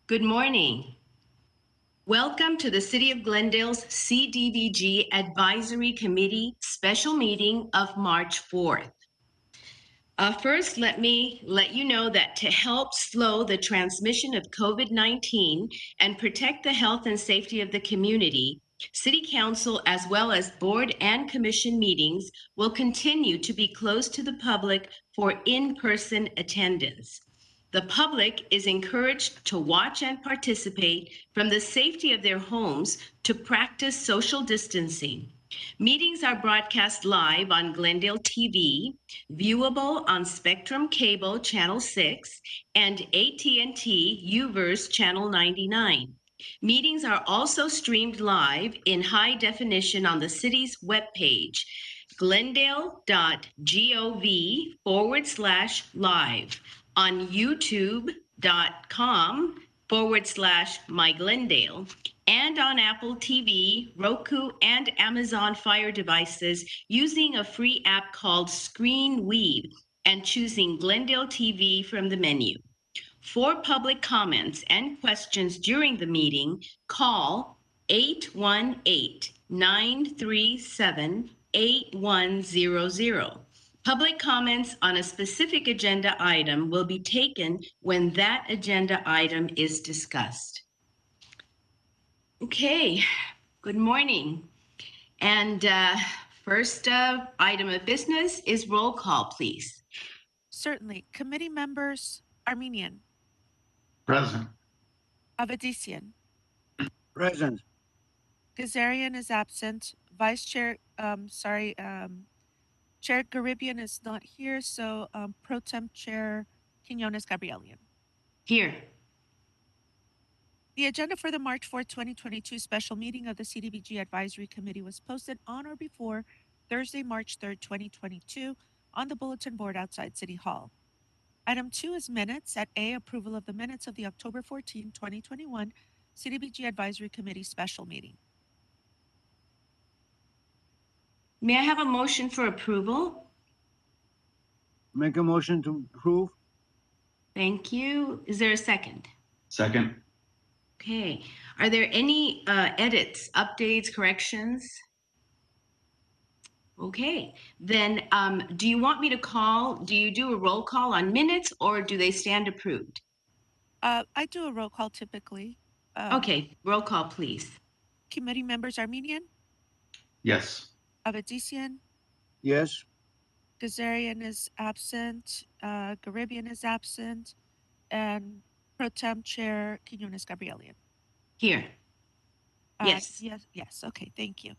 Good morning. Welcome to the City of Glendale's CDBG Advisory Committee special meeting of March 4th. First, let me let you know that to help slow the transmission of COVID-19 and protect the health and safety of the community, City Council, as well as board and commission meetings, will continue to be closed to the public for in-person attendance. The public is encouraged to watch and participate from the safety of their homes to practice social distancing. Meetings are broadcast live on Glendale TV, viewable on Spectrum Cable Channel 6 and AT&T UVerse Channel 99. Meetings are also streamed live in high definition on the city's webpage, glendale.gov/live, on youtube.com/myglendale, and on Apple TV, Roku, and Amazon Fire devices using a free app called ScreenWeave and choosing Glendale TV from the menu. For public comments and questions during the meeting, call 818-937-8100. Public comments on a specific agenda item will be taken when that agenda item is discussed. Okay, good morning. And first item of business is roll call, please. Certainly. Committee members, Armenian. Present. Avedissian. Present. Kazarian is absent. Vice Chair, Chair Garibian is not here, so Pro Temp Chair Quinones Gabrielian. Here. The agenda for the March 4th, 2022 special meeting of the CDBG Advisory Committee was posted on or before Thursday, March 3rd, 2022 on the bulletin board outside City Hall. Item 2 is minutes. At A, approval of the minutes of the October 14, 2021 CDBG Advisory Committee special meeting. May I have a motion for approval? Make a motion to approve. Thank you. Is there a second? Second. Okay. Are there any edits, updates, corrections? Okay. Then do you want me to do you do a roll call on minutes or do they stand approved? I do a roll call typically. Okay. Roll call, please. Committee members, Armenian. Yes. Avedissian. Yes. Kazarian is absent. Garibian is absent. And Pro Temp Chair Quinones Gabrielian. Here. Yes. Yes. Okay, thank you.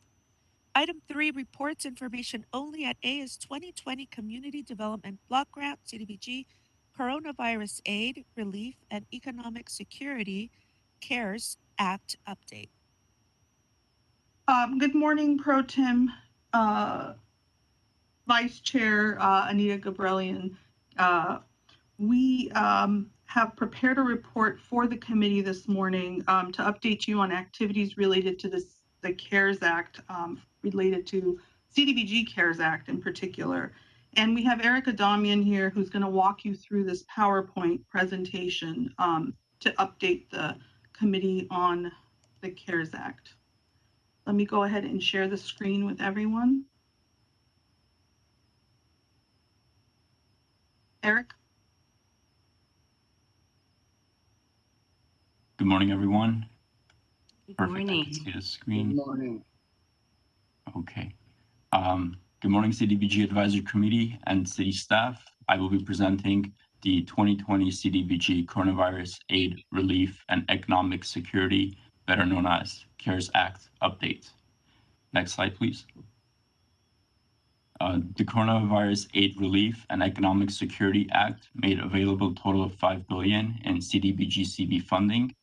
Item 3, reports information only. At A is 2020 Community Development Block Grant, CDBG, Coronavirus Aid, Relief, and Economic Security, CARES Act update. Good morning, Pro Tem, Vice Chair Anita Gabrielian. We have prepared a report for the committee this morning to update you on activities related to the CARES Act, related to CDBG CARES Act in particular. And we have Eric Adamian here who's going to walk you through this PowerPoint presentation to update the committee on the CARES Act. Let me go ahead and share the screen with everyone. Eric? Good morning, everyone. Good Perfect. morning. I can see the screen. Good morning. Okay. Good morning, CDBG Advisory Committee and city staff. I will be presenting the 2020 CDBG Coronavirus Aid, Relief, and Economic Security, better known as CARES Act update. Next slide, please. The Coronavirus Aid, Relief, and Economic Security Act made available a total of $5 billion in CDBG-CB funding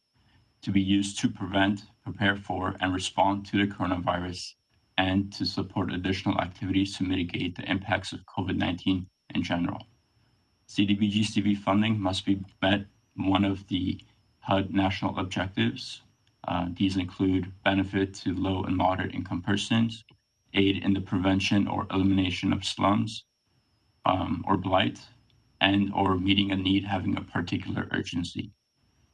to be used to prevent, prepare for, and respond to the coronavirus, and to support additional activities to mitigate the impacts of COVID-19 in general. CDBG-CB funding must be met one of the HUD National Objectives. These include benefit to low and moderate income persons, aid in the prevention or elimination of slums or blight, and or meeting a need having a particular urgency.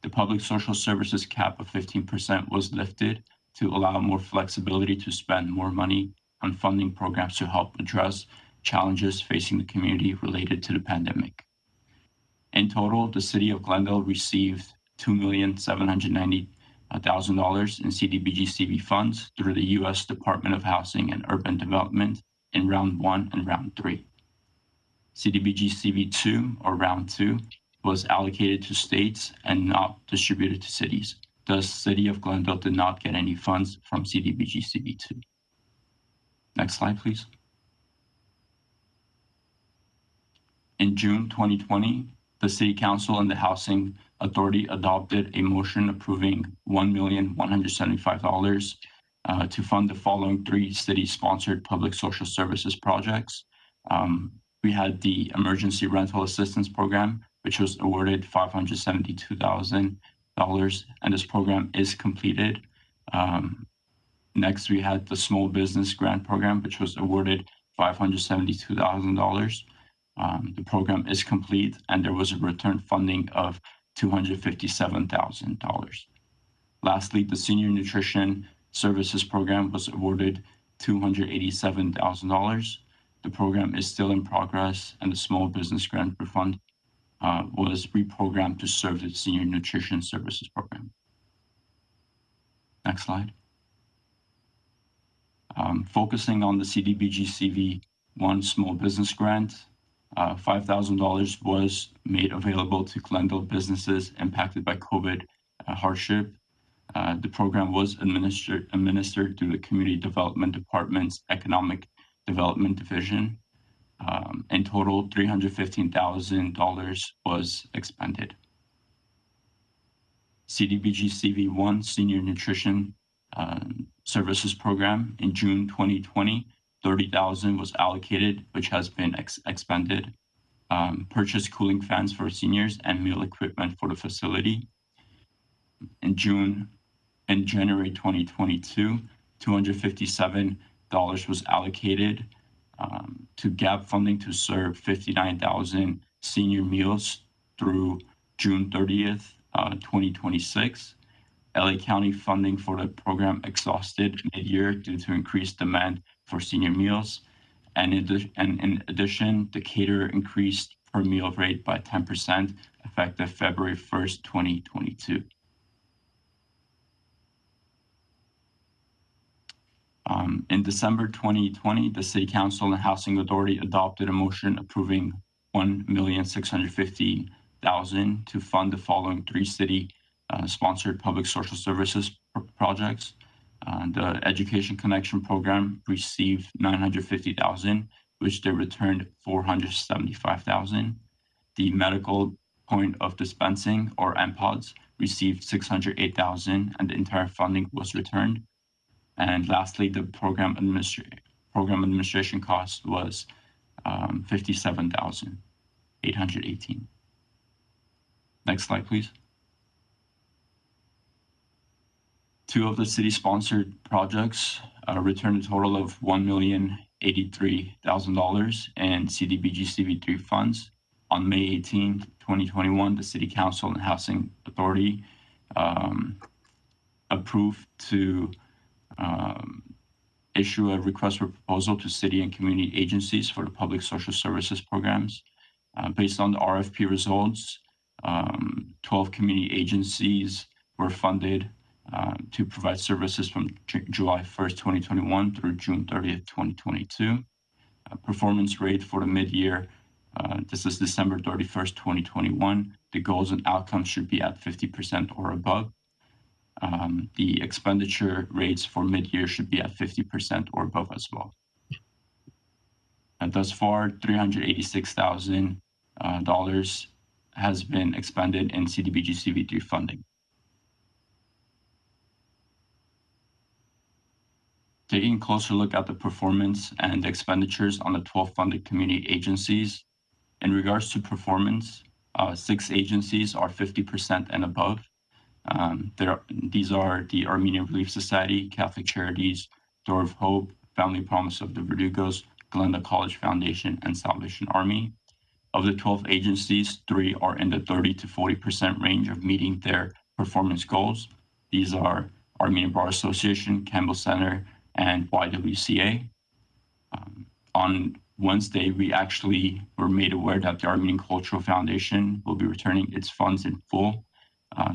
The public social services cap of 15% was lifted to allow more flexibility to spend more money on funding programs to help address challenges facing the community related to the pandemic. In total, the city of Glendale received $2,790,000 in CDBG CV funds through the U.S. Department of Housing and Urban Development in Round 1 and Round 3. CDBG CV2, or Round 2, was allocated to states and not distributed to cities. Thus, City of Glendale did not get any funds from CDBG CV2. Next slide, please. In June 2020, the City Council and the Housing Authority adopted a motion approving $1,175,000 to fund the following 3 city-sponsored public social services projects. We had the Emergency Rental Assistance Program, which was awarded $572,000, and this program is completed. Next, we had the Small Business Grant Program, which was awarded $572,000. The program is complete, and there was a return funding of $257,000. Lastly, the Senior Nutrition Services Program was awarded $287,000. The program is still in progress, and the Small Business Grant Fund was reprogrammed to serve the Senior Nutrition Services Program. Next slide. Focusing on the CDBG CV1 Small Business Grant, $5,000 was made available to Glendale businesses impacted by COVID hardship. The program was administered through the Community Development Department's Economic Development Division. In total, $315,000 was expended. CDBG CV1 Senior Nutrition Services Program in June 2020, $30,000 was allocated, which has been expended. Purchase cooling fans for seniors and meal equipment for the facility. In January 2022, $257 was allocated to gap funding to serve 59,000 senior meals through June 30th, 2026. LA County funding for the program exhausted mid-year due to increased demand for senior meals. And in addition, the caterer increased per meal rate by 10% effective February 1st, 2022. In December 2020, the City Council and Housing Authority adopted a motion approving $1,650,000 to fund the following 3 city-sponsored public social services projects. The Education Connection Program received $950,000, which they returned $475,000. The Medical Point of Dispensing, or MPODs, received $608,000, and the entire funding was returned. And lastly, the program administration cost was $57,818. Next slide, please. 2 of the city-sponsored projects returned a total of $1,083,000 in CDBG CV3 funds. On May 18, 2021, the City Council and Housing Authority approved to issue a request for proposal to city and community agencies for the public social services programs. Based on the RFP results, 12 community agencies were funded to provide services from July 1st, 2021 through June 30th, 2022. Performance rate for the mid-year, this is December 31st, 2021. The goals and outcomes should be at 50% or above. The expenditure rates for mid-year should be at 50% or above as well. And thus far, $386,000 has been expended in CDBG CV3 funding. Taking a closer look at the performance and expenditures on the 12 funded community agencies. In regards to performance, 6 agencies are 50% and above. These are the Armenian Relief Society, Catholic Charities, Door of Hope, Family Promise of the Verdugos, Glendale College Foundation, and Salvation Army. Of the 12 agencies, 3 are in the 30 to 40% range of meeting their performance goals. These are Armenian Bar Association, Campbell Center, and YWCA. On Wednesday, we actually were made aware that the Armenian Cultural Foundation will be returning its funds in full.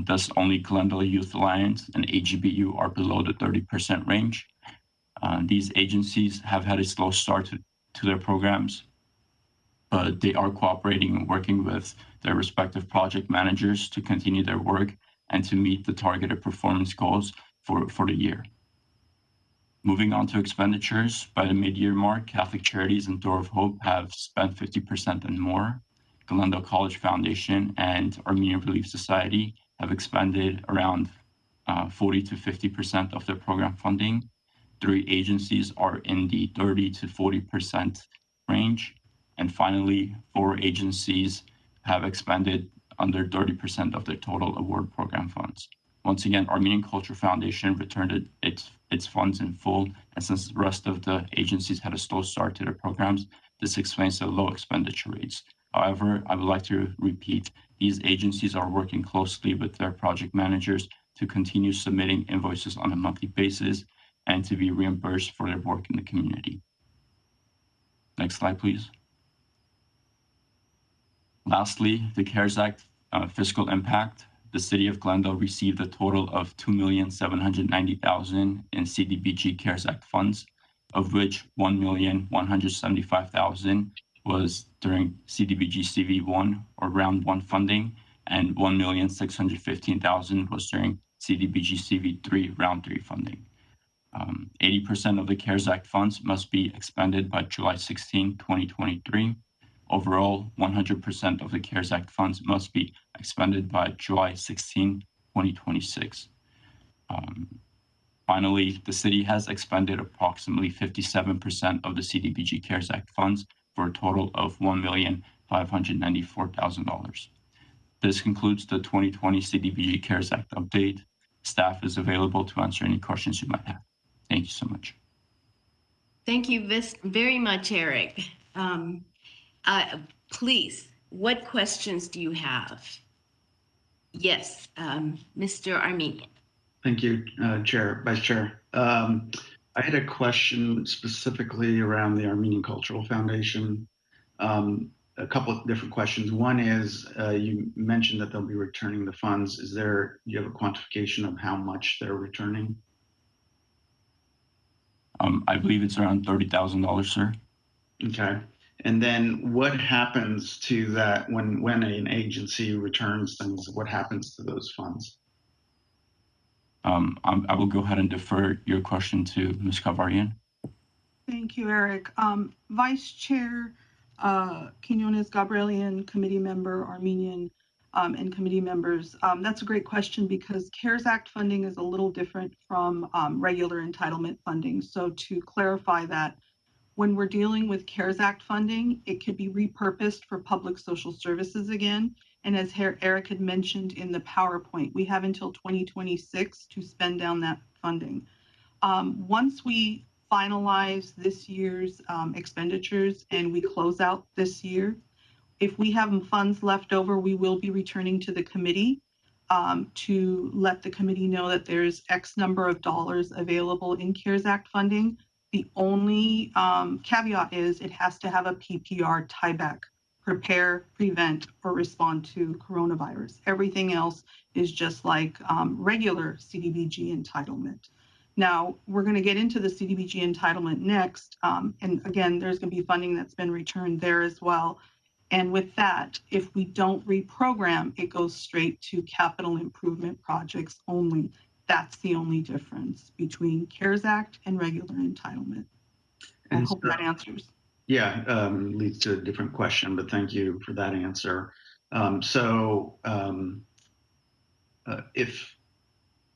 Thus, only Glendale Youth Alliance and AGBU are below the 30% range. These agencies have had a slow start to their programs, but they are cooperating and working with their respective project managers to continue their work and to meet the targeted performance goals for the year. Moving on to expenditures, by the mid-year mark, Catholic Charities and Door of Hope have spent 50% and more. Glendale College Foundation and Armenian Relief Society have expended around 40 to 50% of their program funding. 3 agencies are in the 30 to 40% range. And finally, 4 agencies have expended under 30% of their total award program funds. Once again, Armenian Culture Foundation returned its funds in full, and since the rest of the agencies had a slow start to their programs, this explains the low expenditure rates. However, I would like to repeat, these agencies are working closely with their project managers to continue submitting invoices on a monthly basis and to be reimbursed for their work in the community. Next slide, please. Lastly, the CARES Act fiscal impact. The city of Glendale received a total of $2,790,000 in CDBG CARES Act funds, of which $1,175,000 was during CDBG CV1 or round 1 funding, and $1,615,000 was during CDBG CV3 round 3 funding. 80% of the CARES Act funds must be expended by July 16, 2023. Overall, 100% of the CARES Act funds must be expended by July 16, 2026. Finally, the city has expended approximately 57% of the CDBG CARES Act funds for a total of $1,594,000. This concludes the 2020 CDBG CARES Act update. Staff is available to answer any questions you might have. Thank you so much. Thank you very much, Eric. Please, what questions do you have? Yes, Mr. Armenian. Thank you, Vice Chair. I had a question specifically around the Armenian Cultural Foundation. A couple of different questions. One is, you mentioned that they'll be returning the funds. Do you have a quantification of how much they're returning? I believe it's around $30,000, sir. Okay. And then what happens to that when an agency returns things? What happens to those funds? I will go ahead and defer your question to Ms. Kavarian. Thank you, Eric. Vice Chair Quinones Gabrielian, committee member Armenian, and committee members. That's a great question because CARES Act funding is a little different from regular entitlement funding. So to clarify that, when we're dealing with CARES Act funding, it could be repurposed for public social services again. And as Eric had mentioned in the PowerPoint, we have until 2026 to spend down that funding. Once we finalize this year's expenditures and we close out this year, if we have funds left over, we will be returning to the committee to let the committee know that there's X number of dollars available in CARES Act funding. The only caveat is it has to have a PPR tieback, prepare, prevent, or respond to coronavirus. Everything else is just like regular CDBG entitlement. Now, we're going to get into the CDBG entitlement next. And again, there's going to be funding that's been returned there as well. And with that, if we don't reprogram, it goes straight to capital improvement projects only. That's the only difference between CARES Act and regular entitlement. I hope that answers. Yeah, leads to a different question, but thank you for that answer. If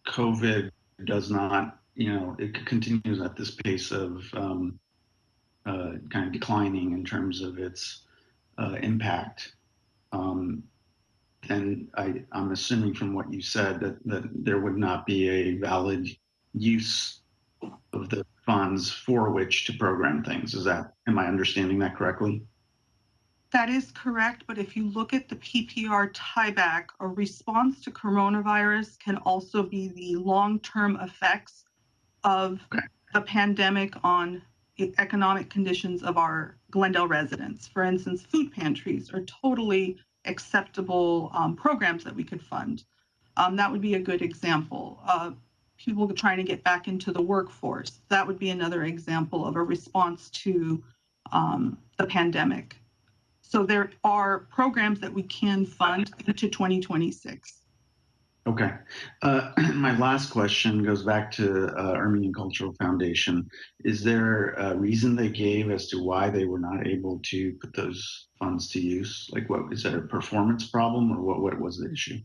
COVID does not, it continues at this pace of kind of declining in terms of its impact, then I'm assuming from what you said that there would not be a valid use of the funds for which to program things. Am I understanding that correctly? That is correct, but if you look at the PPR tieback, a response to coronavirus can also be the long-term effects of the pandemic on the economic conditions of our Glendale residents. For instance, food pantries are totally acceptable programs that we could fund. That would be a good example. People trying to get back into the workforce, that would be another example of a response to the pandemic. So there are programs that we can fund into 2026. Okay. My last question goes back to Armenian Cultural Foundation. Is there a reason they gave as to why they were not able to put those funds to use? Like, what is that, a performance problem, or what was the issue?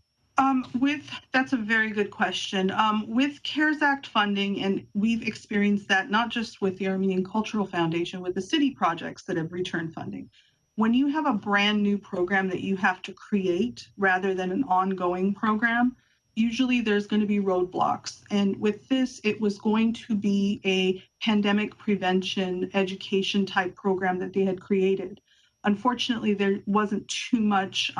That's a very good question. With CARES Act funding, and we've experienced that not just with the Armenian Cultural Foundation, with the city projects that have returned funding. When you have a brand new program that you have to create rather than an ongoing program, usually there's going to be roadblocks. And with this, it was going to be a pandemic prevention education type program that they had created. Unfortunately, there wasn't too much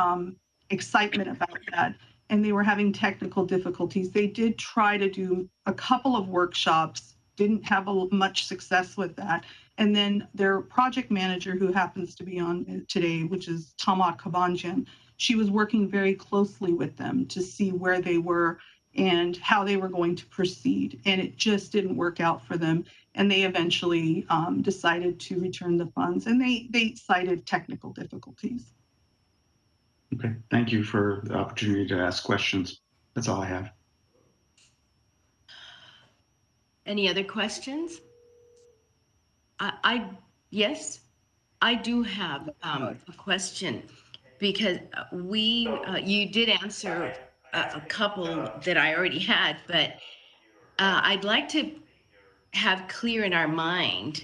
excitement about that, and they were having technical difficulties. They did try to do a couple of workshops, didn't have much success with that. And then their project manager, who happens to be on today, which is Tamat Kabanjan, she was working very closely with them to see where they were and how they were going to proceed. And it just didn't work out for them. And they eventually decided to return the funds, and they cited technical difficulties. Okay, thank you for the opportunity to ask questions. That's all I have. Any other questions? Yes, I do have a question, because you did answer a couple that I already had, but I'd like to have clear in our mind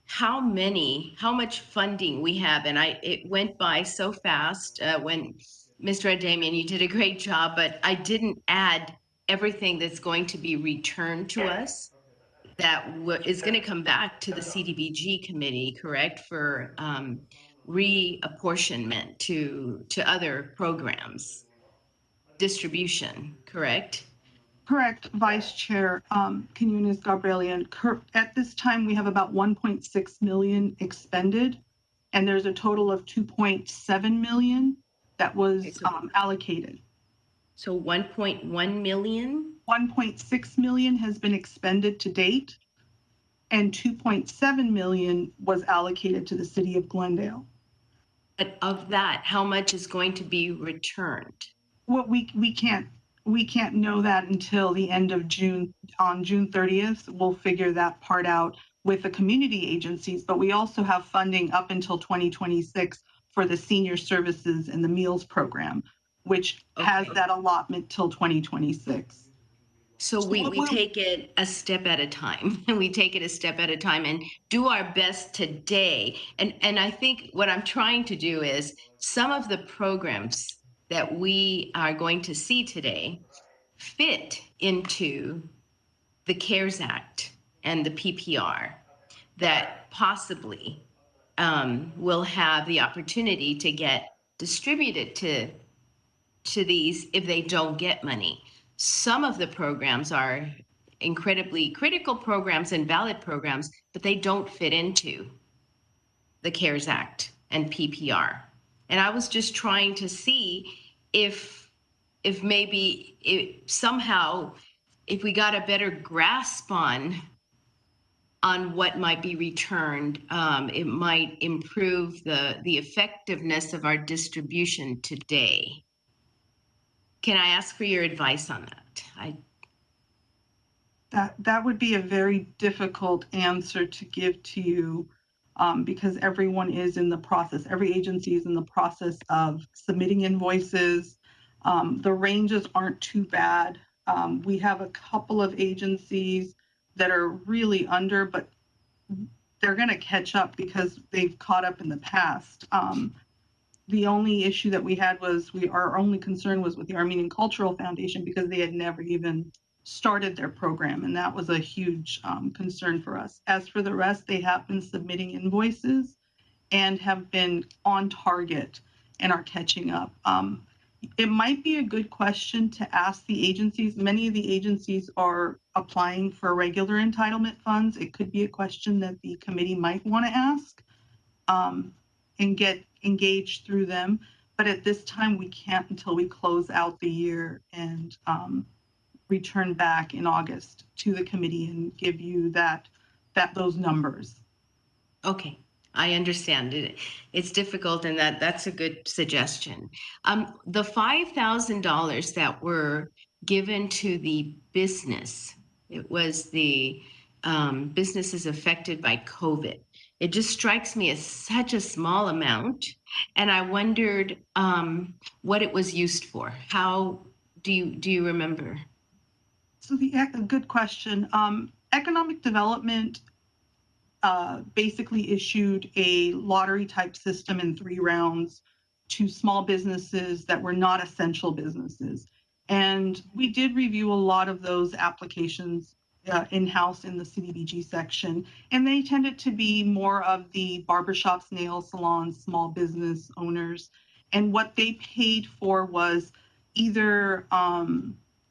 how much funding we have. And it went by so fast when Mr. Adamian, you did a great job, but I didn't add everything that's going to be returned to us that is going to come back to the CDBG committee, correct, for reapportionment to other programs, distribution, correct? Correct, Vice Chair Quinones Gabrielian. At this time, we have about 1.6 million expended, and there's a total of 2.7 million that was allocated. So 1.1 million? 1.6 million has been expended to date, and 2.7 million was allocated to the city of Glendale. But of that, how much is going to be returned? Well, we can't know that until the end of June. On June 30th, we'll figure that part out with the community agencies, but we also have funding up until 2026 for the senior services and the meals program, which has that allotment till 2026. So we take it a step at a time. We take it a step at a time and do our best today. And I think what I'm trying to do is some of the programs that we are going to see today fit into the CARES Act and the PPR that possibly will have the opportunity to get distributed to these if they don't get money. Some of the programs are incredibly critical programs and valid programs, but they don't fit into the CARES Act and PPR. And I was just trying to see if maybe somehow, if we got a better grasp on what might be returned, it might improve the effectiveness of our distribution today. Can I ask for your advice on that? That would be a very difficult answer to give to you, because everyone is in the process. Every agency is in the process of submitting invoices. The ranges aren't too bad. We have a couple of agencies that are really under, but they're going to catch up because they've caught up in the past. The only issue that we had was our only concern was with the Armenian Cultural Foundation, because they had never even started their program, and that was a huge concern for us. As for the rest, they have been submitting invoices, and have been on target and are catching up. It might be a good question to ask the agencies. Many of the agencies are applying for regular entitlement funds. It could be a question that the committee might want to ask and get engaged through them. But at this time, we can't until we close out the year and return back in August to the committee and give you those numbers. Okay, I understand it. It's difficult, and that's a good suggestion. The $5,000 that were given to the business, it was the businesses affected by COVID. It just strikes me as such a small amount, and I wondered what it was used for. How do you remember? So a good question. Economic development basically issued a lottery type system in 3 rounds to small businesses that were not essential businesses. And we did review a lot of those applications in-house in the CDBG section. And they tended to be more of the barbershops, nail salons, small business owners. And what they paid for was either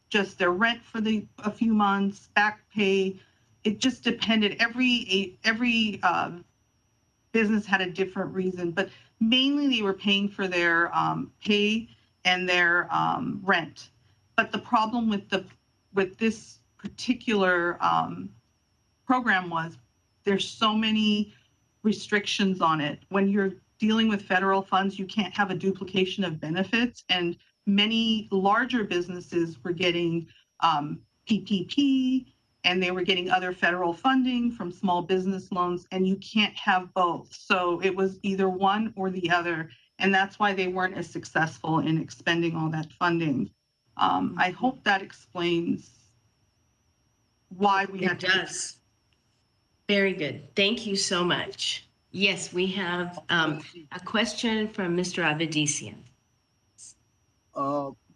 just their rent for a few months, back pay. It just depended. Every business had a different reason, but mainly they were paying for their pay and their rent. But the problem with this particular program was there's so many restrictions on it. When you're dealing with federal funds, you can't have a duplication of benefits, and many larger businesses were getting PPP, and they were getting other federal funding from small business loans, and you can't have both. So it was either one or the other, and that's why they weren't as successful in expending all that funding. I hope that explains why we had It does. Very good. Thank you so much. Yes, we have a question from Mr. Avedisian.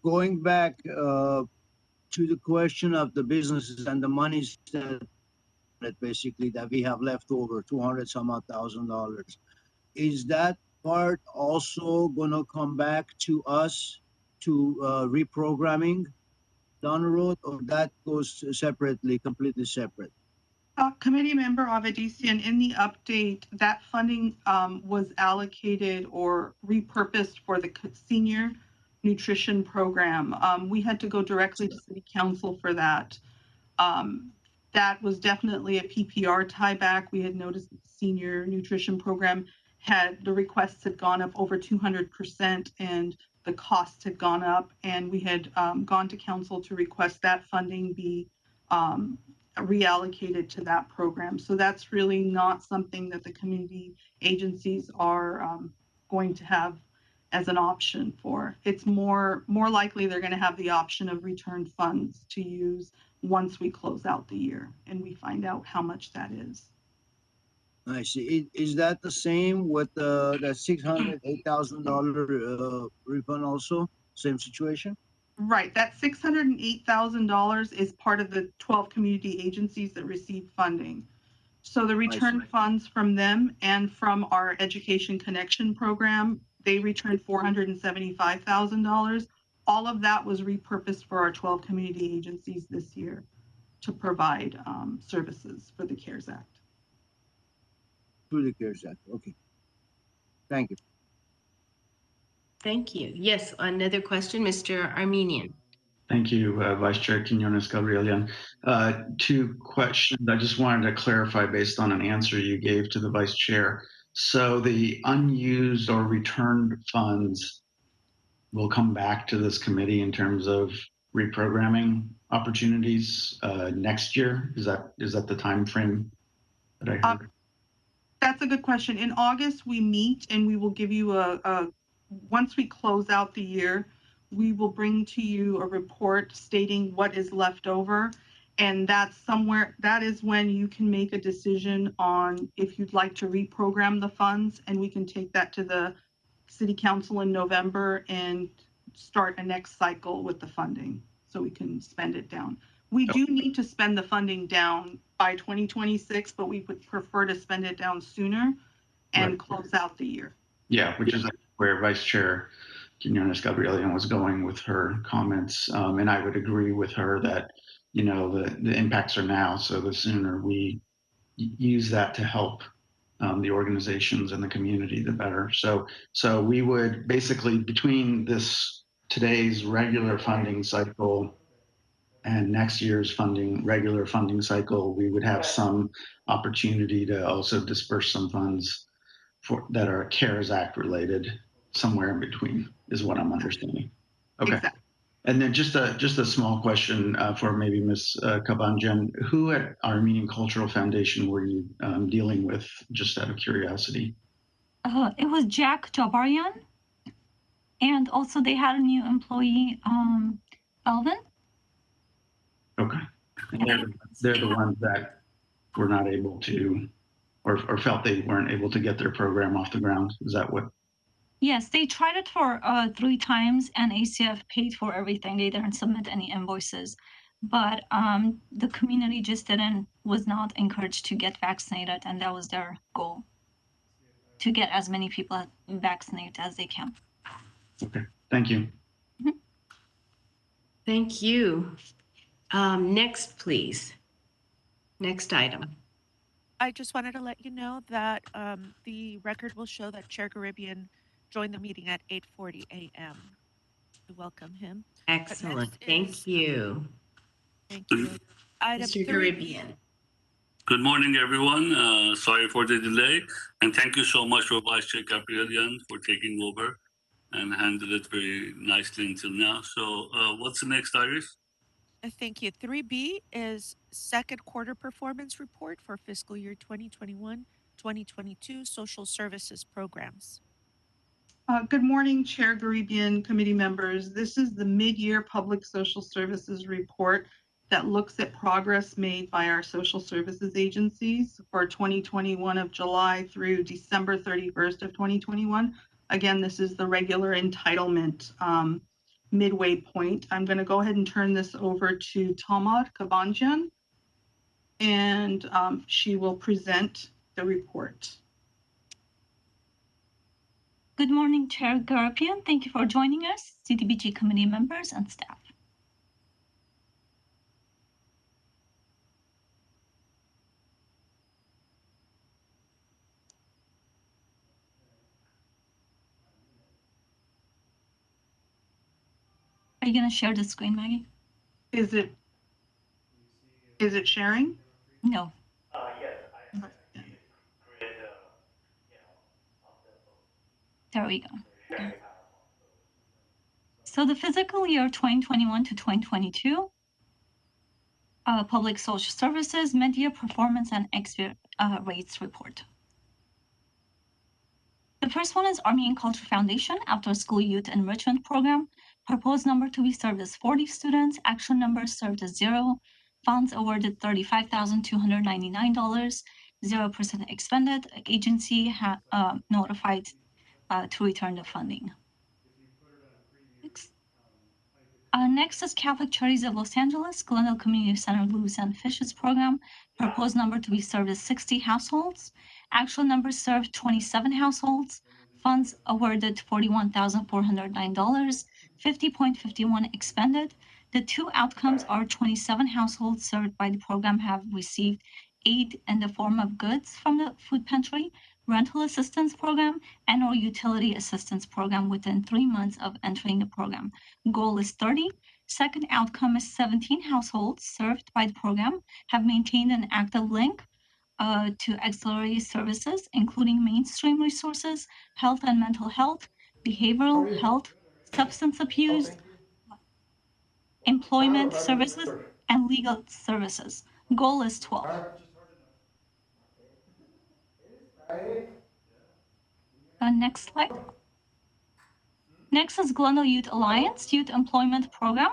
Going back to the question of the businesses and the monies that basically that we have left over, 200 some odd $1,000. Is that part also gonna come back to us to reprogramming down the road, or that goes separately, completely separate? Committee member Avedisian, in the update, that funding was allocated or repurposed for the senior nutrition program. We had to go directly to City Council for that. That was definitely a PPR tieback. We had noticed that the senior nutrition program the requests had gone up over 200%, and the costs had gone up, and we had gone to council to request that funding be reallocated to that program. So that's really not something that the community agencies are going to have as an option for. It's more likely they're going to have the option of return funds to use once we close out the year and we find out how much that is. I see. Is that the same with the $600, $8,000 refund also? Same situation? Right. That $608,000 is part of the 12 community agencies that receive funding. So the return funds from them and from our Education Connection program, they returned $475,000. All of that was repurposed for our 12 community agencies this year to provide services for the CARES Act. Through the CARES Act. Okay. Thank you. Thank you. Yes, another question, Mr. Armenian. Thank you, Vice Chair Quinones Gabrielian. 2 questions. I just wanted to clarify based on an answer you gave to the Vice Chair. So the unused or returned funds will come back to this committee in terms of reprogramming opportunities next year. Is that the time frame that I heard? That's a good question. In August, we meet and we will give you once we close out the year, we will bring to you a report stating what is left over. And that is when you can make a decision on if you'd like to reprogram the funds, and we can take that to the City Council in November and start a next cycle with the funding so we can spend it down. We do need to spend the funding down by 2026, but we would prefer to spend it down sooner. and Right. close out the year. Yeah, which is where Vice Chair Quinones Gabrielian was going with her comments. And I would agree with her that, the impacts are now. So the sooner we use that to help the organizations and the community, the better. So we would basically, between today's regular funding cycle and next year's regular funding cycle, we would have some opportunity to also disperse some funds that are CARES Act related, somewhere in between, is what I'm understanding. Okay. Exactly. And then just a small question for maybe Ms. Kabanjan. Who at Armenian Cultural Foundation were you dealing with, just out of curiosity? It was Jack Jabarian, and also they had a new employee, Elvin. Okay. And they're the ones that were not able to, or felt they weren't able to get their program off the ground. Is that what? Yes, they tried it for 3 times, and ACF paid for everything. They didn't submit any invoices, but the community just was not encouraged to get vaccinated, and that was their goal, to get as many people vaccinated as they can. Okay, thank you. Thank you. Next, please. Next item. I just wanted to let you know that the record will show that Chair Caribbean joined the meeting at 8:40 a.m. We welcome him. Excellent. Thank you. Thank you. Item Mr. 3B. Caribbean. Good morning, everyone. Sorry for the delay, and thank you so much for Vice Chair Gabrielian for taking over and handled it very nicely until now. So what's the next, Iris? Thank you. 3B is second quarter performance report for fiscal year 2021-2022 social services programs. Good morning, Chair Garibian, committee members. This is the mid-year public social services report that looks at progress made by our social services agencies for 2021 of July through December 31st of 2021. Again, this is the regular entitlement midway point. I'm going to go ahead and turn this over to Tamar Kabanjan, and she will present the report. Good morning, Chair Garapian. Thank you for joining us, CDBG committee members and staff. Are you going to share the screen, Maggie? Is it sharing? No. Yes. There we go. So the fiscal year 2021 to 2022 Public Social Services Mid-Year Performance and Exit Rates Report. The first one is Armenian Culture Foundation After School Youth Enrichment Program. Proposed number to be served as 40 students. Actual number served as 0. Funds awarded $35,299. 0% expended. Agency notified to return the funding. Next is Catholic Charities of Los Angeles, Glendale Community Center Louis and Fishes Program. Proposed number to be served as 60 households. Actual number served 27 households. Funds awarded $41,409. 50.51 expended. The 2 outcomes are 27 households served by the program have received aid in the form of goods from the food pantry, rental assistance program, and/or utility assistance program within 3 months of entering the program. Goal is 30. Second outcome is 17 households served by the program have maintained an active link to auxiliary services, including mainstream resources, health and mental health, behavioral health, substance abuse, employment services, and legal services. Goal is 12. Next slide. Next is Glendale Youth Alliance Youth Employment Program.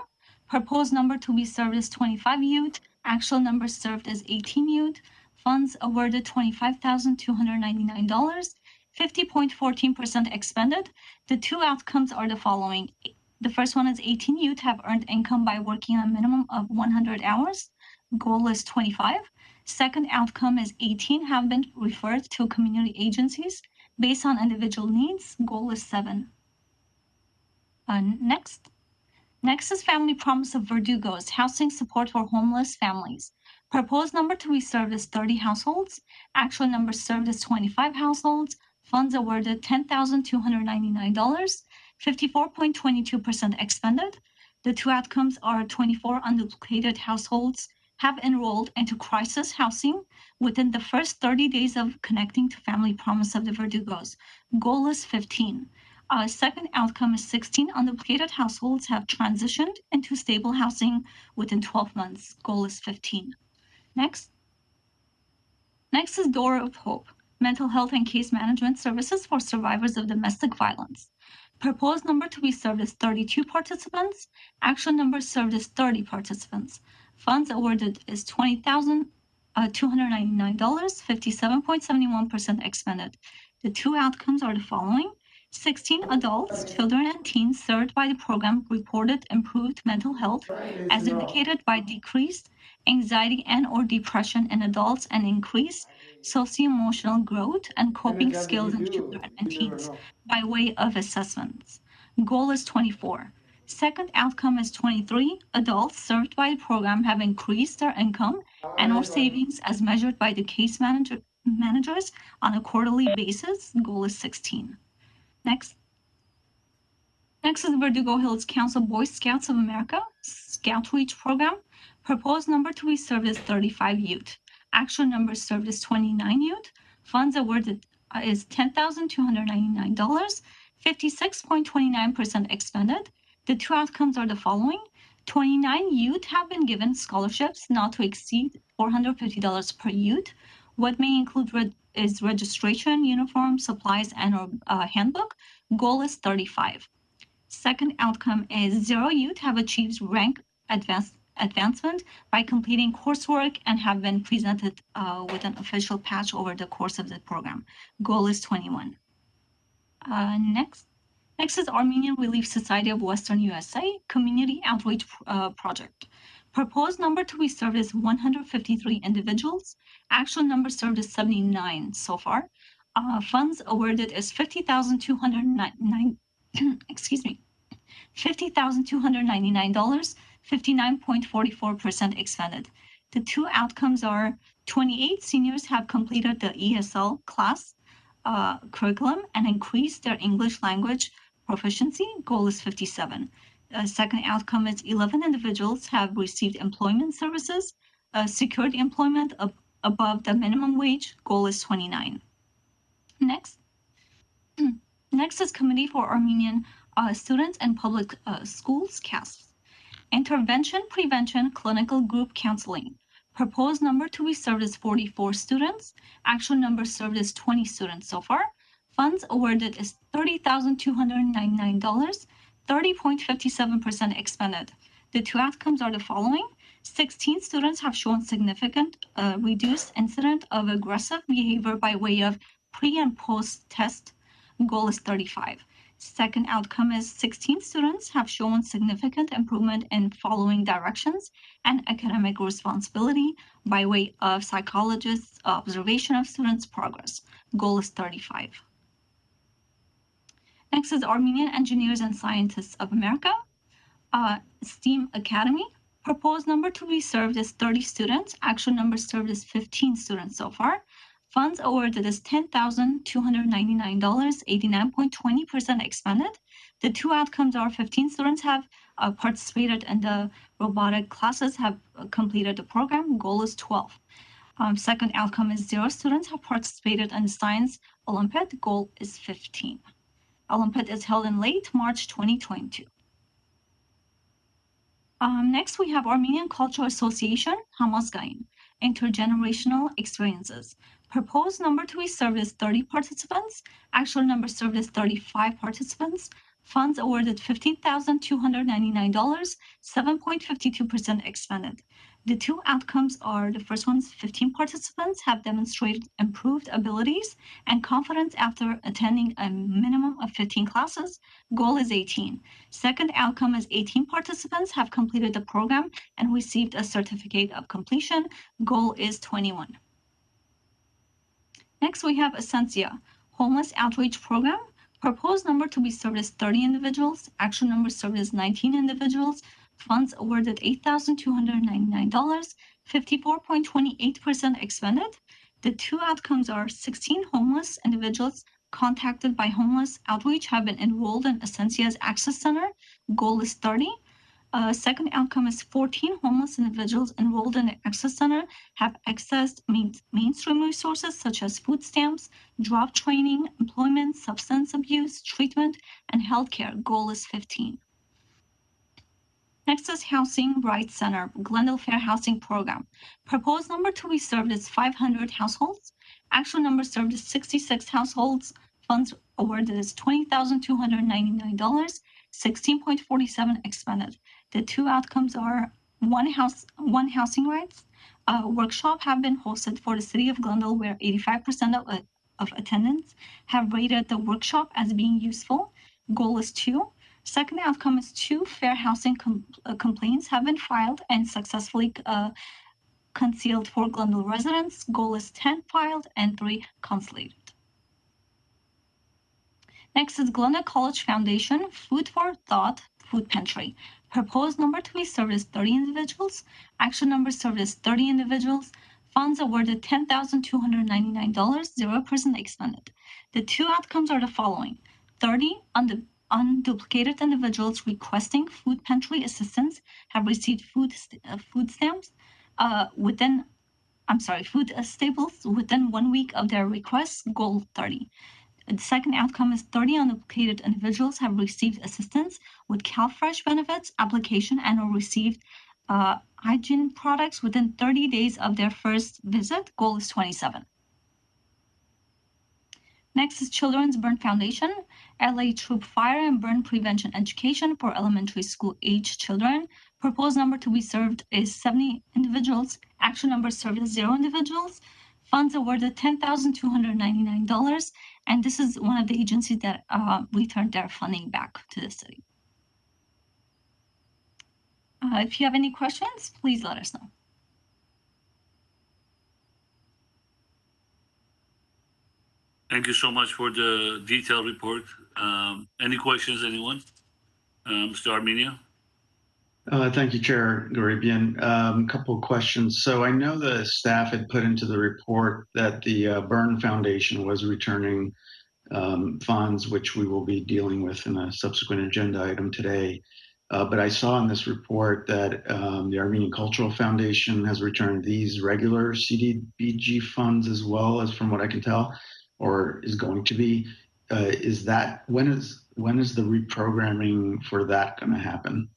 Proposed number to be served is 25 youth. Actual number served is 18 youth. Funds awarded $25,299. 50.14% expended. The 2 outcomes are the following. The first one is 18 youth have earned income by working a minimum of 100 hours. Goal is 25. Second outcome is 18 have been referred to community agencies based on individual needs. Goal is 7. Next is Family Promise of Verdugo's housing support for homeless families. Proposed number to be served is 30 households. Actual number served is 25 households. Funds awarded $10,299. 54.22% expended. The two outcomes are 24 unduplicated households have enrolled into crisis housing within the first 30 days of connecting to Family Promise of the Verdugos. Goal is 15. Second outcome is 16 unduplicated households have transitioned into stable housing within 12 months. Goal is 15. Next is Door of Hope, mental health and case management services for survivors of domestic violence. Proposed number to be served is 32 participants. Actual number served is 30 participants. Funds awarded is $20,299. 57.71% expended. The two outcomes are the following. 16 adults, children, and teens served by the program reported improved mental health as indicated by decreased anxiety and or depression in adults and increased socio-emotional growth and coping skills in children and teens by way of assessments. Goal is 24. Second outcome is 23 adults served by the program have increased their income and or savings as measured by the case managers on a quarterly basis. Goal is 16. Next is Verdugo Hills Council Boy Scouts of America Scout Reach Program. Proposed number to be served is 35 youth. Actual number served is 29 youth. Funds awarded is $10,299. 56.29% expended. The two outcomes are the following. 29 youth have been given scholarships not to exceed $450 per youth. What may include is registration, uniform, supplies, and handbook. Goal is 35. Second outcome is 0 youth have achieved rank advancement by completing coursework and have been presented with an official patch over the course of the program. Goal is 21. Next is Armenian Relief Society of Western USA Community Outreach Project. Proposed number to be served is 153 individuals. Actual number served is 79 so far. Funds awarded is $50,299. Excuse me, $50,299. 59.44% expended. The two outcomes are 28 seniors have completed the ESL class curriculum and increased their English language proficiency. Goal is 57. Second outcome is 11 individuals have received employment services, secured employment above the minimum wage. Goal is 29. Next is Committee for Armenian Students and Public Schools, CASP. Intervention, Prevention, Clinical Group Counseling. Proposed number to be served is 44 students. Actual number served is 20 students so far. Funds awarded is $30,299. 30.57% expended. The two outcomes are the following. 16 students have shown significant reduced incident of aggressive behavior by way of pre and post test. Goal is 35. Second outcome is 16 students have shown significant improvement in following directions and academic responsibility by way of psychologists' observation of students' progress. Goal is 35. Next is Armenian Engineers and Scientists of America, STEAM Academy. Proposed number to be served is 30 students. Actual number served is 15 students so far. Funds awarded is $10,299. 89.20% expended. The two outcomes are 15 students have participated in the robotic classes, have completed the program. Goal is 12. Second outcome is 0 students have participated in the Science Olympiad. Goal is 15. Olympiad is held in late March 2022. Next, we have Armenian Cultural Association, Hamazgain, Intergenerational Experiences. Proposed number to be served is 30 participants. Actual number served is 35 participants. Funds awarded $15,299. 7.52% expended. The two outcomes are the first one is 15 participants have demonstrated improved abilities and confidence after attending a minimum of 15 classes. Goal is 18. Second outcome is 18 participants have completed the program and received a certificate of completion. Goal is 21. Next, we have Essentia, Homeless Outreach Program. Proposed number to be served is 30 individuals. Actual number served is 19 individuals. Funds awarded $8,299. 54.28% expended. The two outcomes are 16 homeless individuals contacted by Homeless Outreach have been enrolled in Essentia's Access Center. Goal is 30. Second outcome is 14 homeless individuals enrolled in the Access Center have accessed mainstream resources such as food stamps, job training, employment, substance abuse, treatment, and healthcare. Goal is 15. Next is Housing Rights Center, Glendale Fair Housing Program. Proposed number to be served is 500 households. Actual number served is 66 households. Funds awarded is $20,299, 16.47 expended. The two outcomes are one housing rights workshop have been hosted for the city of Glendale, where 85% of attendants have rated the workshop as being useful. Goal is 2. Second outcome is 2 fair housing complaints have been filed and successfully concealed for Glendale residents. Goal is 10 filed and 3 consolidated. Next is Glendale College Foundation Food for Thought Food Pantry. Proposed number to be served is 30 individuals. Actual number served is 30 individuals. Funds awarded $10,299, 0% expended. The two outcomes are the following: 30 unduplicated individuals requesting food pantry assistance have received food staples within 1 week of their request. Goal 30. The second outcome is 30 unduplicated individuals have received assistance with CalFresh benefits application and or received hygiene products within 30 days of their first visit. Goal is 27. Next is Children's Burn Foundation, LA Troop Fire and Burn Prevention Education for elementary school age children. Proposed number to be served is 70 individuals. Actual number served is 0 individuals. Funds awarded $10,299, and this is one of the agencies that returned their funding back to the city. If you have any questions, please let us know. Thank you so much for the detailed report. Any questions, anyone? Mr. Armenia? Thank you, Chair Garibian. A couple of questions. So I know the staff had put into the report that the Burn Foundation was returning funds, which we will be dealing with in a subsequent agenda item today. But I saw in this report that the Armenian Cultural Foundation has returned these regular CDBG funds as well, as from what I can tell, or is going to be. Is that when is the reprogramming for that going to happen?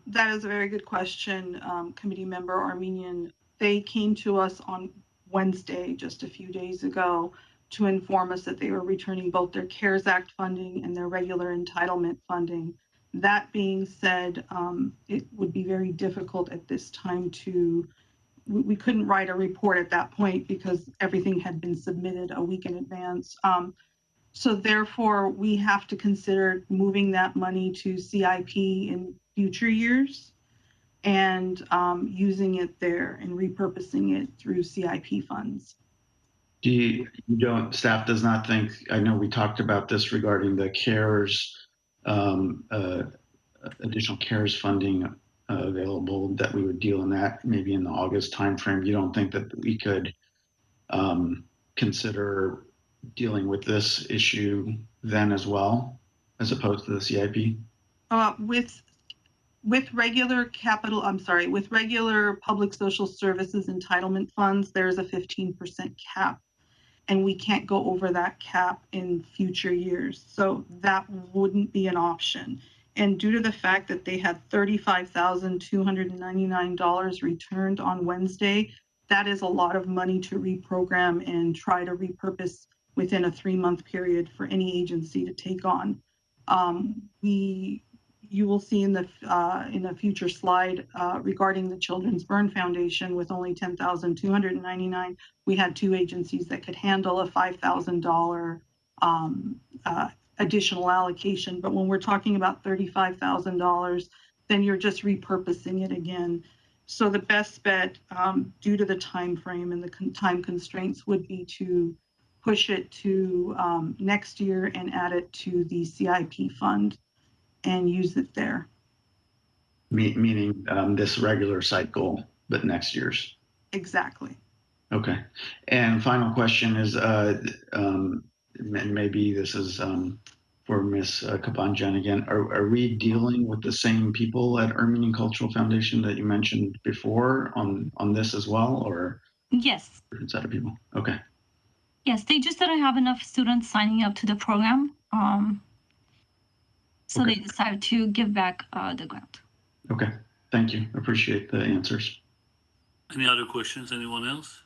That is a very good question, Committee Member Armenian. They came to us on Wednesday, just a few days ago, to inform us that they were returning both their CARES Act funding and their regular entitlement funding. That being said, it would be very difficult at this time we couldn't write a report at that point because everything had been submitted a week in advance. So therefore, we have to consider moving that money to CIP in future years and using it there and repurposing it through CIP funds. Staff does not think, I know we talked about this regarding the CARES, additional CARES funding available, that we would deal in that maybe in the August timeframe. You don't think that we could consider dealing with this issue then as well, as opposed to the CIP? With regular with regular public social services entitlement funds, there's a 15% cap, and we can't go over that cap in future years. So that wouldn't be an option. And due to the fact that they had $35,299 returned on Wednesday, that is a lot of money to reprogram and try to repurpose within a 3-month period for any agency to take on. You will see in a future slide regarding the Children's Burn Foundation, with only $10,299, we had 2 agencies that could handle a $5,000 additional allocation. But when we're talking about $35,000, then you're just repurposing it again. So the best bet, due to the time frame and the time constraints, would be to push it to next year and add it to the CIP fund and use it there. Meaning this regular cycle, but next year's. Exactly. Okay. And final question is, and maybe this is for Ms. Kapanjan again. Are we dealing with the same people at Armenian Cultural Foundation that you mentioned before on this as well, or Yes. different set of people? Okay. Yes, they just didn't have enough students signing up to the program. So Okay. they decided to give back the grant. Okay. Thank you. Appreciate the answers. Any other questions? Anyone else?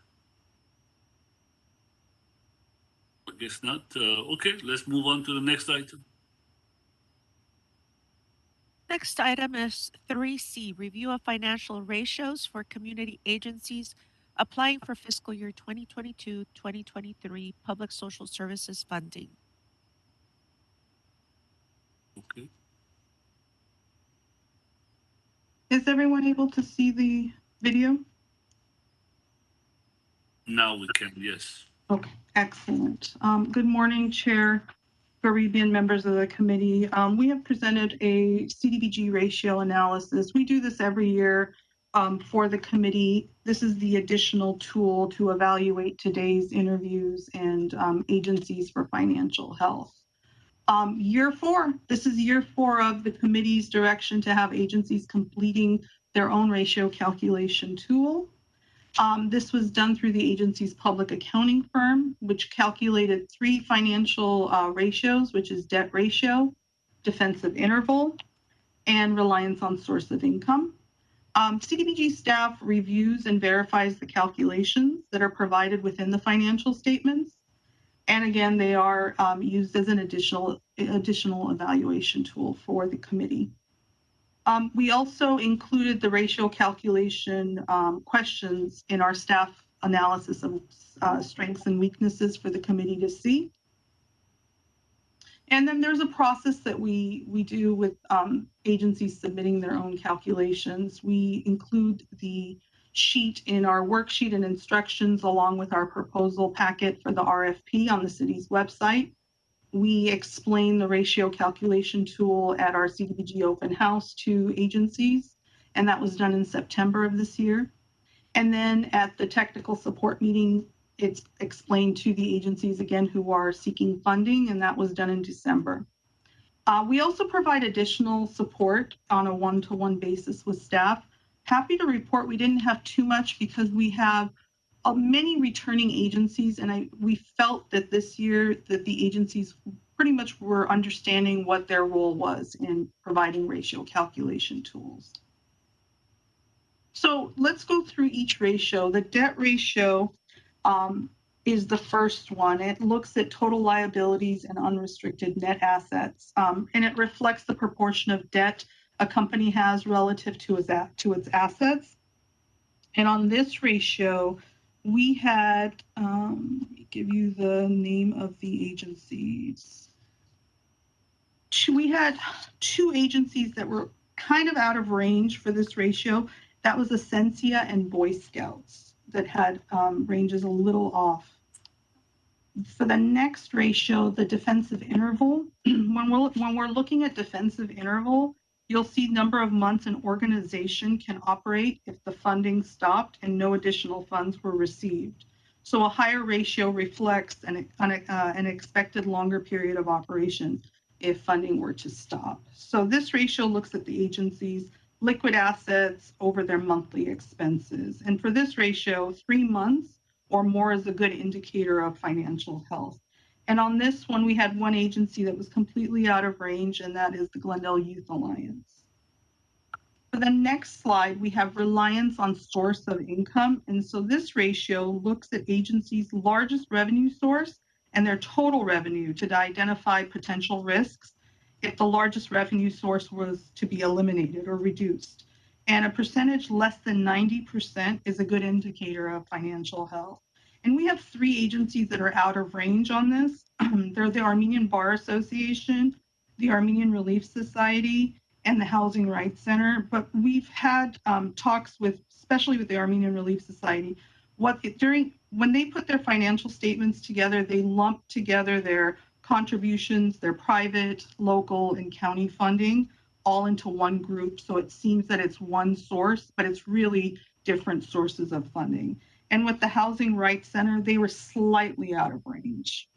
I guess not. Okay, let's move on to the next item. Next item is 3C, review of financial ratios for community agencies applying for fiscal year 2022-2023 public social services funding. Okay. Is everyone able to see the video? Now we can, yes. Okay, excellent. Good morning, Chair, Caribbean members of the committee. We have presented a CDBG ratio analysis. We do this every year for the committee. This is the additional tool to evaluate today's interviews and agencies for financial health. This is year 4 of the committee's direction to have agencies completing their own ratio calculation tool. This was done through the agency's public accounting firm, which calculated 3 financial ratios, which is debt ratio, defensive interval, and reliance on source of income. CDBG staff reviews and verifies the calculations that are provided within the financial statements. And again, they are used as an additional evaluation tool for the committee. We also included the ratio calculation questions in our staff analysis of strengths and weaknesses for the committee to see. And then there's a process that we do with agencies submitting their own calculations. We include the sheet in our worksheet and instructions along with our proposal packet for the RFP on the city's website. We explain the ratio calculation tool at our CDBG open house to agencies, and that was done in September of this year. And then at the technical support meeting, it's explained to the agencies again who are seeking funding, and that was done in December. We also provide additional support on a one-to-one basis with staff. Happy to report we didn't have too much because we have many returning agencies, and we felt that this year that the agencies pretty much were understanding what their role was in providing ratio calculation tools. So let's go through each ratio. The debt ratio is the first one. It looks at total liabilities and unrestricted net assets, and it reflects the proportion of debt a company has relative to its assets. And on this ratio, we had, let me give you the name of the agencies. We had 2 agencies that were kind of out of range for this ratio. That was Essentia and Boy Scouts that had ranges a little off. For the next ratio, the defensive interval, when we're looking at defensive interval, you'll see number of months an organization can operate if the funding stopped and no additional funds were received. So a higher ratio reflects an expected longer period of operation if funding were to stop. So this ratio looks at the agency's liquid assets over their monthly expenses. And for this ratio, 3 months or more is a good indicator of financial health. And on this one, we had one agency that was completely out of range, and that is the Glendale Youth Alliance. For the next slide, we have reliance on source of income. And so this ratio looks at agencies' largest revenue source and their total revenue to identify potential risks if the largest revenue source was to be eliminated or reduced. And a percentage less than 90% is a good indicator of financial health. And we have 3 agencies that are out of range on this. They're the Armenian Bar Association, the Armenian Relief Society, and the Housing Rights Center. But we've had talks with, especially with the Armenian Relief Society, when they put their financial statements together, they lump together their contributions, their private, local, and county funding all into one group. So it seems that it's one source, but it's really different sources of funding. And with the Housing Rights Center, they were slightly out of range.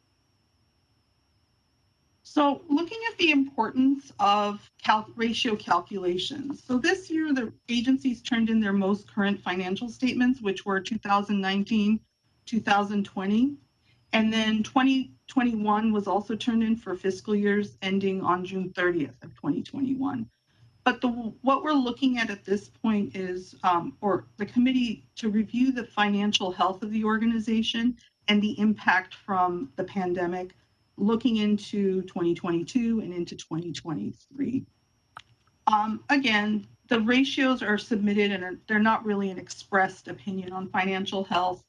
So looking at the importance of ratio calculations. So this year, the agencies turned in their most current financial statements, which were 2019, 2020. And then 2021 was also turned in for fiscal years ending on June 30th of 2021. But what we're looking at this point is, or the committee to review the financial health of the organization and the impact from the pandemic, looking into 2022 and into 2023. Again, the ratios are submitted and they're not really an expressed opinion on financial health.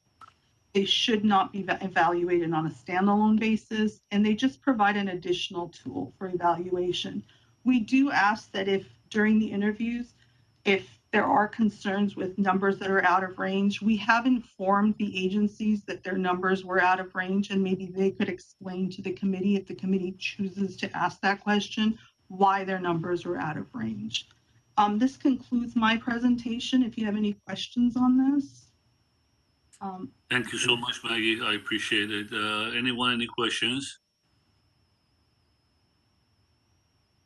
They should not be evaluated on a standalone basis, and they just provide an additional tool for evaluation. We do ask that if during the interviews, if there are concerns with numbers that are out of range, we have informed the agencies that their numbers were out of range, and maybe they could explain to the committee, if the committee chooses to ask that question, why their numbers were out of range. This concludes my presentation. If you have any questions on this. Thank you so much, Maggie. I appreciate it. Anyone, any questions?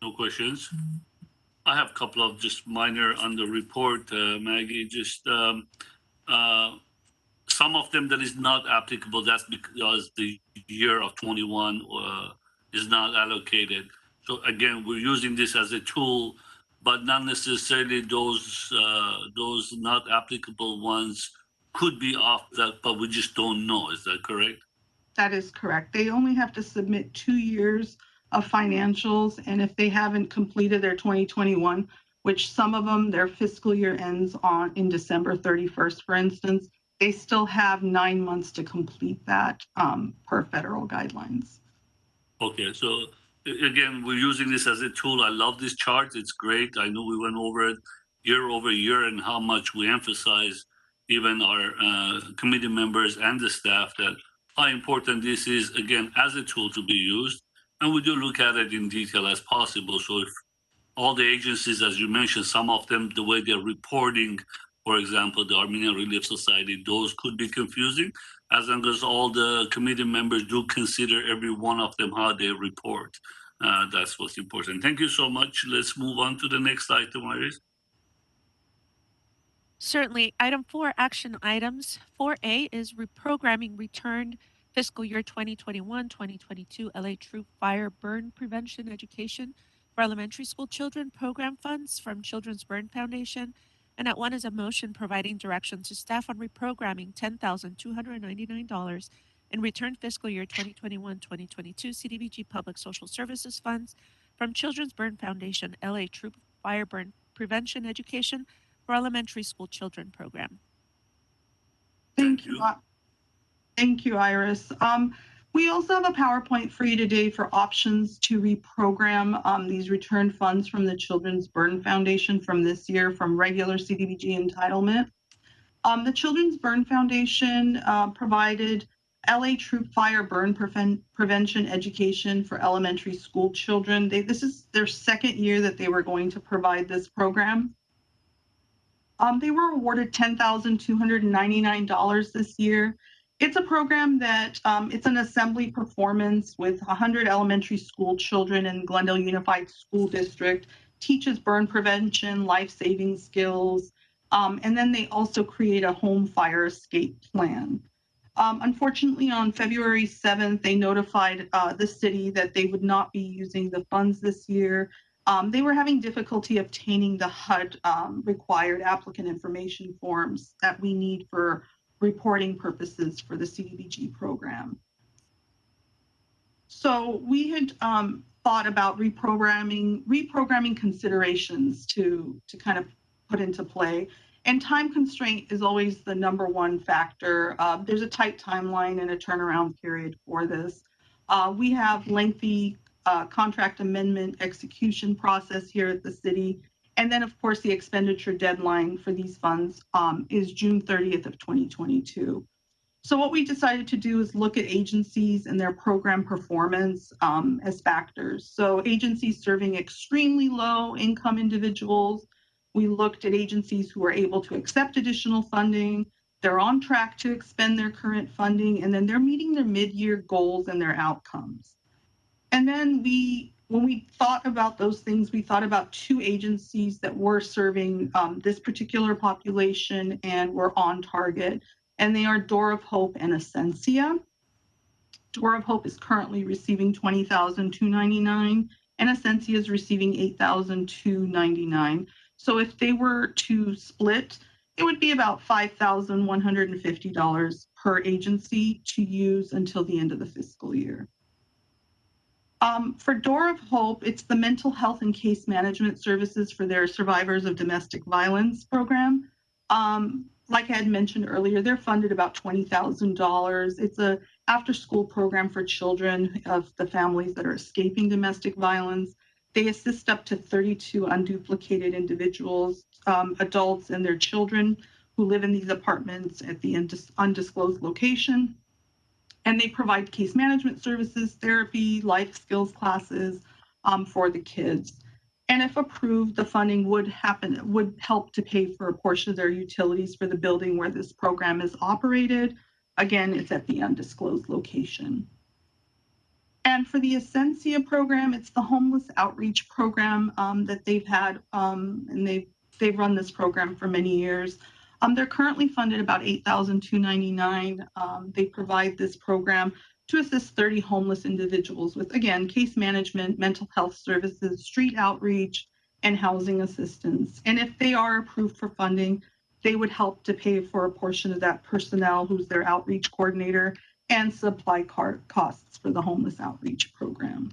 No questions? I have a couple of just minor on the report, Maggie. Just some of them that is not applicable. That's because the year of 21 is not allocated. So again, we're using this as a tool, but not necessarily those not applicable ones could be off that, but we just don't know. Is that correct? That is correct. They only have to submit 2 years of financials, and if they haven't completed their 2021, which some of them, their fiscal year ends in December 31st, for instance, they still have 9 months to complete that per federal guidelines. Okay, so again, we're using this as a tool. I love this chart. It's great. I know we went over it year over year and how much we emphasize, even our committee members and the staff, that how important this is, again, as a tool to be used. And we do look at it in detail as possible. So if all the agencies, as you mentioned, some of them, the way they're reporting, for example, the Armenian Relief Society, those could be confusing, as long as all the committee members do consider every one of them how they report. That's what's important. Thank you so much. Let's move on to the next item, Iris. Certainly. Item 4, action items. 4A is reprogramming returned fiscal year 2021-2022 LA Troop Fire Burn Prevention Education for elementary school children program funds from Children's Burn Foundation. And at 1 is a motion providing direction to staff on reprogramming $10,299 in returned fiscal year 2021-2022 CDBG Public Social Services funds from Children's Burn Foundation LA Troop Fire Burn Prevention Education for elementary school children program. Thank you. Thank you, Iris. We also have a PowerPoint for you today for options to reprogram these returned funds from the Children's Burn Foundation from this year from regular CDBG entitlement. The Children's Burn Foundation provided LA Troop Fire Burn Prevention Education for elementary school children. This is their second year that they were going to provide this program. They were awarded $10,299 this year. It's a program that it's an assembly performance with 100 elementary school children in Glendale Unified School District, teaches burn prevention, life-saving skills, and then they also create a home fire escape plan. Unfortunately, on February 7th, they notified the city that they would not be using the funds this year. They were having difficulty obtaining the HUD required applicant information forms that we need for reporting purposes for the CDBG program. So we had thought about reprogramming considerations to kind of put into play. And time constraint is always the number one factor. There's a tight timeline and a turnaround period for this. We have lengthy contract amendment execution process here at the city, And then, of course, the expenditure deadline for these funds is June 30th of 2022. So what we decided to do is look at agencies and their program performance as factors. So agencies serving extremely low income individuals, we looked at agencies who are able to accept additional funding, they're on track to expend their current funding, and then they're meeting their mid-year goals and their outcomes. And then when we thought about those things, we thought about two agencies that were serving this particular population and were on target. And they are Door of Hope and Essentia. Door of Hope is currently receiving $20,299, and Essentia is receiving $8,299. So if they were to split, it would be about $5,150 per agency to use until the end of the fiscal year. For Door of Hope, it's the mental health and case management services for their survivors of domestic violence program. Like I had mentioned earlier, they're funded about $20,000. It's a after-school program for children of the families that are escaping domestic violence. They assist up to 32 unduplicated individuals, adults and their children who live in these apartments at the undisclosed location. And they provide case management services, therapy, life skills classes for the kids. And if approved, the funding would help to pay for a portion of their utilities for the building where this program is operated. Again, it's at the undisclosed location. And for the Essentia program, it's the homeless outreach program that they've had, and they've run this program for many years. They're currently funded about $8,299. They provide this program to assist 30 homeless individuals with, again, case management, mental health services, street outreach, and housing assistance. And if they are approved for funding, they would help to pay for a portion of that personnel who's their outreach coordinator and supply costs for the homeless outreach program.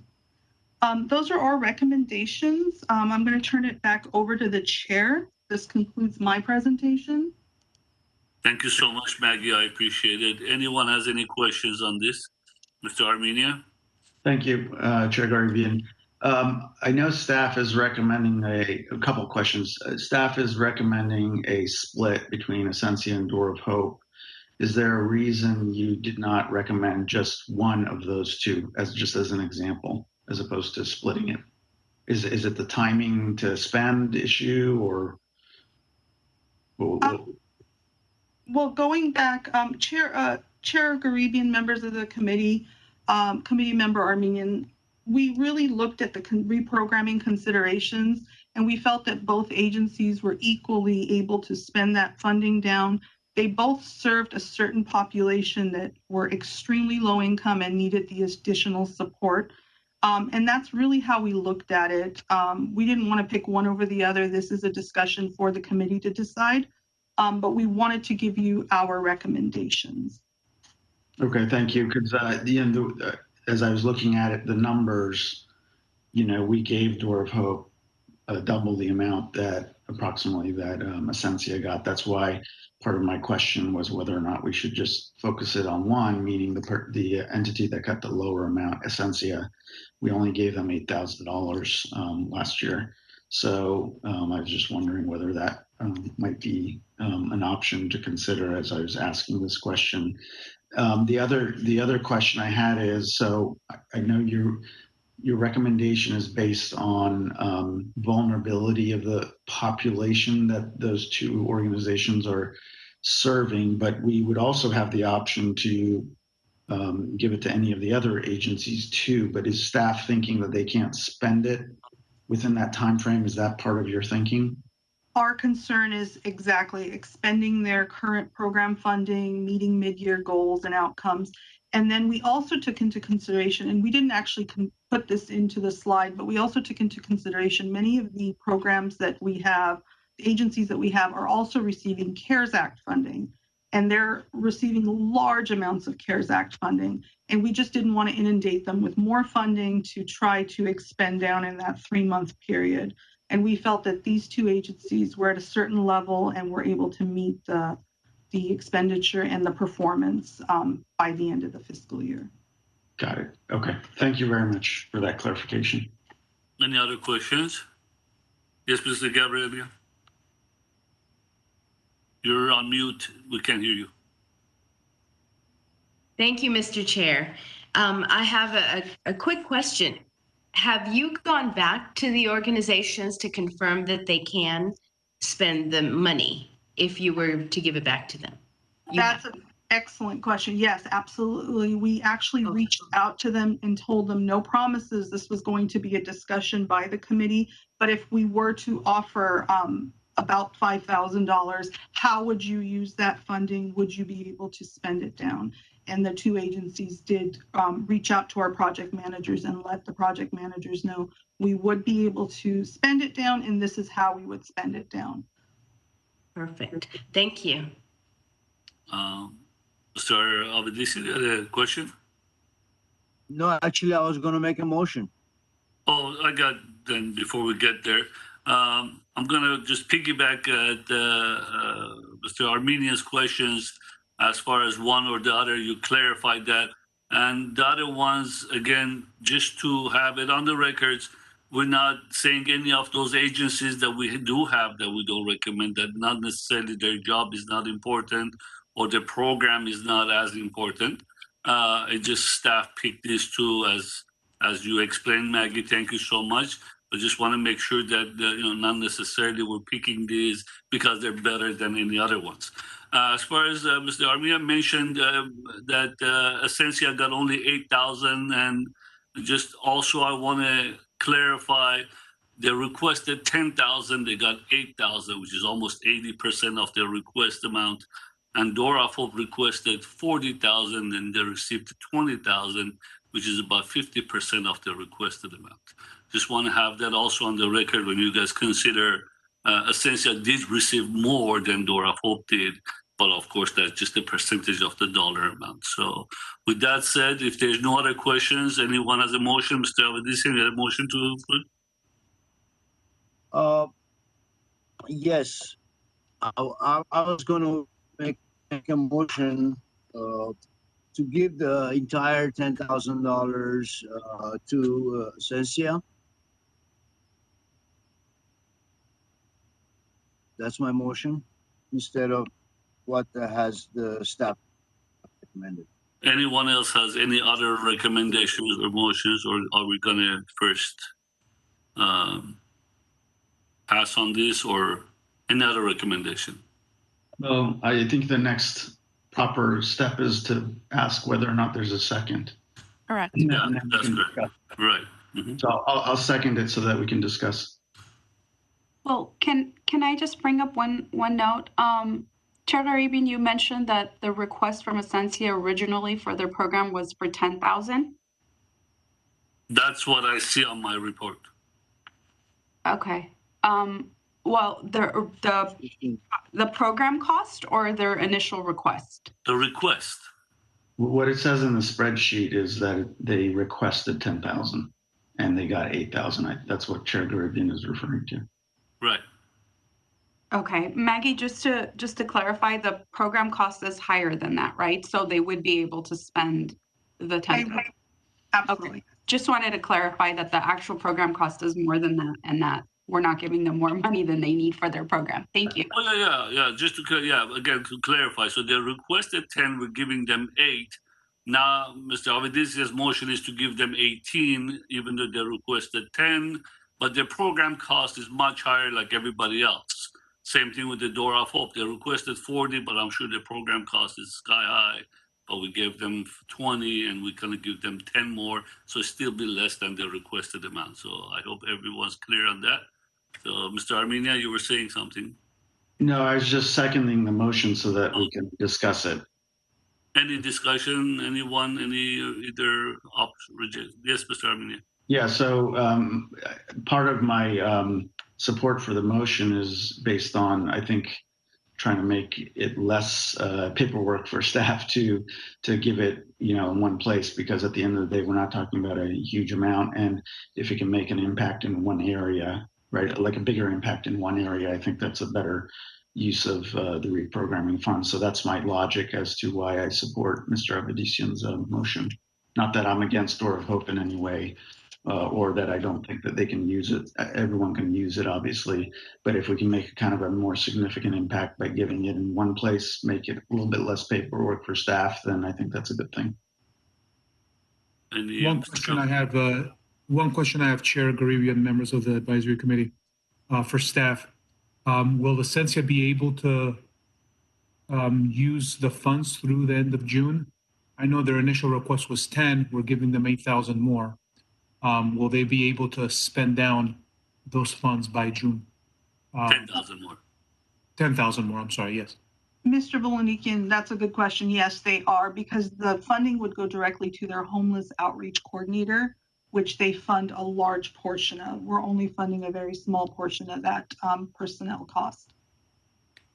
Those are our recommendations. I'm going to turn it back over to the chair. This concludes my presentation. Thank you so much, Maggie. I appreciate it. Anyone has any questions on this? Mr. Armenia? Thank you, Chair Garibien. I know staff is recommending a couple of questions. Staff is recommending a split between Essentia and Door of Hope. Is there a reason you did not recommend just one of those two, just as an example, as opposed to splitting it? Is it the timing to spend issue, or? Well, going back, Chair Garibien, members of the committee, committee member Armenian, we really looked at the reprogramming considerations, and we felt that both agencies were equally able to spend that funding down. They both served a certain population that were extremely low income and needed the additional support. And that's really how we looked at it. We didn't want to pick one over the other. This is a discussion for the committee to decide, but we wanted to give you our recommendations. Okay, thank you. Because as I was looking at it, the numbers, we gave Door of Hope double the amount approximately that Essentia got. That's why part of my question was whether or not we should just focus it on one, meaning the entity that got the lower amount, Essentia. We only gave them $8,000 last year. So I was just wondering whether that might be an option to consider as I was asking this question. The other question I had is, so I know your recommendation is based on vulnerability of the population that those two organizations are serving, but we would also have the option to give it to any of the other agencies too. But is staff thinking that they can't spend it within that time frame? Is that part of your thinking? Our concern is exactly expending their current program funding, meeting mid-year goals and outcomes. And then we also took into consideration, and we didn't actually put this into the slide, but we also took into consideration many of the programs that we have, the agencies that we have are also receiving CARES Act funding, and they're receiving large amounts of CARES Act funding. And we just didn't want to inundate them with more funding to try to expend down in that 3-month period. And we felt that these two agencies were at a certain level and were able to meet the expenditure and the performance by the end of the fiscal year. Got it. Okay. Thank you very much for that clarification. Any other questions? Yes, Mr. Gabriel. You're on mute. We can't hear you. Thank you, Mr. Chair. I have a quick question. Have you gone back to the organizations to confirm that they can spend the money if you were to give it back to them? That's an excellent question. Yes, absolutely. We actually reached out to them and told them no promises. This was going to be a discussion by the committee. But if we were to offer about $5,000, how would you use that funding? Would you be able to spend it down? And the two agencies did reach out to our project managers and let the project managers know we would be able to spend it down, and this is how we would spend it down. Perfect. Thank you. Mr. Avedisi, you had a question? No, actually, I was going to make a motion. Oh, I got then before we get there. I'm going to just piggyback at Mr. Armenian's questions as far as one or the other. You clarified that. And the other ones, again, just to have it on the records, we're not saying any of those agencies that we do have that we don't recommend, that not necessarily their job is not important or their program is not as important. It just staff picked these two as you explained, Maggie. Thank you so much. I just want to make sure that not necessarily we're picking these because they're better than any other ones. As far as Mr. Armia mentioned that Essentia got only 8,000, and just also I want to clarify they requested 10,000, they got 8,000, which is almost 80% of their request amount. And Dorafov requested 40,000 and they received 20,000, which is about 50% of the requested amount. Just want to have that also on the record when you guys consider Essentia did receive more than Dorafov did, but of course that's just a percentage of the dollar amount. So with that said, if there's no other questions, anyone has a motion? Mr. Avedisi, you have a motion to put? Yes, I was going to make a motion to give the entire $10,000 to Essentia. That's my motion, instead of what has the staff recommended. Anyone else has any other recommendations or motions, or are we going to first pass on this or another recommendation? Well, I think the next proper step is to ask whether or not there's a second. Correct. Yeah, that's correct. Right. Mm-hmm. So I'll second it so that we can discuss. Well, can I just bring up one note? Chair Arabian, you mentioned that the request from Essentia originally for their program was for 10,000. That's what I see on my report. Okay. Well, the program cost or their initial request? The request. What it says in the spreadsheet is that they requested 10,000 and they got 8,000. That's what Chair Garibian is referring to. Right. Okay, Maggie, just to clarify, the program cost is higher than that, right? So they would be able to spend the 10,000. Absolutely. Okay. Just wanted to clarify that the actual program cost is more than that, and that we're not giving them more money than they need for their program. Thank you. Oh yeah. Just to again to clarify, so they requested 10, we're giving them 8. Now, Mr. Avedisi's motion is to give them 18, even though they requested 10, but their program cost is much higher, like everybody else. Same thing with the Door of Hope. They requested 40, but I'm sure the program cost is sky high. But we gave them 20, and we're going to give them 10 more, so it's still be less than the requested amount. So I hope everyone's clear on that. So, Mr. Armenia, you were saying something. No, I was just seconding the motion so that we can discuss it. Any discussion? Anyone? Either option? Yes, Mr. Armenia. Yeah. So part of my support for the motion is based on, I think, trying to make it less paperwork for staff to give it, in one place, because at the end of the day, we're not talking about a huge amount. And if it can make an impact in one area, right, like a bigger impact in one area, I think that's a better use of the reprogramming fund. So that's my logic as to why I support Mr. Avedisian's motion. Not that I'm against Door of Hope in any way, or that I don't think that they can use it. Everyone can use it, obviously, but if we can make kind of a more significant impact by giving it in one place, make it a little bit less paperwork for staff, then I think that's a good thing. One question I have, Chair Garibi and members of the advisory committee, for staff. Will Essentia be able to use the funds through the end of June? I know their initial request was 10. We're giving them 8,000 more. Will they be able to spend down those funds by June? 10,000 more. 10,000 more, I'm sorry, yes. Mr. Volanikian, that's a good question. Yes, they are, because the funding would go directly to their homeless outreach coordinator, which they fund a large portion of. We're only funding a very small portion of that personnel cost.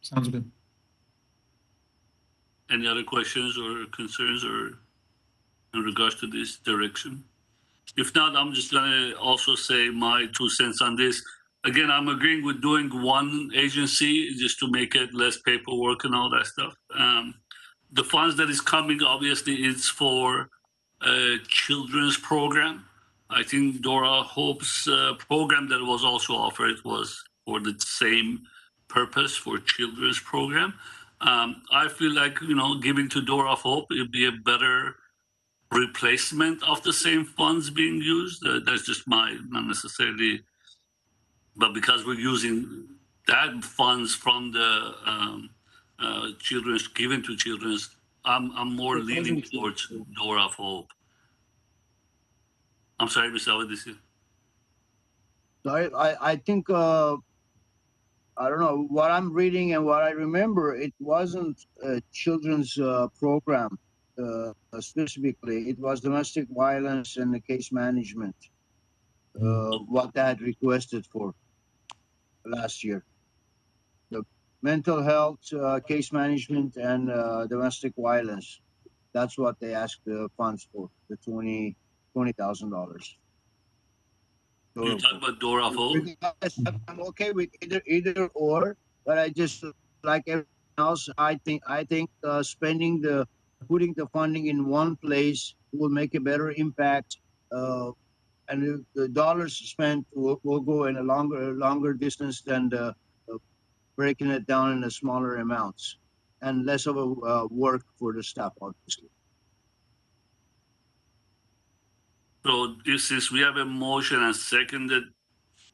Sounds good. Any other questions or concerns or in regards to this direction? If not, I'm just gonna also say my 2 cents on this. Again, I'm agreeing with doing one agency just to make it less paperwork and all that stuff. The funds that is coming, obviously, is for a children's program. I think Dora Hope's program that was also offered was for the same purpose, for children's program. I feel like, giving to Dora Hope, it'd be a better replacement of the same funds being used. That's just my, not necessarily, but because we're using that funds from the children's, given to children's, I'm more leaning towards Door of Hope. I'm sorry, Mr. Awadisi. I think, I don't know, what I'm reading and what I remember, it wasn't a children's program specifically. It was domestic violence and the case management, what they had requested for last year. The mental health, case management, and domestic violence. That's what they asked the funds for, the $20,000. You talk about Door of Hope? I'm okay with either or, but I just, like everything else, I think putting the funding in one place will make a better impact, and the dollars spent will go in a longer distance than breaking it down in smaller amounts, and less of a work for the staff, obviously. So since we have a motion and seconded,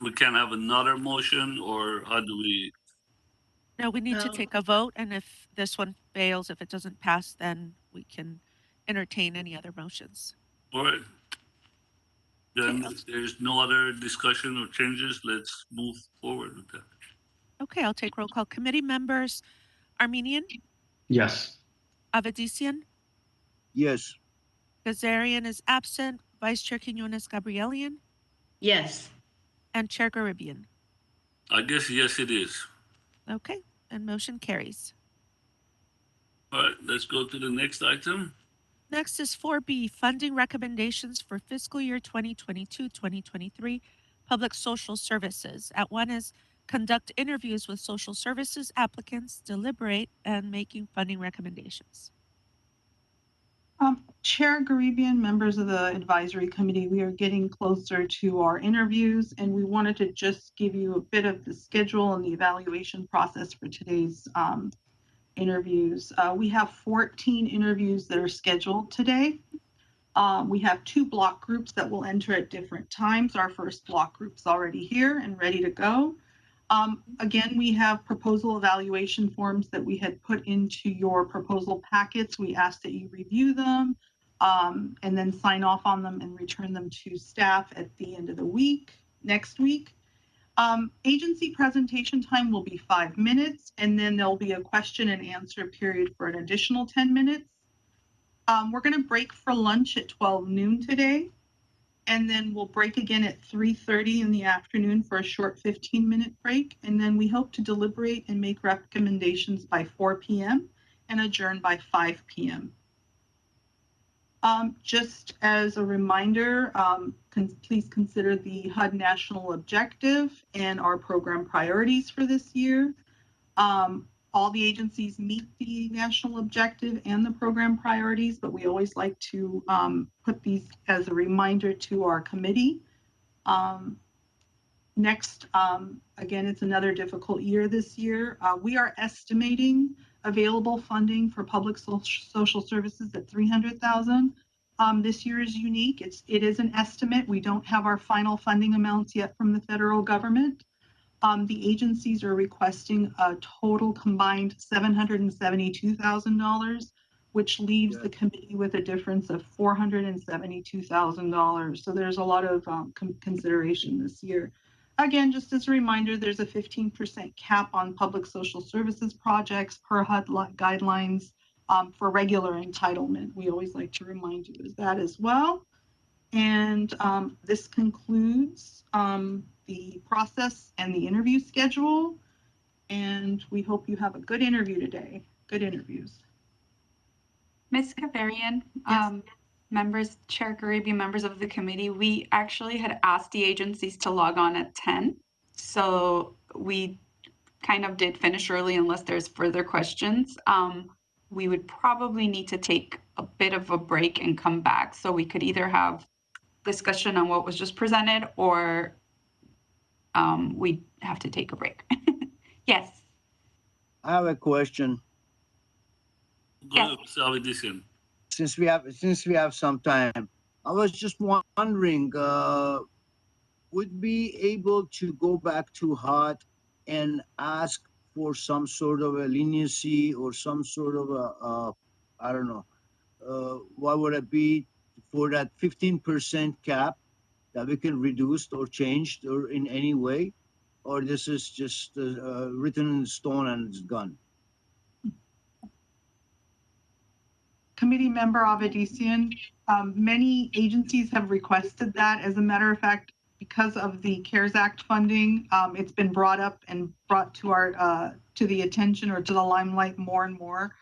we can have another motion, or how do we? No, we need to take a vote, and if this one fails, if it doesn't pass, then we can entertain any other motions. All right. Then if there's no other discussion or changes, let's move forward with that. Okay, I'll take roll call. Committee members, Armenian, Yes. Avedisian, Yes. Gazarian is absent, Vice Chair Quinones Gabrielian, Yes. and Chair Garibian. I guess yes, it is. Okay, and motion carries. All right, let's go to the next item. Next is 4B, funding recommendations for fiscal year 2022-2023 public social services. At one is conduct interviews with social services applicants, deliberate, and making funding recommendations. Chair Garibian, members of the advisory committee, we are getting closer to our interviews, and we wanted to just give you a bit of the schedule and the evaluation process for today's interviews. We have 14 interviews that are scheduled today. We have 2 block groups that will enter at different times. Our first block group's already here and ready to go. Again, we have proposal evaluation forms that we had put into your proposal packets. We ask that you review them and then sign off on them and return them to staff at the end of the week, next week. Agency presentation time will be 5 minutes, and then there'll be a question and answer period for an additional 10 minutes. We're going to break for lunch at 12 noon today, and then we'll break again at 3:30 in the afternoon for a short 15-minute break, and then we hope to deliberate and make recommendations by 4 p.m. and adjourn by 5 p.m. Just as a reminder, please consider the HUD National Objective and our program priorities for this year. all the agencies meet the national objective and the program priorities, but we always like to put these as a reminder to our committee. Next, again, it's another difficult year this year. We are estimating available funding for public social services at $300,000. This year is unique. It is an estimate. We don't have our final funding amounts yet from the federal government. The agencies are requesting a total combined $772,000, which leaves the committee with a difference of $472,000. So there's a lot of consideration this year. Again, just as a reminder, there's a 15% cap on public social services projects per HUD guidelines for regular entitlement. We always like to remind you of that as well. And this concludes the process and the interview schedule. And we hope you have a good interview today. Good interviews. Ms. Kavarian, Yes. members, Chair Garibi, members of the committee, we actually had asked the agencies to log on at 10. So we kind of did finish early unless there's further questions. We would probably need to take a bit of a break and come back. So we could either have discussion on what was just presented or we'd have to take a break. Yes. I have a question. Yes. Since we have some time, I was just wondering, would be able to go back to HUD and ask for some sort of a leniency or some sort of a I don't know, what would it be for that 15% cap that we can reduce or change or in any way, or this is just written in stone and it's gone? Committee member Avedisian, many agencies have requested that. As a matter of fact, because of the CARES Act funding, it's been brought up and brought to our to the attention or to the limelight more and more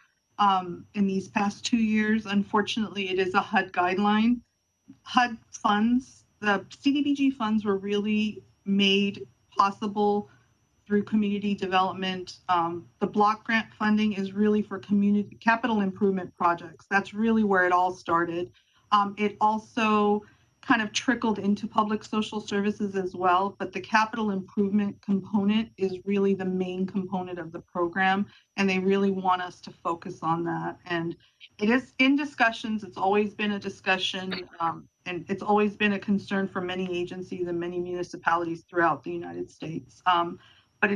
in these past 2 years. Unfortunately, it is a HUD guideline. HUD funds, the CDBG funds were really made possible through community development. The block grant funding is really for community capital improvement projects. That's really where it all started. It also kind of trickled into public social services as well, but the capital improvement component is really the main component of the program, and they really want us to focus on that. And it is in discussions. It's always been a discussion, and it's always been a concern for many agencies and many municipalities throughout the United States. But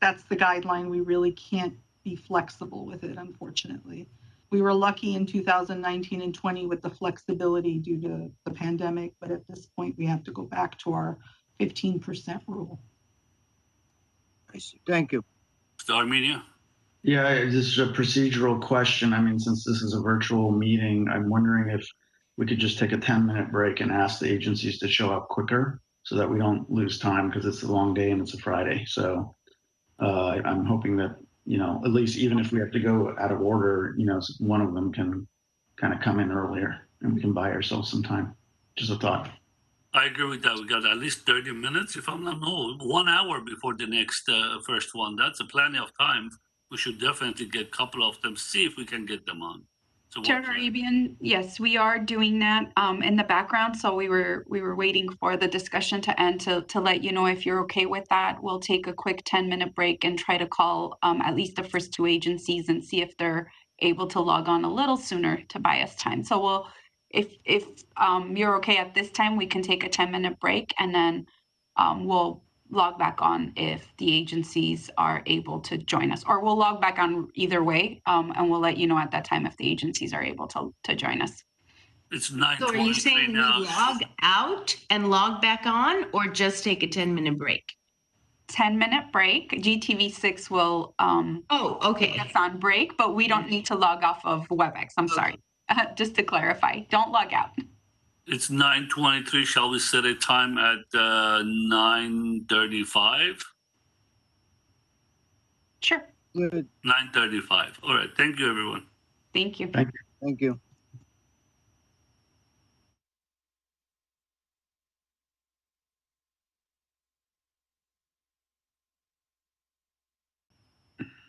that's the guideline. We really can't be flexible with it, unfortunately. We were lucky in 2019 and 20 with the flexibility due to the pandemic, but at this point we have to go back to our 15% rule. I see. Thank you. Armenia? Yeah, this is a procedural question. I mean, since this is a virtual meeting, I'm wondering if we could just take a 10-minute break and ask the agencies to show up quicker so that we don't lose time, because it's a long day and it's a Friday. So I'm hoping that, you know, at least even if we have to go out of order, you know, one of them can kind of come in earlier and we can buy ourselves some time. Just a thought. I agree with that. We got at least 30 minutes, if I'm not wrong, 1 hour before the next first one. That's plenty of time. We should definitely get a couple of them, see if we can get them on. So Chair Arabian, yes, we are doing that in the background. So we were waiting for the discussion to end to let you know if you're okay with that. We'll take a quick 10-minute break and try to call at least the first two agencies and see if they're able to log on a little sooner to buy us time. So we'll, if you're okay at this time, we can take a 10-minute break and then we'll log back on if the agencies are able to join us, or we'll log back on either way, and we'll let you know at that time if the agencies are able to join us. It's 9:23 So are you saying we log out and log back on, or just take a 10-minute break? 10-minute break. GTV6 will okay. take us on break, but we don't need to log off of WebEx. I'm sorry. Just to clarify, don't log out. It's 9:23. Shall we set a time at 9:35? Sure. Good. 9:35. All right. Thank you, everyone. Thank you. Thank you. Thank you.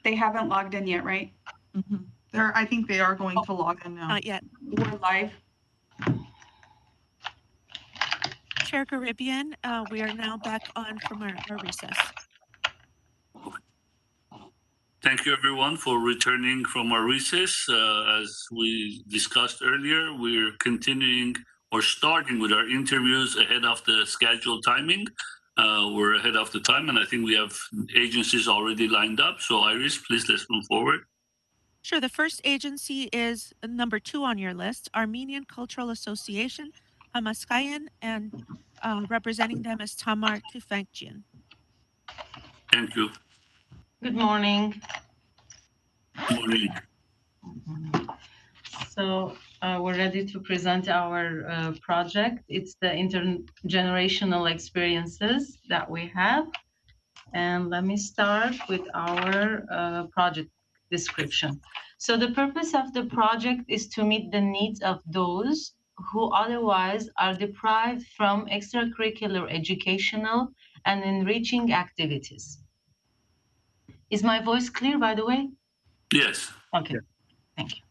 They haven't logged in yet, right? Mhm. I think they are going to log in now. Not yet. We're live. Chair Caribbean, we are now back on from our recess. Thank you, everyone, for returning from our recess. As we discussed earlier, we're continuing or starting with our interviews ahead of the scheduled timing. We're ahead of the time, and I think we have agencies already lined up. So, Iris, please let's move forward. Sure. The first agency is number 2 on your list, Armenian Cultural Association, Hamaskayan, and representing them is Tamar Tufekjian. Thank you. Good morning. Good morning. So we're ready to present our project. It's the intergenerational experiences that we have. And let me start with our project description. So the purpose of the project is to meet the needs of those who otherwise are deprived from extracurricular educational and enriching activities. Is my voice clear, by the way? Yes. Okay, thank you.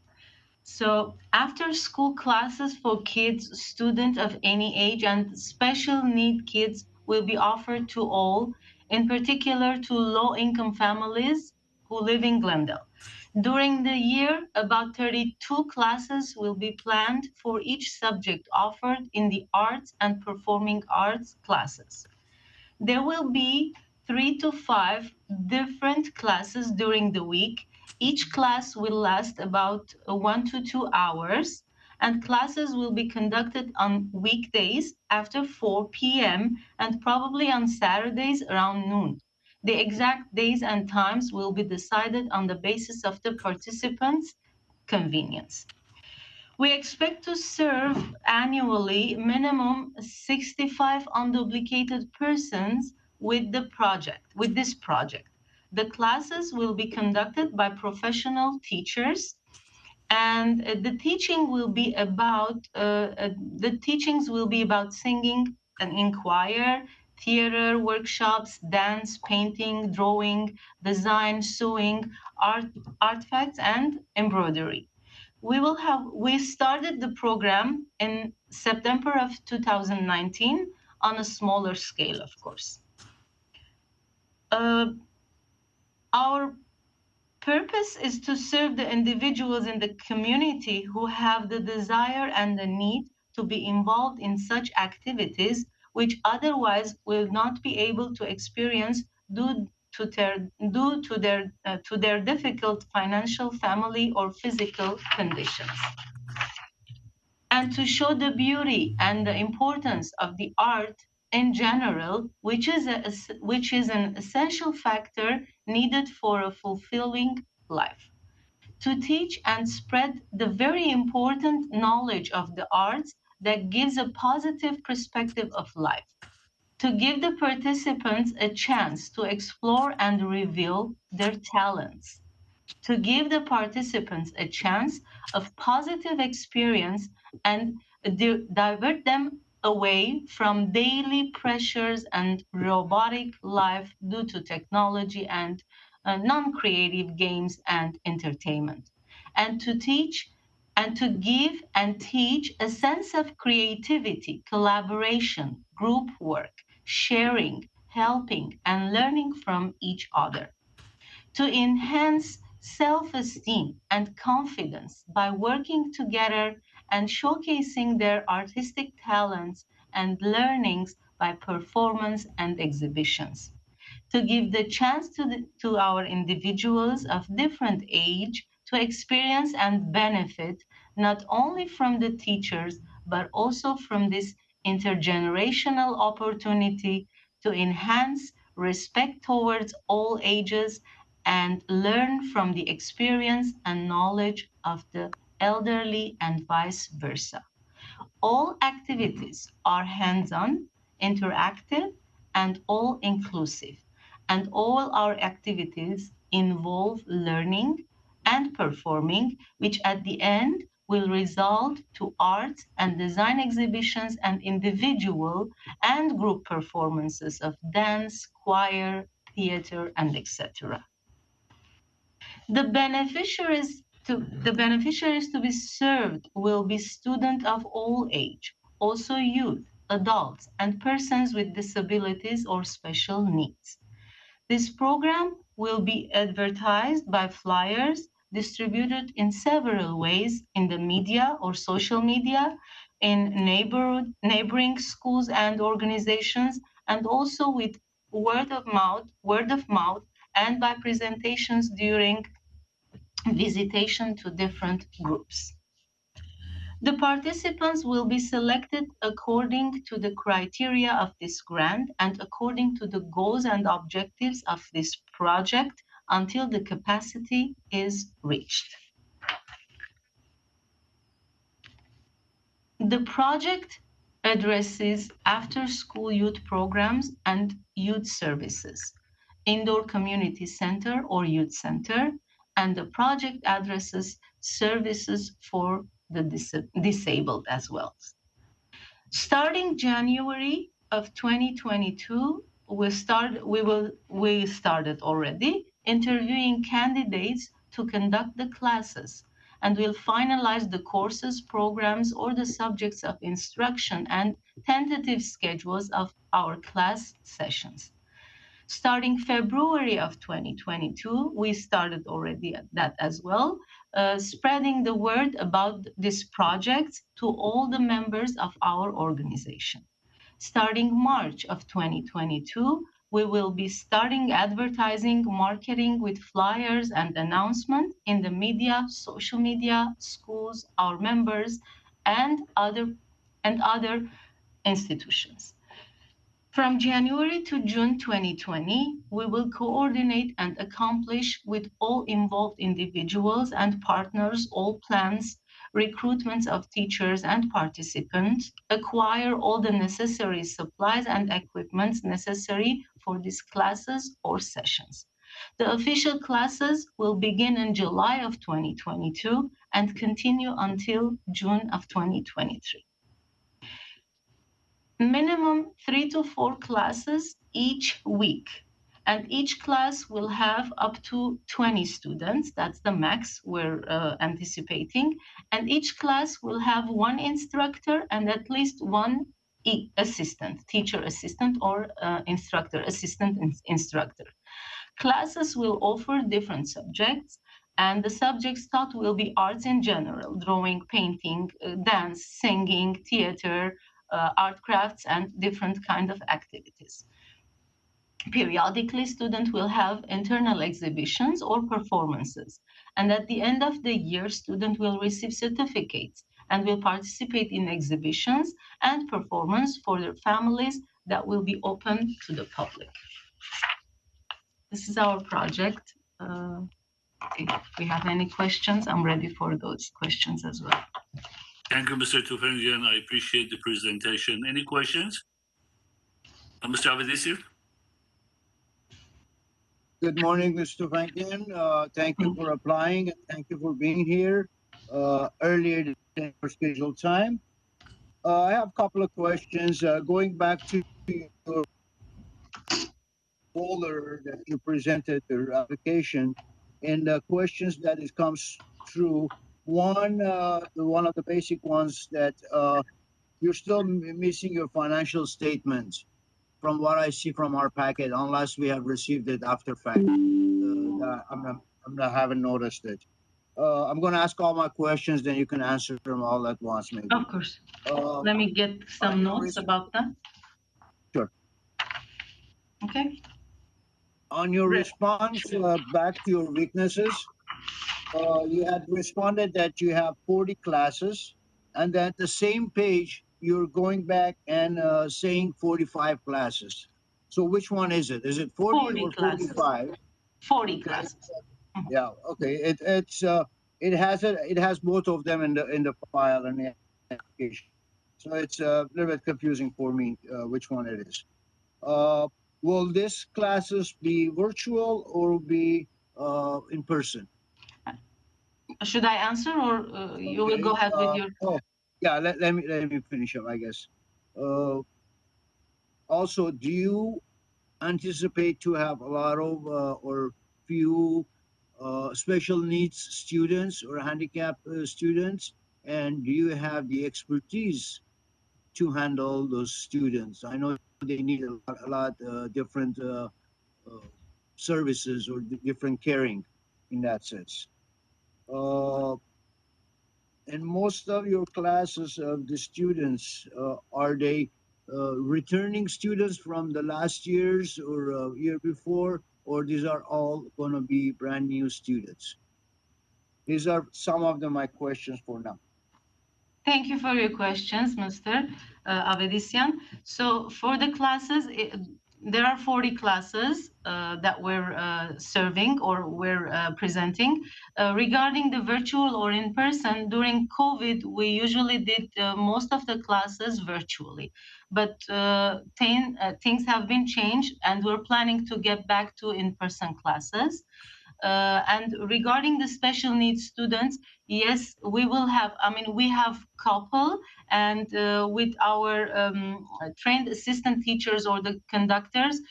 So after school classes for kids, students of any age and special need kids will be offered to all, in particular to low-income families who live in Glendale. During the year, about 32 classes will be planned for each subject offered in the arts and performing arts classes. There will be 3 to 5 different classes during the week. Each class will last about 1 to 2 hours, and classes will be conducted on weekdays after 4 p.m. and probably on Saturdays around noon. The exact days and times will be decided on the basis of the participants' convenience. We expect to serve annually minimum 65 unduplicated persons with this project. The classes will be conducted by professional teachers, and the teachings will be about singing and in choir, theater workshops, dance, painting, drawing, design, sewing, artifacts, and embroidery. We started the program in September of 2019 on a smaller scale, of course. Our purpose is to serve the individuals in the community who have the desire and the need to be involved in such activities which otherwise will not be able to experience due to their difficult financial, family, or physical conditions. And to show the beauty and the importance of the art in general, which is an essential factor needed for a fulfilling life. To teach and spread the very important knowledge of the arts that gives a positive perspective of life. To give the participants a chance to explore and reveal their talents. To give the participants a chance of positive experience and divert them away from daily pressures and robotic life due to technology and non-creative games and entertainment. And to teach and to give and teach a sense of creativity, collaboration, group work, sharing, helping, and learning from each other. To enhance self-esteem and confidence by working together and showcasing their artistic talents and learnings by performance and exhibitions. To give the chance to our individuals of different age to experience and benefit not only from the teachers, but also from this intergenerational opportunity to enhance respect towards all ages and learn from the experience and knowledge of the elderly and vice versa. All activities are hands-on, interactive, and all-inclusive, and all our activities involve learning and performing, which at the end will result to arts and design exhibitions and individual and group performances of dance, choir, theater, and etc. The beneficiaries to be served will be students of all age, also youth, adults, and persons with disabilities or special needs. This program will be advertised by flyers distributed in several ways in the media or social media, in neighboring schools and organizations, and also with word of mouth, and by presentations during visitation to different groups. The participants will be selected according to the criteria of this grant and according to the goals and objectives of this project until the capacity is reached. The project addresses after-school youth programs and youth services, indoor community center or youth center, and the project addresses services for the disabled as well. Starting January of 2022, we started already interviewing candidates to conduct the classes, and we'll finalize the courses, programs, or the subjects of instruction and tentative schedules of our class sessions. Starting February of 2022, we started already that as well, spreading the word about this project to all the members of our organization. Starting March of 2022, we will be starting advertising, marketing with flyers and announcement in the media, social media, schools, our members, and other institutions. From January to June 2020, we will coordinate and accomplish with all involved individuals and partners all plans, recruitments of teachers and participants, acquire all the necessary supplies and equipment necessary for these classes or sessions. The official classes will begin in July of 2022 and continue until June of 2023. Minimum 3 to 4 classes each week, and each class will have up to 20 students. That's the max we're anticipating, and each class will have one instructor and at least one assistant, teacher assistant or instructor assistant instructor. Classes will offer different subjects, and the subjects taught will be arts in general: drawing, painting, dance, singing, theater, art crafts, and different kind of activities. Periodically, students will have internal exhibitions or performances, and at the end of the year, students will receive certificates and will participate in exhibitions and performance for their families that will be open to the public. This is our project. If we have any questions, I'm ready for those questions as well. Thank you, Mr. Tufengian. I appreciate the presentation. Any questions? Mr. Avedisir? Good morning, Mr. Tufengian. Thank you for applying and thank you for being here earlier than your scheduled time. I have a couple of questions. Going back to your folder that you presented, your application, and the questions that it comes through. One of the basic ones that you're still missing your financial statements from what I see from our packet, unless we have received it after fact. I haven't noticed it. I'm going to ask all my questions, then you can answer them all at once, maybe. Of course. Let me get some notes about that. Sure. Okay. On your response back to your weaknesses, you had responded that you have 40 classes, and at the same page, you're going back and saying 45 classes. So which one is it? Is it 40 or 45? 40 classes. Yeah. Okay. It has both of them in the file and the application. So it's a little bit confusing for me which one it is. Will these classes be virtual or be in person? Should I answer, or you will go ahead with your? Oh, yeah. Let me finish up, I guess. Also, do you anticipate to have a lot of or few special needs students or handicapped students? And do you have the expertise to handle those students? I know they need a lot different services or different caring in that sense. Uh, and most of your classes of the students, are they returning students from the last years or year before, or these are all going to be brand new students? These are some of my questions for now. Thank you for your questions, Mr. Avedisian. So for the classes, there are 40 classes that we're serving or we're presenting. Regarding the virtual or in person, during COVID, we usually did most of the classes virtually. But things have been changed and we're planning to get back to in-person classes. And regarding the special needs students, yes, we will have, I mean, we have couple and with our trained assistant teachers or the conductors,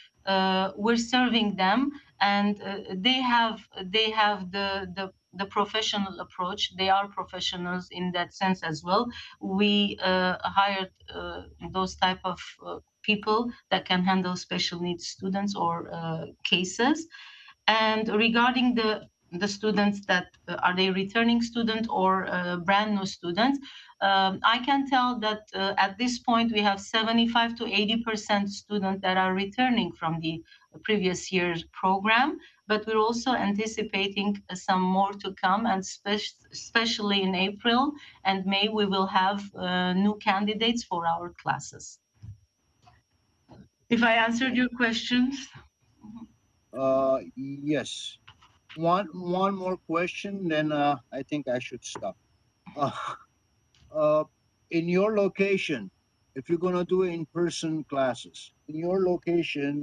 we're serving them and they have the professional approach. They are professionals in that sense as well. We hired those type of people that can handle special needs students or cases. And regarding the students that are they returning student or brand new students, I can tell that at this point we have 75 to 80% students that are returning from the previous year's program, but we're also anticipating some more to come, and especially in April and May we will have new candidates for our classes. If I answered your questions. Yes. One more question, then I think I should stop. In your location, if you're going to do in-person classes, in your location,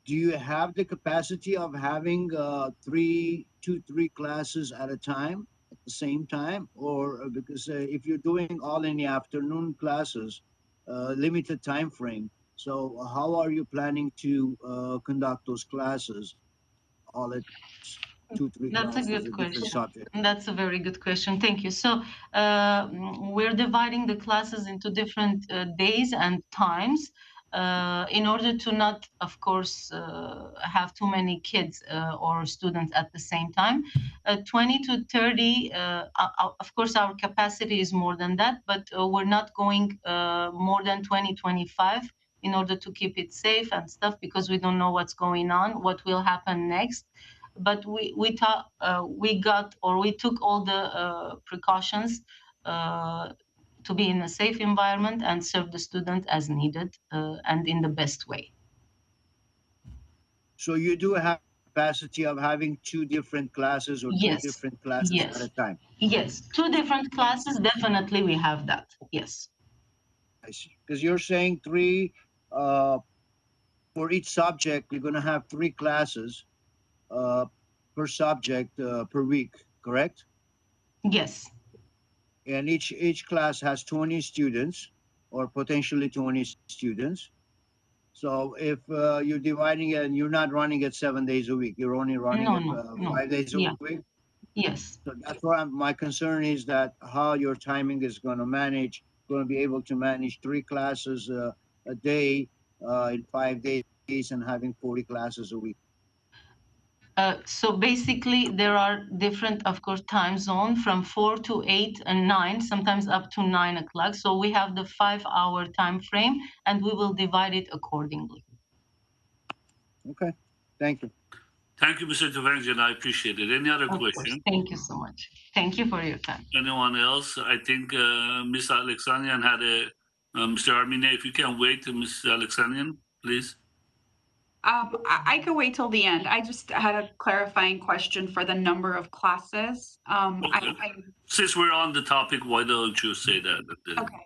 do you have the capacity of having two, three classes at a time, at the same time? Or because if you're doing all in the afternoon classes, limited time frame, so how are you planning to conduct those classes all at two, three That's a classes, good a different question. subject? That's a very good question. Thank you. So we're dividing the classes into different days and times in order to not, of course, have too many kids or students at the same time. 20 to 30, of course, our capacity is more than that, but we're not going more than 20, 25 in order to keep it safe and stuff, because we don't know what's going on, what will happen next. But we took all the precautions to be in a safe environment and serve the student as needed and in the best way. So you do have capacity of having two different classes or Yes. three different classes Yes. at a time? Yes, two different classes, definitely we have that, yes. I see. Because you're saying three, for each subject, you're going to have three classes per subject per week, correct? Yes. And each class has 20 students or potentially 20 students. So if you're dividing it and you're not running it 7 days a week, you're only running it No. 5 days a Yeah. week. Yes. So that's why my concern is that how your timing is going to manage, going to be able to manage three classes a day in 5 days and having 40 classes a week. So basically, there are different, of course, time zone from 4 to 8 and 9, sometimes up to 9 o'clock. So we have the 5-hour time frame, and we will divide it accordingly. Okay, thank you. Thank you, Mr. Tavangian. I appreciate it. Any other Of course. question? Thank you so much. Thank you for your time. Anyone else? I think Ms. Alexanian had a, Mr. Armine, if you can wait, Ms. Alexanian, please. I could wait till the end. I just had a clarifying question for the number of classes. Okay. Since we're on the topic, why don't you say that? Okay.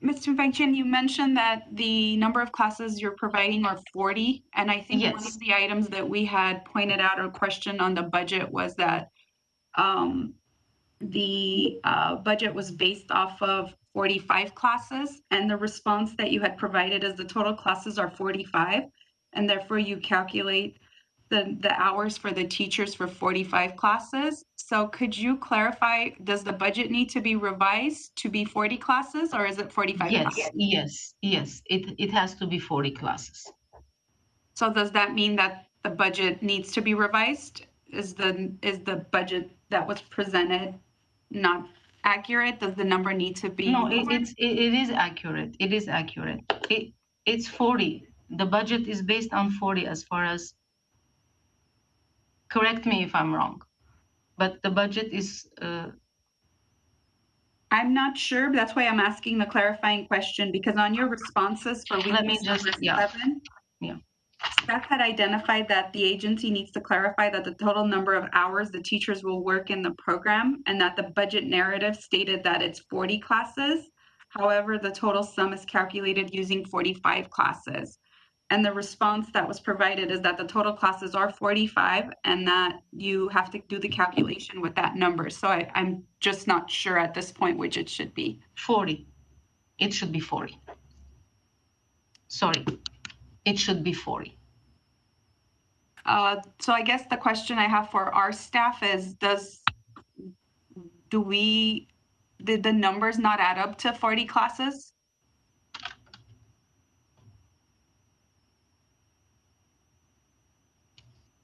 Mr. Vangchen, you mentioned that the number of classes you're providing are 40, and I think one of the items that we had pointed out or questioned on the budget was that the budget was based off of 45 classes, and the response that you had provided is the total classes are 45, and therefore you calculate the hours for the teachers for 45 classes. So could you clarify, does the budget need to be revised to be 40 classes or is it 45 classes? Yes. It has to be 40 classes. So does that mean that the budget needs to be revised? Is the budget that was presented not accurate? Does the number need to be? No, it is accurate. It is accurate. It's 40. The budget is based on 40 as far as, correct me if I'm wrong, but the budget is. I'm not sure. That's why I'm asking the clarifying question, because on your responses for Let me weakness just, number yeah. 7, Yeah. staff had identified that the agency needs to clarify that the total number of hours the teachers will work in the program and that the budget narrative stated that it's 40 classes. However, the total sum is calculated using 45 classes. And the response that was provided is that the total classes are 45 and that you have to do the calculation with that number. So I'm just not sure at this point which it should be. 40. It should be 40. Sorry. It should be 40. So I guess the question I have for our staff is, did the numbers not add up to 40 classes?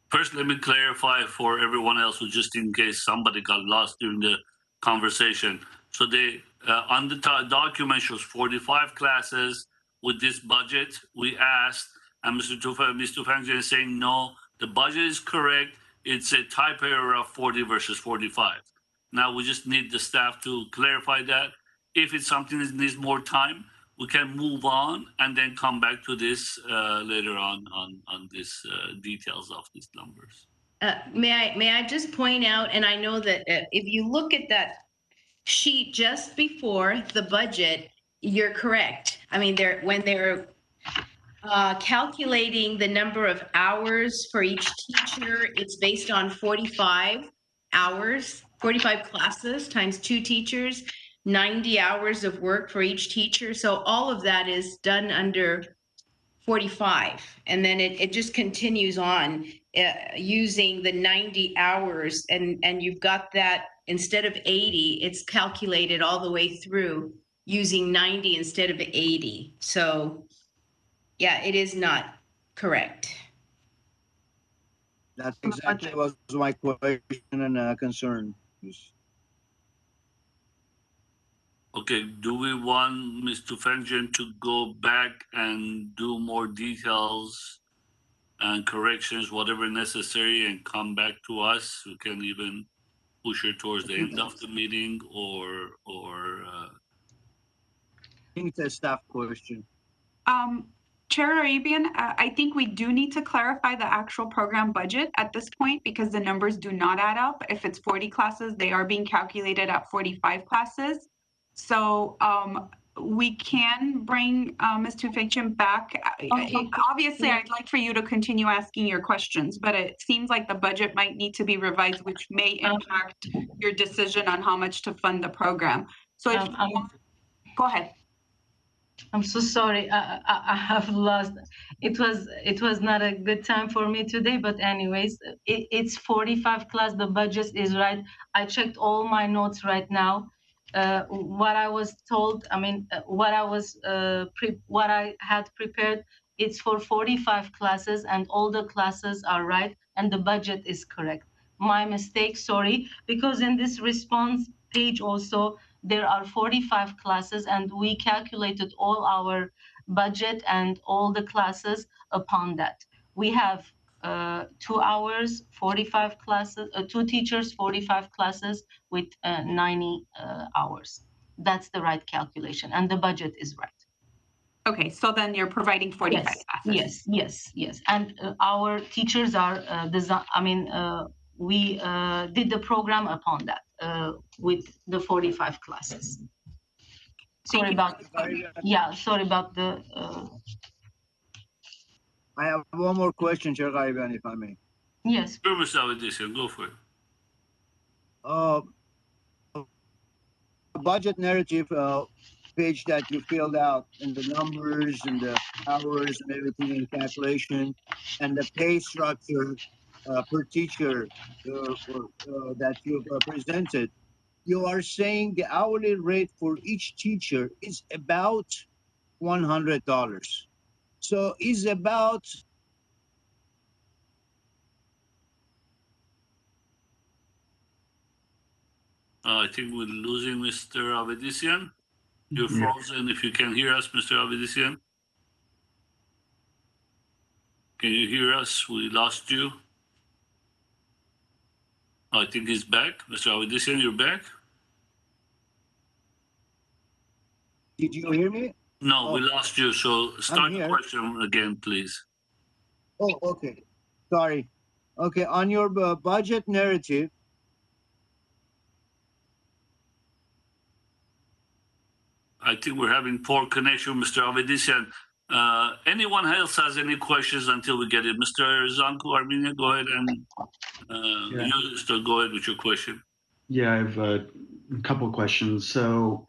First, let me clarify for everyone else, who just in case somebody got lost during the conversation. So they on the document shows 45 classes with this budget. We asked, and Mr. Tufangjian is saying no, the budget is correct. It's a type error of 40 versus 45. Now we just need the staff to clarify that. If it's something that needs more time, we can move on and then come back to this later on this details of these numbers. May I just point out, and I know that if you look at that sheet just before the budget, you're correct. I mean, when they're calculating the number of hours for each teacher, it's based on 45 hours, 45 classes times 2 teachers. 90 hours of work for each teacher. So all of that is done under 45. And then it just continues on using the 90 hours. And you've got that, instead of 80, it's calculated all the way through using 90 instead of 80. So yeah, it is not correct. That's exactly what was my question and concern. Okay, do we want Mr. Tufangjian to go back and do more details and corrections, whatever necessary, and come back to us? We can even push it towards the end of the meeting, or I think it's a staff question. Chair Arabian, I think we do need to clarify the actual program budget at this point because the numbers do not add up. If it's 40 classes, they are being calculated at 45 classes. So we can bring Ms. Tufangjian back. Obviously, I'd like for you to continue asking your questions, but it seems like the budget might need to be revised, which may impact your decision on how much to fund the program. So if go ahead. I'm so sorry. I have lost. It was not a good time for me today, but anyways, it's 45 class. The budget is right. I checked all my notes right now. What I was told, I mean, what I had prepared, it's for 45 classes and all the classes are right and the budget is correct. My mistake, sorry, because in this response page also, there are 45 classes and we calculated all our budget and all the classes upon that. We have 2 hours, 45 classes, 2 teachers, 45 classes with 90 hours. That's the right calculation and the budget is right. Okay, so then you're providing 45 classes. Yes. And our teachers are, we did the program upon that with the 45 classes. Sorry about the. I have one more question, Chair Ghaiban, if I may. Yes. Sure, Mr. Adesian, go for it. Budget narrative page that you filled out and the numbers and the hours and everything in calculation and the pay structure per teacher that you've presented, you are saying the hourly rate for each teacher is about $100. So is about I think we're losing Mr. Avedisian. You're Yeah. frozen. If you can hear us, Mr. Avedisian. Can you hear us? We lost you. I think he's back. Mr. Avedisian, you're back? did you hear me? No, we Oh. lost you. So start the here. question again, please. Oh, okay. Sorry. Okay, on your budget narrative, I think we're having poor connection, Mr. Avedisian. Anyone else has any questions until we get it? Mr. Zanku, Armenia, go ahead and you still go ahead with your question. Yeah, I have a couple of questions. So,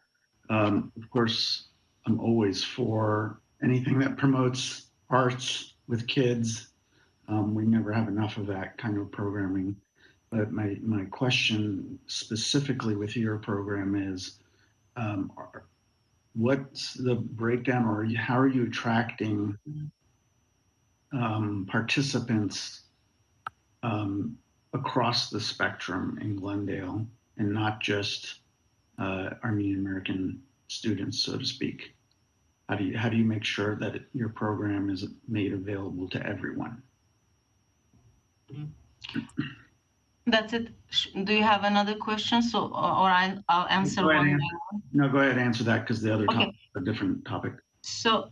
of course, I'm always for anything that promotes arts with kids. We never have enough of that kind of programming. But my question specifically with your program is, what's the breakdown, or how are you attracting participants across the spectrum in Glendale, and not just Armenian American students, so to speak? How do you make sure that your program is made available to everyone? That's it. Do you have another question? So, or I'll answer one. No, go ahead and answer that, because the other Okay. topic, a different topic. So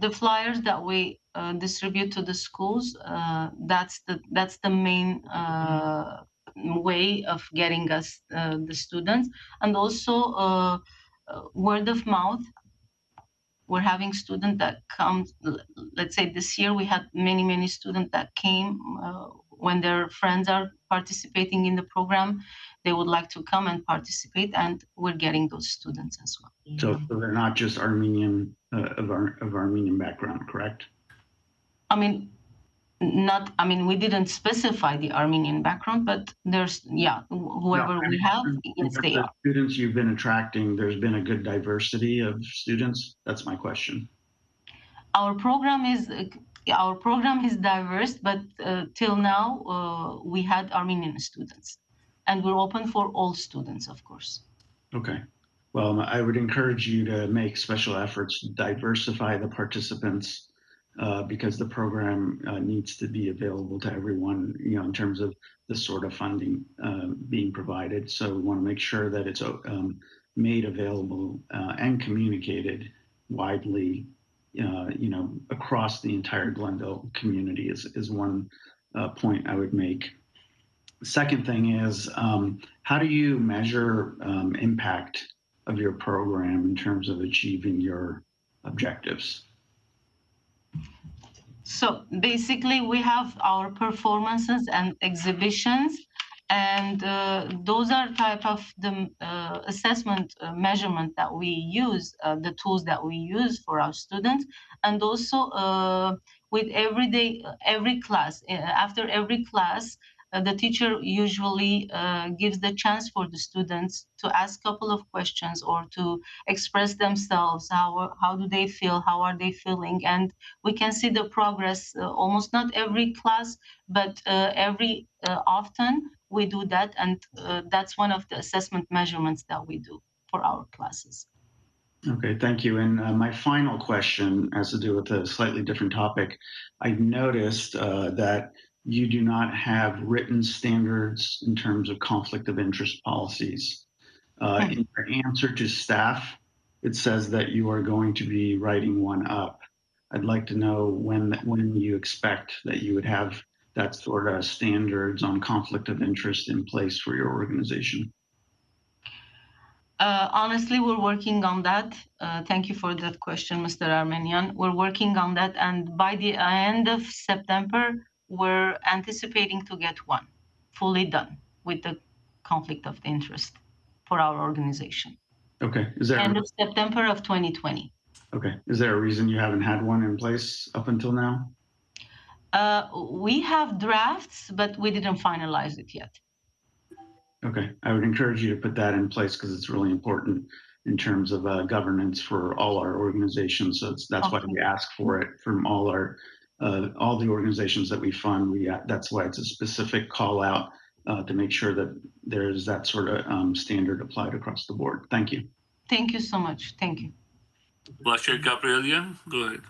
the flyers that we distribute to the schools, that's the main way of getting us the students, and also word of mouth. We're having students that come. Let's say this year we had many students that came when their friends are participating in the program. They would like to come and participate, and we're getting those students as well. So they're not just Armenian of Armenian background, correct? I mean, we didn't specify the Armenian background, but there's, whoever we have, yes, they are. Students you've been attracting, there's been a good diversity of students? That's my question. Our program is diverse, but till now we had Armenian students, and we're open for all students, of course. Okay. Well, I would encourage you to make special efforts to diversify the participants, because the program needs to be available to everyone, in terms of the sort of funding being provided. So we want to make sure that it's made available and communicated widely, across the entire Glendale community is one point I would make. The second thing is, how do you measure impact of your program in terms of achieving your objectives? So basically, we have our performances and exhibitions, and those are type of the assessment measurement that we use, the tools that we use for our students, and also with every class. After every class, the teacher usually gives the chance for the students to ask a couple of questions or to express themselves. How do they feel? How are they feeling? And we can see the progress almost not every class, but every often we do that. And that's one of the assessment measurements that we do for our classes. Okay, thank you. And my final question has to do with a slightly different topic. I've noticed that you do not have written standards in terms of conflict of interest policies. In your answer to staff, it says that you are going to be writing one up. I'd like to know when you expect that you would have that sort of standards on conflict of interest in place for your organization. Honestly, we're working on that. Thank you for that question, Mr. Armenian. We're working on that, and by the end of September, we're anticipating to get one fully done with the conflict of interest for our organization. Okay. Is there end of September of 2020? Okay. Is there a reason you haven't had one in place up until now? We have drafts, but we didn't finalize it yet. Okay, I would encourage you to put that in place because it's really important in terms of governance for all our organizations. So that's why we ask for it from all the organizations that we fund. That's why it's a specific call out to make sure that there's that sort of standard applied across the board. Thank you. Thank you so much. Thank you. Vice Chair Caprillion, go ahead.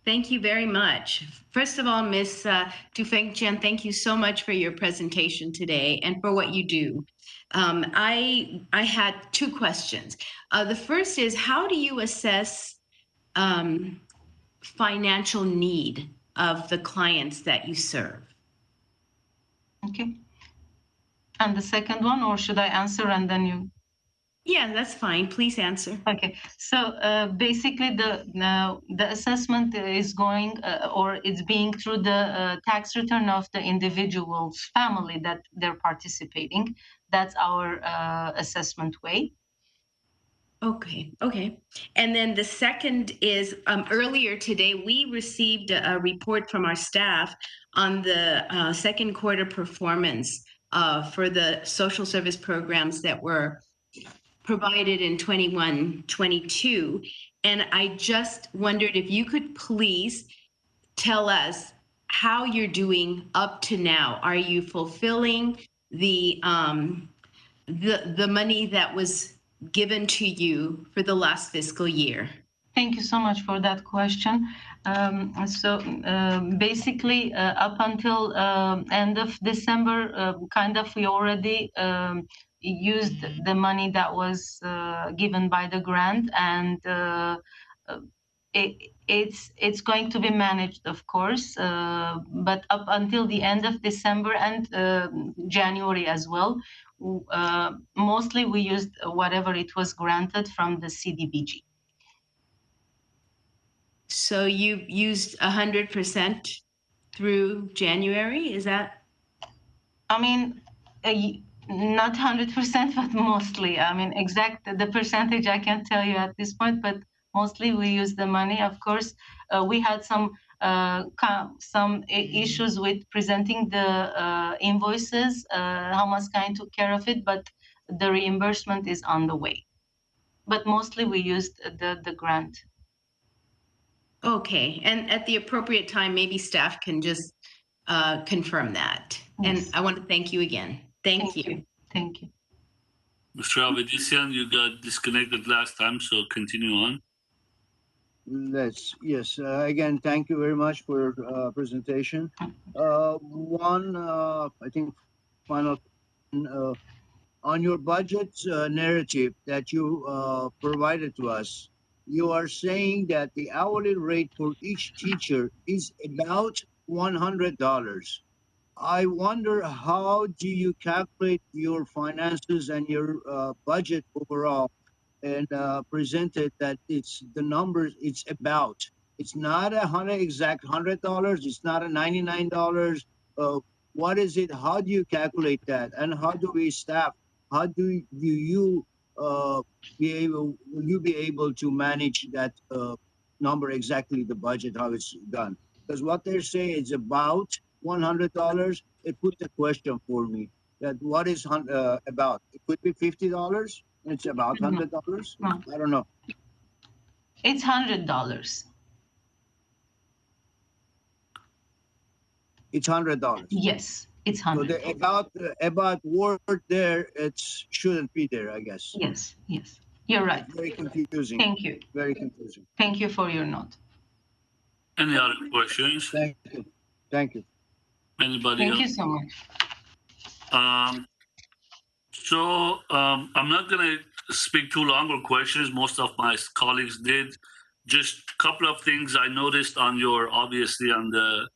Thank you very much. First of all, Ms. Tufeng-Chen, thank you so much for your presentation today and for what you do. I had two questions. The first is, how do you assess financial need of the clients that you serve? Okay. And the second one, or should I answer and then you? Yeah, that's fine. Please answer. Okay, so basically the assessment is going or it's being through the tax return of the individual's family that they're participating. That's our assessment way. Okay. And then the second is earlier today, we received a report from our staff on the second quarter performance for the social service programs that were provided in 21-22. And I just wondered if you could please tell us how you're doing up to now. Are you fulfilling the money that was given to you for the last fiscal year? Thank you so much for that question. Basically, up until end of December, we already used the money that was given by the grant, and it's going to be managed, of course, but up until the end of December and January as well, mostly we used whatever it was granted from the CDBG. So you used 100% through January, is that? I mean, not 100%, but mostly. I mean, the percentage I can't tell you at this point, but mostly we use the money. Of course, we had some issues with presenting the invoices. Hamas took care of it, but the reimbursement is on the way. But mostly we used the grant. Okay, and at the appropriate time, maybe staff can just confirm that. Yes. And I want to thank you again. Thank you. Thank you. Mr. Avedisian, you got disconnected last time, so continue on. Yes. Again, thank you very much for presentation. One, I think, final on your budget narrative that you provided to us. You are saying that the hourly rate for each teacher is about $100. I wonder, how do you calculate your finances and your budget overall and present it that it's the numbers it's about? It's not exact $100. It's not a $99. What is it? How do you calculate that? And how do we staff? How do you will you be able to manage that number exactly, the budget, how it's done? Because what they're saying is about $100. It put the question for me that what is about? It could be $50. It's about $100. No. I don't know. It's $100. It's $100. Yes, it's $100. So the about word there, it shouldn't be there, I guess. Yes. You're right. Very confusing. Thank you. Very confusing. Thank you for your note. Any other questions? Thank you. Anybody else? Thank you so much. I'm not going to speak too long or questions. Most of my colleagues did. Just a couple of things I noticed on your, obviously on the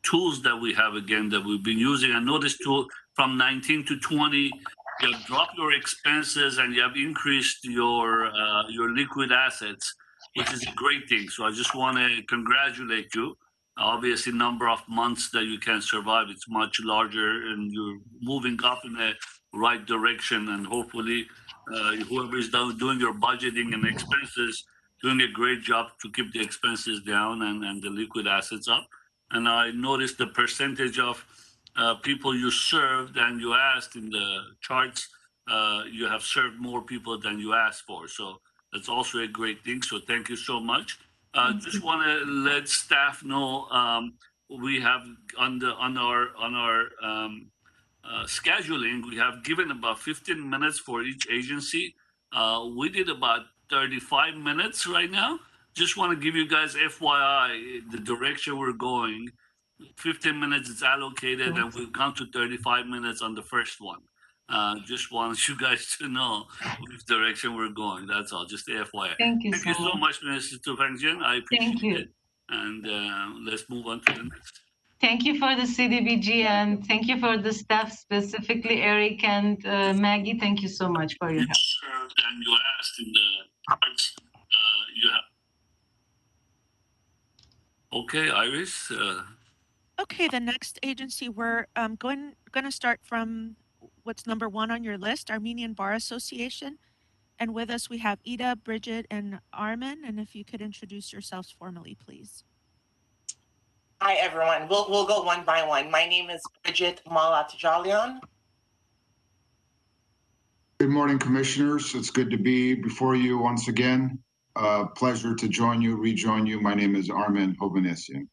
tools that we have, again, that we've been using. I noticed from 19 to 20, you have dropped your expenses and you have increased your liquid assets, which is a great thing. So I just want to congratulate you. Obviously, number of months that you can survive, it's much larger, and you're moving up in the right direction. And hopefully, whoever is doing your budgeting and expenses doing a great job to keep the expenses down and the liquid assets up. And I noticed the percentage of people you served and you asked in the charts, you have served more people than you asked for. So that's also a great thing. So thank you so much. Just want to let staff know we have on our scheduling, we have given about 15 minutes for each agency. We did about 35 minutes right now. Just want to give you guys FYI the direction we're going. 15 minutes is allocated, and we've gone to 35 minutes on the first one. Just want you guys to know which direction we're going. That's all. Just FYI. Thank you Thank you so much, Mr. Tufangjin. I appreciate you. it. And let's move on to the next. Thank you for the CDBG and thank you for the staff, specifically Eric and Maggie. Thank you so much for your help. And you asked in the cards, you have. Okay, Iris. Okay, the next agency we're going to start from what's number 1 on your list, Armenian Bar Association. And with us we have Ida, Bridget, and Armin. And if you could introduce yourselves formally, please. Hi, everyone. We'll go one by one. My name is Bridget Malatjalian. Good morning, commissioners. It's good to be before you once again. Pleasure to rejoin you. My name is Armin Hovanesian.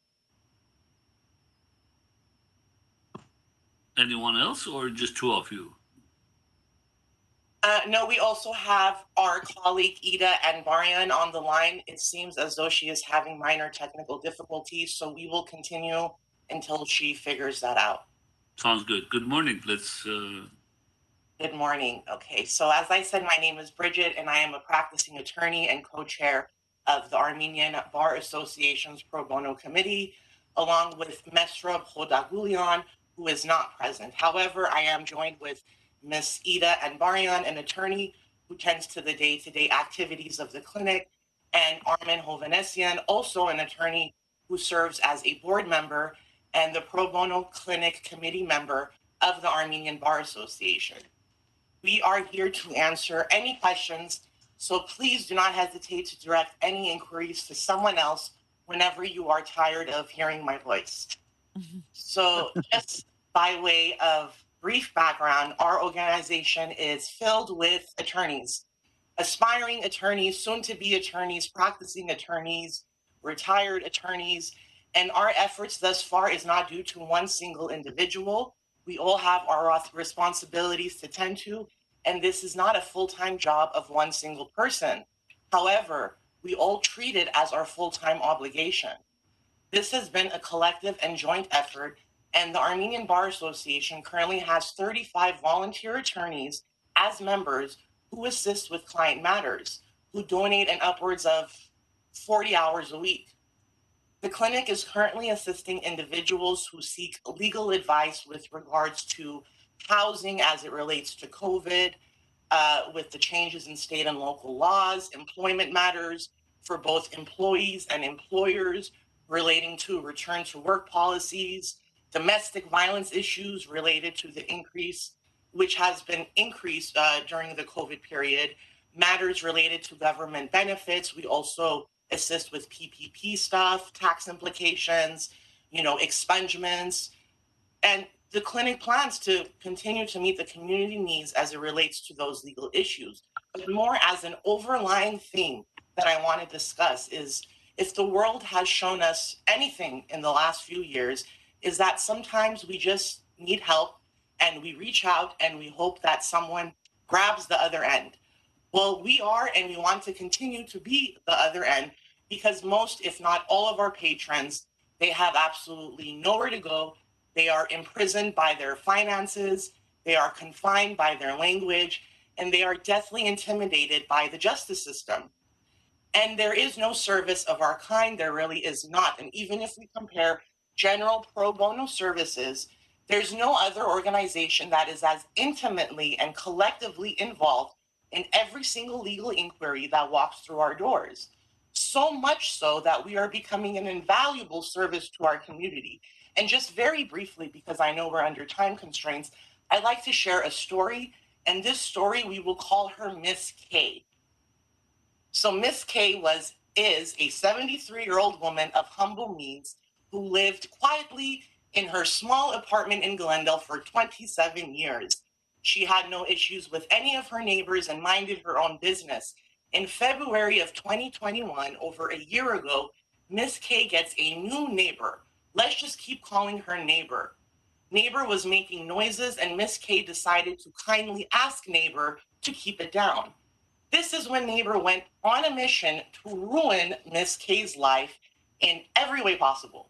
Anyone else or just two of you? No, we also have our colleague Ida Anbarian on the line. It seems as though she is having minor technical difficulties, so we will continue until she figures that out. Sounds good. Good morning. Let's. Good morning. Okay, so as I said, my name is Bridget, and I am a practicing attorney and co-chair of the Armenian Bar Association's Pro Bono Committee, along with Mesrab Khodagulian, who is not present. However, I am joined with Ms. Ida Anbarian, an attorney who tends to the day-to-day activities of the clinic, and Armin Hovanesian, also an attorney who serves as a board member and the Pro Bono Clinic Committee member of the Armenian Bar Association. We are here to answer any questions, so please do not hesitate to direct any inquiries to someone else whenever you are tired of hearing my voice. So just by way of brief background, our organization is filled with attorneys, aspiring attorneys, soon-to-be attorneys, practicing attorneys, retired attorneys, and our efforts thus far is not due to one single individual. We all have our responsibilities to tend to, and this is not a full-time job of one single person. However, we all treat it as our full-time obligation. This has been a collective and joint effort, and the Armenian Bar Association currently has 35 volunteer attorneys as members who assist with client matters, who donate an upwards of 40 hours a week. The clinic is currently assisting individuals who seek legal advice with regards to housing as it relates to COVID, with the changes in state and local laws, employment matters for both employees and employers relating to return to work policies, domestic violence issues related to the increase, which has been increased during the COVID period, matters related to government benefits. We also assist with PPP stuff, tax implications, expungements, and the clinic plans to continue to meet the community needs as it relates to those legal issues. But more as an overlying theme that I want to discuss is, if the world has shown us anything in the last few years, is that sometimes we just need help and we reach out and we hope that someone grabs the other end. Well, we are, and we want to continue to be the other end, because most, if not all of our patrons, they have absolutely nowhere to go. They are imprisoned by their finances, they are confined by their language, and they are deathly intimidated by the justice system. And there is no service of our kind, there really is not. And even if we compare general pro bono services, there's no other organization that is as intimately and collectively involved in every single legal inquiry that walks through our doors. So much so that we are becoming an invaluable service to our community. And just very briefly, because I know we're under time constraints, I'd like to share a story. And this story, we will call her Miss K. So Miss K is a 73-year-old woman of humble means who lived quietly in her small apartment in Glendale for 27 years. She had no issues with any of her neighbors and minded her own business. In February of 2021, over a year ago, Miss K gets a new neighbor. Let's just keep calling her neighbor. Neighbor was making noises and Miss K decided to kindly ask neighbor to keep it down. This is when neighbor went on a mission to ruin Miss K's life in every way possible,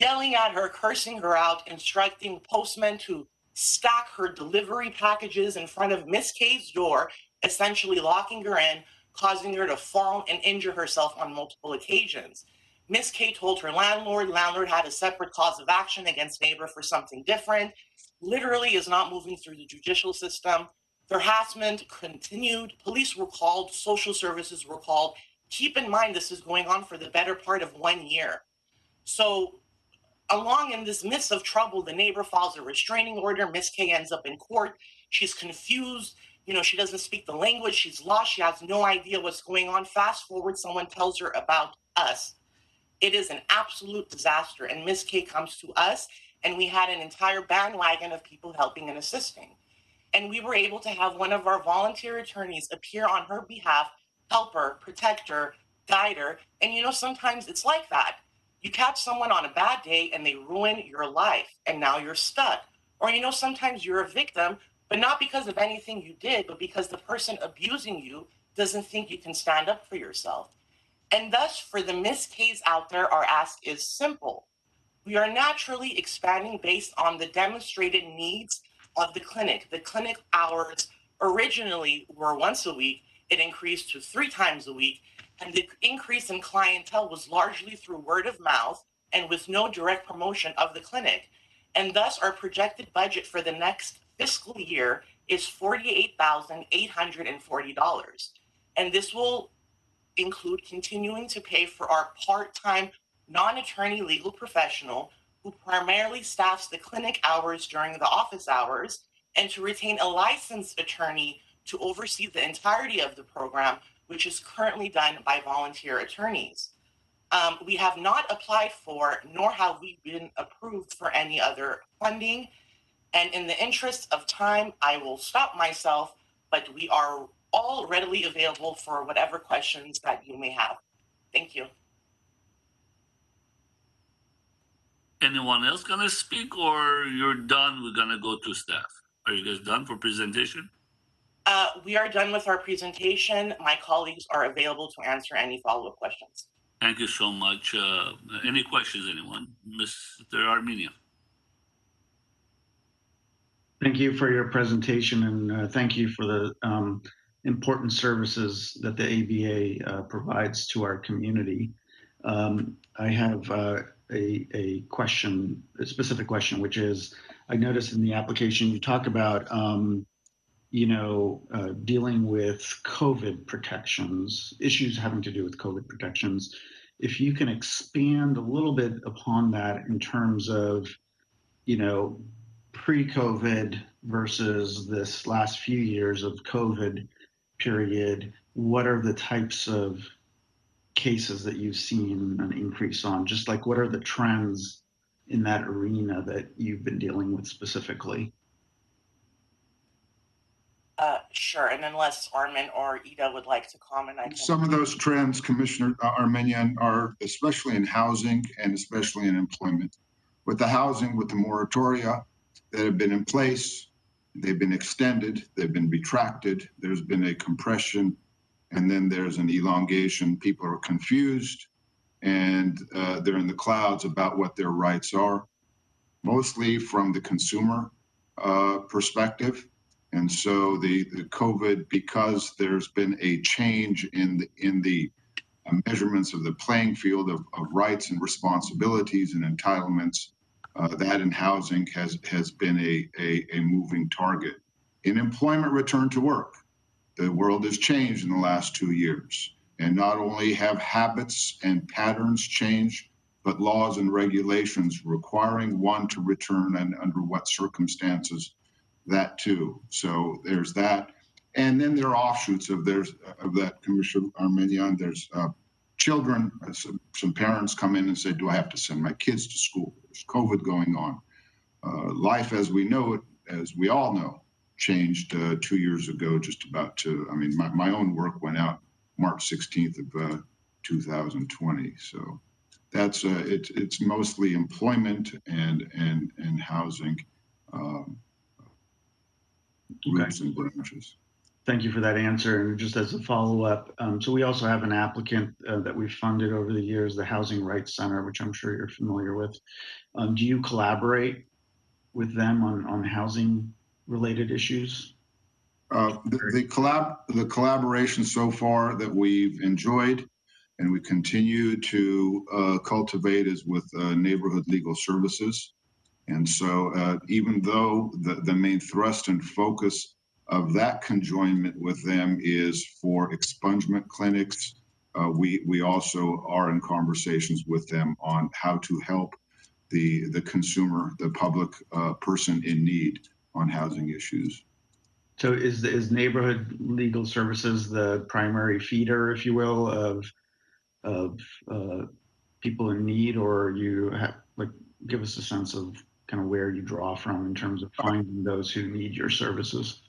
yelling at her, cursing her out, instructing postmen to stack her delivery packages in front of Miss K's door, essentially locking her in, causing her to fall and injure herself on multiple occasions. Miss K told her landlord had a separate cause of action against neighbor for something different, literally is not moving through the judicial system. The harassment continued, police were called, social services were called. Keep in mind, this is going on for the better part of 1 year. So along in this midst of trouble, the neighbor files a restraining order. Miss K ends up in court. She's confused. She doesn't speak the language. She's lost. She has no idea what's going on. Fast forward, someone tells her about us. It is an absolute disaster. And Miss K comes to us, and we had an entire bandwagon of people helping and assisting. And we were able to have one of our volunteer attorneys appear on her behalf, help her, protect her, guide her. And sometimes it's like that. You catch someone on a bad day and they ruin your life, and now you're stuck. Or sometimes you're a victim, but not because of anything you did, but because the person abusing you doesn't think you can stand up for yourself. And thus, for the Miss K's out there, our ask is simple. We are naturally expanding based on the demonstrated needs of the clinic. The clinic hours originally were once a week. It increased to 3 times a week. And the increase in clientele was largely through word of mouth and with no direct promotion of the clinic. And thus, our projected budget for the next fiscal year is $48,840. And this will include continuing to pay for our part-time non-attorney legal professional who primarily staffs the clinic hours during the office hours, and to retain a licensed attorney to oversee the entirety of the program, which is currently done by volunteer attorneys. We have not applied for, nor have we been approved for any other funding. And in the interest of time, I will stop myself, but we are all readily available for whatever questions that you may have. Thank you. Anyone else gonna speak, or you're done? We're gonna go to staff. Are you guys done for presentation? We are done with our presentation. My colleagues are available to answer any follow-up questions. Thank you so much. Any questions, anyone? Mr. Armenian. Thank you for your presentation, and thank you for the important services that the ABA provides to our community. I have a question, a specific question, which is, I noticed in the application you talk about, dealing with COVID protections, issues having to do with COVID protections. If you can expand a little bit upon that in terms of, pre-COVID versus this last few years of COVID period, what are the types of cases that you've seen an increase on? Just like, what are the trends in that arena that you've been dealing with specifically? Sure, and unless Armin or Ida would like to comment, I can. Some of those trends, Commissioner Armenian, are especially in housing and especially in employment. With the housing, with the moratoria that have been in place, they've been extended, they've been retracted, there's been a compression, and then there's an elongation. People are confused, and they're in the clouds about what their rights are, mostly from the consumer perspective. And so the COVID, because there's been a change in the measurements of the playing field of rights and responsibilities and entitlements, that in housing has been a moving target. In employment, return to work, the world has changed in the last 2 years. And not only have habits and patterns changed, but laws and regulations requiring one to return, and under what circumstances, that too. So there's that. And then there are offshoots of that, Commissioner Armenian. There's children. Some parents come in and say, do I have to send my kids to school? There's COVID going on. Life as we know it, as we all know, changed 2 years ago, just about to, I mean, my own work went out March 16th of 2020. So that's, it's mostly employment and housing groups and branches. Thank you for that answer. And just as a follow-up, so we also have an applicant that we've funded over the years, the Housing Rights Center, which I'm sure you're familiar with. Do you collaborate with them on housing related issues? The collaboration so far that we've enjoyed and we continue to cultivate is with Neighborhood Legal Services. And so even though the main thrust and focus of that conjoinment with them is for expungement clinics, we also are in conversations with them on how to help the consumer, the public person in need on housing issues. So is Neighborhood Legal Services the primary feeder, if you will, of people in need, or you have, like, give us a sense of kind of where you draw from in terms of finding those who need your services?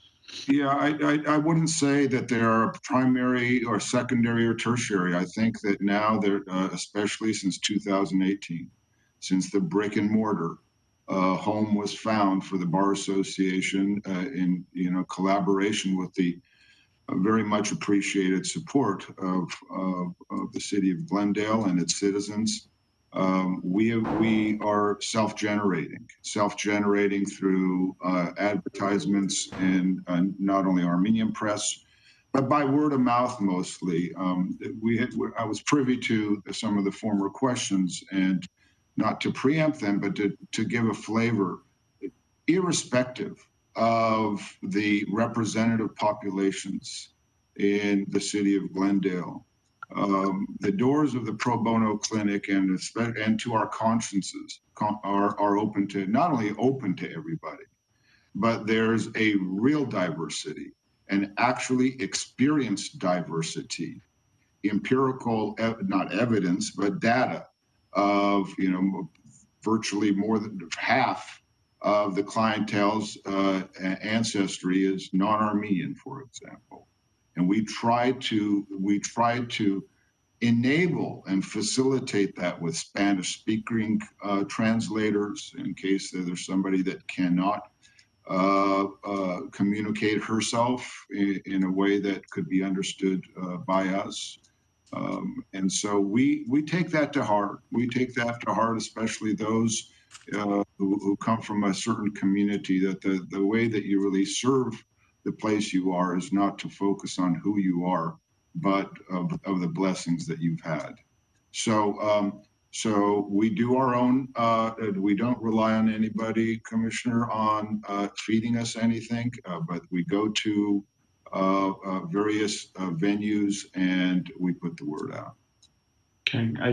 Yeah, I wouldn't say that they are primary or secondary or tertiary. I think that now they're, especially since 2018, since the brick and mortar home was found for the Bar Association in collaboration with the very much appreciated support of the city of Glendale and its citizens. We are self-generating through advertisements in not only Armenian press, but by word of mouth mostly. I was privy to some of the former questions, and not to preempt them, but to give a flavor, irrespective of the representative populations in the city of Glendale. The doors of the pro bono clinic and to our consciences are open to, not only open to everybody, but there's a real diversity and actually experienced diversity, empirical, not evidence, but data of, virtually more than half of the clientele's ancestry is non-Armenian, for example. And we try to enable and facilitate that with Spanish speaking translators in case there's somebody that cannot communicate herself in a way that could be understood by us. And so we take that to heart. We take that to heart, especially those who come from a certain community, that the way that you really serve the place you are is not to focus on who you are, but of the blessings that you've had. So so we do our own, we don't rely on anybody, Commissioner, on feeding us anything, but we go to various venues and we put the word out. Okay, I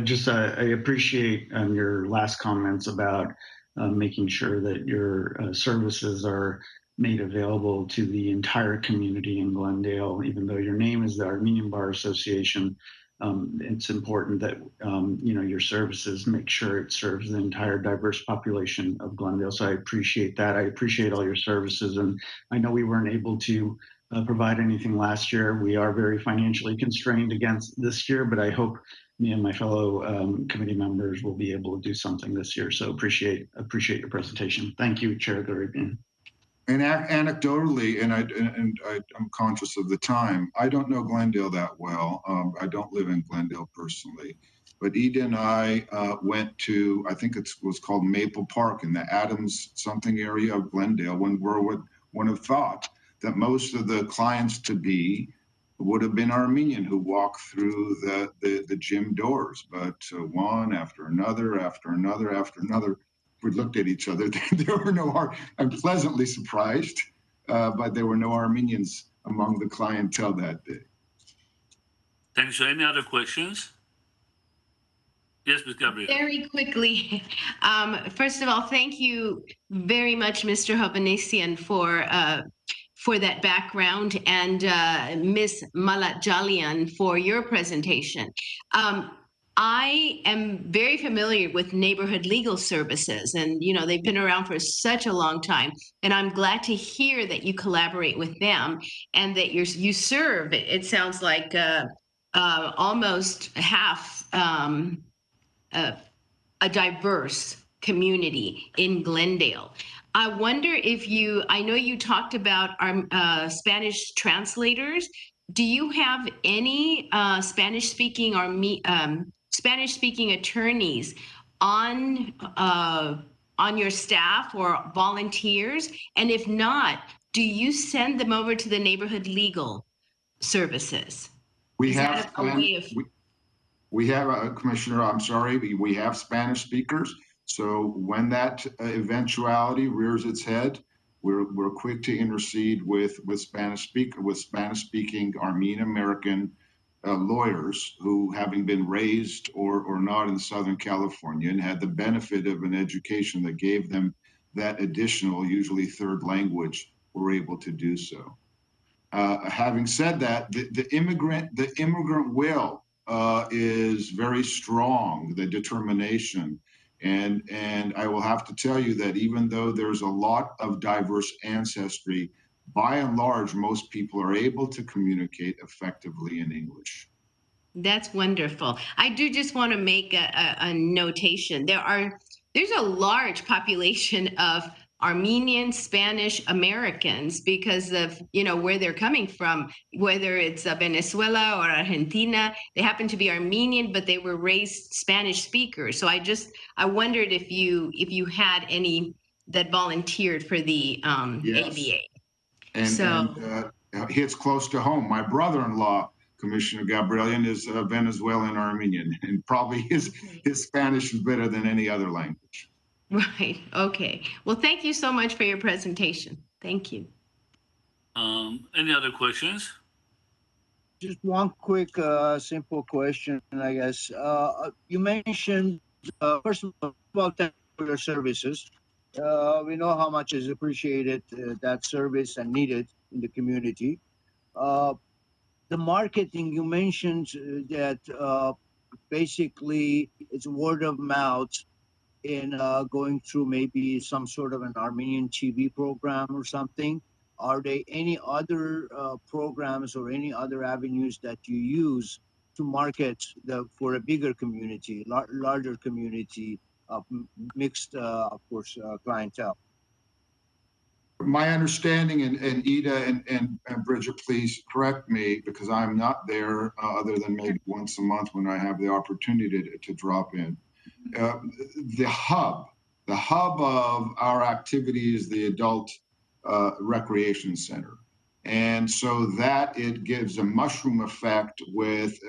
appreciate your last comments about making sure that your services are made available to the entire community in Glendale. Even though your name is the Armenian Bar Association, it's important that your services make sure it serves the entire diverse population of Glendale. So I appreciate that. I appreciate all your services, and I know we weren't able to provide anything last year. We are very financially constrained against this year, but I hope me and my fellow committee members will be able to do something this year. So appreciate your presentation. Thank you, Chair Garibian. And anecdotally, and I'm conscious of the time, I don't know Glendale that well. I don't live in Glendale personally, but Eda and I went to, I think it was called Maple Park in the Adams something area of Glendale, when one have thought that most of the clients to be would have been Armenian who walked through the gym doors, but one after another, after another, after another, we looked at each other. There were no, I'm pleasantly surprised, but there were no Armenians among the clientele that day. Thanks. So any other questions? Yes, Ms. Gabriel. Very quickly, first of all, thank you very much, Mr. Hovannisian, for that background, and Ms. Malatjalian for your presentation. I am very familiar with neighborhood legal services, and they've been around for such a long time. And I'm glad to hear that you collaborate with them and that you serve. It sounds like almost half a diverse community in Glendale. I wonder if I know you talked about our Spanish translators. Do you have any Spanish-speaking or Spanish-speaking attorneys on your staff or volunteers? And if not, do you send them over to the neighborhood legal services? We have Commissioner, I'm sorry, we have Spanish speakers. So when that eventuality rears its head, we're quick to intercede with Spanish speaking Armenian American lawyers who, having been raised or not in Southern California and had the benefit of an education that gave them that additional, usually third language, were able to do so. Having said that, the immigrant will is very strong, the determination. And I will have to tell you that even though there's a lot of diverse ancestry, by and large, most people are able to communicate effectively in English. That's wonderful. I do just want to make a notation. There's a large population of Armenian Spanish Americans because of where they're coming from, whether it's Venezuela or Argentina. They happen to be Armenian, but they were raised Spanish speakers. So I wondered if you had any that volunteered for the Yes. ABA. And hits close to home. My brother-in-law, Commissioner Gabrielian, is Venezuelan Armenian, and probably his Spanish is better than any other language. Right. Okay. Well, thank you so much for your presentation. Thank you. Any other questions? Just one quick, simple question, I guess. You mentioned, first of all, temporary services. We know how much is appreciated that service and needed in the community. The marketing, you mentioned that basically it's word of mouth in going through maybe some sort of an Armenian TV program or something. Are there any other programs or any other avenues that you use to market for a bigger community, larger community of mixed, of course, clientele? My understanding, and Ida and Bridget, please correct me because I'm not there other than maybe once a month when I have the opportunity to drop in. The hub of our activity is the adult recreation center. And so that it gives a mushroom effect with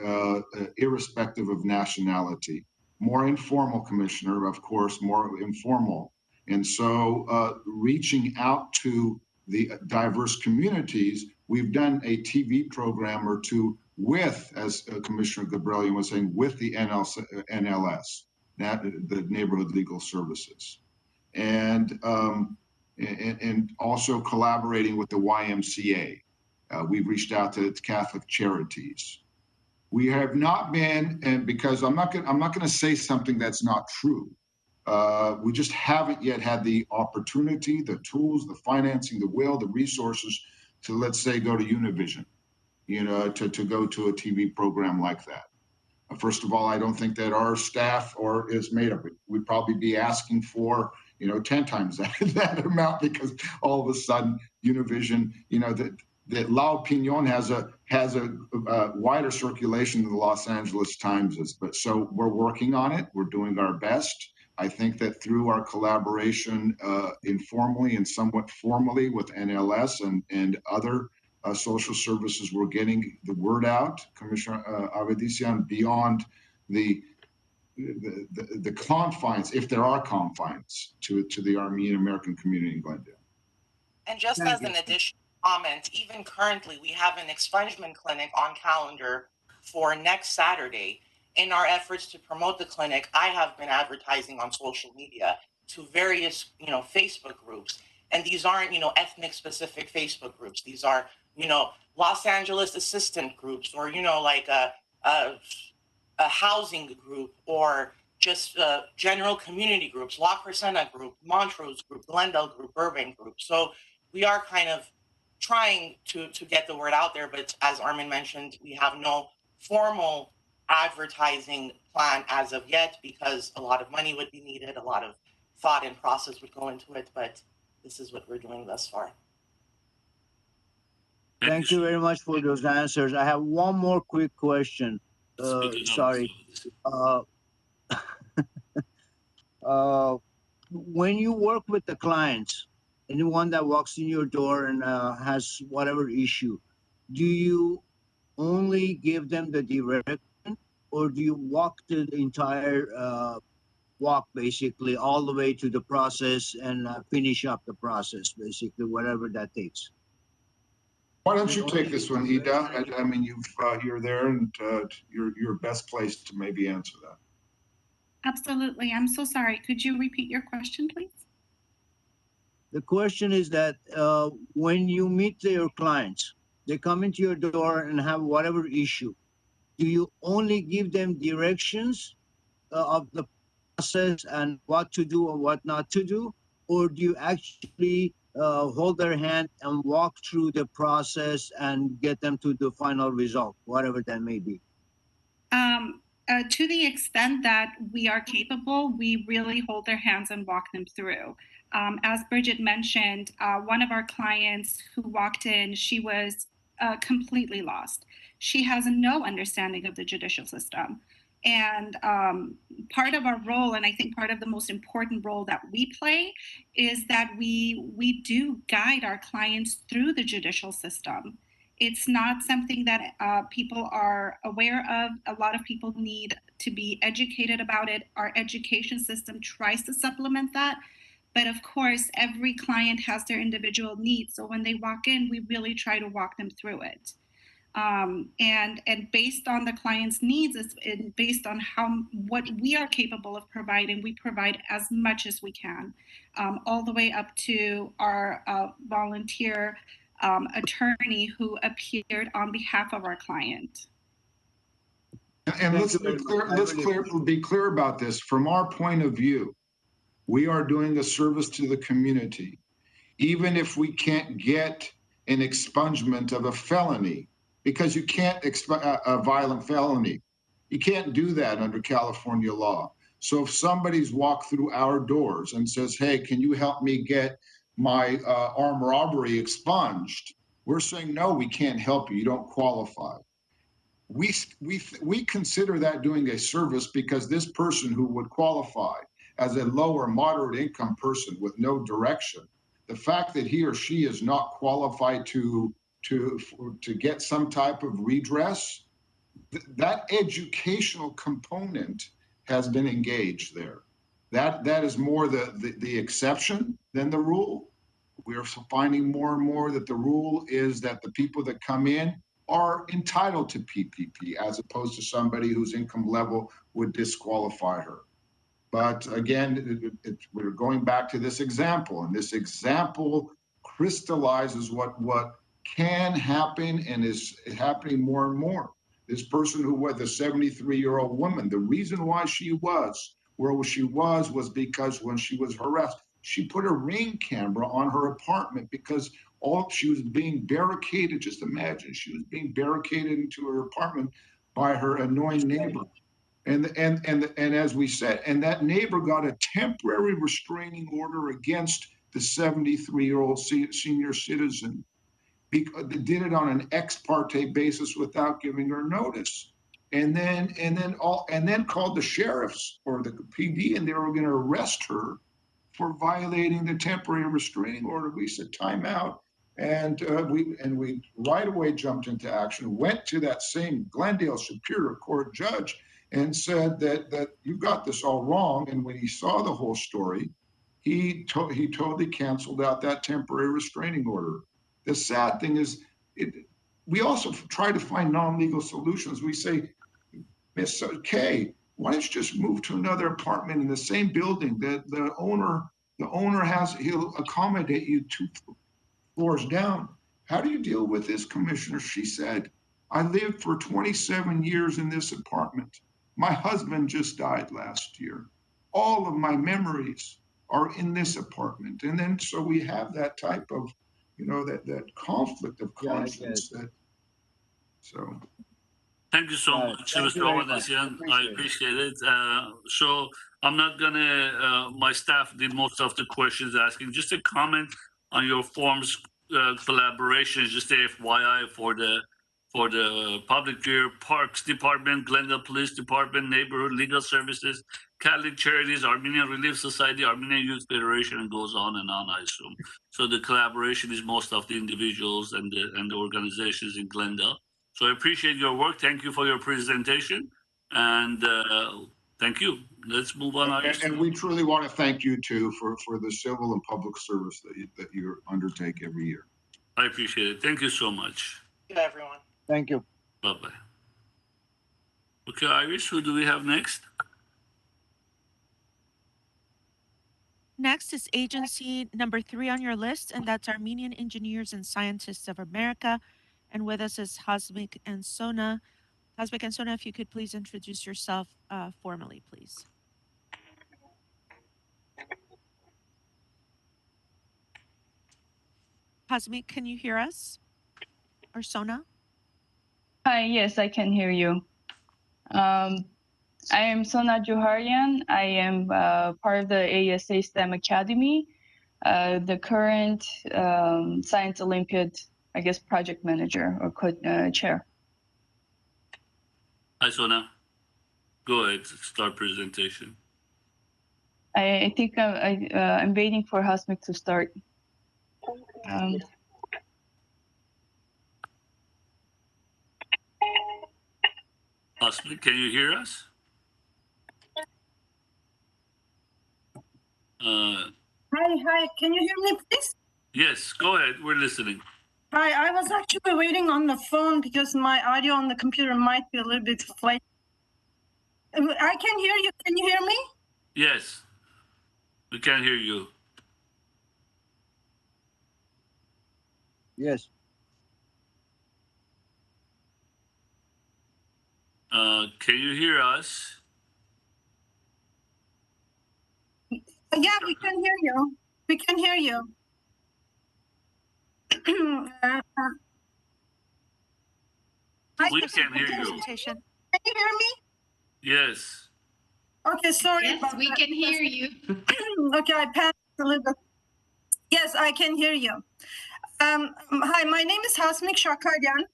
irrespective of nationality. More informal, Commissioner, of course, more informal. And so reaching out to the diverse communities, we've done a TV program or two with, as Commissioner Gabrielian was saying, with the NLS, the Neighborhood Legal Services. And also collaborating with the YMCA. We've reached out to Catholic Charities. We have not been, and because I'm not going to say something that's not true. We just haven't yet had the opportunity, the tools, the financing, the will, the resources to, let's say, go to Univision, to go to a TV program like that. First of all, I don't think that our staff is made up. We'd probably be asking for 10 times that amount because all of a sudden Univision, that La Opinion has a wider circulation than the Los Angeles Times is. But so we're working on it. We're doing our best. I think that through our collaboration informally and somewhat formally with NLS and other social services, we're getting the word out, Commissioner Avedisian, beyond the confines, if there are confines, to the Armenian American community in Glendale. And just as an additional comment, even currently we have an expungement clinic on calendar for next Saturday. In our efforts to promote the clinic, I have been advertising on social media to various, Facebook groups. And these aren't, ethnic specific Facebook groups. These are, Los Angeles assistant groups, or, like a housing group, or just general community groups, La Crescenta group, Montrose group, Glendale group, Burbank group. So we are kind of trying to get the word out there, but as Armin mentioned, we have no formal advertising plan as of yet, because a lot of money would be needed, a lot of thought and process would go into it, but this is what we're doing thus far. Thank you very much for those answers. I have one more quick question. Sorry. When you work with the clients, anyone that walks in your door and has whatever issue, do you only give them the direction, or do you walk the entire walk basically all the way to the process and finish up the process, basically, whatever that takes? Why don't you take this one, Ida? I mean, you're there, and you're best placed to maybe answer that. Absolutely. I'm so sorry. Could you repeat your question, please? The question is that when you meet your clients, they come into your door and have whatever issue, do you only give them directions of the process and what to do and what not to do? Or do you actually hold their hand and walk through the process and get them to the final result, whatever that may be? To the extent that we are capable, we really hold their hands and walk them through. As Bridget mentioned, one of our clients who walked in, she was completely lost. She has no understanding of the judicial system. And part of our role, and I think part of the most important role that we play, is that we do guide our clients through the judicial system. It's not something that people are aware of. A lot of people need to be educated about it. Our education system tries to supplement that. But of course, every client has their individual needs. So when they walk in, we really try to walk them through it. And based on the client's needs, and based on what we are capable of providing, we provide as much as we can, all the way up to our volunteer attorney who appeared on behalf of our client. And let's be clear about this. From our point of view, we are doing a service to the community. Even if we can't get an expungement of a felony, because you can't a violent felony. You can't do that under California law. So if somebody's walked through our doors and says, hey, can you help me get my armed robbery expunged? We're saying, no, we can't help you. You don't qualify. We consider that doing a service, because this person who would qualify as a low or moderate income person with no direction, the fact that he or she is not qualified to get some type of redress, that educational component has been engaged there. That is more the exception than the rule. We're finding more and more that the rule is that the people that come in are entitled to PPP, as opposed to somebody whose income level would disqualify her. But again, we're going back to this example, and this example crystallizes what can happen and is happening more and more. This person who was the 73-year-old woman, the reason why she was where she was because when she was harassed, she put a Ring camera on her apartment because she was being barricaded. Just imagine, she was being barricaded into her apartment by her annoying neighbor. And as we said, and that neighbor got a temporary restraining order against the 73-year-old senior citizen. They did it on an ex parte basis without giving her notice, and then called the sheriffs or the PD, and they were going to arrest her for violating the temporary restraining order. We said time out, and we right away jumped into action. Went to that same Glendale Superior Court judge and said that you got this all wrong. And when he saw the whole story, he totally canceled out that temporary restraining order. The sad thing is, we also try to find non-legal solutions. We say, Miss Kay, why don't you just move to another apartment in the same building? The owner The owner he'll accommodate you 2 floors down. How do you deal with this, Commissioner? She said, I lived for 27 years in this apartment. My husband just died last year. All of my memories are in this apartment. And then, so we have that type of, that conflict of conscience so. Thank you so much, Mr. Owanesian. I appreciate it. So I'm not gonna, my staff did most of the questions asking. Just a comment on your forms collaboration, just a FYI for the public year, Parks Department, Glendale Police Department, Neighborhood Legal Services, Catholic Charities, Armenian Relief Society, Armenian Youth Federation, and goes on and on, I assume. So the collaboration is most of the individuals and the organizations in Glendale. So I appreciate your work. Thank you for your presentation. And thank you. Let's move on. And we truly want to thank you too for the civil and public service that you undertake every year. I appreciate it. Thank you so much. Thank you, everyone. Thank you. Bye-bye. Okay, Iris, who do we have next? Next is agency number 3 on your list, and that's Armenian Engineers and Scientists of America. And with us is Hasmik and Sona. Hasmik and Sona, if you could please introduce yourself formally, please. Hasmik, can you hear us? Or Sona? Hi, yes, I can hear you. I am Sona Joharian. I am part of the ASA STEM Academy, the current Science Olympiad, I guess, project manager or chair. Hi, Sona. Go ahead, start presentation. I think I'm waiting for Hasmik to start. Hasmik, can you hear us? Hi, can you hear me, please? Yes, go ahead, we're listening. Hi, I was actually waiting on the phone because my audio on the computer might be a little bit flaky. I can hear you. Can you hear me? Yes, we can hear you. Yes. Can you hear us? Yeah, we can hear you. We can hear you. We can hear you. Can you hear me? Yes. Okay, sorry. Yes, we can hear you. Okay, I passed a little bit. Yes, I can hear you. Hi, my name is Hasmik Shakaryan.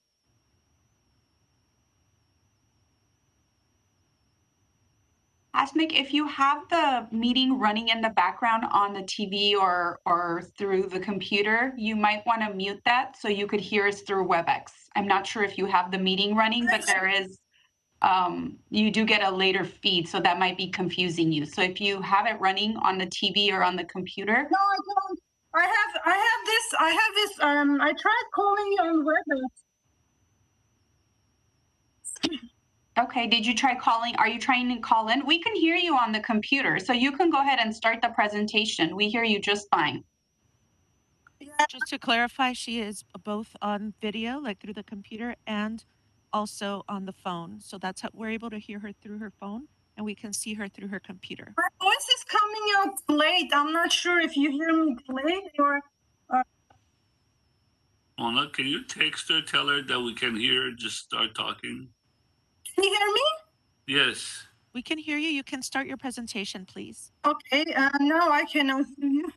Hasmik, if you have the meeting running in the background on the TV or through the computer, you might want to mute that so you could hear us through WebEx. I'm not sure if you have the meeting running, but there is, you do get a later feed, so that might be confusing you. So if you have it running on the TV or on the computer. No, I don't. I have this, I tried calling you on WebEx. Okay, did you try calling? Are you trying to call in? We can hear you on the computer, so you can go ahead and start the presentation. We hear you just fine. Just to clarify, she is both on video, like through the computer, and also on the phone. So that's how we're able to hear her through her phone, and we can see her through her computer. My voice is coming out late. I'm not sure if you hear me late or. Mona, can you text her, tell her that we can hear her, just start talking? Can you hear me? Yes. We can hear you. You can start your presentation, please. Okay, now I cannot hear you.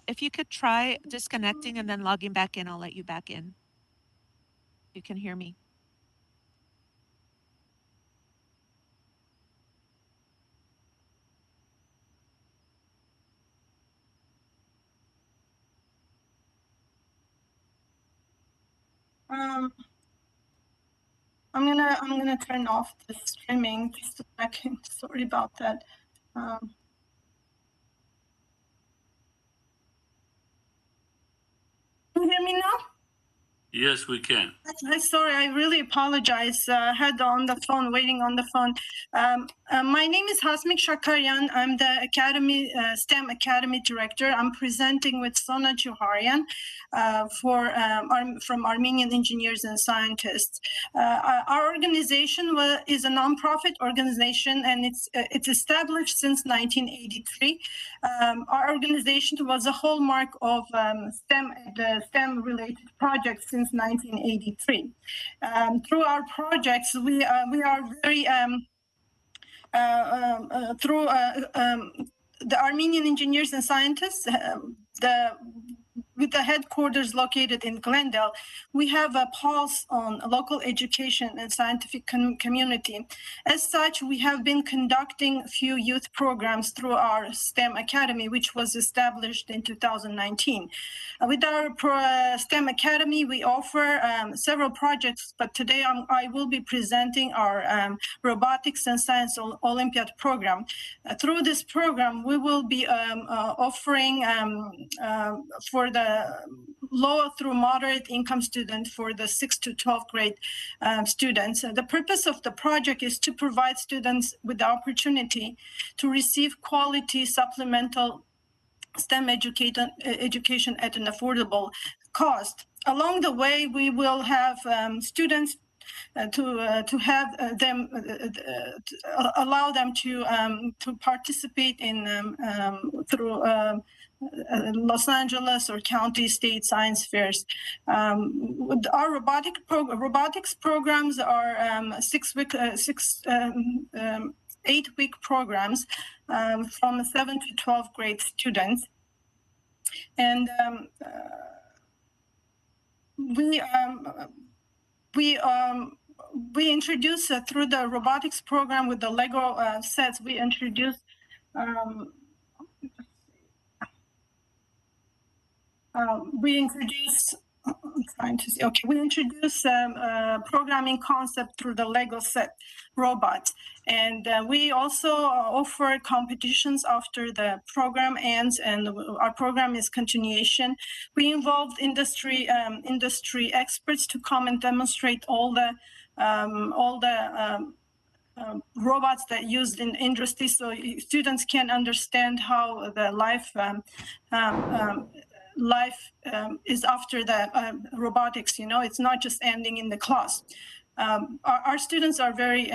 If you could try disconnecting and then logging back in, I'll let you back in. You can hear me. I'm gonna turn off the streaming just a second. Sorry about that. Can you hear me now? Yes, we can. Sorry, I really apologize. I had on the phone, waiting on the phone. My name is Hasmik Shakaryan. I'm the Academy STEM Academy Director. I'm presenting with Sona Juharian from Armenian Engineers and Scientists. Our organization is a nonprofit organization, and it's established since 1983. Our organization was a hallmark of STEM-related projects since 1983. Through our projects, we are very through the Armenian Engineers and Scientists, with the headquarters located in Glendale, we have a pulse on local education and scientific community. As such, we have been conducting a few youth programs through our STEM Academy, which was established in 2019. With our STEM Academy, we offer several projects, but today I will be presenting our Robotics and Science Olympiad program. Through this program, we will be offering for the low through moderate income students for the 6th to 12th grade students. The purpose of the project is to provide students with the opportunity to receive quality supplemental STEM education at an affordable cost. Along the way, we will have students to have them allow them to participate in through Los Angeles or county state science fairs. Our robotics programs are 8-week programs from 7 to 12 grade students, and we introduce through the robotics program with the Lego sets. We introduce programming concept through the Lego set robots, and we also offer competitions after the program ends, and our program is continuation. We involved industry experts to come and demonstrate all the robots that used in industry, so students can understand how the life is after the robotics. You know, it's not just ending in the class. Our students are very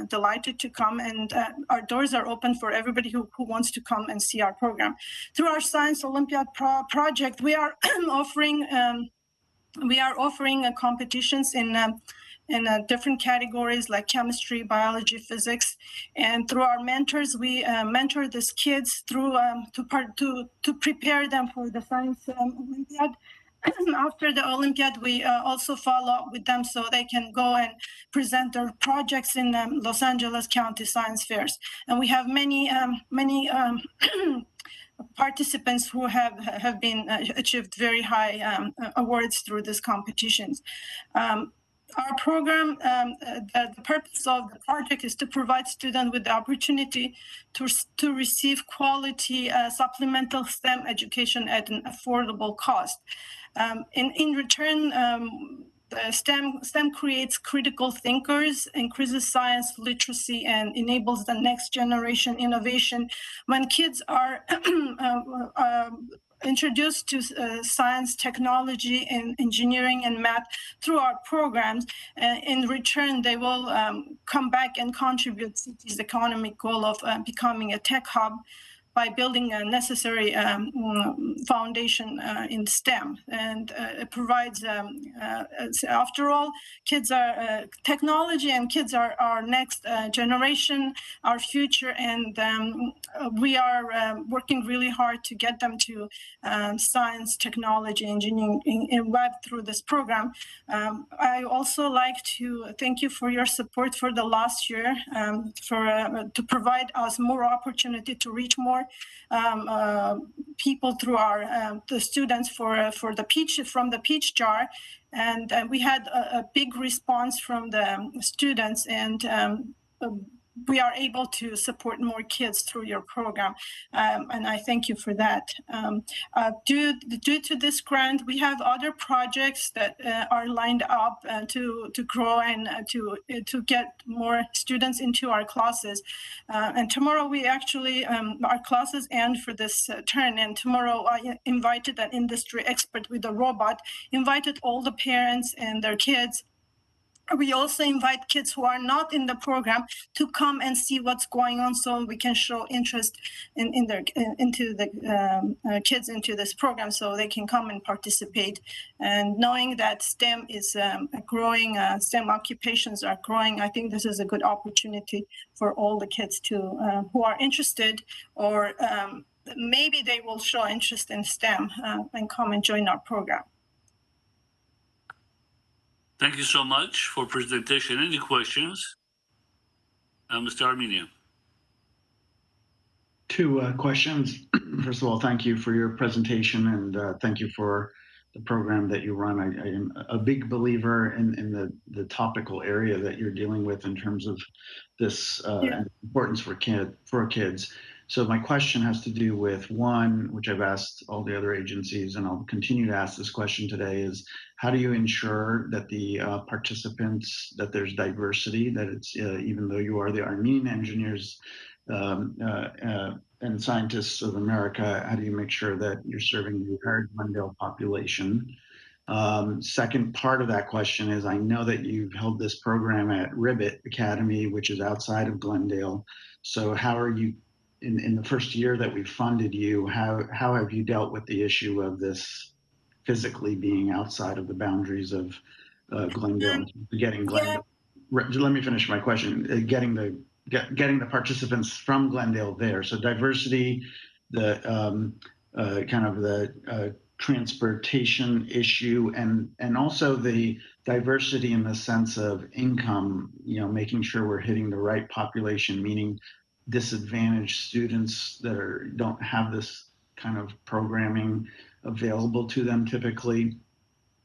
delighted to come, and our doors are open for everybody who wants to come and see our program. Through our Science Olympiad project, we are offering competitions in different categories like chemistry, biology, physics, and through our mentors, we mentor these kids through to prepare them for the Science Olympiad. After the Olympiad, we also follow up with them so they can go and present their projects in Los Angeles County Science Fairs. And we have many participants who have been achieved very high awards through these competitions. Our program, the purpose of the project is to provide students with the opportunity to receive quality supplemental STEM education at an affordable cost. In return, STEM creates critical thinkers, increases science literacy, and enables the next generation innovation. When kids are introduced to science, technology, and engineering and math through our programs, in return, they will come back and contribute to city's economic goal of becoming a tech hub by building a necessary foundation in STEM. And it provides, after all, kids are technology, and kids are our next generation, our future, and we are working really hard to get them to science, technology, engineering, and web through this program. I also like to thank you for your support for the last year, to provide us more opportunity to reach more people through our the students from the Peach Jar, and we had a big response from the students, and we are able to support more kids through your program, and I thank you for that. Due to this grant, we have other projects that are lined up to grow and to get more students into our classes. And tomorrow we actually our classes end for this term, and tomorrow I invited an industry expert with a robot, invited all the parents and their kids. We also invite kids who are not in the program to come and see what's going on, so we can show interest into the kids into this program, so they can come and participate. And knowing that STEM is growing, STEM occupations are growing, I think this is a good opportunity for all the kids to who are interested, or maybe they will show interest in STEM and come and join our program. Thank you so much for presentation. Any questions? Mr. Armenian. Two questions. First of all, thank you for your presentation, and thank you for the program that you run. I am a big believer in the topical area that you're dealing with in terms of this importance for kids. So my question has to do with one, which I've asked all the other agencies, and I'll continue to ask this question today, is how do you ensure that the participants, that there's diversity, that it's, even though you are the Armenian engineers and scientists of America, how do you make sure that you're serving the entire Glendale population? Second part of that question is, I know that you've held this program at Ribbit Academy, which is outside of Glendale. So how are you, in the first year that we funded you, how have you dealt with the issue of this physically being outside of the boundaries of Glendale, getting Glendale? Let me finish my question. Getting the participants from Glendale there. So diversity, the kind of the transportation issue, and also the diversity in the sense of income, making sure we're hitting the right population, meaning disadvantaged students that don't have this kind of programming available to them typically.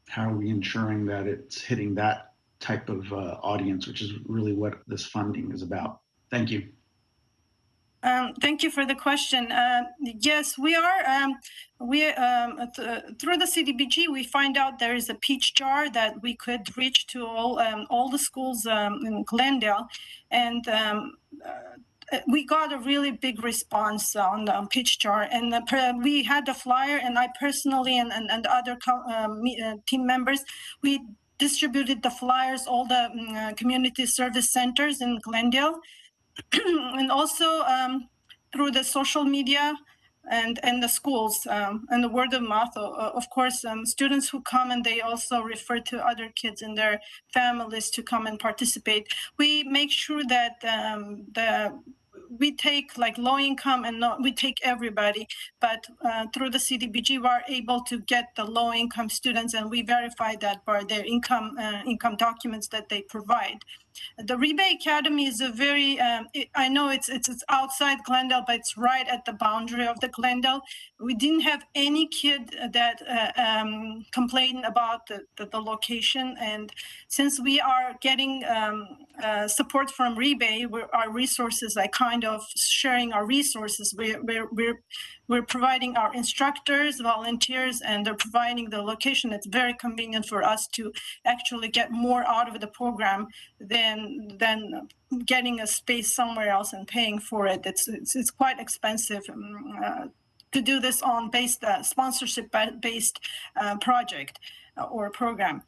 How are we ensuring that it's hitting that type of audience, which is really what this funding is about? Thank you. Thank you for the question. Yes, we are. Through the CDBG, we find out there is a pitch jar that we could reach to all the schools in Glendale, and we got a really big response on the pitch jar. And we had the flyer, and I personally and other team members, we distributed the flyers all the community service centers in Glendale. And also through the social media and the schools and the word of mouth. Of course, students who come, and they also refer to other kids in their families to come and participate. We make sure that we take like low income, and we take everybody, but through the CDBG, we are able to get the low income students, and we verify that by their income documents that they provide. The Rebay Academy is a very, I know it's outside Glendale, but it's right at the boundary of the Glendale. We didn't have any kid that complained about the location. And since we are getting support from Rebay, our resources are kind of sharing our resources. We're providing our instructors, volunteers, and they're providing the location. It's very convenient for us to actually get more out of the program than getting a space somewhere else and paying for it. It's quite expensive to do this on sponsorship-based project or program.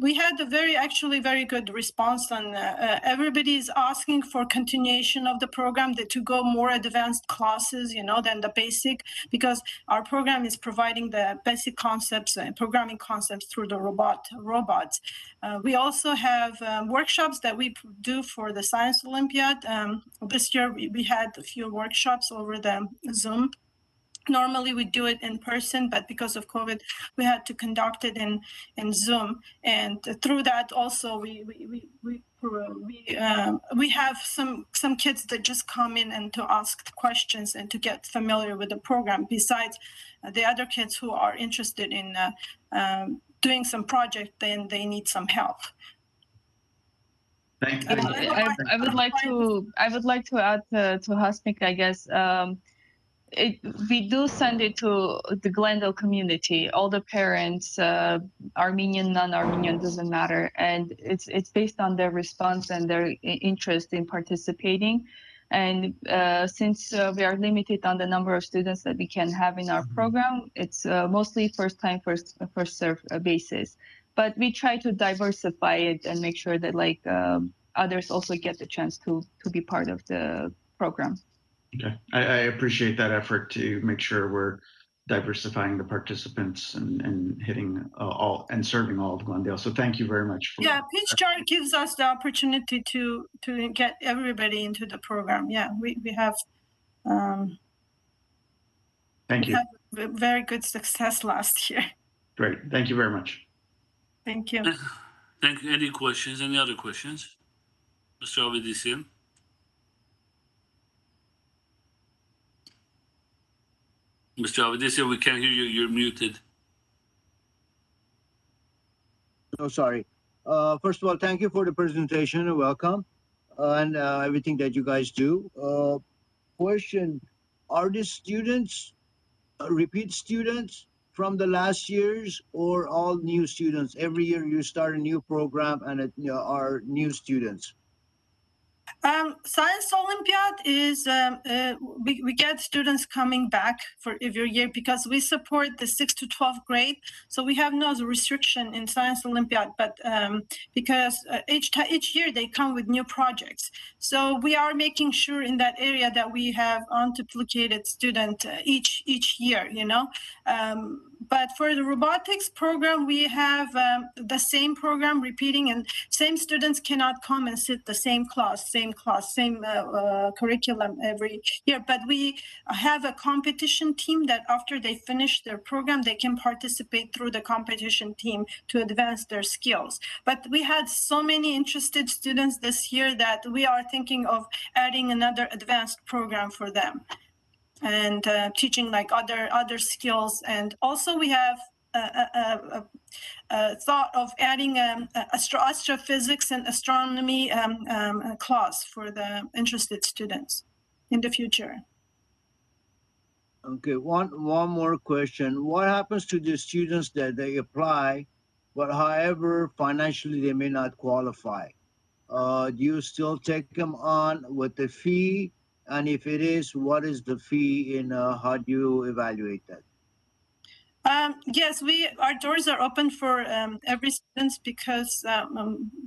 We had a very good response, and everybody's asking for continuation of the program, to go more advanced classes, than the basic, because our program is providing the basic concepts and programming concepts through the robots. We also have workshops that we do for the Science Olympiad. This year we had a few workshops over the Zoom. Normally we do it in person, but because of COVID, we had to conduct it in Zoom. And through that also, we have some kids that just come in and to ask questions and to get familiar with the program. Besides the other kids who are interested in doing some project, then they need some help. Thank I you. would like to add to Hasmik, I guess. We do send it to the Glendale community, all the parents, Armenian, non-Armenian, doesn't matter, and it's based on their response and their interest in participating. And since we are limited on the number of students that we can have in our program, it's mostly first time, first serve basis. But we try to diversify it and make sure that like others also get the chance to be part of the program. Okay, I appreciate that effort to make sure we're diversifying the participants and hitting all and serving all of Glendale. So thank you very much. Yeah, Peach Chart gives us the opportunity to get everybody into the program. Yeah, we have thank you. Had very good success last year. Great, thank you very much. Thank you. Thank you. Any questions? Any other questions? Mr. Avedisian? Mr. Avedisian, we can't hear you. You're muted. Oh, sorry. First of all, thank you for the presentation and welcome and everything that you guys do. Question, are the students repeat students from the last years or all new students? Every year you start a new program and it are new students. Science Olympiad is, we get students coming back for every year because we support the 6th to 12th grade. So we have no restriction in Science Olympiad, but because each year they come with new projects. So we are making sure in that area that we have unduplicated student each year, you know. But for the robotics program, we have the same program repeating, and same students cannot come and sit the same class, same curriculum every year. But we have a competition team that after they finish their program, they can participate through the competition team to advance their skills. But we had so many interested students this year that we are thinking of adding another advanced program for them and teaching like other skills. And also we have thought of adding astrophysics and astronomy class for the interested students in the future. Okay, one more question. What happens to the students that they apply, but however financially they may not qualify? Do you still take them on with the fee? And if it is, what is the fee and how do you evaluate that? Yes, our doors are open for every student because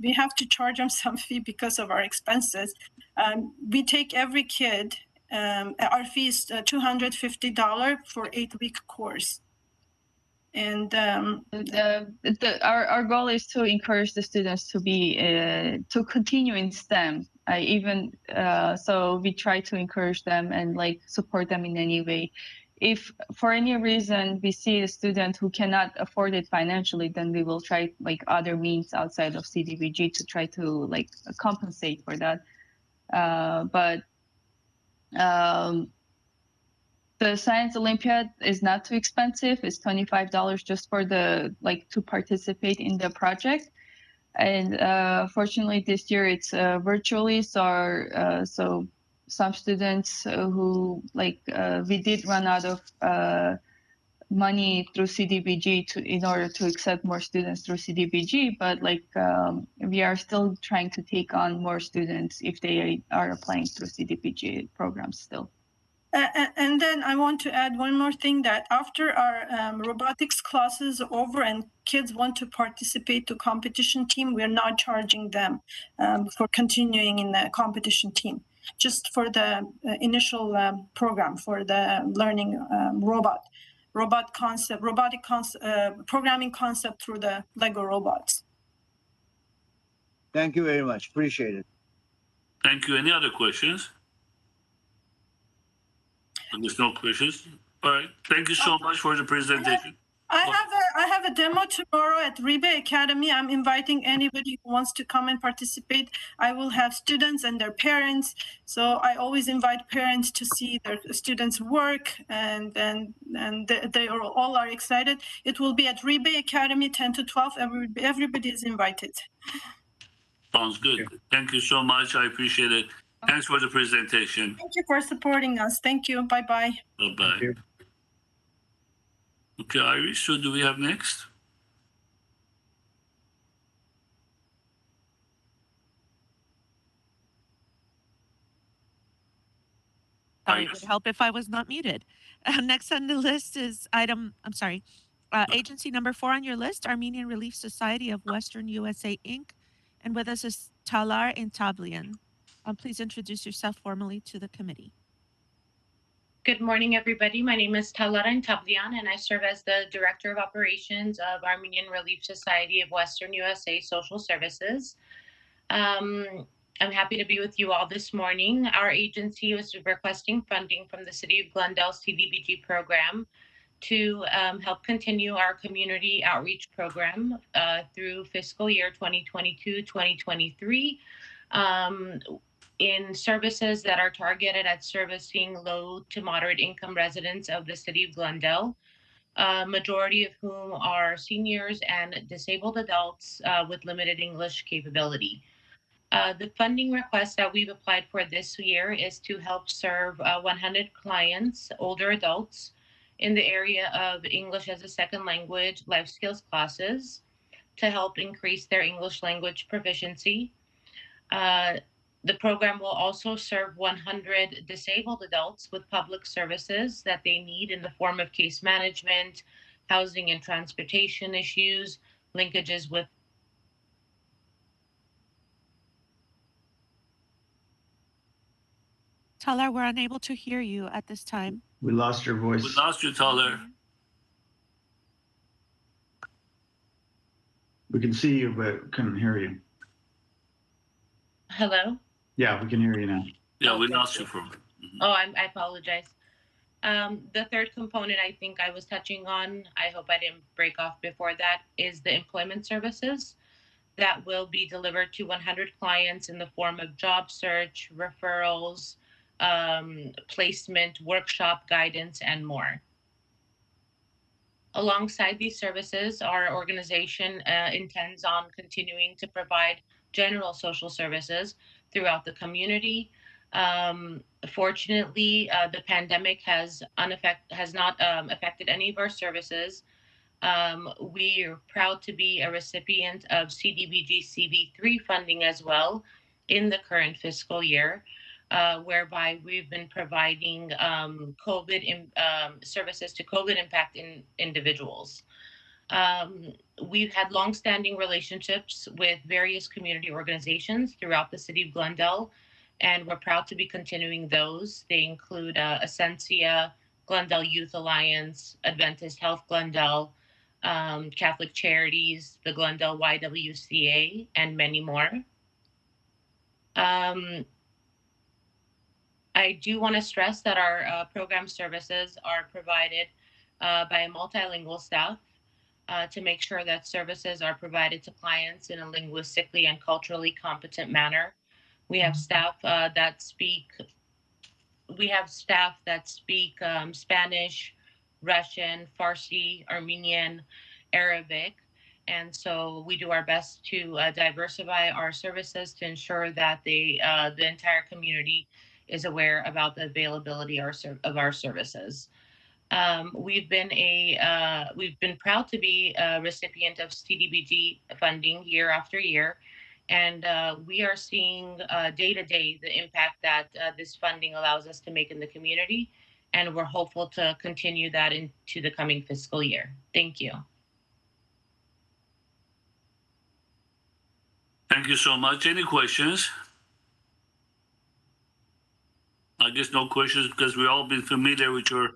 we have to charge them some fee because of our expenses. We take every kid. Our fee is $250 for 8-week course. And our goal is to encourage the students to be to continue in STEM. So we try to encourage them and like support them in any way. If for any reason we see a student who cannot afford it financially, then we will try like other means outside of CDBG to try to like compensate for that. The Science Olympiad is not too expensive. It's $25 just for the to participate in the project. And fortunately this year it's virtually, so some students who we did run out of money through CDBG in order to accept more students through CDBG, but we are still trying to take on more students if they are applying through CDBG programs still. And then I want to add one more thing, that after our robotics classes are over and kids want to participate to competition team, we're not charging them for continuing in the competition team, just for the initial program for the learning robotic programming concept through the Lego robots. Thank you very much. Appreciate it. Thank you. Any other questions? There's no questions. All right. Thank you so much for the presentation. I have a demo tomorrow at Rebay Academy. I'm inviting anybody who wants to come and participate. I will have students and their parents. So I always invite parents to see their students' work, and they all are excited. It will be at Rebay Academy 10 to 12. Everybody is invited. Sounds good. Thank you so much. I appreciate it. Thanks for the presentation. Thank you for supporting us. Thank you. Bye-bye. Bye-bye. Okay, Iris, who do we have next? Sorry, it would help if I was not muted. Next on the list is agency number 4 on your list, Armenian Relief Society of Western USA, Inc. And with us is Talar Intablian. Please introduce yourself formally to the committee. Good morning, everybody. My name is Talar Intablian, and I serve as the Director of Operations of Armenian Relief Society of Western USA Social Services. I'm happy to be with you all this morning. Our agency was requesting funding from the City of Glendale CDBG program to help continue our community outreach program through fiscal year 2022-2023 in services that are targeted at servicing low to moderate income residents of the City of Glendale, majority of whom are seniors and disabled adults with limited English capability. The funding request that we've applied for this year is to help serve 100 clients, older adults, in the area of English as a second language life skills classes to help increase their English language proficiency. The program will also serve 100 disabled adults with public services that they need in the form of case management, housing and transportation issues, linkages with Talar, we're unable to hear you at this time. We lost your voice. We lost you, Talar. We can see you, but couldn't hear you. Hello? Yeah, we can hear you now. Yeah, we lost you for. Oh, I apologize. The third component I think I was touching on, I hope I didn't break off before that, is the employment services that will be delivered to 100 clients in the form of job search, referrals, placement, workshop guidance, and more. Alongside these services, our organization intends on continuing to provide general social services throughout the community. Fortunately, the pandemic has not affected any of our services. We are proud to be a recipient of CDBG CV3 funding as well in the current fiscal year, whereby we've been providing services to COVID impacted individuals. We've had longstanding relationships with various community organizations throughout the City of Glendale, and we're proud to be continuing those. They include Essentia, Glendale Youth Alliance, Adventist Health Glendale, Catholic Charities, the Glendale YWCA, and many more. I do want to stress that our program services are provided by a multilingual staff to make sure that services are provided to clients in a linguistically and culturally competent manner. We have staff that speak Spanish, Russian, Farsi, Armenian, Arabic. And so we do our best to diversify our services to ensure that the entire community is aware about the availability of our services. We've been proud to be a recipient of CDBG funding year after year, and we are seeing day to day the impact that this funding allows us to make in the community, and we're hopeful to continue that into the coming fiscal year. Thank you. Thank you so much. Any questions? I guess no questions because we've all been familiar with your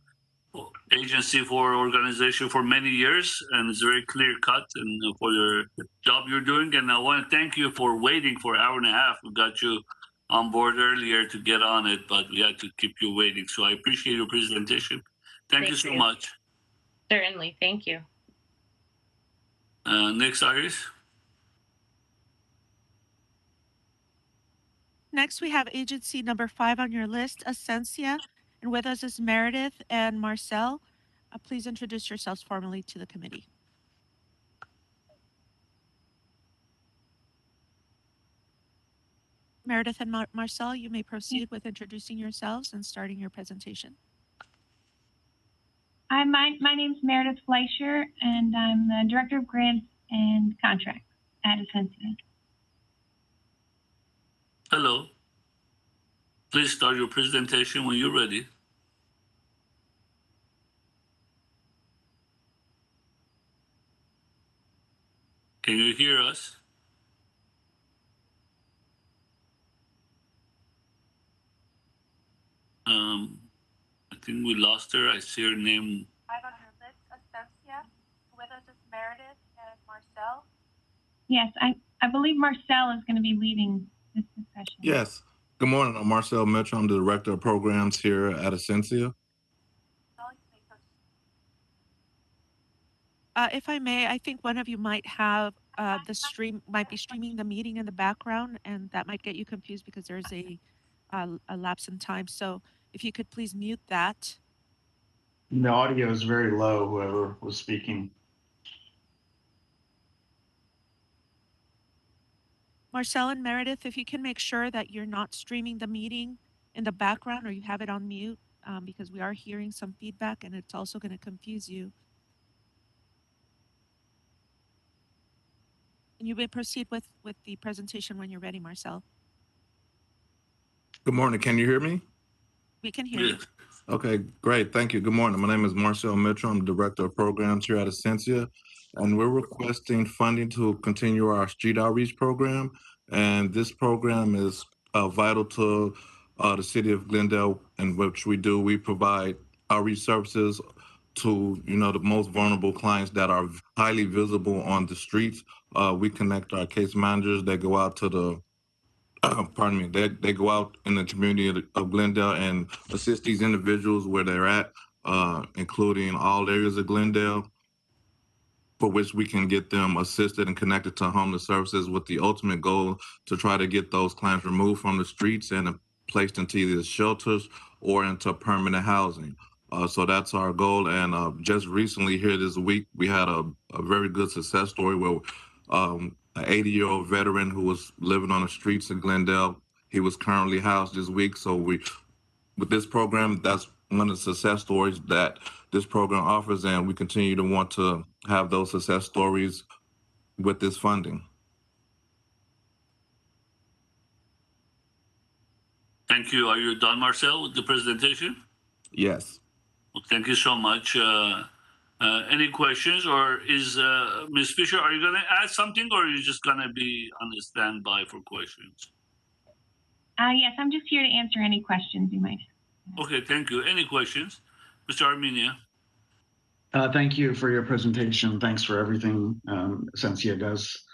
agency for organization for many years, and it's very clear cut and for your job you're doing. And I want to thank you for waiting for an hour and a half. We got you on board earlier to get on it, but we had to keep you waiting. So I appreciate your presentation. Thank you so much. Certainly. Thank you. Next, Iris. Next, we have agency number 5 on your list, Essentia. And with us is Meredith and Marcel. Please introduce yourselves formally to the committee. Meredith and Marcel, you may proceed with introducing yourselves and starting your presentation. Hi, my name's Meredith Fleischer, and I'm the Director of Grants and Contracts at Essentia. Hello. Please start your presentation when you're ready. Can you hear us? I think we lost her. I see her name. I'm on your list, Essentia. With us is Meredith and Marcel. Yes, I believe Marcel is going to be leading this discussion. Yes. Good morning. I'm Marcel Mitchell. I'm the Director of Programs here at Essentia. If I may, I think one of you might have might be streaming the meeting in the background, and that might get you confused because there's a lapse in time. So if you could please mute that. The audio is very low, whoever was speaking. Marcel and Meredith, if you can make sure that you're not streaming the meeting in the background or you have it on mute, because we are hearing some feedback and it's also going to confuse you. And you may proceed with the presentation when you're ready, Marcel. Good morning. Can you hear me? We can hear you. Okay, great. Thank you. Good morning. My name is Marcel Mitchell. I'm the Director of Programs here at Essentia, and we're requesting funding to continue our street outreach program. And this program is vital to the city of Glendale, in which we provide outreach services to, the most vulnerable clients that are highly visible on the streets. We connect our case managers. They go out to the pardon me, they go out in the community of Glendale and assist these individuals where they're at, including all areas of Glendale, for which we can get them assisted and connected to homeless services with the ultimate goal to try to get those clients removed from the streets and placed into either shelters or into permanent housing. So that's our goal. And just recently here this week, we had a very good success story where an 80-year-old veteran who was living on the streets in Glendale, he was currently housed this week. So with this program, that's one of the success stories that this program offers, and we continue to want to have those success stories with this funding. Thank you. Are you done, Marcel, with the presentation? Yes. Well, thank you so much. Any questions, or is Ms. Fisher, are you going to add something, or are you just going to be on the standby for questions? Yes, I'm just here to answer any questions you might have. Okay, thank you. Any questions? Mr. Armenia. Thank you for your presentation. Thanks for everything Essentia does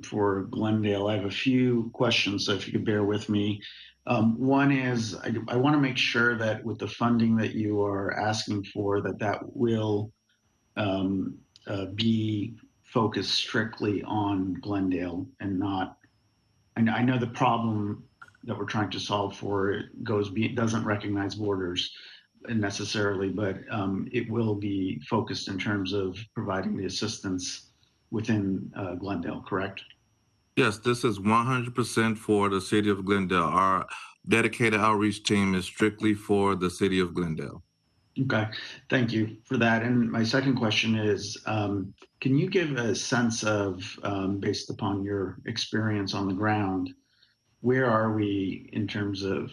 for Glendale. I have a few questions, so if you could bear with me. One is I want to make sure that with the funding that you are asking for, that will be focused strictly on Glendale and not. And I know the problem that we're trying to solve for doesn't recognize borders necessarily, but it will be focused in terms of providing the assistance within Glendale, correct? Yes, this is 100% for the city of Glendale. Our dedicated outreach team is strictly for the city of Glendale. Okay, thank you for that. And my second question is, can you give a sense of, based upon your experience on the ground, where are we in terms of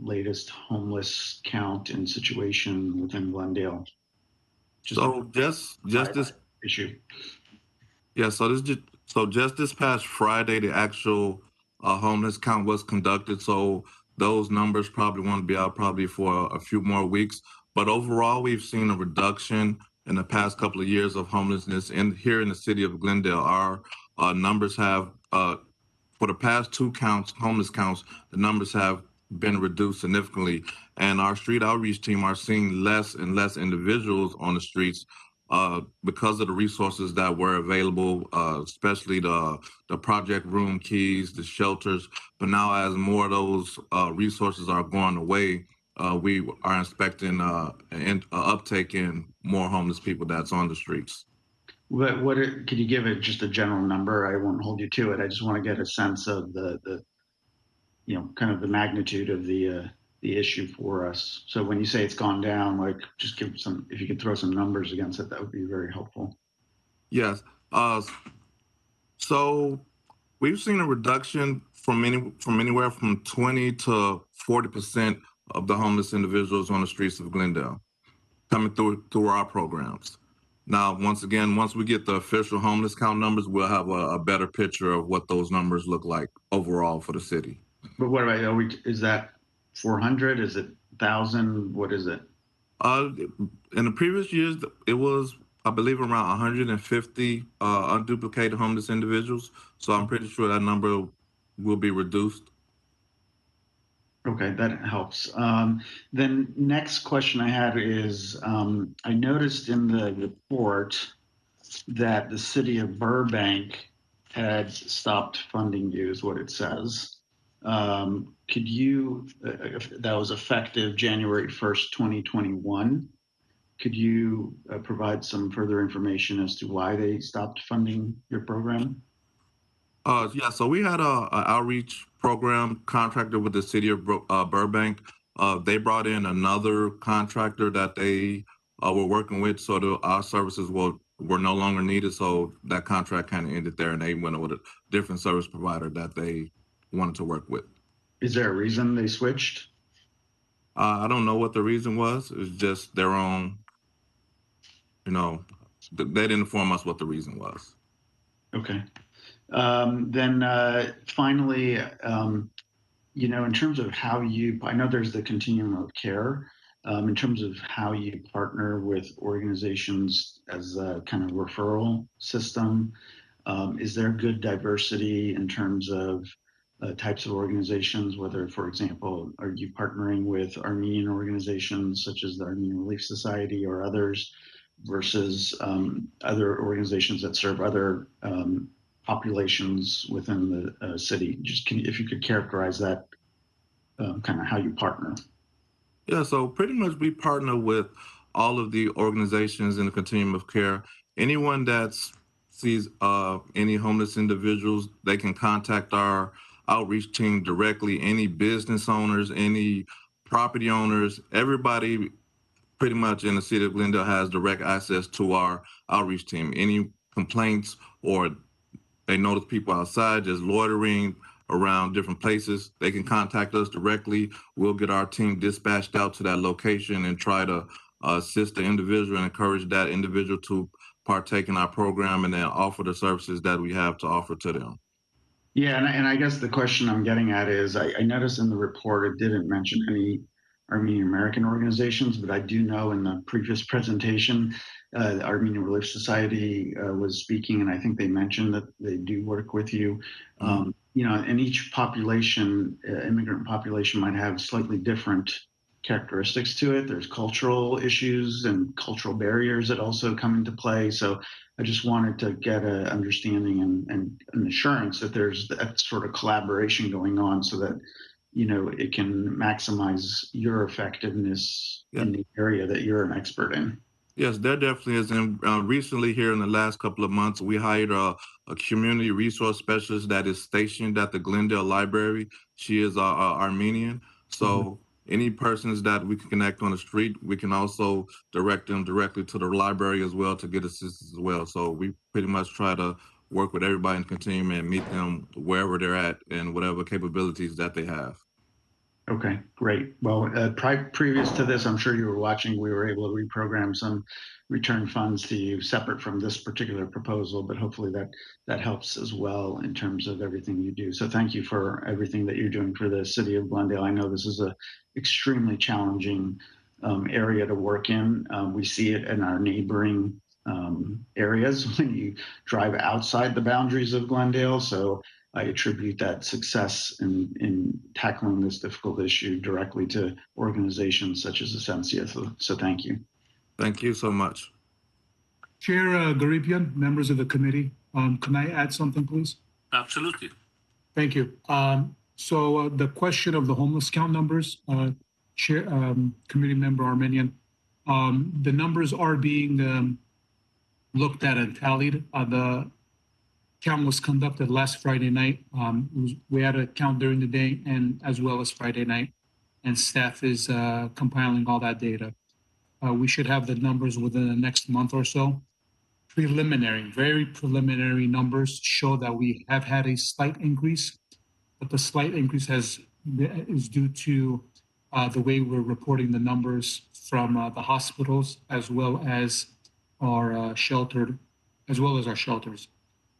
latest homeless count and situation within Glendale? So just this issue. Yeah, so just this past Friday, the actual homeless count was conducted. So those numbers probably won't be out probably for a few more weeks. But overall, we've seen a reduction in the past couple of years of homelessness here in the city of Glendale. Our numbers have, for the past two homeless counts, the numbers have been reduced significantly. And our street outreach team are seeing less and less individuals on the streets because of the resources that were available, especially the project room keys, the shelters. But now as more of those resources are going away, we are expecting an uptake in more homeless people that's on the streets. Could you give it just a general number? I won't hold you to it. I just want to get a sense of the kind of the magnitude of the issue for us. So when you say it's gone down, like just give some, if you could throw some numbers against it, that would be very helpful. Yes. So we've seen a reduction from anywhere from 20 to 40% of the homeless individuals on the streets of Glendale coming through our programs. Now, once we get the official homeless count numbers, we'll have a better picture of what those numbers look like overall for the city. But what about, is that 400? Is it 1,000? What is it? In the previous years, it was, I believe, around 150 unduplicated homeless individuals. So I'm pretty sure that number will be reduced. Okay, that helps. Then next question I had is, I noticed in the report that the city of Burbank had stopped funding you, is what it says. Could you, that was effective January 1st, 2021. Could you provide some further information as to why they stopped funding your program? Yeah, so we had an outreach program contractor with the city of Burbank. They brought in another contractor that they were working with, so our services were no longer needed. So that contract kind of ended there, and they went with a different service provider that they wanted to work with. Is there a reason they switched? I don't know what the reason was. It was just their own, they didn't inform us what the reason was. Okay. Then finally, in terms of how I know there's the continuum of care, in terms of how you partner with organizations as a kind of referral system, is there good diversity in terms of types of organizations, whether, for example, are you partnering with Armenian organizations such as the Armenian Relief Society or others versus other organizations that serve other populations within the city? Just if you could characterize that, kind of how you partner. Yeah, so pretty much we partner with all of the organizations in the continuum of care. Anyone that sees any homeless individuals, they can contact our outreach team directly. Any business owners, any property owners, everybody pretty much in the city of Glendale has direct access to our outreach team. Any complaints or they notice people outside just loitering around different places, they can contact us directly. We'll get our team dispatched out to that location and try to assist the individual and encourage that individual to partake in our program and then offer the services that we have to offer to them. Yeah, and I guess the question I'm getting at is, I noticed in the report it didn't mention any Armenian American organizations, but I do know in the previous presentation, the Armenian Relief Society was speaking, and I think they mentioned that they do work with you. And each population, immigrant population, might have slightly different characteristics to it. There's cultural issues and cultural barriers that also come into play. So I just wanted to get an understanding and an assurance that there's that sort of collaboration going on so that, it can maximize your effectiveness in the area that you're an expert in. Yes, there definitely is. And recently here in the last couple of months, we hired a community resource specialist that is stationed at the Glendale Library. She is Armenian. So any persons that we can connect on the street, we can also direct them directly to the library as well to get assistance as well. So we pretty much try to work with everybody in continuum and meet them wherever they're at and whatever capabilities that they have. Okay, great. Well, previous to this, I'm sure you were watching, we were able to reprogram some return funds to you separate from this particular proposal, but hopefully that helps as well in terms of everything you do. So thank you for everything that you're doing for the city of Glendale. I know this is a extremely challenging area to work in. We see it in our neighboring areas when you drive outside the boundaries of Glendale. So I attribute that success in tackling this difficult issue directly to organizations such as Essentia. So thank you. Thank you so much. Chair Garibian, members of the committee, can I add something, please? Absolutely. Thank you. So the question of the homeless count numbers, Chair, Committee Member Armenian, the numbers are being looked at and tallied. The count was conducted last Friday night. We had a count during the day and as well as Friday night, and staff is compiling all that data. We should have the numbers within the next month or so. Preliminary, very preliminary numbers show that we have had a slight increase, but the slight increase is due to the way we're reporting the numbers from the hospitals as well as our shelters.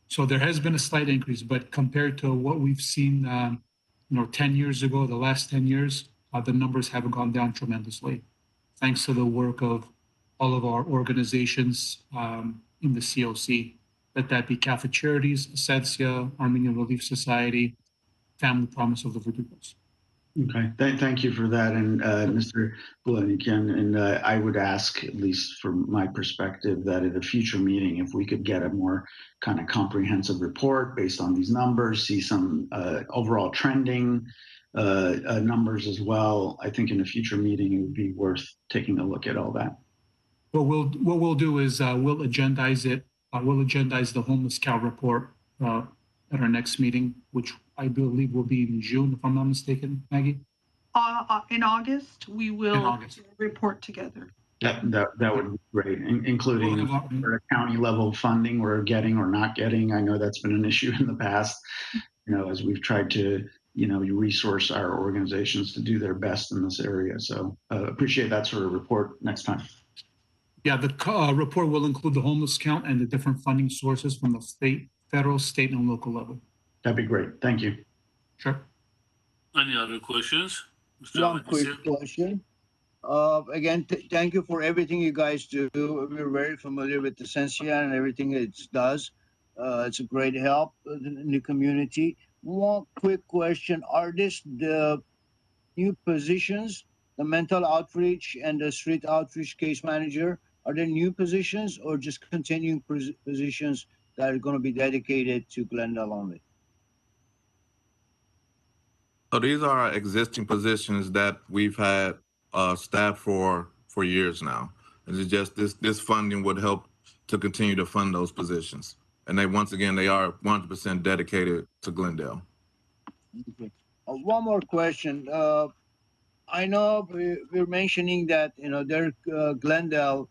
So there has been a slight increase, but compared to what we've seen, 10 years ago, the last 10 years, the numbers haven't gone down tremendously, thanks to the work of all of our organizations in the COC, that be Catholic Charities, Essentia, Armenian Relief Society, Family Promise of the Verdugos. Okay, thank you for that. And Mr. Bulanikian, and I would ask, at least from my perspective, that at a future meeting, if we could get a more kind of comprehensive report based on these numbers, see some overall trending numbers as well. I think in a future meeting, it would be worth taking a look at all that. What we'll do is we'll agendize it. We'll agendize the homeless cow report at our next meeting, which I believe will be in June, if I'm not mistaken, Maggie? In August, we will report together. That would be great, including the county level funding we're getting or not getting. I know that's been an issue in the past, as we've tried to, resource our organizations to do their best in this area. So appreciate that sort of report next time. Yeah, the report will include the homeless count and the different funding sources from the federal, state, and local level. That'd be great. Thank you. Sure. Any other questions? One quick question. Again, thank you for everything you guys do. We're very familiar with Essentia and everything it does. It's a great help in the community. One quick question. Are this the new positions, the mental outreach and the street outreach case manager? Are they new positions or just continuing positions that are going to be dedicated to Glendale only? So these are existing positions that we've had staff for years now. It's just this funding would help to continue to fund those positions. And they are 100% dedicated to Glendale. Okay. One more question. I know we're mentioning that, there are Glendale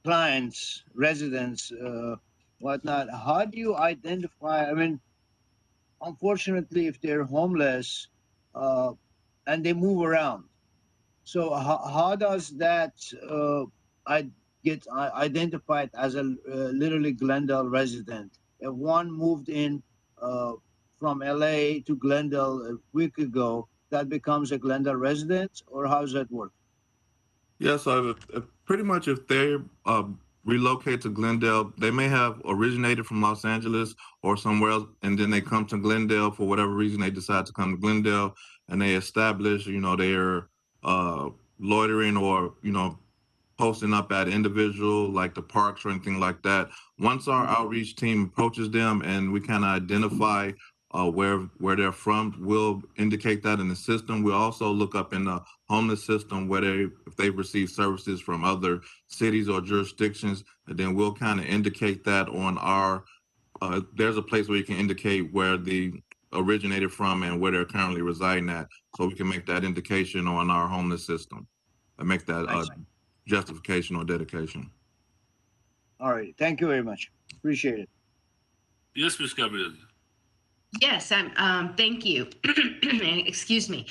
clients, residents, whatnot. How do you identify? I mean, unfortunately, if they're homeless and they move around, so how does that get identified as a literally Glendale resident? If one moved in from LA to Glendale a week ago, that becomes a Glendale resident, or how does that work? Yeah, so pretty much if they relocate to Glendale, they may have originated from Los Angeles or somewhere else, and then they come to Glendale for whatever reason they decide to come to Glendale, and they establish, they're loitering or, posting up at individual, like the parks or anything like that. Once our outreach team approaches them and we kind of identify where they're from, we'll indicate that in the system. We'll also look up in the homeless system if they've received services from other cities or jurisdictions, and then we'll kind of indicate that on our, there's a place where you can indicate where the originated from and where they're currently residing at, so we can make that indication on our homeless system and make that justification or dedication. All right. Thank you very much. Appreciate it. Yes, Ms. Gabriel. Yes, thank you. Excuse me.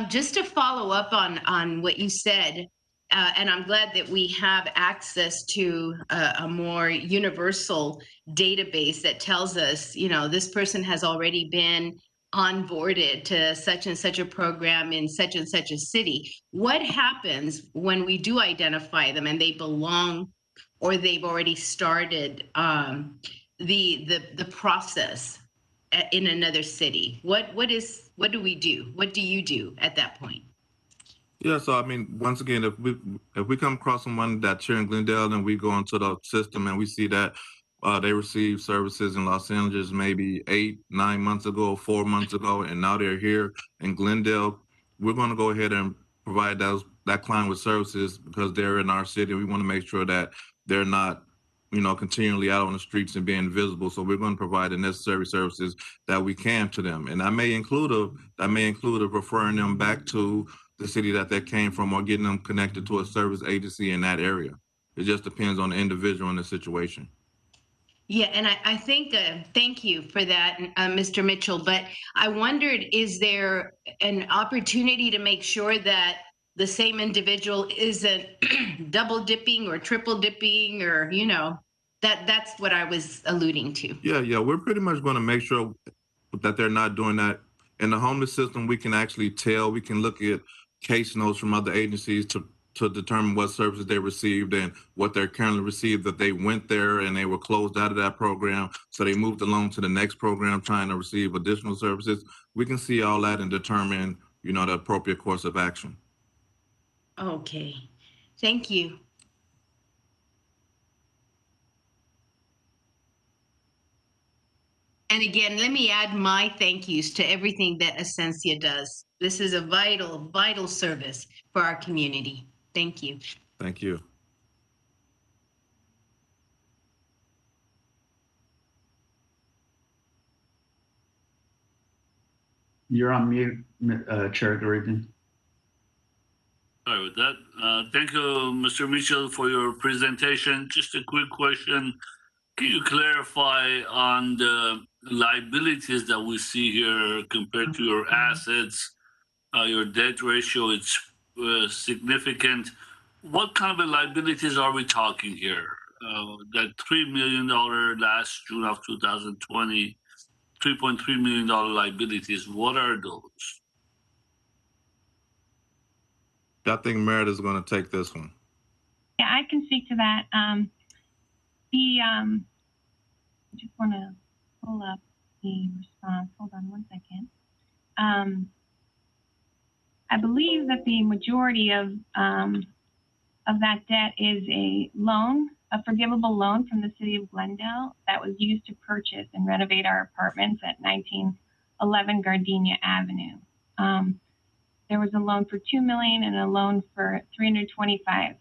Just to follow up on what you said, and I'm glad that we have access to a more universal database that tells us, this person has already been onboarded to such and such a program in such and such a city. What happens when we do identify them and they belong or they've already started the process in another city? What do we do? What do you do at that point? Yeah, so I mean, once again, if we come across someone that's here in Glendale and we go into the system and we see that they received services in Los Angeles maybe 8-9 months ago, 4 months ago, and now they're here in Glendale, we're going to go ahead and provide that client with services because they're in our city. We want to make sure that they're not, continually out on the streets and being visible. So we're going to provide the necessary services that we can to them, and that may include referring them back to the city that they came from, or getting them connected to a service agency in that area. It just depends on the individual and the situation. Yeah, and I think, thank you for that, Mr. Mitchell, but I wondered, is there an opportunity to make sure that the same individual isn't double dipping or triple dipping, or, that's what I was alluding to. Yeah, we're pretty much going to make sure that they're not doing that. In the homeless system, we can actually tell, we can look at case notes from other agencies to determine what services they received and what they're currently received, that they went there and they were closed out of that program, so they moved along to the next program trying to receive additional services. We can see all that and determine, the appropriate course of action. Okay, thank you. And again, let me add my thank yous to everything that Essentia does. This is a vital, vital service for our community. Thank you. Thank you. You're on mute, Chair Garibian. Sorry with that. Thank you, Mr. Mitchell, for your presentation. Just a quick question. Can you clarify on the liabilities that we see here compared to your assets? Your debt ratio is significant. What kind of liabilities are we talking here? That $3 million last June of 2020, $3.3 million liabilities, what are those? I think Meredith is going to take this one. Yeah, I can speak to that. I just want to pull up the response. Hold on one second. I believe that the majority of that debt is a loan, a forgivable loan from the city of Glendale that was used to purchase and renovate our apartments at 1911 Gardenia Avenue. There was a loan for $2 million and a loan for $325,000.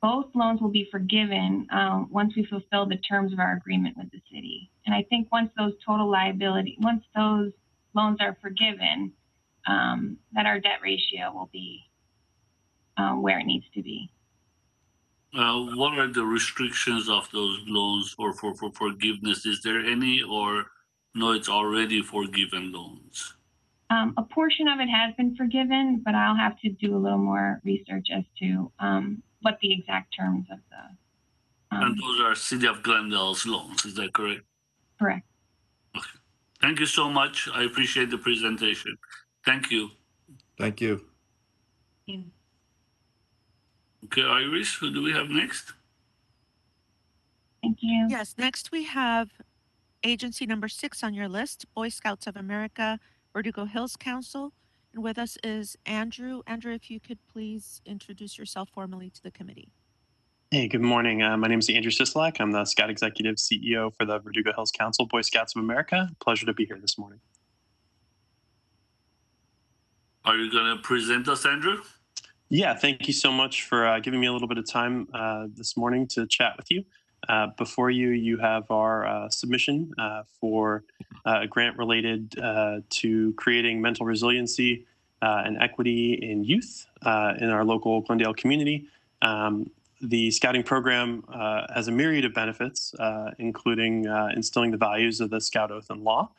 Both loans will be forgiven once we fulfill the terms of our agreement with the city. And I think once those loans are forgiven, that our debt ratio will be where it needs to be. What are the restrictions of those loans or for forgiveness? Is there any, or no, it's already forgiven loans? A portion of it has been forgiven, but I'll have to do a little more research as to what the exact terms of the... and those are City of Glendale's loans, is that correct? Correct. Okay. Thank you so much. I appreciate the presentation. Thank you. Thank you. Thank you. Okay, Iris, who do we have next? Thank you. Yes, next we have agency number 6 on your list, Boy Scouts of America, Verdugo Hills Council. And with us is Andrew. Andrew, if you could please introduce yourself formally to the committee. Hey, good morning. My name is Andrew Sisolak. I'm the Scout Executive CEO for the Verdugo Hills Council, Boy Scouts of America. Pleasure to be here this morning. Are you going to present us, Andrew? Yeah, thank you so much for giving me a little bit of time this morning to chat with you. Before you, you have our submission for a grant related to creating mental resiliency and equity in youth in our local Glendale community. The scouting program has a myriad of benefits, including instilling the values of the Scout Oath and Law,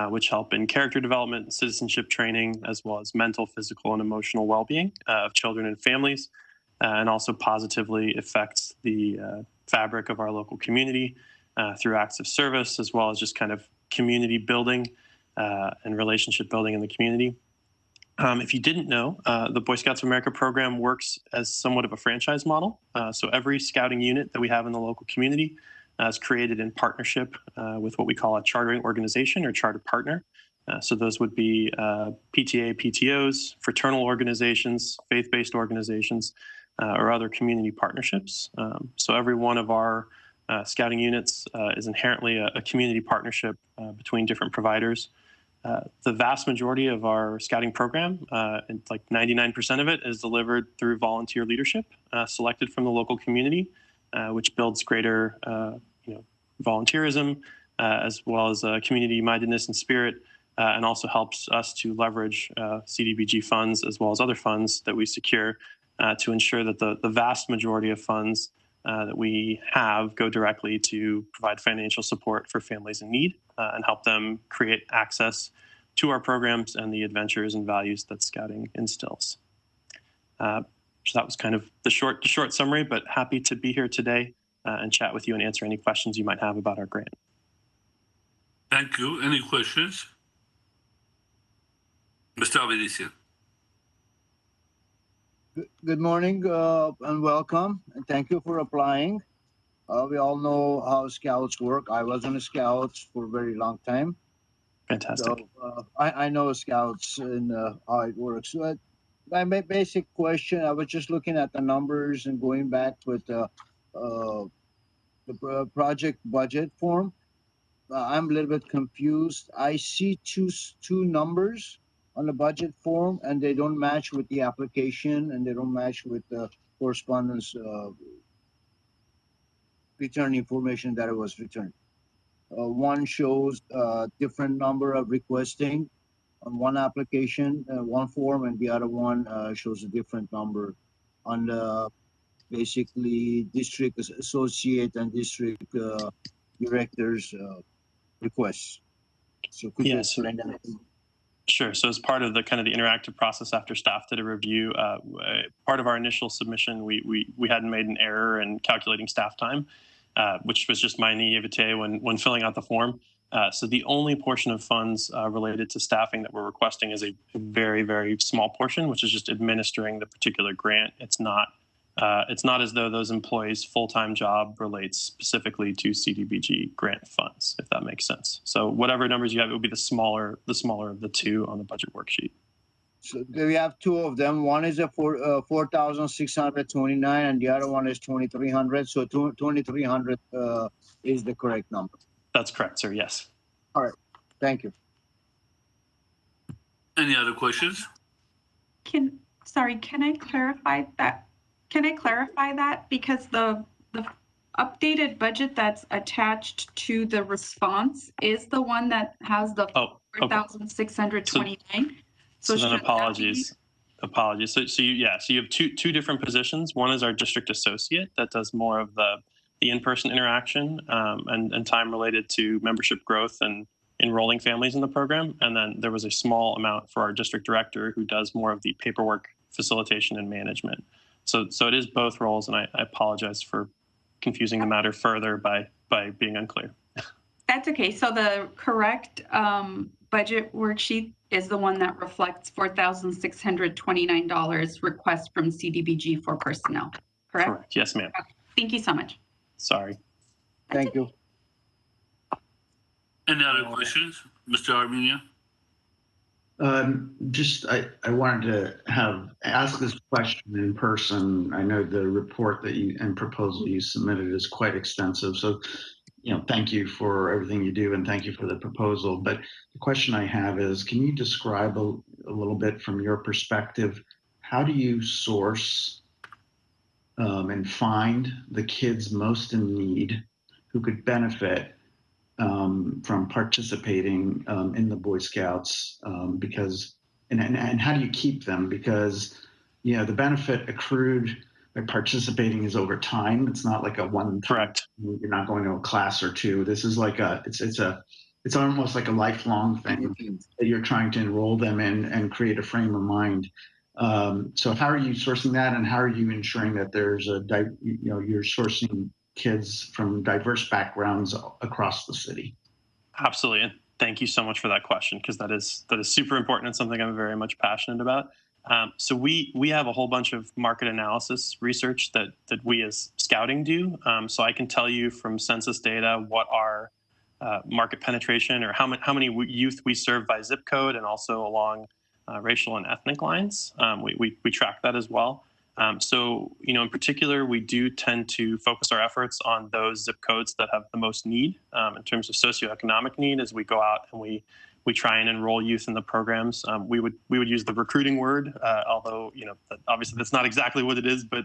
which help in character development, citizenship training, as well as mental, physical, and emotional well-being of children and families, and also positively affects the fabric of our local community through acts of service, as well as just kind of community building and relationship building in the community. If you didn't know, the Boy Scouts of America program works as somewhat of a franchise model. So every scouting unit that we have in the local community is created in partnership with what we call a chartering organization or charter partner. So those would be PTA, PTOs, fraternal organizations, faith-based organizations, or other community partnerships. So every one of our scouting units is inherently a community partnership between different providers. The vast majority of our scouting program, and like 99% of it, is delivered through volunteer leadership selected from the local community which builds greater volunteerism as well as community mindedness and spirit, and also helps us to leverage CDBG funds as well as other funds that we secure to ensure that the vast majority of funds that we have go directly to provide financial support for families in need and help them create access to our programs and the adventures and values that Scouting instills. So that was kind of the short summary, but happy to be here today and chat with you and answer any questions you might have about our grant. Thank you. Any questions? Mr. Abedisian. Good morning and welcome, and thank you for applying. We all know how Scouts work. I was on Scouts for a very long time. Fantastic. So I know Scouts and how it works. So my basic question, I was just looking at the numbers and going back with the project budget form. I'm a little bit confused. I see two numbers on the budget form, and they don't match with the application, and they don't match with the correspondence return information that it was returned. One shows a different number of requesting on one application, one form, and the other one shows a different number on the basically district associate and district directors requests. So could you explain that? Sure. So as part of the kind of the interactive process after staff did a review, part of our initial submission, we hadn't made an error in calculating staff time, which was just my naivete when filling out the form. So the only portion of funds related to staffing that we're requesting is a very, very small portion, which is just administering the particular grant. It's not as though those employees' full-time job relates specifically to CDBG grant funds, if that makes sense. So whatever numbers you have, it would be the smaller of the two on the budget worksheet. So we have two of them. One is a 4,629, and the other one is 2,300. So 2,300 is the correct number. That's correct, sir. Yes. All right. Thank you. Any other questions? Can I clarify that? Can I clarify that? Because the updated budget that's attached to the response is the one that has the 4,629. So then apologies. So you have two different positions. One is our district associate that does more of the in-person interaction and time related to membership growth and enrolling families in the program. And then there was a small amount for our district director who does more of the paperwork facilitation and management. So it is both roles, and I apologize for confusing the matter further by being unclear. That's okay. So the correct budget worksheet is the one that reflects $4,629 request from CDBG for personnel, correct? Correct. Yes, ma'am. Okay. Thank you so much. Sorry. Thank you. Any other questions, Mr. Armenia? I wanted to ask this question in person. I know the report and proposal you submitted is quite extensive. So, thank you for everything you do and thank you for the proposal. But the question I have is, can you describe a little bit from your perspective, how do you source and find the kids most in need who could benefit from participating in the Boy Scouts, and how do you keep them? Because the benefit accrued by participating is over time. It's not like a one. Correct. You're not going to a class or two. This is like it's almost like a lifelong thing that you're trying to enroll them in and create a frame of mind. So how are you sourcing that, and how are you ensuring that there's you're sourcing kids from diverse backgrounds across the city? Absolutely. And thank you so much for that question, because that is super important and something I'm very much passionate about. So we have a whole bunch of market analysis research that we as Scouting do. So I can tell you from census data what our market penetration, or how many youth we serve by zip code, and also along racial and ethnic lines. We track that as well. So, in particular, we do tend to focus our efforts on those zip codes that have the most need in terms of socioeconomic need. As we go out and we try and enroll youth in the programs, we would use the recruiting word, although obviously that's not exactly what it is. But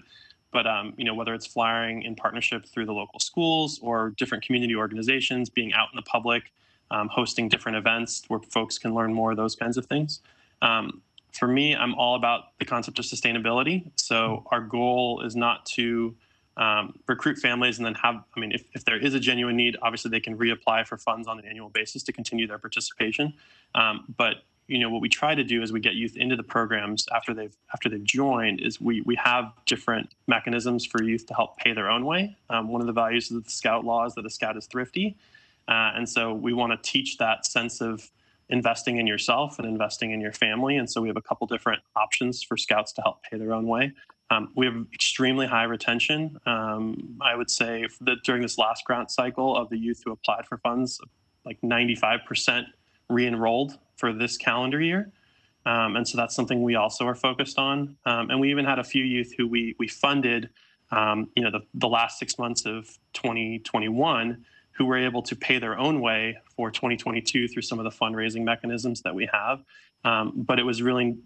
But whether it's flyering in partnership through the local schools or different community organizations, being out in the public, hosting different events where folks can learn more, those kinds of things. For me, I'm all about the concept of sustainability. So our goal is not to recruit families and then if there is a genuine need, obviously they can reapply for funds on an annual basis to continue their participation. But what we try to do as we get youth into the programs after they've joined is we have different mechanisms for youth to help pay their own way. One of the values of the Scout law is that a Scout is thrifty. And so we want to teach that sense of investing in yourself and investing in your family. And so we have a couple different options for Scouts to help pay their own way. We have extremely high retention. I would say that during this last grant cycle of the youth who applied for funds, like 95% re-enrolled for this calendar year. And so that's something we also are focused on. And we even had a few youth who we funded, the last 6 months of 2021, who were able to pay their own way for 2022 through some of the fundraising mechanisms that we have. But it was really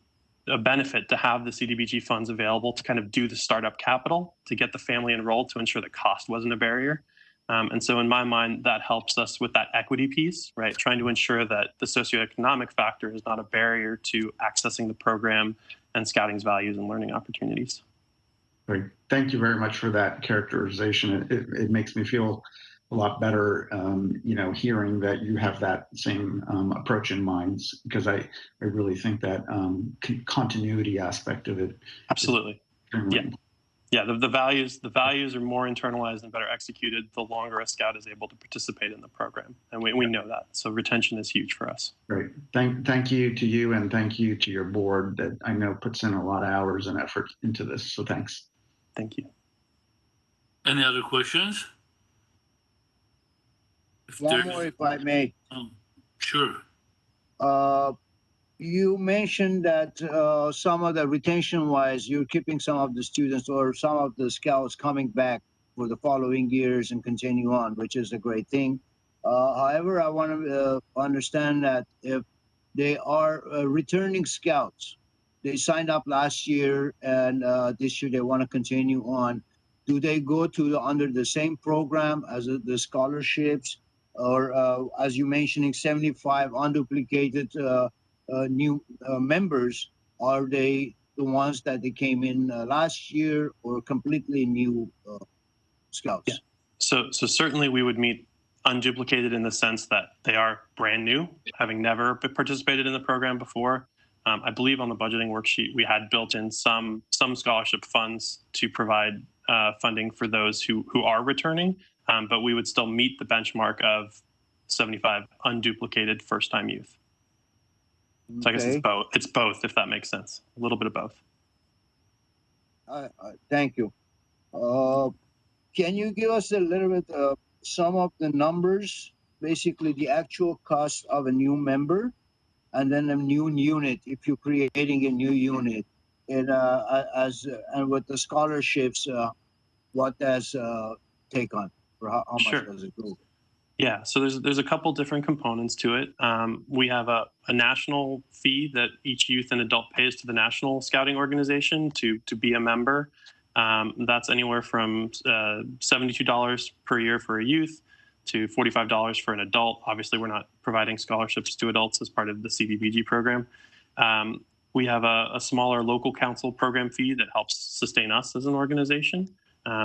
a benefit to have the CDBG funds available to kind of do the startup capital, to get the family enrolled, to ensure that cost wasn't a barrier. And so in my mind, that helps us with that equity piece, right? Trying to ensure that the socioeconomic factor is not a barrier to accessing the program and Scouting's values and learning opportunities. Great. Thank you very much for that characterization. It makes me feel a lot better, hearing that you have that same approach in mind, because I really think that continuity aspect of it. Absolutely. Yeah. The values are more internalized and better executed the longer a Scout is able to participate in the program, and we know that. So retention is huge for us. Great. Thank you to you, and thank you to your board that I know puts in a lot of hours and effort into this. So thanks. Thank you. Any other questions? One more, if I may. Sure. You mentioned that some of the retention-wise, you're keeping some of the students or some of the Scouts coming back for the following years and continue on, which is a great thing. However, I want to understand that if they are returning Scouts, they signed up last year and this year they want to continue on, do they go to under the same program as the scholarships? Or as you mentioning, 75 unduplicated new members, are they the ones that they came in last year or completely new Scouts? Yeah. So certainly we would meet unduplicated in the sense that they are brand new, having never participated in the program before. I believe on the budgeting worksheet, we had built in some scholarship funds to provide funding for those who are returning, but we would still meet the benchmark of 75 unduplicated first-time youth. So I guess it's both. It's both, if that makes sense. A little bit of both. Thank you. Can you give us a little bit of some of the numbers, basically the actual cost of a new member, and then a new unit, if you're creating a new unit, and and with the scholarships, what does take on, or how much does it go? Yeah, so there's a couple different components to it. We have a national fee that each youth and adult pays to the National Scouting Organization to be a member. That's anywhere from $72 per year for a youth to $45 for an adult. Obviously, we're not providing scholarships to adults as part of the CDBG program. We have a smaller local council program fee that helps sustain us as an organization,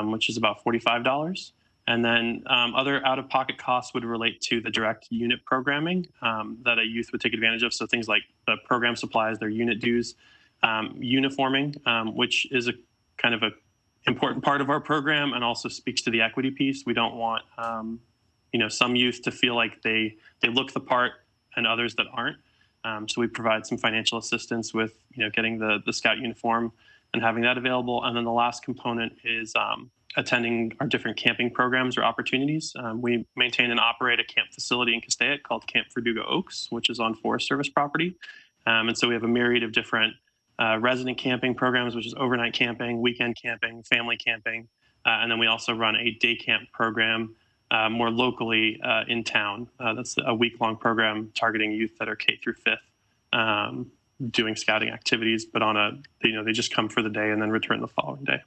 which is about $45. And then other out-of-pocket costs would relate to the direct unit programming that a youth would take advantage of. So things like the program supplies, their unit dues, uniforming, which is a kind of a important part of our program and also speaks to the equity piece. We don't want some youth to feel like they look the part and others that aren't. So we provide some financial assistance with getting the Scout uniform and having that available. And then the last component is attending our different camping programs or opportunities. We maintain and operate a camp facility in Castaic called Camp Verdugo Oaks, which is on Forest Service property. And so we have a myriad of different resident camping programs, which is overnight camping, weekend camping, family camping. And then we also run a day camp program more locally in town. That's a week-long program targeting youth that are K through 5th, doing scouting activities, but on they just come for the day and then return the following day.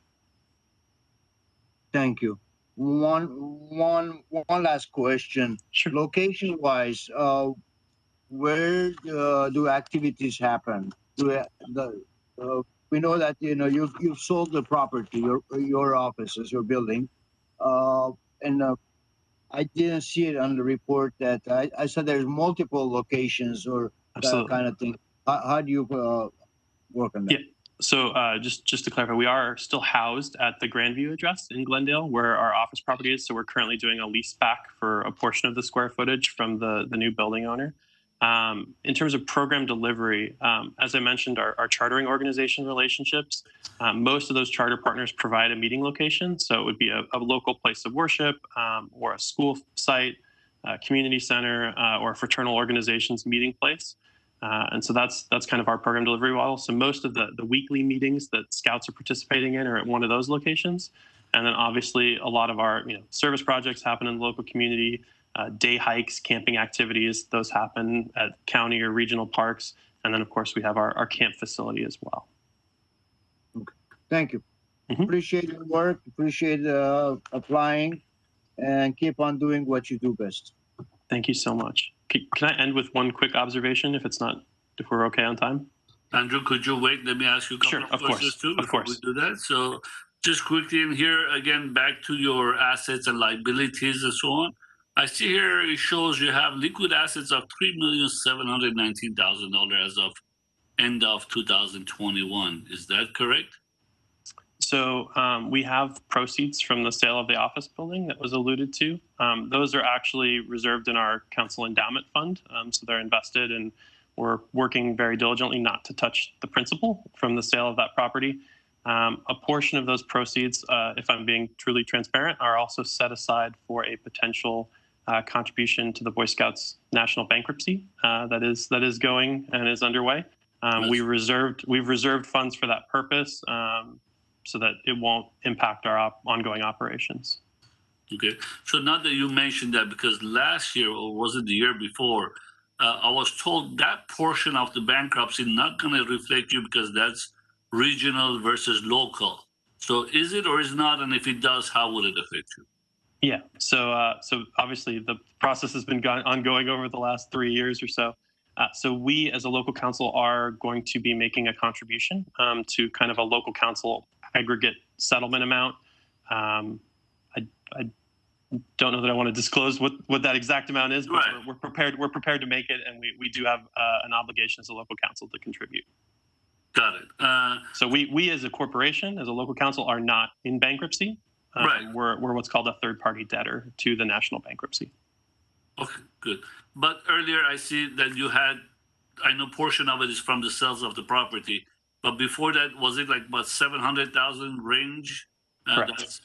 Thank you. One last question. Sure. Location-wise, where do activities happen? We know that you've sold the property, your offices, your building, and I didn't see it on the report that I said there's multiple locations or that kind of thing. How do you work on that? Yeah. So just to clarify, we are still housed at the Grandview address in Glendale, where our office property is. So we're currently doing a lease back for a portion of the square footage from the new building owner. In terms of program delivery, as I mentioned, our chartering organization relationships, most of those charter partners provide a meeting location. So it would be a local place of worship or a school site, a community center, or a fraternal organization's meeting place. And so that's kind of our program delivery model. So most of the weekly meetings that scouts are participating in are at one of those locations. And then obviously a lot of our service projects happen in the local community, day hikes, camping activities, those happen at county or regional parks. And then of course we have our camp facility as well. Okay. Thank you. Appreciate your work, appreciate applying, and keep on doing what you do best. Thank you so much. Can I end with one quick observation if we're okay on time? Andrew, could you wait? Let me ask you a couple of questions too before we do that. So just quickly in here, again, back to your assets and liabilities and so on. I see here it shows you have liquid assets of $3,719,000 as of end of 2021. Is that correct? So we have proceeds from the sale of the office building that was alluded to. Those are actually reserved in our council endowment fund. So they're invested, and we're working very diligently not to touch the principal from the sale of that property. A portion of those proceeds, if I'm being truly transparent, are also set aside for a potential contribution to the Boy Scouts national bankruptcy that is going and is underway. We've reserved funds for that purpose. So that it won't impact our ongoing operations. Okay. So now that you mentioned that, because last year, or was it the year before, I was told that portion of the bankruptcy not going to reflect you because that's regional versus local. So is it or is not? And if it does, how would it affect you? Yeah. So obviously the process has been ongoing over the last 3 years or so. So we as a local council are going to be making a contribution to kind of a local council aggregate settlement amount. I don't know that I want to disclose what that exact amount is, but right. we're prepared to make it, and we do have an obligation as a local council to contribute. Got it. So we as a corporation, as a local council, are not in bankruptcy. Right. We're what's called a third-party debtor to the national bankruptcy. Okay, good. But earlier I see that you had, I know portion of it is from the sales of the property. But before that, was it like about 700,000 range?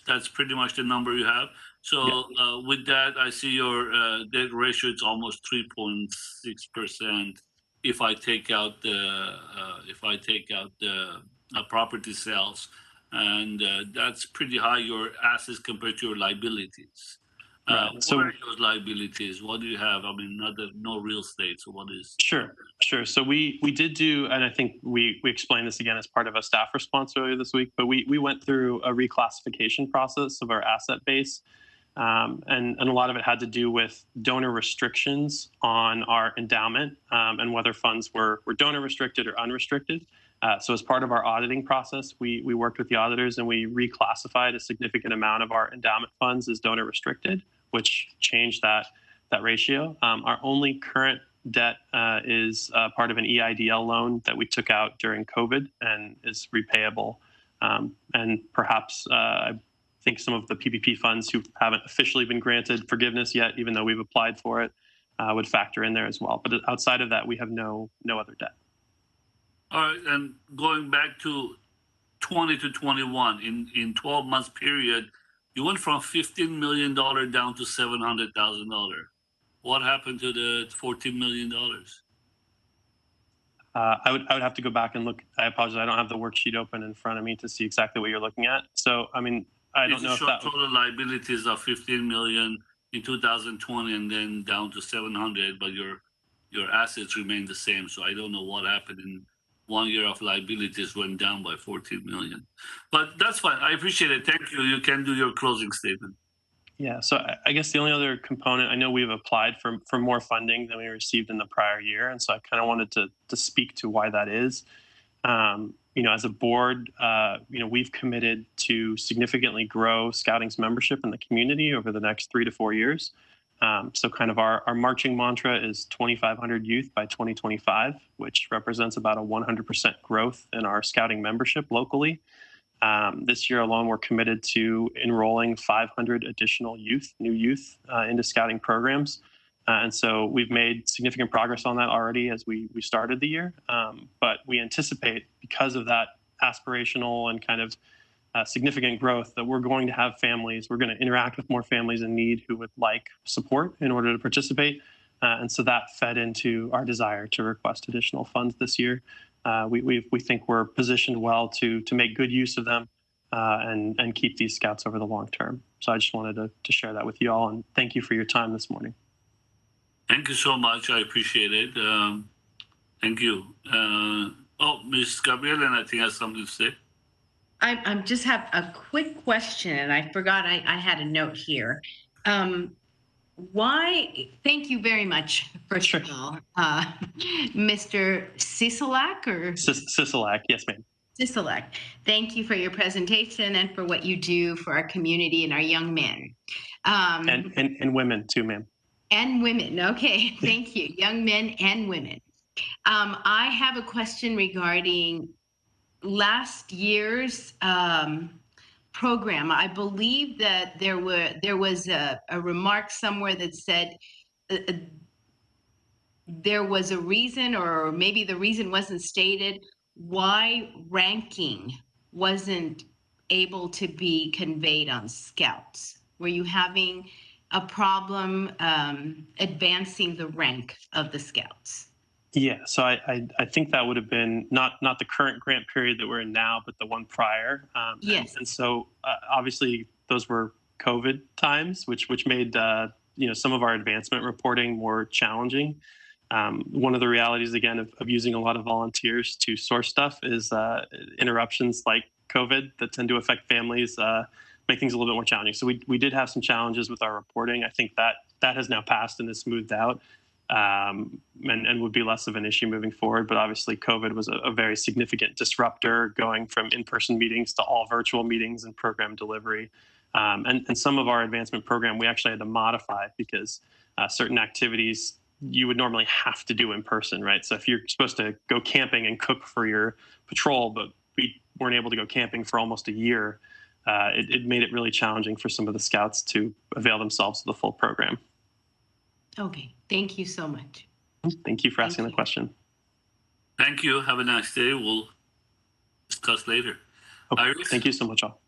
That's pretty much the number you have. So with that, I see your debt ratio. It's almost 3.6%. If I take out the property sales, and that's pretty high. Your assets compared to your liabilities. What are those liabilities? What do you have? I mean, no real estate. So what is? Sure. So we did do, and I think we explained this again as part of a staff response earlier this week, but we went through a reclassification process of our asset base. And a lot of it had to do with donor restrictions on our endowment and whether funds were donor restricted or unrestricted. So as part of our auditing process, we worked with the auditors and we reclassified a significant amount of our endowment funds as donor restricted, which changed that ratio. Our only current debt is part of an EIDL loan that we took out during COVID and is repayable. And perhaps I think some of the PPP funds who haven't officially been granted forgiveness yet, even though we've applied for it, would factor in there as well. But outside of that, we have no other debt. All right, and going back to 20 to 21, in 12 months period, you went from $15 million down to $700,000. What happened to the $14 million? I would have to go back and look. I apologize. I don't have the worksheet open in front of me to see exactly what you're looking at. So, I mean, I don't know if that total liabilities of $15 million in 2020 and then down to 700, but your assets remain the same. So I don't know what happened in 1 year of liabilities went down by 14 million. But that's fine. I appreciate it. Thank you. You can do your closing statement. Yeah, so I guess the only other component, I know we've applied for more funding than we received in the prior year, and so I kind of wanted to speak to why that is. As a board, we've committed to significantly grow Scouting's membership in the community over the next 3 to 4 years. So kind of our marching mantra is 2,500 youth by 2025, which represents about a 100% growth in our Scouting membership locally. This year alone, we're committed to enrolling 500 additional new youth into Scouting programs. And so we've made significant progress on that already as we started the year. But we anticipate, because of that aspirational and kind of significant growth, that we're going to have families, we're going to interact with more families in need who would like support in order to participate. And so that fed into our desire to request additional funds this year. We think we're positioned well to make good use of them and keep these scouts over the long term. So I just wanted to share that with you all, and thank you for your time this morning. Thank you so much. I appreciate it. Thank you. Ms. Gabriel, and I think has something to say. I just have a quick question, and I forgot I had a note here. Why? Thank you very much, first of all, Mr. Sisolak or Sisolak, yes, ma'am. Sisolak. Thank you for your presentation and for what you do for our community and our young men. And women too, ma'am. And women. Okay, thank you. Young men and women. I have a question regarding last year's program. I believe that there was a remark somewhere that said there was a reason, or maybe the reason wasn't stated, why ranking wasn't able to be conveyed on Scouts. Were you having a problem advancing the rank of the Scouts? Yeah, so I think that would have been not the current grant period that we're in now, but the one prior. Yes. And so obviously those were COVID times, which made some of our advancement reporting more challenging. One of the realities, again, of using a lot of volunteers to source stuff is interruptions like COVID that tend to affect families, make things a little bit more challenging. So we did have some challenges with our reporting. I think that has now passed and is smoothed out. And would be less of an issue moving forward. But obviously, COVID was a very significant disruptor, going from in-person meetings to all virtual meetings and program delivery. And some of our advancement program, we actually had to modify because certain activities you would normally have to do in person, right? So if you're supposed to go camping and cook for your patrol, but we weren't able to go camping for almost a year, it made it really challenging for some of the Scouts to avail themselves of the full program. Okay, thank you so much. Thank you for asking the question. Thank you. Have a nice day. We'll discuss later. Okay. Thank you so much, all.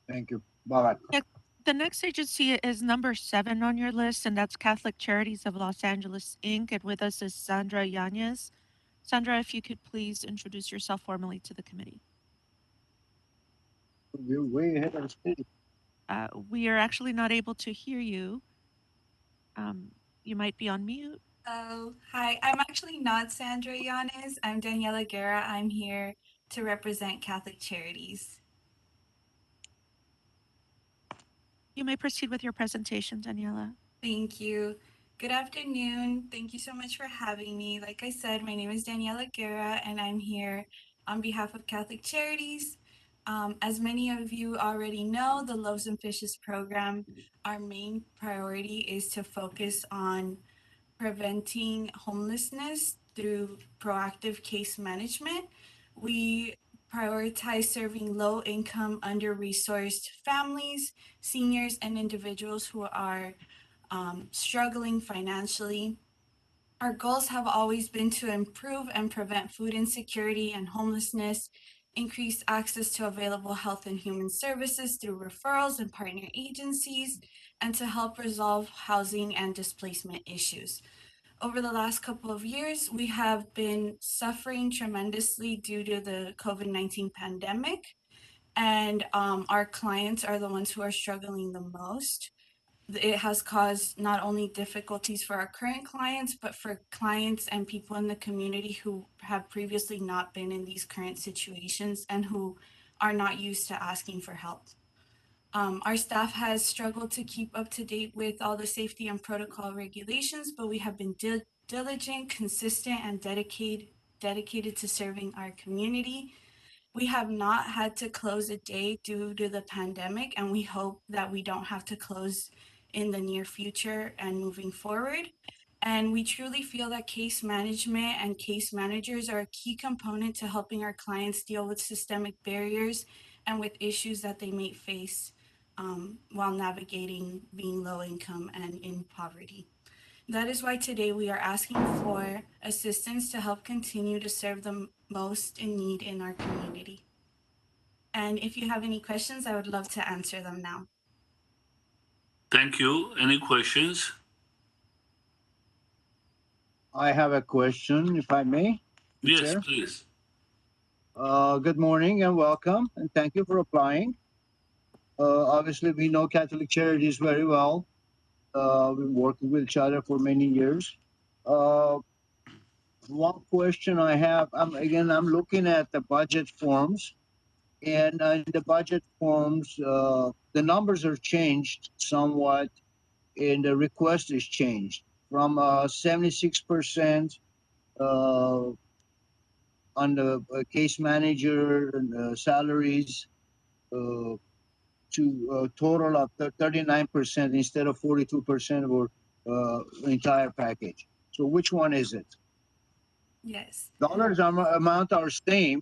Thank you. Bye. Yeah, the next agency is number 7 on your list, and that's Catholic Charities of Los Angeles, Inc. And with us is Sandra Yanez. Sandra, if you could please introduce yourself formally to the committee. You're way ahead of speed. We are actually not able to hear you. You might be on mute. Oh, hi. I'm actually not Sandra Yanez. I'm Daniela Guerra. I'm here to represent Catholic Charities. You may proceed with your presentation, Daniela. Thank you. Good afternoon. Thank you so much for having me. Like I said, my name is Daniela Guerra, and I'm here on behalf of Catholic Charities. As many of you already know, the Loaves and Fishes program, our main priority is to focus on preventing homelessness through proactive case management. We prioritize serving low-income, under-resourced families, seniors, and individuals who are struggling financially. Our goals have always been to improve and prevent food insecurity and homelessness, increase access to available health and human services through referrals and partner agencies, and to help resolve housing and displacement issues. Over the last couple of years, we have been suffering tremendously due to the COVID-19 pandemic, and our clients are the ones who are struggling the most. it has caused not only difficulties for our current clients, but for clients and people in the community who have previously not been in these current situations and who are not used to asking for help. Our staff has struggled to keep up to date with all the safety and protocol regulations, but we have been diligent, consistent, and dedicated to serving our community. We have not had to close a day due to the pandemic, and we hope that we don't have to close in the near future and moving forward. And we truly feel that case management and case managers are a key component to helping our clients deal with systemic barriers and with issues that they may face while navigating being low income and in poverty. That is why today we are asking for assistance to help continue to serve the most in need in our community. And if you have any questions, I would love to answer them now. Thank you. Any questions? I have a question, if I may. Yes, Chair. please. Good morning and welcome, and thank you for applying. Obviously, we know Catholic Charities very well. We've been working with each other for many years. One question I have, I'm looking at the budget forms, and in the budget forms, the numbers are changed somewhat, and the request is changed from 76% on the case manager salaries to a total of 39% instead of 42% of our entire package. So which one is it? Yes. Dollars amount are same,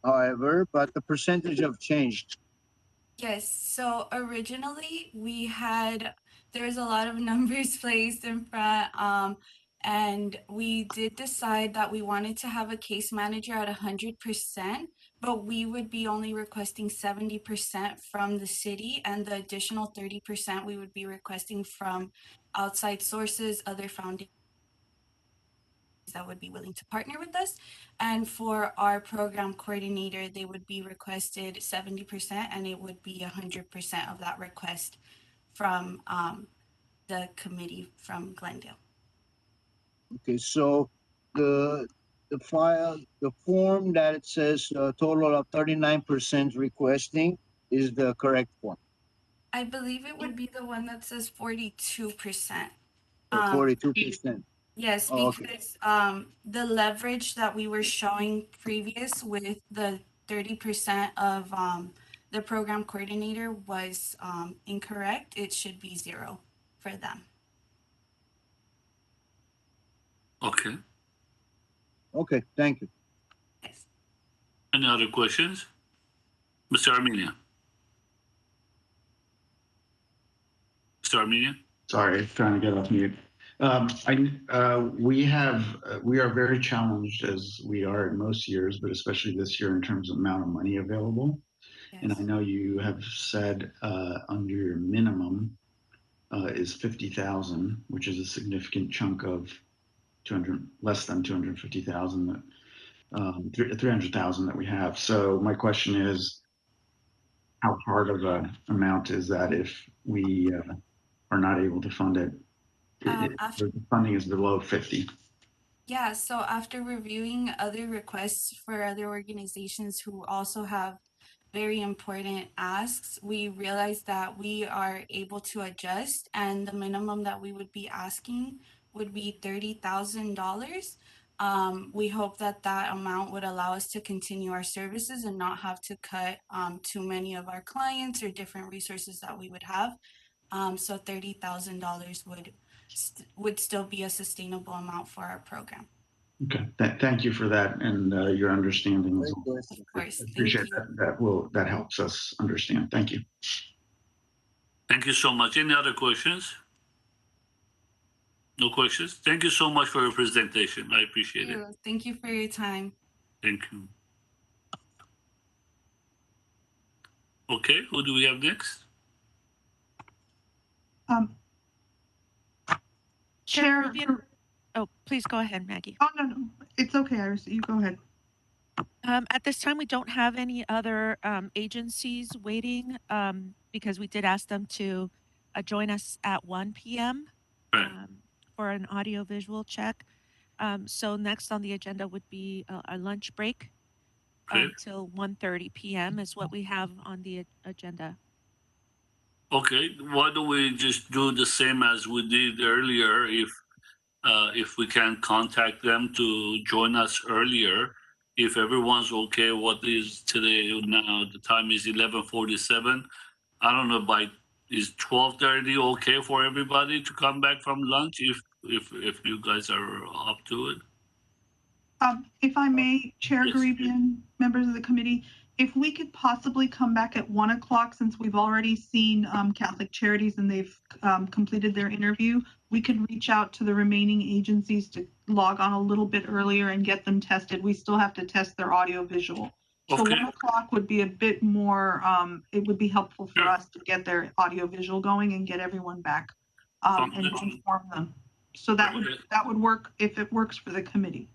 however, but the percentage have changed. Yes, so originally there's a lot of numbers placed in front, and we did decide that we wanted to have a case manager at 100%, but we would be only requesting 70% from the city, and the additional 30% we would be requesting from outside sources, other foundations that would be willing to partner with us. And for our program coordinator, they would be requested 70%, and it would be 100% of that request from the committee from Glendale. Okay, so the form that it says a total of 39% requesting is the correct form. I believe it would be the one that says 42%. 42%. Yes, because the leverage that we were showing previous with the 30% of the program coordinator was incorrect. It should be 0 for them. Okay. Okay, thank you. Yes. Any other questions? Mr. Armenian. Mr. Armenian? Sorry, trying to get off mute. We are very challenged, as we are in most years, but especially this year in terms of amount of money available. Yes. And I know you have said under your minimum is 50,000, which is a significant chunk of less than 250,000, 300,000 that we have. So my question is, how hard of an amount is that if we are not able to fund it? The funding is below 50. Yeah, so after reviewing other requests for other organizations who also have very important asks, we realized that we are able to adjust, and the minimum that we would be asking would be $30,000. We hope that that amount would allow us to continue our services and not have to cut too many of our clients or different resources that we would have. So $30,000 would still be a sustainable amount for our program. Okay, thank you for that and your understanding. Of course, I appreciate that. That helps us understand. Thank you. Thank you so much. Any other questions? No questions? Thank you so much for your presentation. I appreciate it. Thank you for your time. Thank you. Okay, who do we have next? Chair. Oh, please go ahead, Maggie. Oh, no, it's okay, Iris. You go ahead. At this time, we don't have any other agencies waiting because we did ask them to join us at 1 p.m. For an audio-visual check. So next on the agenda would be a lunch break until 1:30 p.m. is what we have on the agenda. Okay, why don't we just do the same as we did earlier? If we can contact them to join us earlier, if everyone's okay. What is today now? The time is 11:47. I don't know. Is 12:30 okay for everybody to come back from lunch? If you guys are up to it. If I may, Chair Garibian, members of the committee, if we could possibly come back at 1 o'clock, since we've already seen Catholic Charities and they've completed their interview, we could reach out to the remaining agencies to log on a little bit earlier and get them tested. We still have to test their audio visual. So 1 o'clock would be a bit more, it would be helpful for us to get their audio visual going and get everyone back and inform them. So that would work if it works for the committee.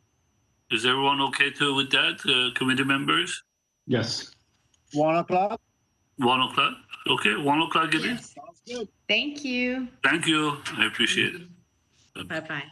Is everyone okay with that, committee members? Yes. 1 o'clock? 1 o'clock? Okay, 1 o'clock it is. Sounds good. Thank you. Thank you. I appreciate it. Bye-bye.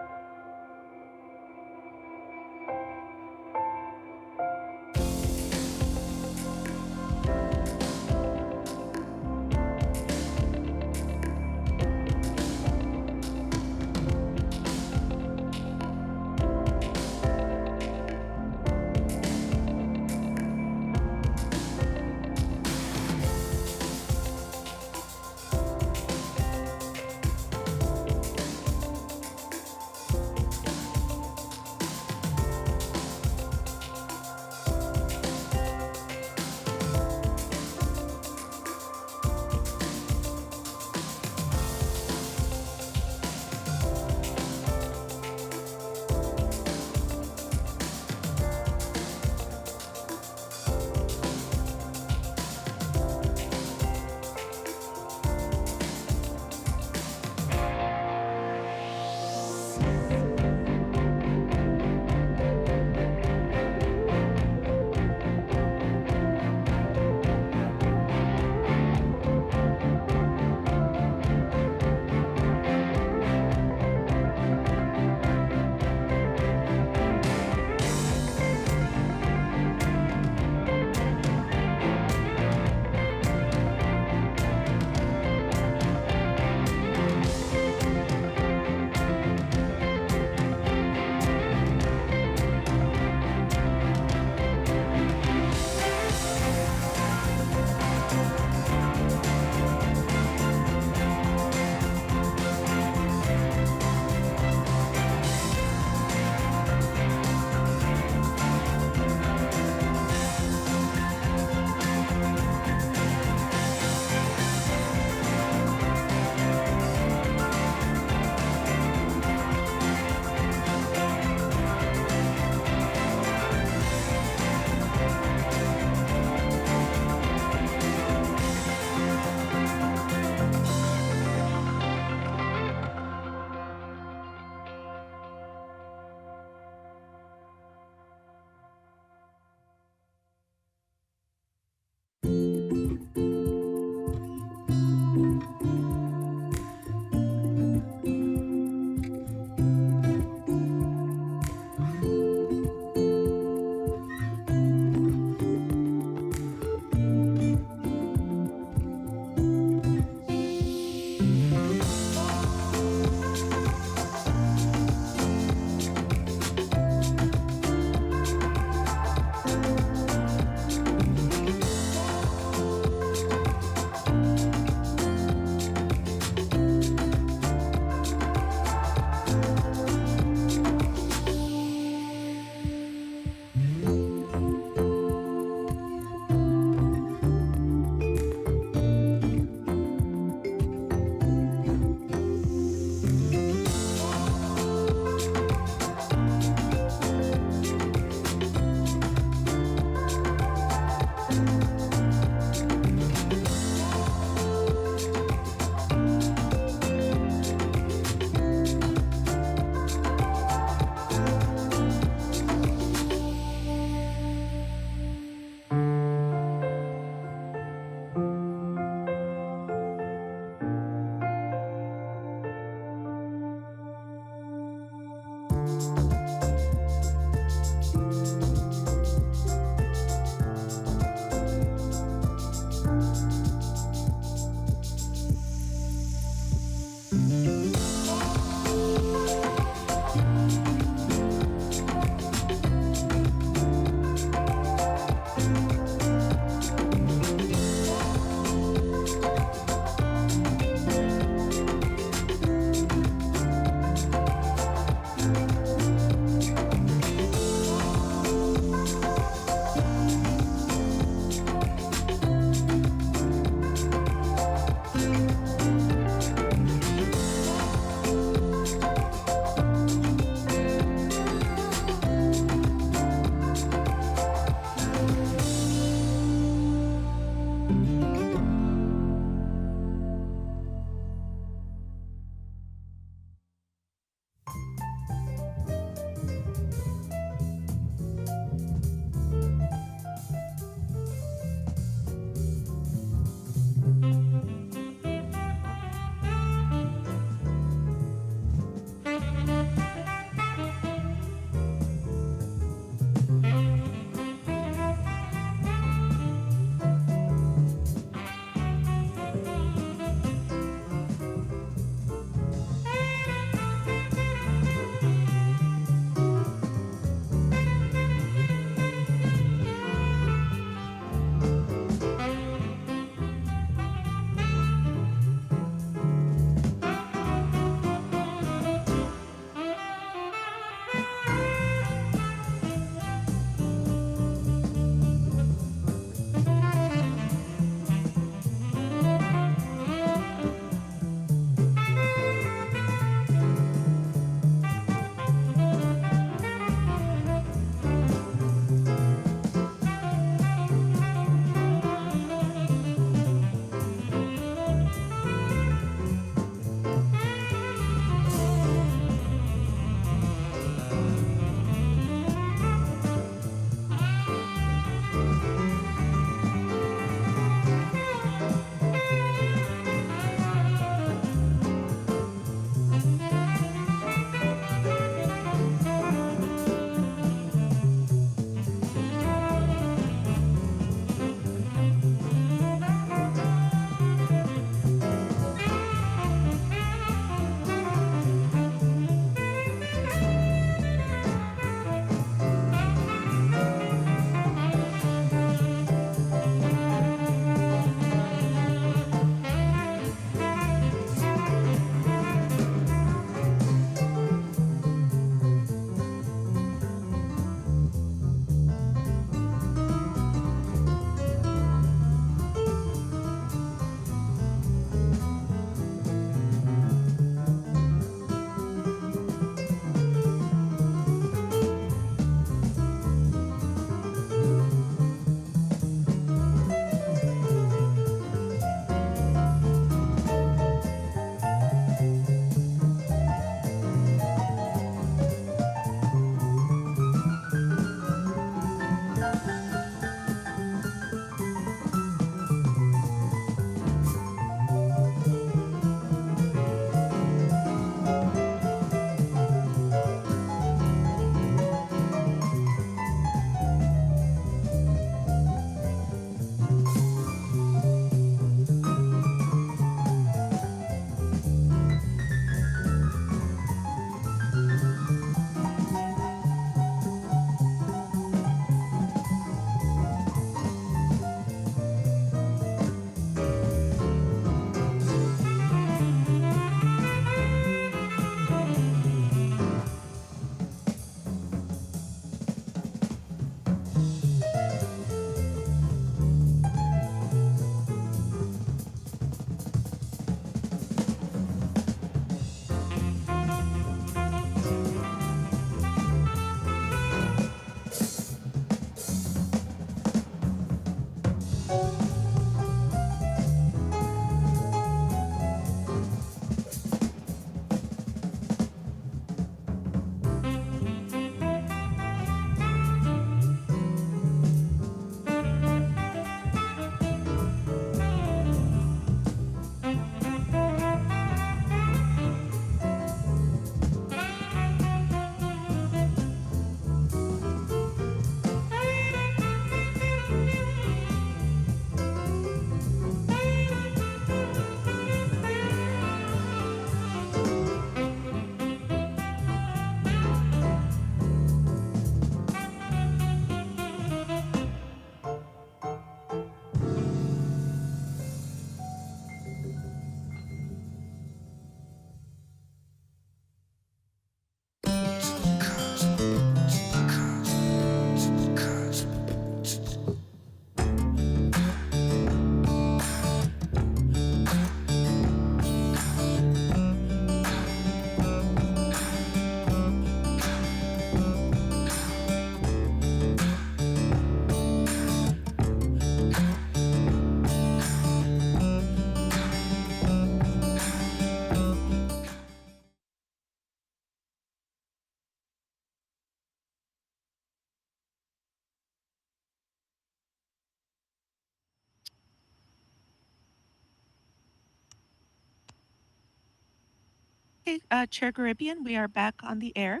Okay, Chair Garibian, we are back on the air.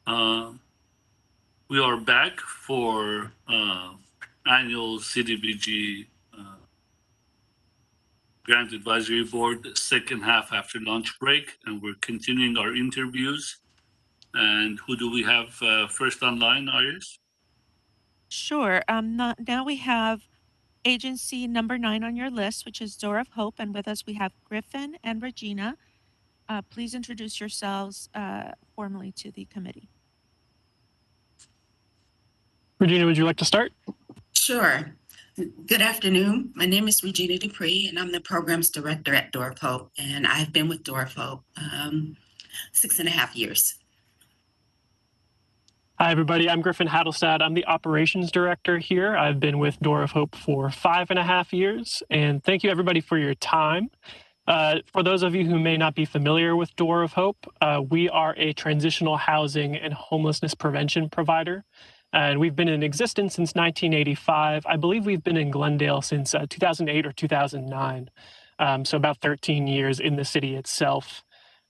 We are back for annual CDBG Grant Advisory Board, second half after lunch break, and we're continuing our interviews. And who do we have first online, Iris? Sure. Now we have agency number 9 on your list, which is Door of Hope, and with us we have Griffin and Regina. Please introduce yourselves formally to the committee. Regina, would you like to start? Sure. Good afternoon. My name is Regina Dupree, and I'm the Programs Director at Door of Hope, and I've been with Door of Hope 6.5 years. Hi, everybody. I'm Griffin Hattelstad. I'm the Operations Director here. I've been with Door of Hope for 5.5 years, and thank you, everybody, for your time. For those of you who may not be familiar with Door of Hope, we are a transitional housing and homelessness prevention provider. And we've been in existence since 1985. I believe we've been in Glendale since 2008 or 2009. So about 13 years in the city itself.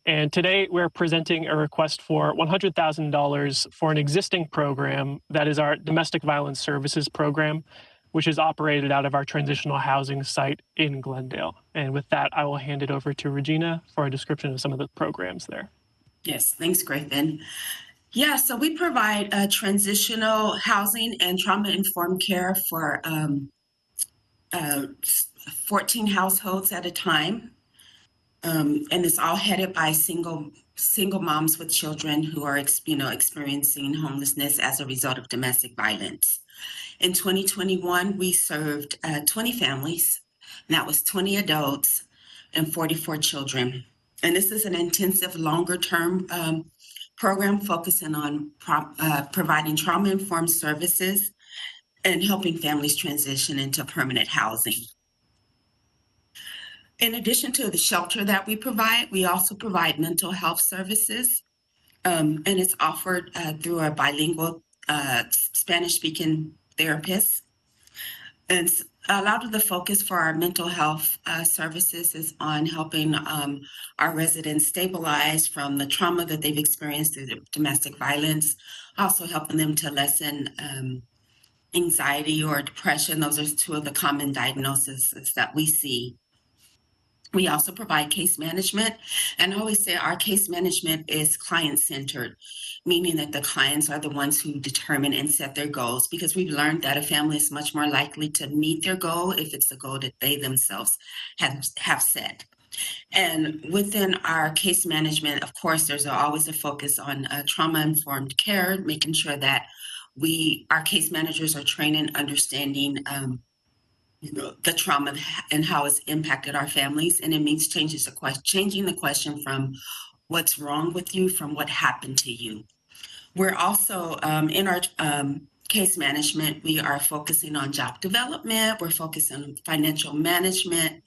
And today we're presenting a request for $100,000 for an existing program that is our Domestic Violence Services Program, which is operated out of our transitional housing site in Glendale. And with that, I will hand it over to Regina for a description of some of the programs there. Yes, thanks, Griffin. Yeah, so we provide transitional housing and trauma-informed care for 14 households at a time. And it's all headed by single moms with children who are experiencing homelessness as a result of domestic violence. In 2021, we served 20 families, and that was 20 adults and 44 children. And this is an intensive, longer-term program focusing on providing trauma-informed services and helping families transition into permanent housing. In addition to the shelter that we provide, we also provide mental health services, and it's offered through a bilingual Spanish-speaking therapist. And a lot of the focus for our mental health services is on helping our residents stabilize from the trauma that they've experienced through the domestic violence, also helping them to lessen anxiety or depression. Those are two of the common diagnoses that we see. We also provide case management, and I always say our case management is client-centered, meaning that the clients are the ones who determine and set their goals, because we've learned that a family is much more likely to meet their goal if it's a goal that they themselves have set. And within our case management, of course, there's always a focus on trauma-informed care, making sure that our case managers are trained in understanding the trauma and how it's impacted our families. And it means changing the question from what's wrong with you from what happened to you. We're also in our case management, we are focusing on job development. We're focusing on financial management.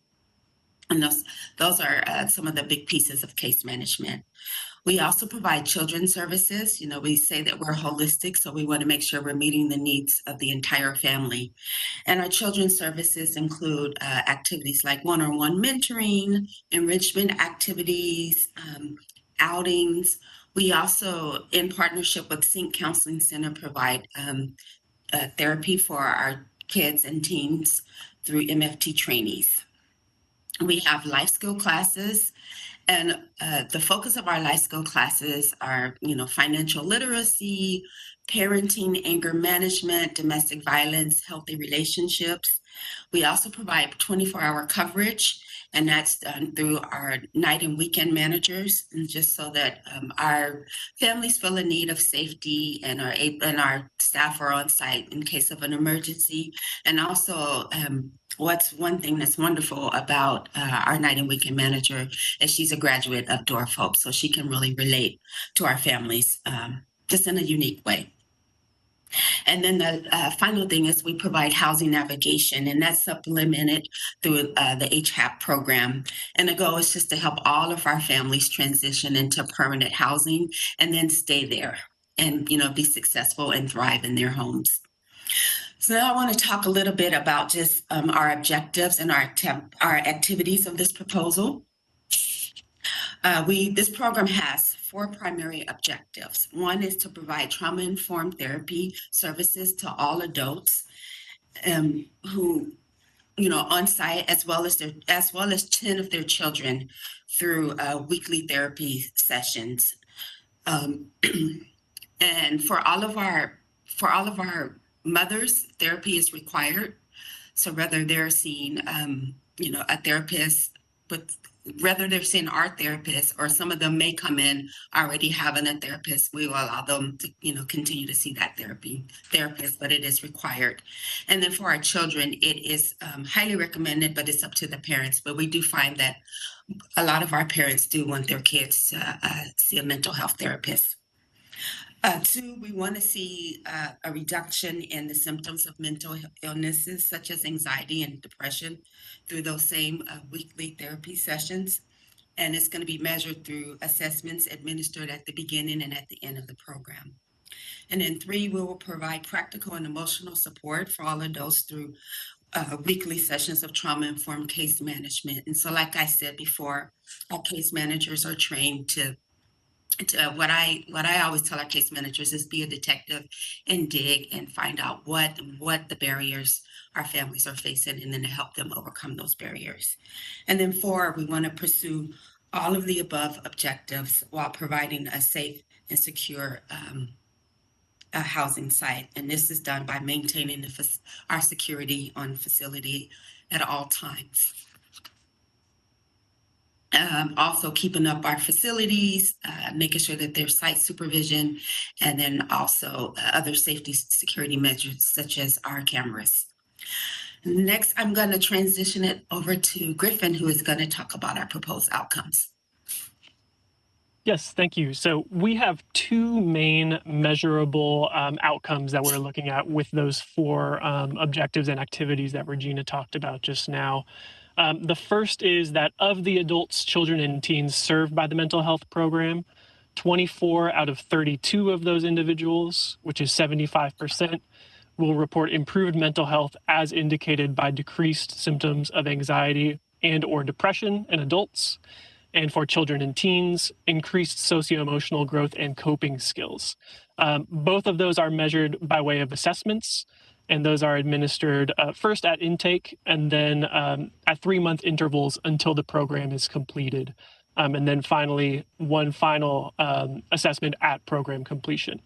And those are some of the big pieces of case management. We also provide children's services. We say that we're holistic, so we want to make sure we're meeting the needs of the entire family. And our children's services include activities like one-on-one mentoring, enrichment activities, outings. We also, in partnership with Sync Counseling Center, provide therapy for our kids and teens through MFT trainees. We have life skill classes, and the focus of our life skill classes are, financial literacy, parenting, anger management, domestic violence, healthy relationships. We also provide 24-hour coverage, and that's done through our night and weekend managers, and just so that our families feel a need of safety and our staff are on site in case of an emergency. And also, what's one thing that's wonderful about our night and weekend manager is she's a graduate of Door of Hope, so she can really relate to our families just in a unique way. And then the final thing is we provide housing navigation, and that's supplemented through the HHAP program. And the goal is just to help all of our families transition into permanent housing and then stay there and, be successful and thrive in their homes. So now I want to talk a little bit about just our objectives and our activities of this proposal. This program has 4 primary objectives. One is to provide trauma-informed therapy services to all adults who, on site, as well as 10 of their children through weekly therapy sessions. And for all of our mothers, therapy is required. So whether they're seeing, a therapist, but whether they're seeing our therapist, or some of them may come in already having a therapist, we will allow them to, continue to see that therapist, but it is required. And then for our children, it is highly recommended, but it's up to the parents. But we do find that a lot of our parents do want their kids to see a mental health therapist. 2, we want to see a reduction in the symptoms of mental illnesses such as anxiety and depression through those same weekly therapy sessions. And it's going to be measured through assessments administered at the beginning and at the end of the program. And then 3, we will provide practical and emotional support for all adults through weekly sessions of trauma-informed case management. And so, like I said before, our case managers are trained to what I always tell our case managers is be a detective and dig and find out what the barriers our families are facing, and then to help them overcome those barriers. And then 4, we want to pursue all of the above objectives while providing a safe and secure housing site. And this is done by maintaining our security on facility at all times. Also keeping up our facilities, making sure that there's site supervision, and then also other safety security measures such as our cameras. Next, I'm going to transition it over to Griffin, who is going to talk about our proposed outcomes. Yes, thank you. So we have 2 main measurable outcomes that we're looking at with those 4 objectives and activities that Regina talked about just now. The first is that of the adults, children, and teens served by the mental health program, 24 out of 32 of those individuals, which is 75%, will report improved mental health as indicated by decreased symptoms of anxiety and or depression in adults. And for children and teens, increased socio-emotional growth and coping skills. Both of those are measured by way of assessments, and those are administered first at intake and then at 3-month intervals until the program is completed. And then finally, one final assessment at program completion.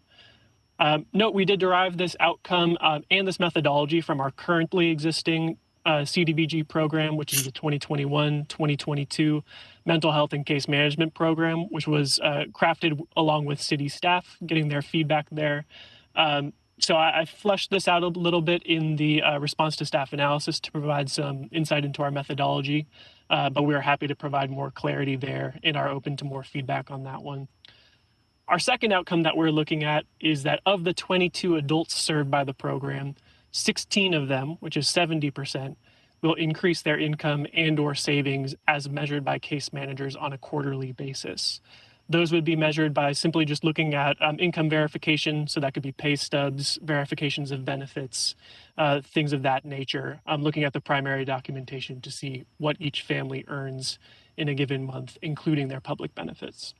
Note, we did derive this outcome and this methodology from our currently existing CDBG program, which is the 2021-2022 Mental Health and Case Management Program, which was crafted along with city staff, getting their feedback there. So I fleshed this out a little bit in the response to staff analysis to provide some insight into our methodology, but we are happy to provide more clarity there and are open to more feedback on that one. Our second outcome that we're looking at is that of the 22 adults served by the program, 16 of them, which is 70%, will increase their income and or savings as measured by case managers on a quarterly basis. Those would be measured by simply just looking at income verification, so that could be pay stubs, verifications of benefits, things of that nature, looking at the primary documentation to see what each family earns in a given month, including their public benefits.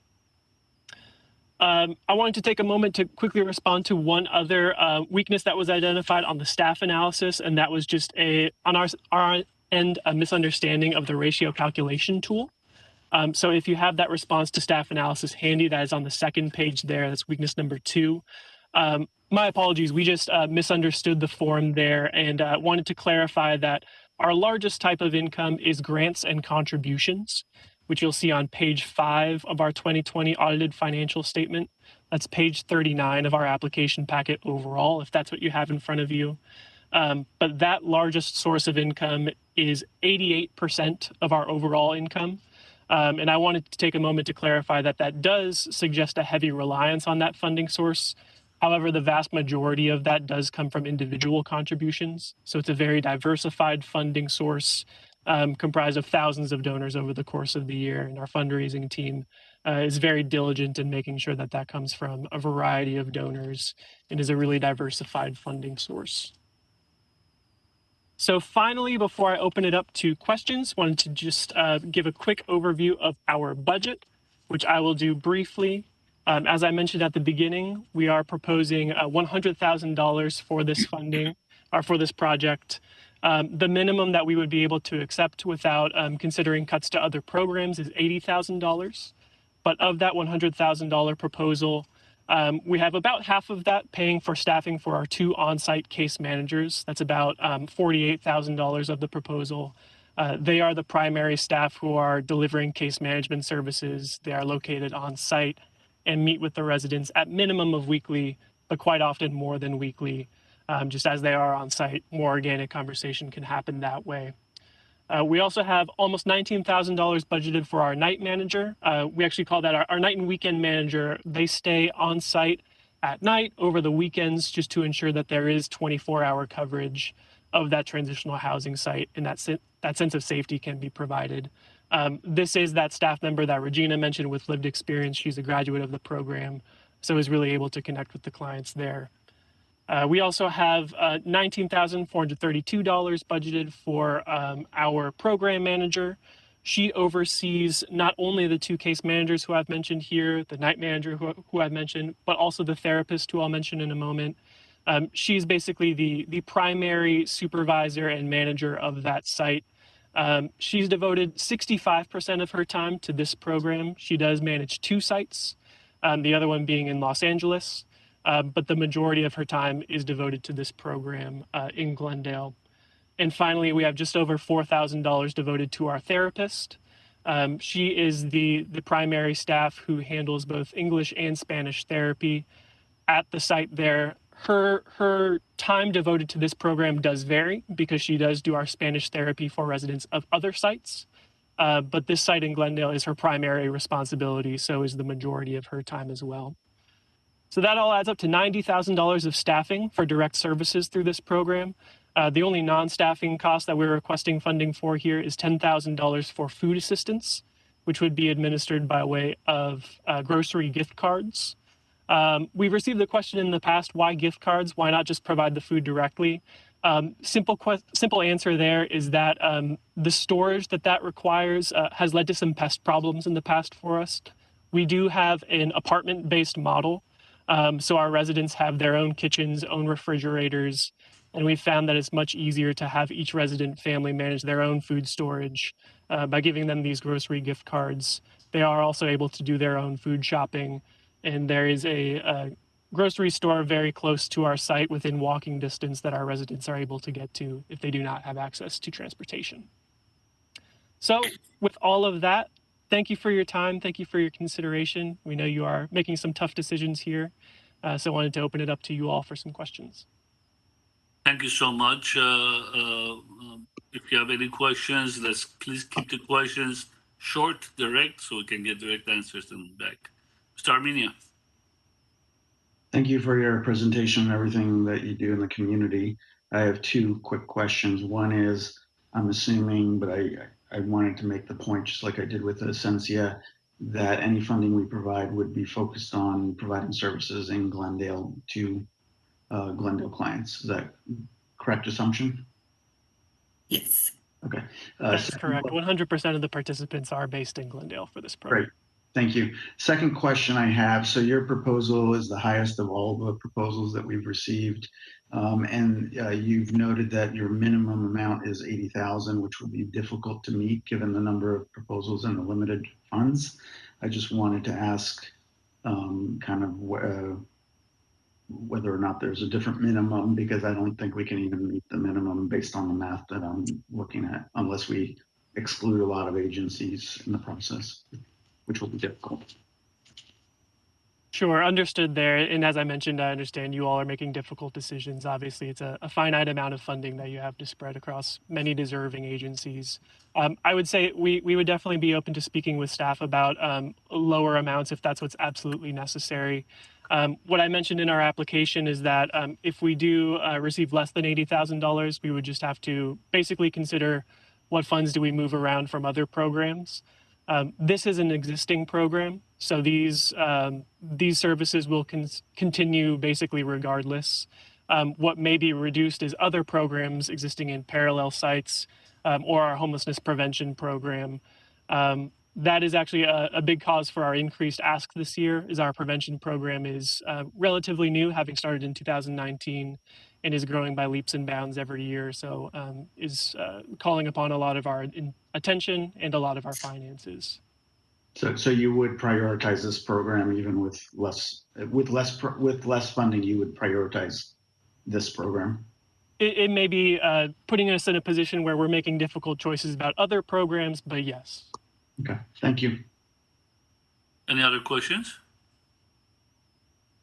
I wanted to take a moment to quickly respond to one other weakness that was identified on the staff analysis, and that was just on our end, a misunderstanding of the ratio calculation tool. So if you have that response to staff analysis handy, that is on the second page there, that's weakness number 2. My apologies, we just misunderstood the form there and wanted to clarify that our largest type of income is grants and contributions, which you'll see on page 5 of our 2020 audited financial statement. That's page 39 of our application packet overall, if that's what you have in front of you. But that largest source of income is 88% of our overall income. And I wanted to take a moment to clarify that that does suggest a heavy reliance on that funding source. However, the vast majority of that does come from individual contributions. So it's a very diversified funding source, comprised of thousands of donors over the course of the year. And our fundraising team is very diligent in making sure that that comes from a variety of donors and is a really diversified funding source. So finally, before I open it up to questions, wanted to just give a quick overview of our budget. which I will do briefly. As I mentioned at the beginning, we are proposing $100,000 for this funding, or for this project. The minimum that we would be able to accept without considering cuts to other programs is $80,000. But of that $100,000 proposal, we have about half of that paying for staffing for our 2 on-site case managers. That's about $48,000 of the proposal. They are the primary staff who are delivering case management services. They are located on site and meet with the residents at minimum of weekly, but quite often more than weekly. Just as they are on site, more organic conversation can happen that way. We also have almost $19,000 budgeted for our night manager. We actually call that our night and weekend manager. They stay on site at night over the weekends just to ensure that there is 24-hour coverage of that transitional housing site, and that sense of safety can be provided. This is that staff member that Regina mentioned with lived experience. She's a graduate of the program, so is really able to connect with the clients there. We also have $19,432 budgeted for our program manager. She oversees not only the 2 case managers who I've mentioned here, the night manager who I've mentioned, but also the therapist who I'll mention in a moment. She's basically the primary supervisor and manager of that site. She's devoted 65% of her time to this program. She does manage 2 sites, the other one being in Los Angeles. But the majority of her time is devoted to this program in Glendale. And finally, we have just over $4,000 devoted to our therapist. She is the primary staff who handles both English and Spanish therapy at the site there. Her time devoted to this program does vary because she does do our Spanish therapy for residents of other sites. But this site in Glendale is her primary responsibility, so is the majority of her time as well. So that all adds up to $90,000 of staffing for direct services through this program. The only non-staffing cost that we're requesting funding for here is $10,000 for food assistance, which would be administered by way of grocery gift cards. We've received the question in the past, why gift cards? Why not just provide the food directly? Simple answer there is that the storage that requires has led to some pest problems in the past for us. We do have an apartment-based model. So our residents have their own kitchens, own refrigerators, and we found that it's much easier to have each resident family manage their own food storage by giving them these grocery gift cards. They are also able to do their own food shopping, and there is a grocery store very close to our site within walking distance that our residents are able to get to if they do not have access to transportation. So with all of that, thank you for your time. Thank you for your consideration. We know you are making some tough decisions here. So I wanted to open it up to you all for some questions. Thank you so much. If you have any questions, please keep the questions short, direct, so we can get direct answers and back. Mr. Armenia. Thank you for your presentation and everything that you do in the community. I have 2 quick questions. One is, I'm assuming, but I wanted to make the point, just like I did with Essentia, that any funding we provide would be focused on providing services in Glendale to Glendale clients. Is that correct assumption? Yes. Okay. That's correct. 100% of the participants are based in Glendale for this program. Great. Thank you. Second question I have, so your proposal is the highest of all the proposals that we've received. And you've noted that your minimum amount is $80,000, which would be difficult to meet given the number of proposals and the limited funds. I just wanted to ask kind of whether or not there's a different minimum, because I don't think we can even meet the minimum based on the math that I'm looking at, unless we exclude a lot of agencies in the process, which will be difficult. Sure, understood there. And as I mentioned, I understand you all are making difficult decisions. Obviously, it's a finite amount of funding that you have to spread across many deserving agencies. I would say we would definitely be open to speaking with staff about lower amounts if that's what's absolutely necessary. What I mentioned in our application is that if we do receive less than $80,000, we would just have to basically consider what funds do we move around from other programs. This is an existing program, so these services will continue basically regardless. What may be reduced is other programs existing in parallel sites or our homelessness prevention program. that is actually a big cause for our increased ask this year. Is our prevention program is relatively new, having started in 2019, and is growing by leaps and bounds every year. So is calling upon a lot of our attention and a lot of our finances. So you would prioritize this program even with less funding. You would prioritize this program. It may be putting us in a position where we're making difficult choices about other programs, but yes. Okay, thank you. Any other questions?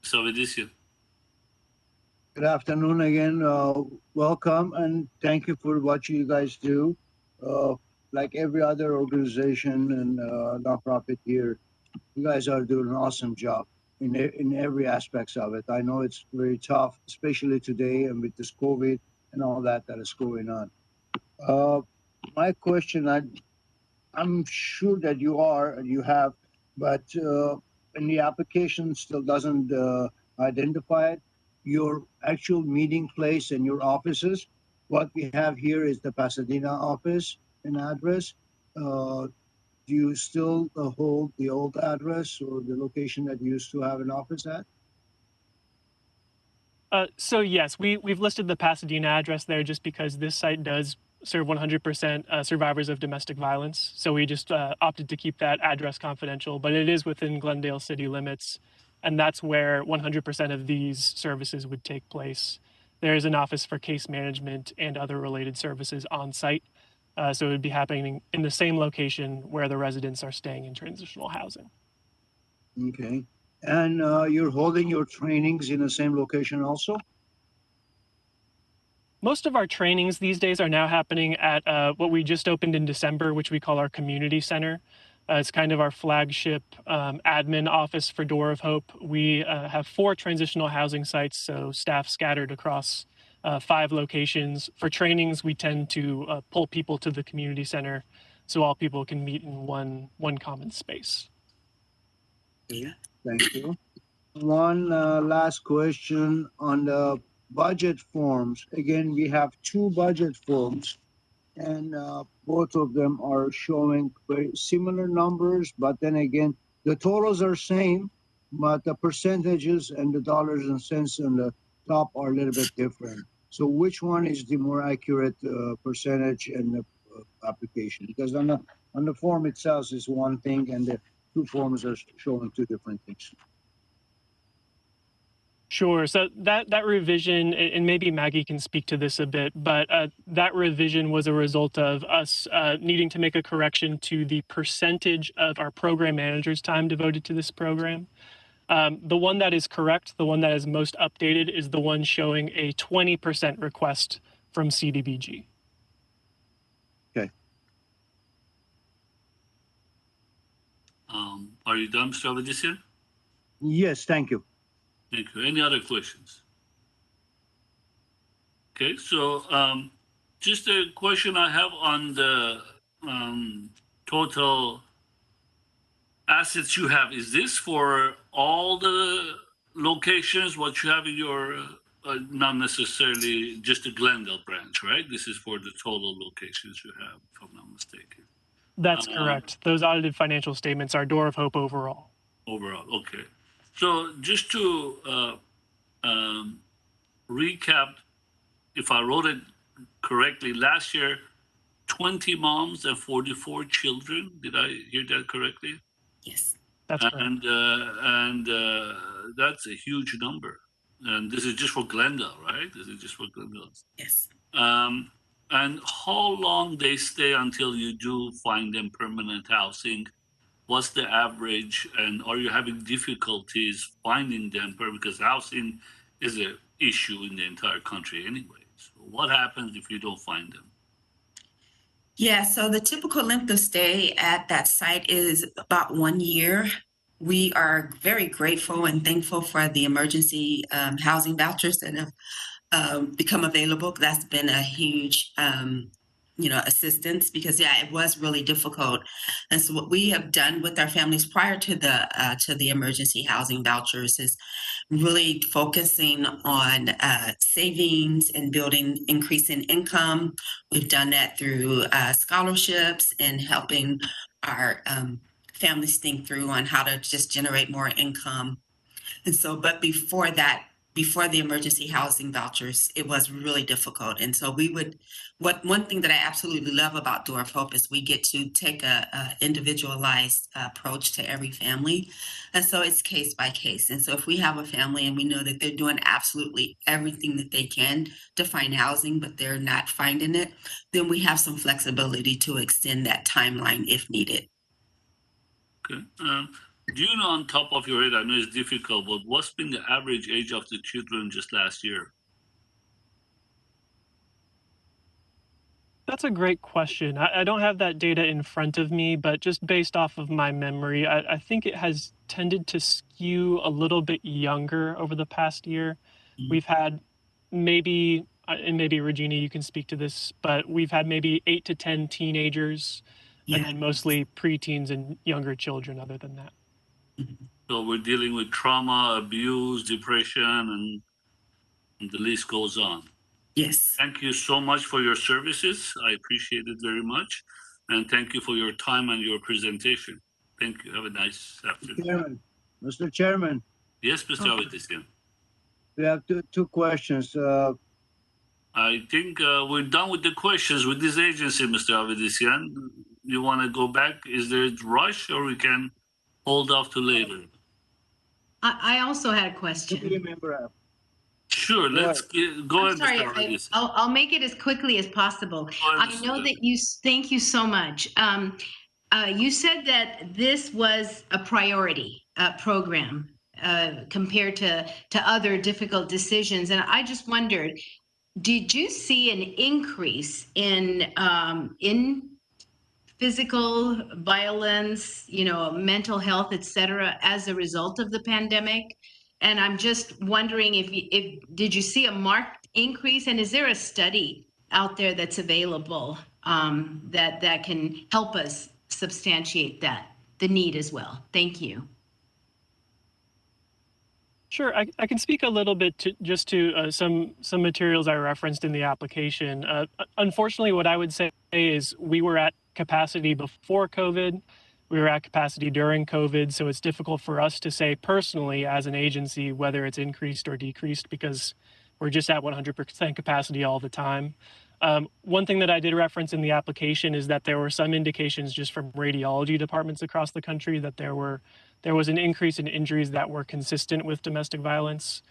So with this, Good afternoon again. Welcome and thank you for what you guys do. Like every other organization and nonprofit here, you guys are doing an awesome job in every aspects of it. I know it's very tough, especially today and with this COVID and all that is going on. My question, I'm sure that you have, but in the application still doesn't identify it. Your actual meeting place and your offices. What we have here is the Pasadena office and address. Do you still hold the old address or the location that you used to have an office at? So yes, we've listed the Pasadena address there just because this site does serve 100% survivors of domestic violence. So we just opted to keep that address confidential, but it is within Glendale city limits. And that's where 100% of these services would take place. There is an office for case management and other related services on site. So it would be happening in the same location where the residents are staying in transitional housing. Okay. And you're holding your trainings in the same location also? Most of our trainings these days are now happening at what we just opened in December, which we call our community center. It's kind of our flagship admin office for Door of Hope. We have 4 transitional housing sites, so staff scattered across 5 locations. For trainings, we tend to pull people to the community center so all people can meet in one common space. Yeah, thank you. One last question on the budget forms. Again, we have 2 budget forms, and both of them are showing very similar numbers, but then again, the totals are same, but the percentages and the dollars and cents on the top are a little bit different. So which one is the more accurate percentage and the application? Because on the form itself is one thing, and the 2 forms are showing 2 different things. Sure. So that revision, and maybe Maggie can speak to this a bit, but that revision was a result of us needing to make a correction to the percentage of our program manager's time devoted to this program. The one that is correct, the one that is most updated, is the one showing a 20% request from CDBG. Okay. Are you done, Mr. Avedissian? Yes, thank you. Thank you. Any other questions? Okay, so just a question I have on the total assets you have. Is this for all the locations, what you have in your, not necessarily just the Glendale branch, right? This is for the total locations you have, if I'm not mistaken. That's correct. Those audited financial statements are Door of Hope overall. Overall, okay. So just to recap, if I wrote it correctly, last year, 20 moms and 44 children. Did I hear that correctly? Yes. That's correct. And that's a huge number. And this is just for Glendale, right? This is just for Glendale. Yes. And how long they stay until you do find them permanent housing? What's the average, and are you having difficulties finding them? Because housing is an issue in the entire country anyway. So what happens if you don't find them? Yeah, so the typical length of stay at that site is about 1 year. We are very grateful and thankful for the emergency housing vouchers that have become available. That's been a huge assistance, because it was really difficult. And so what we have done with our families prior to the emergency housing vouchers is really focusing on savings and building increasing income. We've done that through scholarships and helping our families think through on how to just generate more income. And so, but before that, before the emergency housing vouchers, it was really difficult. And so one thing that I absolutely love about Door of Hope is we get to take a individualized approach to every family. And so it's case by case. And so if we have a family and we know that they're doing absolutely everything that they can to find housing, but they're not finding it, then we have some flexibility to extend that timeline if needed. Okay. Do you know on top of your head, I know it's difficult, but what's been the average age of the children just last year? That's a great question. I don't have that data in front of me, but just based off of my memory, I think it has tended to skew a little bit younger over the past year. We've had maybe, and maybe Regina, you can speak to this, but we've had maybe 8 to 10 teenagers, and then mostly preteens and younger children other than that. So we're dealing with trauma, abuse, depression, and the list goes on. Yes. Thank you so much for your services. I appreciate it very much. And thank you for your time and your presentation. Thank you. Have a nice afternoon. Chairman, Mr. Chairman. Yes, Mr. Avedisian. We have two questions. I think we're done with the questions with this agency, Mr. Avedisian. You want to go back? Is there a rush or we can hold off to later? I also had a question. Sure, let's go ahead, Sorry, Mr. Avedisian. I'll make it as quickly as possible. I know that thank you so much. You said that this was a priority program compared to other difficult decisions. And I just wondered, did you see an increase in physical violence, mental health, et cetera, as a result of the pandemic? And I'm just wondering if did you see a marked increase, and is there a study out there that's available that can help us substantiate the need as well? Thank you. Sure, I can speak a little bit to some materials I referenced in the application. Unfortunately, what I would say is we were at capacity before COVID. We were at capacity during COVID, so it's difficult for us to say personally as an agency whether it's increased or decreased because we're just at 100% capacity all the time. One thing that I did reference in the application is that there were some indications just from radiology departments across the country that there was an increase in injuries that were consistent with domestic violence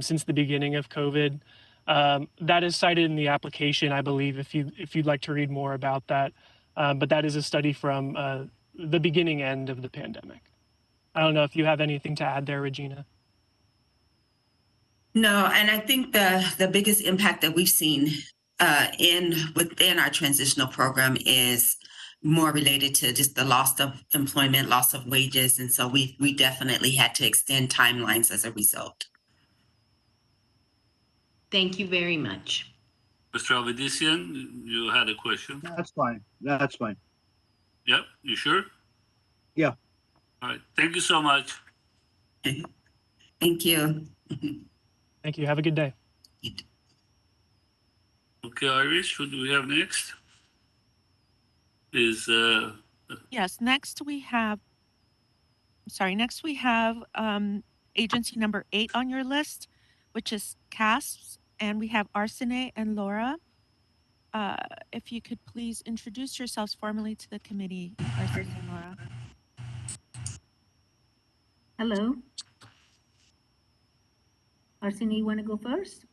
since the beginning of COVID. That is cited in the application, I believe, if you'd like to read more about that. But that is a study from the beginning end of the pandemic. I don't know if you have anything to add there, Regina. No, and I think the biggest impact that we've seen within our transitional program is more related to just the loss of employment, loss of wages. And so we definitely had to extend timelines as a result. Thank you very much. Mr. Avedisian, you had a question? That's fine. That's fine. Yep, you sure? Yeah. All right, thank you so much. Thank you. Thank you, have a good day. Okay, Iris, who do we have next? Yes, next we have agency number 8 on your list, which is CASPS, and we have Arsene and Laura. If you could please introduce yourselves formally to the committee, Arsene and Laura. Hello. Arsene, you want to go first?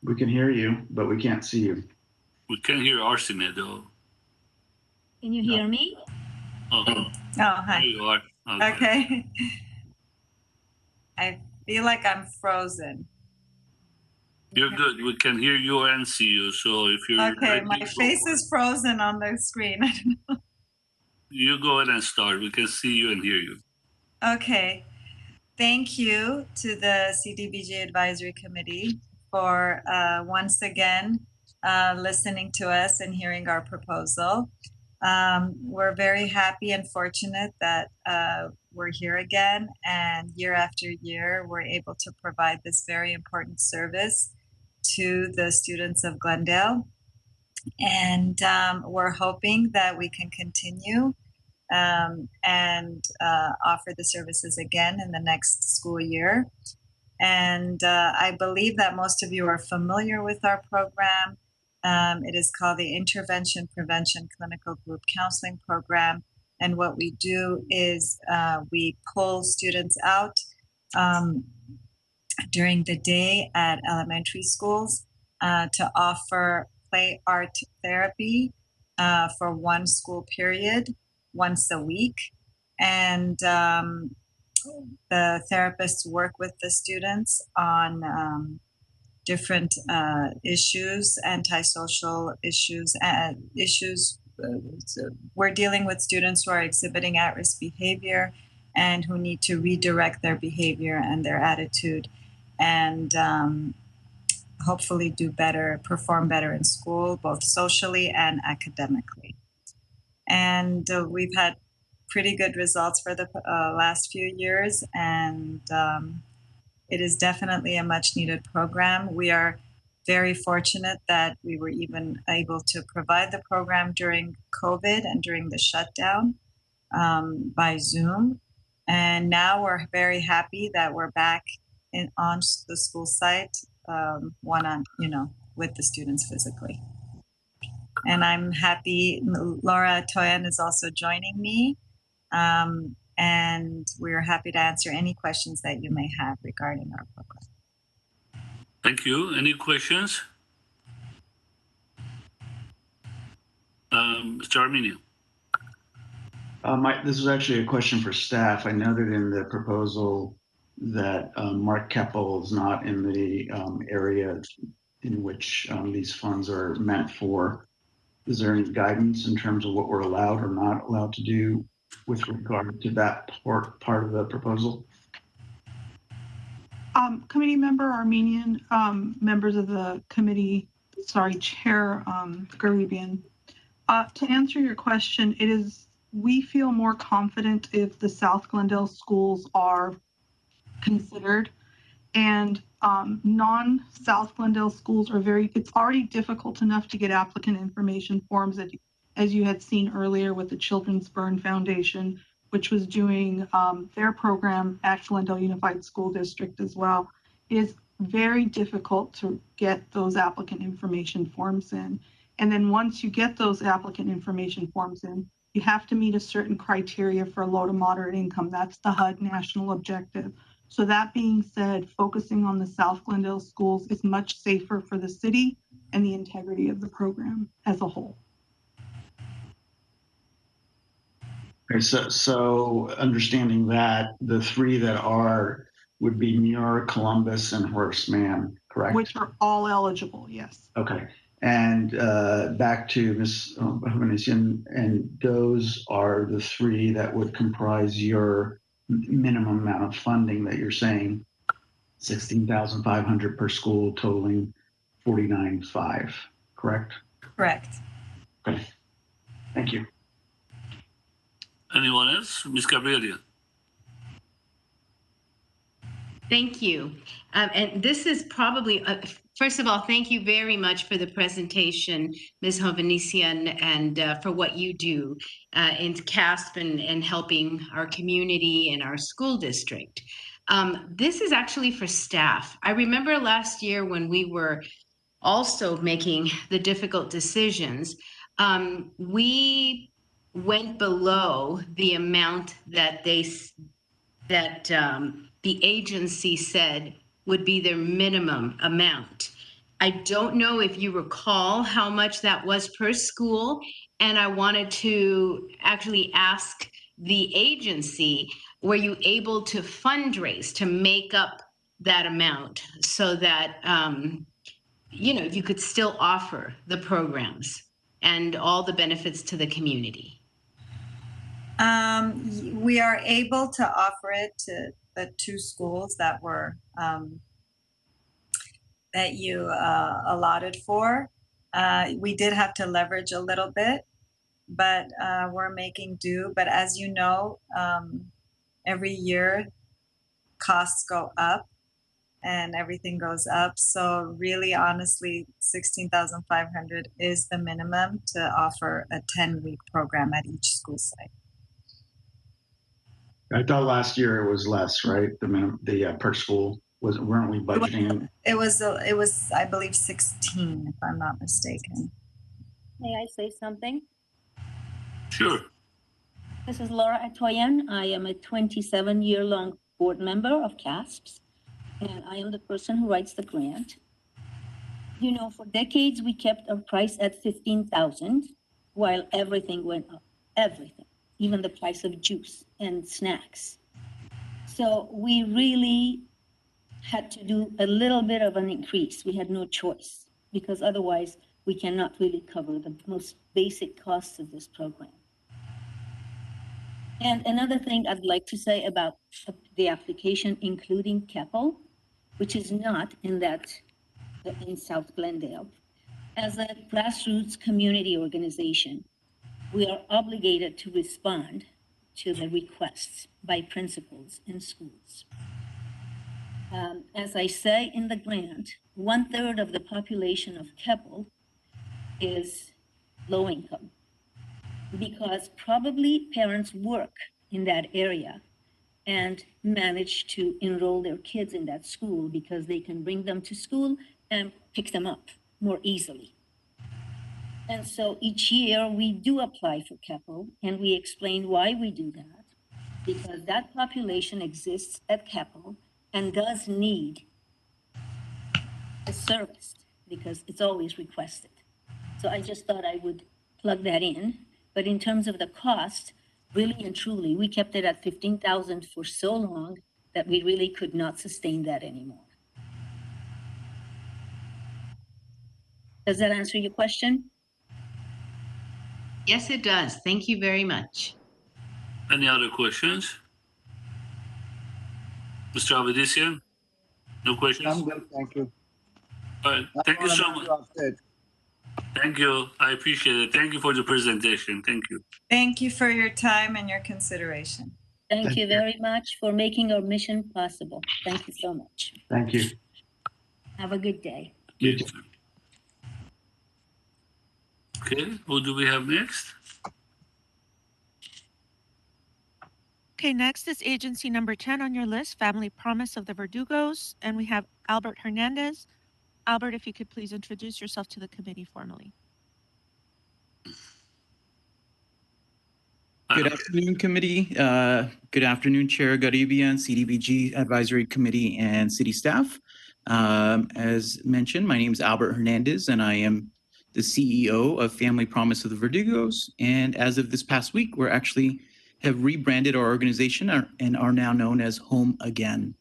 We can hear you, but we can't see you. We can hear Arsene, though. Can you hear me? Oh, hi. There you are. Okay. I feel like I'm frozen. You're good. We can hear you and see you. So if you're okay, my face is frozen on the screen. I don't know. You go ahead and start. We can see you and hear you. Okay. Thank you to the CDBG Advisory Committee for once again listening to us and hearing our proposal. We're very happy and fortunate that we're here again, and year after year we're able to provide this very important service to the students of Glendale. And we're hoping that we can continue and offer the services again in the next school year. And I believe that most of you are familiar with our program. It is called the Intervention Prevention Clinical Group Counseling Program. And what we do is we pull students out during the day at elementary schools to offer play art therapy for one school period once a week. And the therapists work with the students on different issues, antisocial issues, we're dealing with students who are exhibiting at-risk behavior and who need to redirect their behavior and their attitude and hopefully do better, perform better in school, both socially and academically. And we've had pretty good results for the last few years, and it is definitely a much needed program. We are very fortunate that we were even able to provide the program during COVID and during the shutdown by Zoom. And now we're very happy that we're back on the school site, with the students physically. And I'm happy Laura Toyan is also joining me. And we're happy to answer any questions that you may have regarding our program. Thank you. Any questions? Mr. Armenian. This is actually a question for staff. I noted in the proposal that Mark Keppel is not in the area in which these funds are meant for. Is there any guidance in terms of what we're allowed or not allowed to do with regard to that part of the proposal? Committee member Armenian, members of the committee, Chair Garibian. To answer your question, we feel more confident if the South Glendale schools are considered, and non-South Glendale schools are it's already difficult enough to get applicant information forms as you had seen earlier with the Children's Burn Foundation, which was doing their program at Glendale Unified School District as well. It is very difficult to get those applicant information forms in. And then once you get those applicant information forms in, you have to meet a certain criteria for low to moderate income. That's the HUD National Objective. So that being said, focusing on the South Glendale schools is much safer for the city and the integrity of the program as a whole. Okay, so understanding that, the three that would be Muir, Columbus, and Horace Mann, correct? Which are all eligible, yes. Okay, and back to Ms. Hovhannisyan, and those are the three that would comprise your minimum amount of funding that you're saying, $16,500 per school, totaling $49,500, correct? Correct. Okay, thank you. Anyone else? Ms. Gabrielian. Thank you. And this is probably, first of all, thank you very much for the presentation, Ms. Hovhannisyan, and for what you do in CASP and helping our community and our school district. This is actually for staff. I remember last year when we were also making the difficult decisions, we went below the amount that the agency said would be their minimum amount. I don't know if you recall how much that was per school, and I wanted to actually ask the agency, were you able to fundraise to make up that amount so that you could still offer the programs and all the benefits to the community? We are able to offer it to the two schools that were that you allotted for. We did have to leverage a little bit, but we're making do. But as you know, every year costs go up, and everything goes up. So really, honestly, 16,500 is the minimum to offer a 10-week program at each school site. I thought last year it was less, right? The per school weren't we budgeting? It was I believe 16, if I'm not mistaken. May I say something? Sure. This is Laura Atoyan. I am a 27-year-long board member of CASPS, and I am the person who writes the grant. You know, for decades, we kept our price at $15,000 while everything went up, everything, even the price of juice and snacks. So we really had to do a little bit of an increase. We had no choice because otherwise we cannot really cover the most basic costs of this program. And another thing I'd like to say about the application, including Keppel, which is not in South Glendale. As a grassroots community organization, we are obligated to respond to the requests by principals in schools. As I say in the grant, 1/3 of the population of Keppel is low income because probably parents work in that area and manage to enroll their kids in that school because they can bring them to school and pick them up more easily. And so each year we do apply for Keppel, and we explain why we do that, because that population exists at Keppel and does need a service because it's always requested. So I just thought I would plug that in. But in terms of the cost, really and truly, we kept it at $15,000 for so long that we really could not sustain that anymore. Does that answer your question? Yes, it does. Thank you very much. Any other questions? Mr. Avedisian? No questions? I'm good, thank you. All right. Thank you so much. Thank you. I appreciate it. Thank you for the presentation. Thank you. Thank you for your time and your consideration. Thank you very much for making our mission possible. Thank you so much. Thank you. Have a good day. You too. Okay, who do we have next? Okay, next is agency number 10 on your list, Family Promise of the Verdugos, and we have Albert Hernandez. Albert, if you could please introduce yourself to the committee formally. Good afternoon, committee. Good afternoon, Chair Garibian, CDBG Advisory Committee, and city staff. As mentioned, my name is Albert Hernandez, and I am the CEO of Family Promise of the Verdugos. And as of this past week, we're actually have rebranded our organization and are now known as Home Again.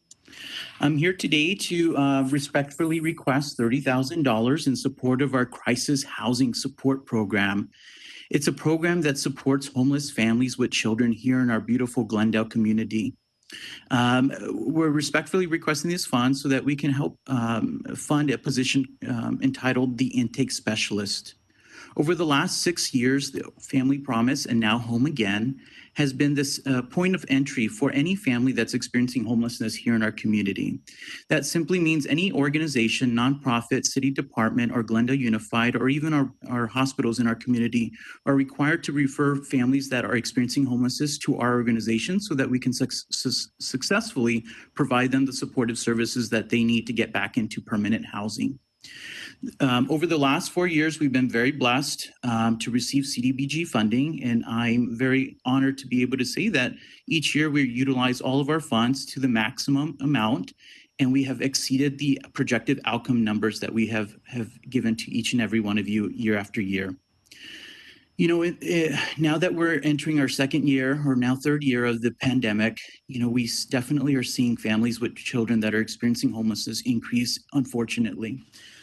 I'm here today to respectfully request $30,000 in support of our Crisis Housing Support Program. It's a program that supports homeless families with children here in our beautiful Glendale community. We're respectfully requesting these funds so that we can help fund a position entitled the Intake Specialist. Over the last 6 years, the Family Promise and now Home Again has been this point of entry for any family that's experiencing homelessness here in our community. That simply means any organization, nonprofit, city department, or Glendale Unified, or even our hospitals in our community are required to refer families that are experiencing homelessness to our organization so that we can successfully provide them the supportive services that they need to get back into permanent housing. Over the last 4 years, we've been very blessed to receive CDBG funding, and I'm very honored to be able to say that each year we utilize all of our funds to the maximum amount, and we have exceeded the projected outcome numbers that we have given to each and every one of you year after year. You know, now that we're entering our second year or now third year of the pandemic, you know, we definitely are seeing families with children that are experiencing homelessness increase, unfortunately.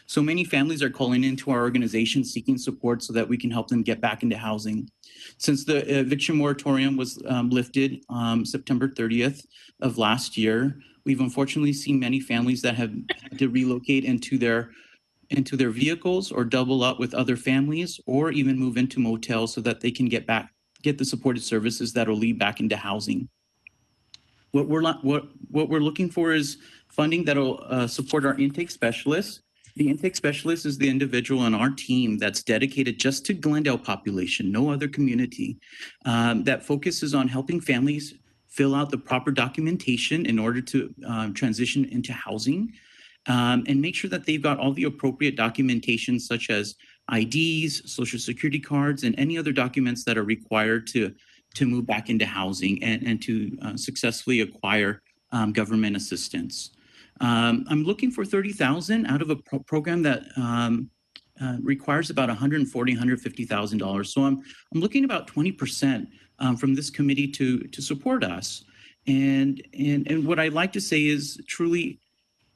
So many families are calling into our organization seeking support so that we can help them get back into housing. Since the eviction moratorium was lifted September 30th of last year, we've unfortunately seen many families that have had to relocate into their vehicles or double up with other families or even move into motels so that they can get the supported services that will lead back into housing. What we're looking for is funding that'll support our intake specialists. The intake specialist is the individual on our team that's dedicated just to Glendale population, no other community, that focuses on helping families fill out the proper documentation in order to transition into housing, and make sure that they've got all the appropriate documentation such as IDs, social security cards, and any other documents that are required to move back into housing and to successfully acquire government assistance. I'm looking for $30,000 out of a program that requires about $140,000, $150,000. So I'm looking about 20% from this committee to support us. And what I'd like to say is truly,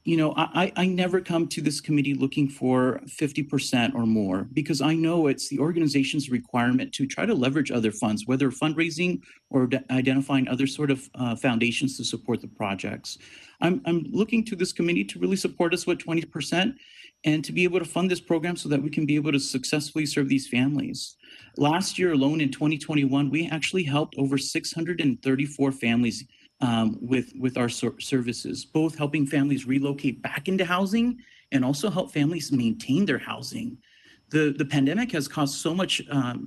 you know, I never come to this committee looking for 50% or more, because I know it's the organization's requirement to try to leverage other funds, whether fundraising or identifying other sort of foundations to support the projects. I'm looking to this committee to really support us with 20% and to be able to fund this program so that we can be able to successfully serve these families. Last year alone in 2021, we actually helped over 634 families with our services, both helping families relocate back into housing and also help families maintain their housing. The pandemic has caused so much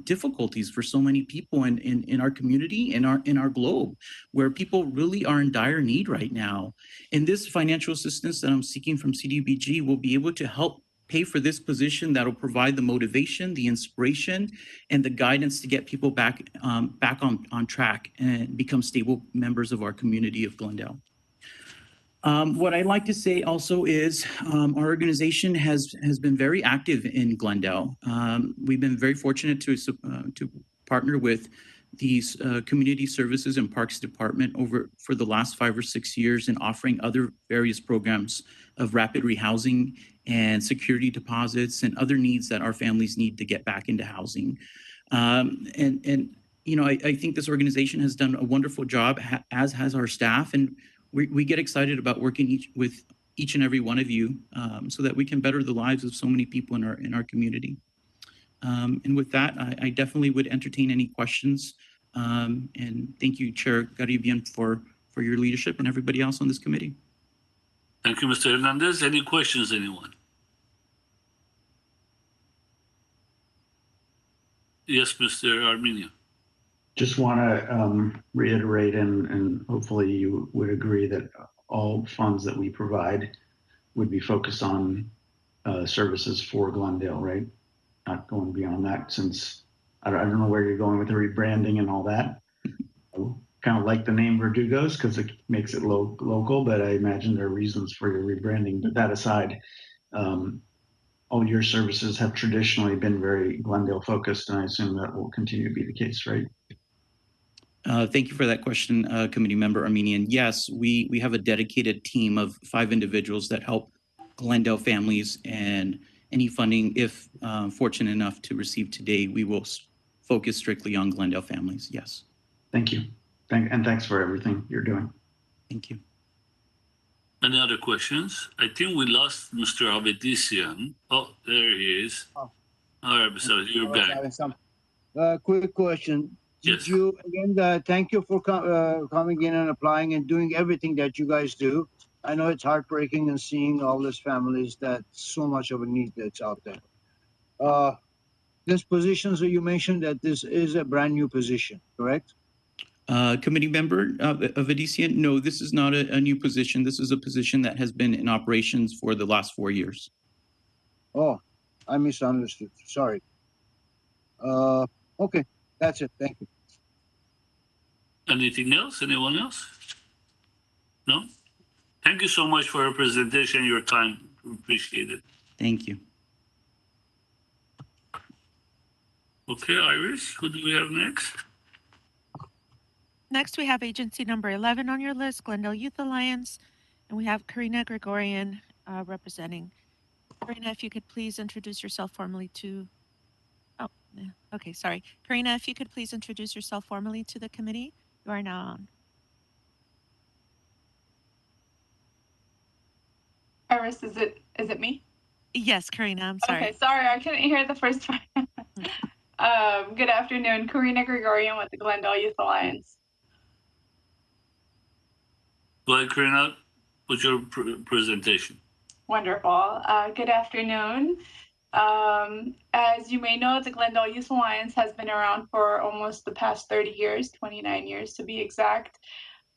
difficulties for so many people in our community, in our globe, where people really are in dire need right now. And this financial assistance that I'm seeking from CDBG will be able to help pay for this position that'll provide the motivation, the inspiration, and the guidance to get people back on track and become stable members of our community of Glendale. What I'd like to say also is our organization has been very active in Glendale. We've been very fortunate to partner with these community services and parks department for the last 5 or 6 years in offering other various programs of rapid rehousing and security deposits and other needs that our families need to get back into housing. And you know, I think this organization has done a wonderful job, as has our staff, and we get excited about working with each and every one of you so that we can better the lives of so many people in our community. And with that, I definitely would entertain any questions. And thank you, Chair Garibian, for your leadership and everybody else on this committee. Thank you, Mr. Hernandez. Any questions, anyone? Yes, Mr. Armenian. Just want to reiterate, and hopefully you would agree that all funds that we provide would be focused on services for Glendale, right? Not going beyond that, since I don't know where you're going with the rebranding and all that. I kind of like the name Verdugo's because it makes it local, but I imagine there are reasons for your rebranding. But that aside, all your services have traditionally been very Glendale focused, and I assume that will continue to be the case, right? Thank you for that question, Committee Member Armenian. Yes, we have a dedicated team of 5 individuals that help Glendale families, and any funding, if fortunate enough to receive today, we will focus strictly on Glendale families, yes. Thank you. And thanks for everything you're doing. Thank you. Any other questions? I think we lost Mr. Avedisian. Oh, there he is. Oh. All right, so you're back. Quick question. Yes. Thank you for coming in and applying and doing everything that you guys do. I know it's heartbreaking and seeing all these families, that so much of a need that's out there. This position, so you mentioned that this is a brand new position, correct? Committee Member Avedisian, no, this is not a new position. This is a position that has been in operations for the last 4 years. Oh, I misunderstood. Sorry. Okay, that's it. Thank you. Anything else? Anyone else? No? Thank you so much for your presentation, your time. We appreciate it. Thank you. Okay, Iris, who do we have next? Next, we have agency number 11 on your list, Glendale Youth Alliance, and we have Karina Gregorian representing. Karina, if you could please introduce yourself formally to, okay, sorry. Karina, if you could please introduce yourself formally to the committee. You are now on. Iris, is it me? Yes, Karina, I'm sorry. Okay, sorry, I couldn't hear the first part. Good afternoon, Karina Gregorian with the Glendale Youth Alliance. Go ahead, Karina, with your presentation. Wonderful. Good afternoon. As you may know, the Glendale Youth Alliance has been around for almost the past 30 years, 29 years to be exact.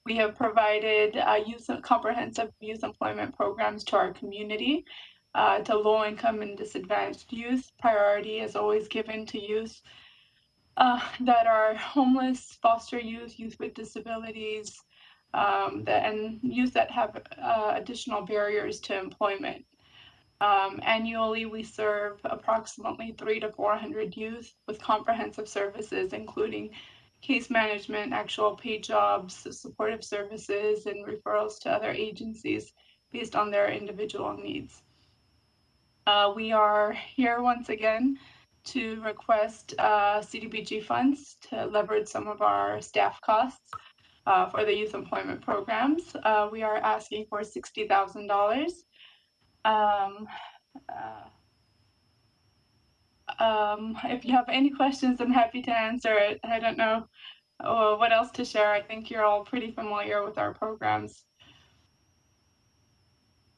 We have provided comprehensive youth employment programs to our community, to low-income and disadvantaged youth. Priority is always given to youth that are homeless, foster youth, youth with disabilities, and youth that have additional barriers to employment. Annually, we serve approximately 300 to 400 youth with comprehensive services, including case management, actual paid jobs, supportive services, and referrals to other agencies based on their individual needs. We are here once again to request CDBG funds to leverage some of our staff costs for the youth employment programs. We are asking for $60,000. If you have any questions, I'm happy to answer it. I don't know what else to share. I think you're all pretty familiar with our programs.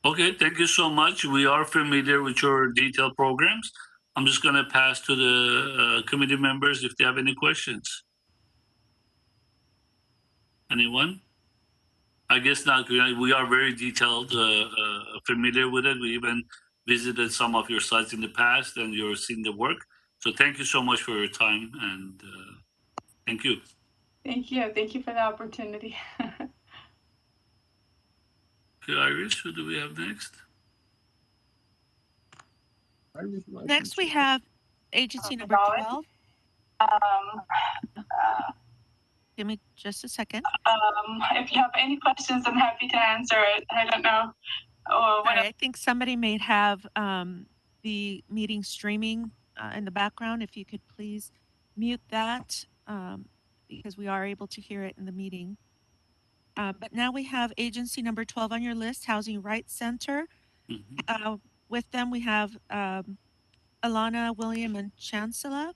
Okay, thank you so much. We are familiar with your detailed programs. I'm just going to pass to the committee members if they have any questions. Anyone? I guess not. We are very detailed, familiar with it. We even visited some of your sites in the past and you're seeing the work. So thank you so much for your time and thank you. Thank you. Thank you for the opportunity. Okay, Iris, who do we have next? Next, we have agency number 12. Give me just a second. If you have any questions, I'm happy to answer it. I don't know. I think somebody may have the meeting streaming in the background. If you could please mute that because we are able to hear it in the meeting. But now we have agency number 12 on your list, Housing Rights Center. With them, we have Alana, William, and Chancellor.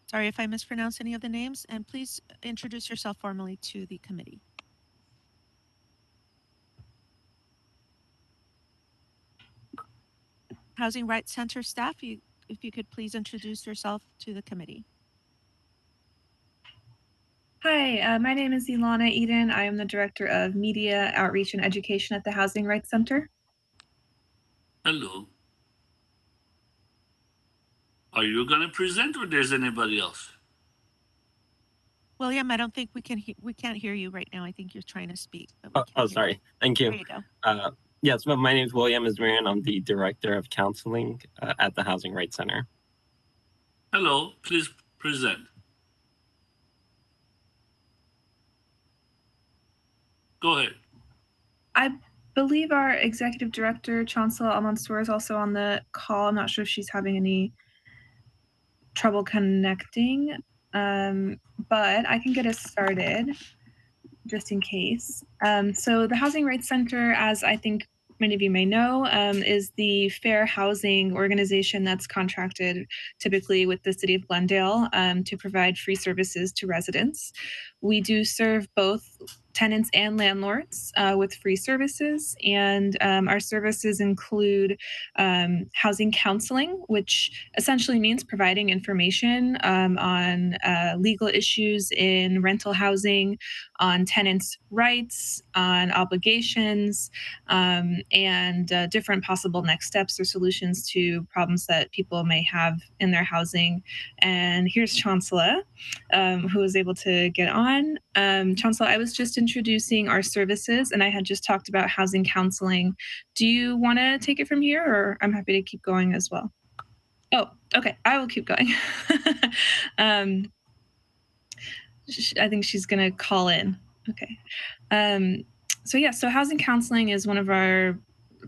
Sorry if I mispronounce any of the names. And please introduce yourself formally to the committee. Housing Rights Center staff, if you could please introduce yourself to the committee. Hi, my name is Ilana Eden. I am the Director of Media, Outreach, and Education at the Housing Rights Center. Hello. Are you going to present or there's anybody else? William, I don't think we can't hear you right now. I think you're trying to speak. Sorry. Thank you. There you go. Yes, well, my name is William Ismarian. I'm the Director of Counseling at the Housing Rights Center. Hello, please present. Go ahead. I believe our Executive Director, Chancellor Al-Mansour, is also on the call. I'm not sure if she's having any trouble connecting, but I can get us started just in case. So the Housing Rights Center, as I think many of you may know, is the fair housing organization that's contracted typically with the city of Glendale to provide free services to residents. We do serve both tenants and landlords with free services, and our services include housing counseling, which essentially means providing information on legal issues in rental housing, on tenants' rights, on obligations, and different possible next steps or solutions to problems that people may have in their housing. And here's Chancellor, who was able to get on. Chancellor, I was just introducing our services, and I had just talked about housing counseling. Do you want to take it from here, or I'm happy to keep going as well? Oh, okay, I will keep going. I think she's going to call in. Okay. So housing counseling is one of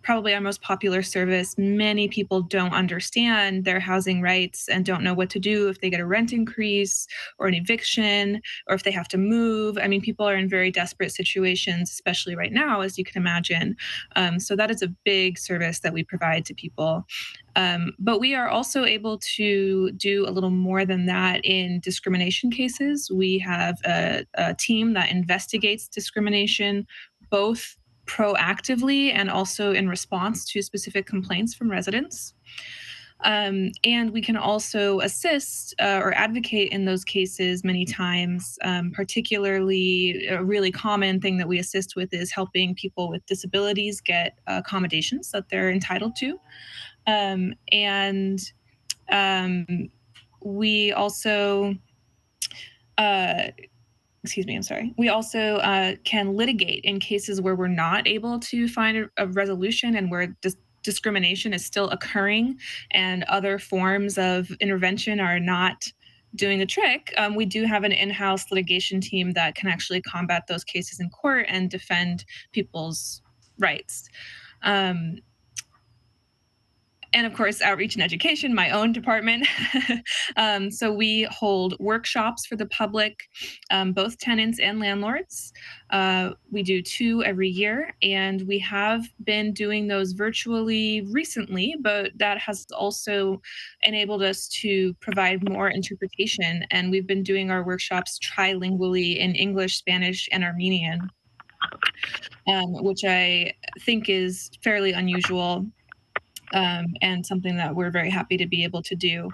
probably our most popular service. Many people don't understand their housing rights and don't know what to do if they get a rent increase or an eviction, or if they have to move. I mean, people are in very desperate situations, especially right now, as you can imagine. So that is a big service that we provide to people. But we are also able to do a little more than that in discrimination cases. We have a team that investigates discrimination both proactively and also in response to specific complaints from residents. And we can also assist or advocate in those cases many times. Particularly, a really common thing that we assist with is helping people with disabilities get accommodations that they're entitled to. We also, we also can litigate in cases where we're not able to find a resolution and where discrimination is still occurring and other forms of intervention are not doing the trick. We do have an in-house litigation team that can actually combat those cases in court and defend people's rights. And of course, outreach and education, my own department. So we hold workshops for the public, both tenants and landlords. We do 2 every year, and we have been doing those virtually recently, but that has also enabled us to provide more interpretation. And we've been doing our workshops trilingually in English, Spanish, and Armenian, which I think is fairly unusual. And something that we're very happy to be able to do.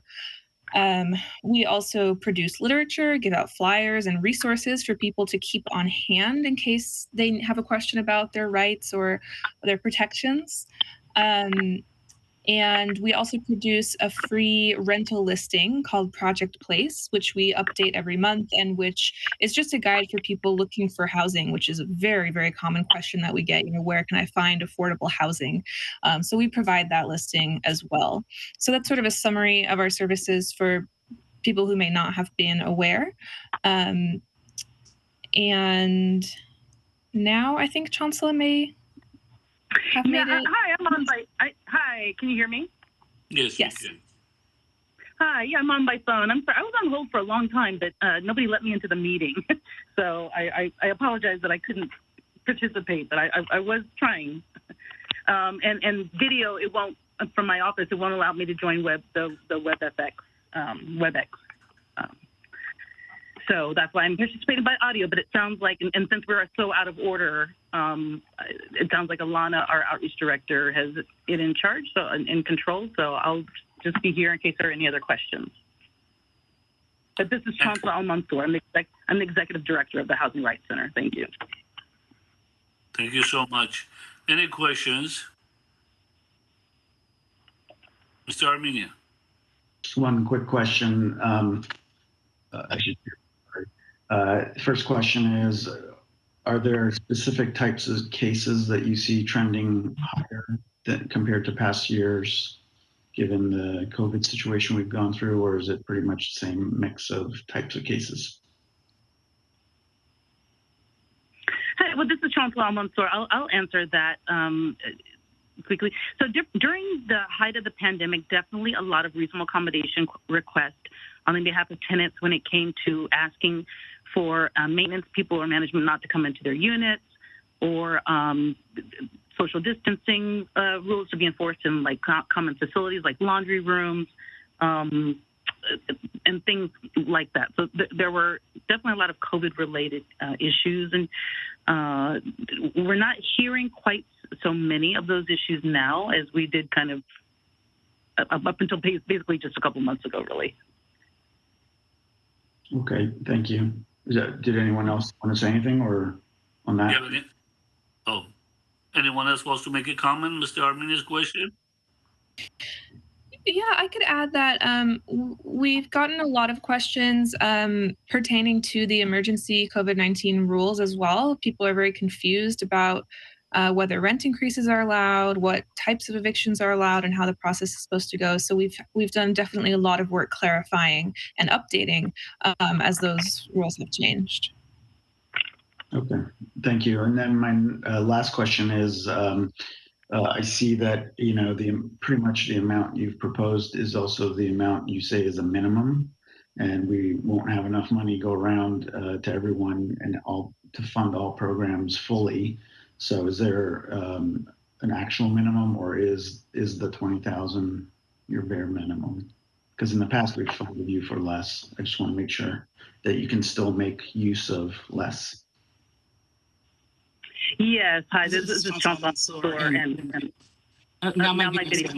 We also produce literature, give out flyers and resources for people to keep on hand in case they have a question about their rights or their protections. And we also produce a free rental listing called Project Place, which we update every month and which is just a guide for people looking for housing, which is a very, very common question that we get, where can I find affordable housing? So we provide that listing as well. So that's sort of a summary of our services for people who may not have been aware. And now I think Chancellor may have made it. Hi, I'm on hi, can you hear me? Yes. Hi, yeah, I'm on by phone. I'm sorry, I was on hold for a long time, but nobody let me into the meeting. So I apologize that I couldn't participate, but I was trying. And video, it won't, from my office, it won't allow me to join the WebEx. So that's why I'm participating by audio, but it sounds like, and since we're so out of order, it sounds like Alana, our outreach director, has it in charge, so in control. So I'll just be here in case there are any other questions. But this is Chancellor Al-Mansour. I'm the executive director of the Housing Rights Center. Thank you. Thank you so much. Any questions? Mr. Armenia. Just one quick question. First question is, are there specific types of cases that you see trending higher than compared to past years, given the COVID situation we've gone through, or is it pretty much the same mix of types of cases? Hi, well, this is Chancellor Al-Mansour. I'll answer that quickly. So during the height of the pandemic, definitely a lot of reasonable accommodation requests on behalf of tenants when it came to asking for maintenance people or management not to come into their units, or social distancing rules to be enforced in like common facilities like laundry rooms, and things like that. So there were definitely a lot of COVID-related issues, and we're not hearing quite so many of those issues now as we did kind of up until basically just a couple months ago, really. Okay, thank you. Did anyone else want to say anything or on that? Anyone else wants to make a comment, Mr. Armenia's question? Yeah, I could add that we've gotten a lot of questions pertaining to the emergency COVID-19 rules as well. People are very confused about whether rent increases are allowed, what types of evictions are allowed, and how the process is supposed to go. So we've done definitely a lot of work clarifying and updating as those rules have changed. Okay, thank you. And then my last question is, I see that pretty much the amount you've proposed is also the amount you say is a minimum, and we won't have enough money go around to everyone and to fund all programs fully. So is there an actual minimum, or is the 20,000 your bare minimum? Because in the past we've funded you for less. I just want to make sure that you can still make use of less. Yes, hi, this is Chantal and now my video.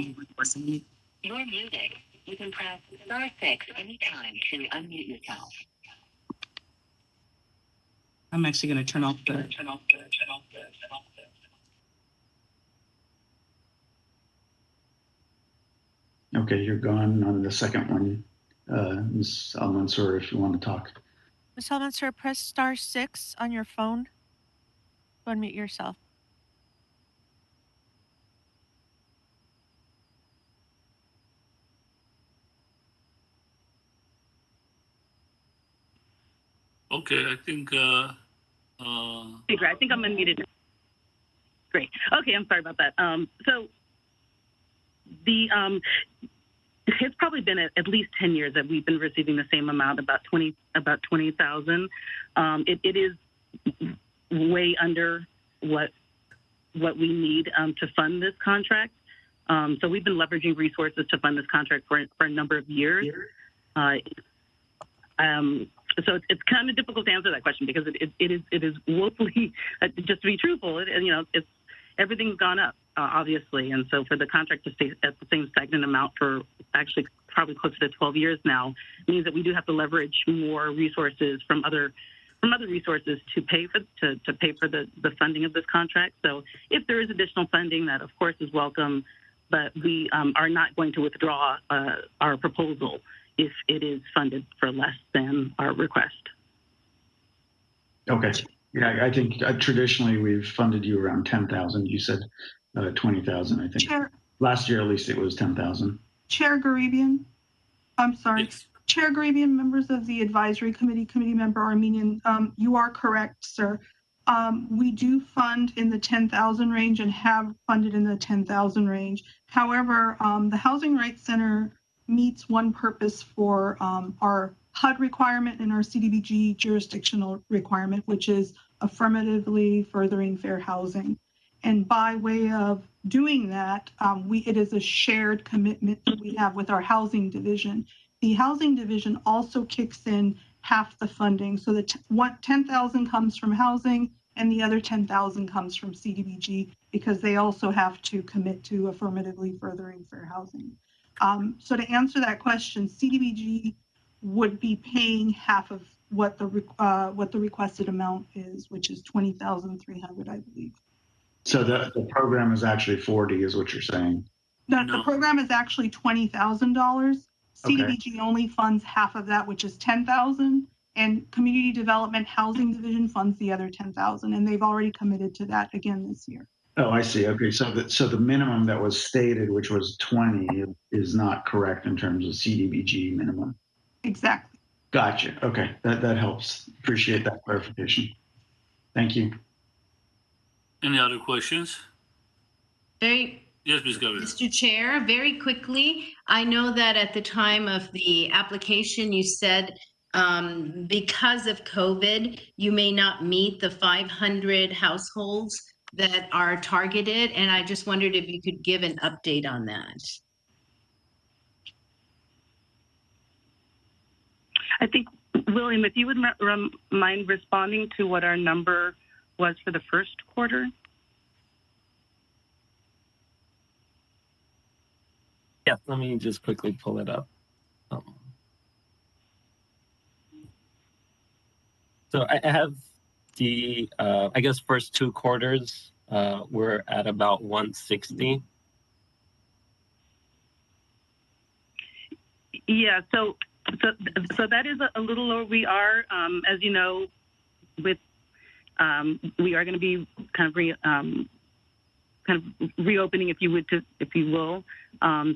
You're muted. You can press *6 anytime to unmute yourself. I'm actually going to turn off the. Okay, you're gone on the second one. Ms. Al-Mansour, if you want to talk. Ms. Al-Mansour, press *6 on your phone to unmute yourself. Okay, I think. I think I'm unmuted. Great. Okay, I'm sorry about that. So it's probably been at least 10 years that we've been receiving the same amount, about 20,000. It is way under what we need to fund this contract. So we've been leveraging resources to fund this contract for a number of years. So it's kind of difficult to answer that question because it is woefully, just to be truthful, it's everything's gone up, obviously. And so for the contract to stay at the same stagnant amount for actually probably closer to 12 years now means that we do have to leverage more resources from other resources to pay for the funding of this contract. So if there is additional funding, that of course is welcome, but we are not going to withdraw our proposal if it is funded for less than our request. Okay. Yeah, I think traditionally we've funded you around 10,000. You said 20,000, I think. Chair. Last year, at least, it was 10,000. Chair Garibian, I'm sorry. Yes. Chair Garibian, members of the advisory committee member Armenian, you are correct, sir. We do fund in the 10,000 range and have funded in the 10,000 range. However, the Housing Rights Center meets one purpose for our HUD requirement and our CDBG jurisdictional requirement, which is affirmatively furthering fair housing. And by way of doing that, it is a shared commitment that we have with our housing division. The housing division also kicks in half the funding. So the 10,000 comes from housing and the other 10,000 comes from CDBG because they also have to commit to affirmatively furthering fair housing. So to answer that question, CDBG would be paying half of what the requested amount is, which is $20,300, I believe. So the program is actually 40, is what you're saying? No, the program is actually $20,000. CDBG only funds half of that, which is $10,000, and Community Development Housing Division funds the other $10,000, and they've already committed to that again this year. Oh, I see. Okay, so the minimum that was stated, which was 20, is not correct in terms of CDBG minimum. Exactly. Gotcha. Okay, that helps. Appreciate that clarification. Thank you. Any other questions? Yes, Ms. Gabriel. Mr. Chair, very quickly, I know that at the time of the application, you said because of COVID, you may not meet the 500 households that are targeted, and I just wondered if you could give an update on that. I think, William, if you would mind responding to what our number was for the first quarter. Yes, let me just quickly pull it up. So I have the, I guess, first two quarters, we're at about 160. Yeah, so that is a little lower. We are, as you know, with we are going to be kind of reopening, if you will.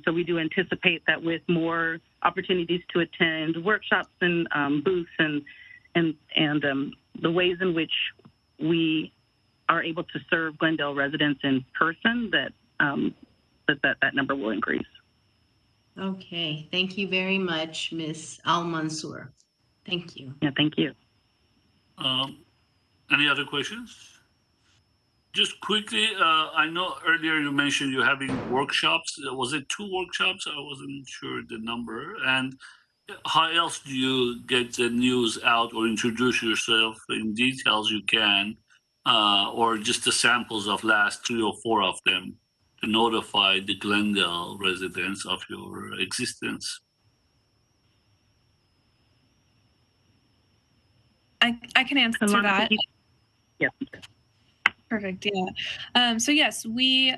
So we do anticipate that with more opportunities to attend workshops and booths and the ways in which we are able to serve Glendale residents in person, that number will increase. Okay, thank you very much, Ms. Al-Mansour. Thank you. Yeah, thank you. Any other questions? Just quickly, I know earlier you mentioned you're having workshops. Was it 2 workshops? I wasn't sure the number. And how else do you get the news out or introduce yourself in details you can or just the samples of last 3 or 4 of them to notify the Glendale residents of your existence? I can answer that. Yeah. Perfect. Yeah. So yes, we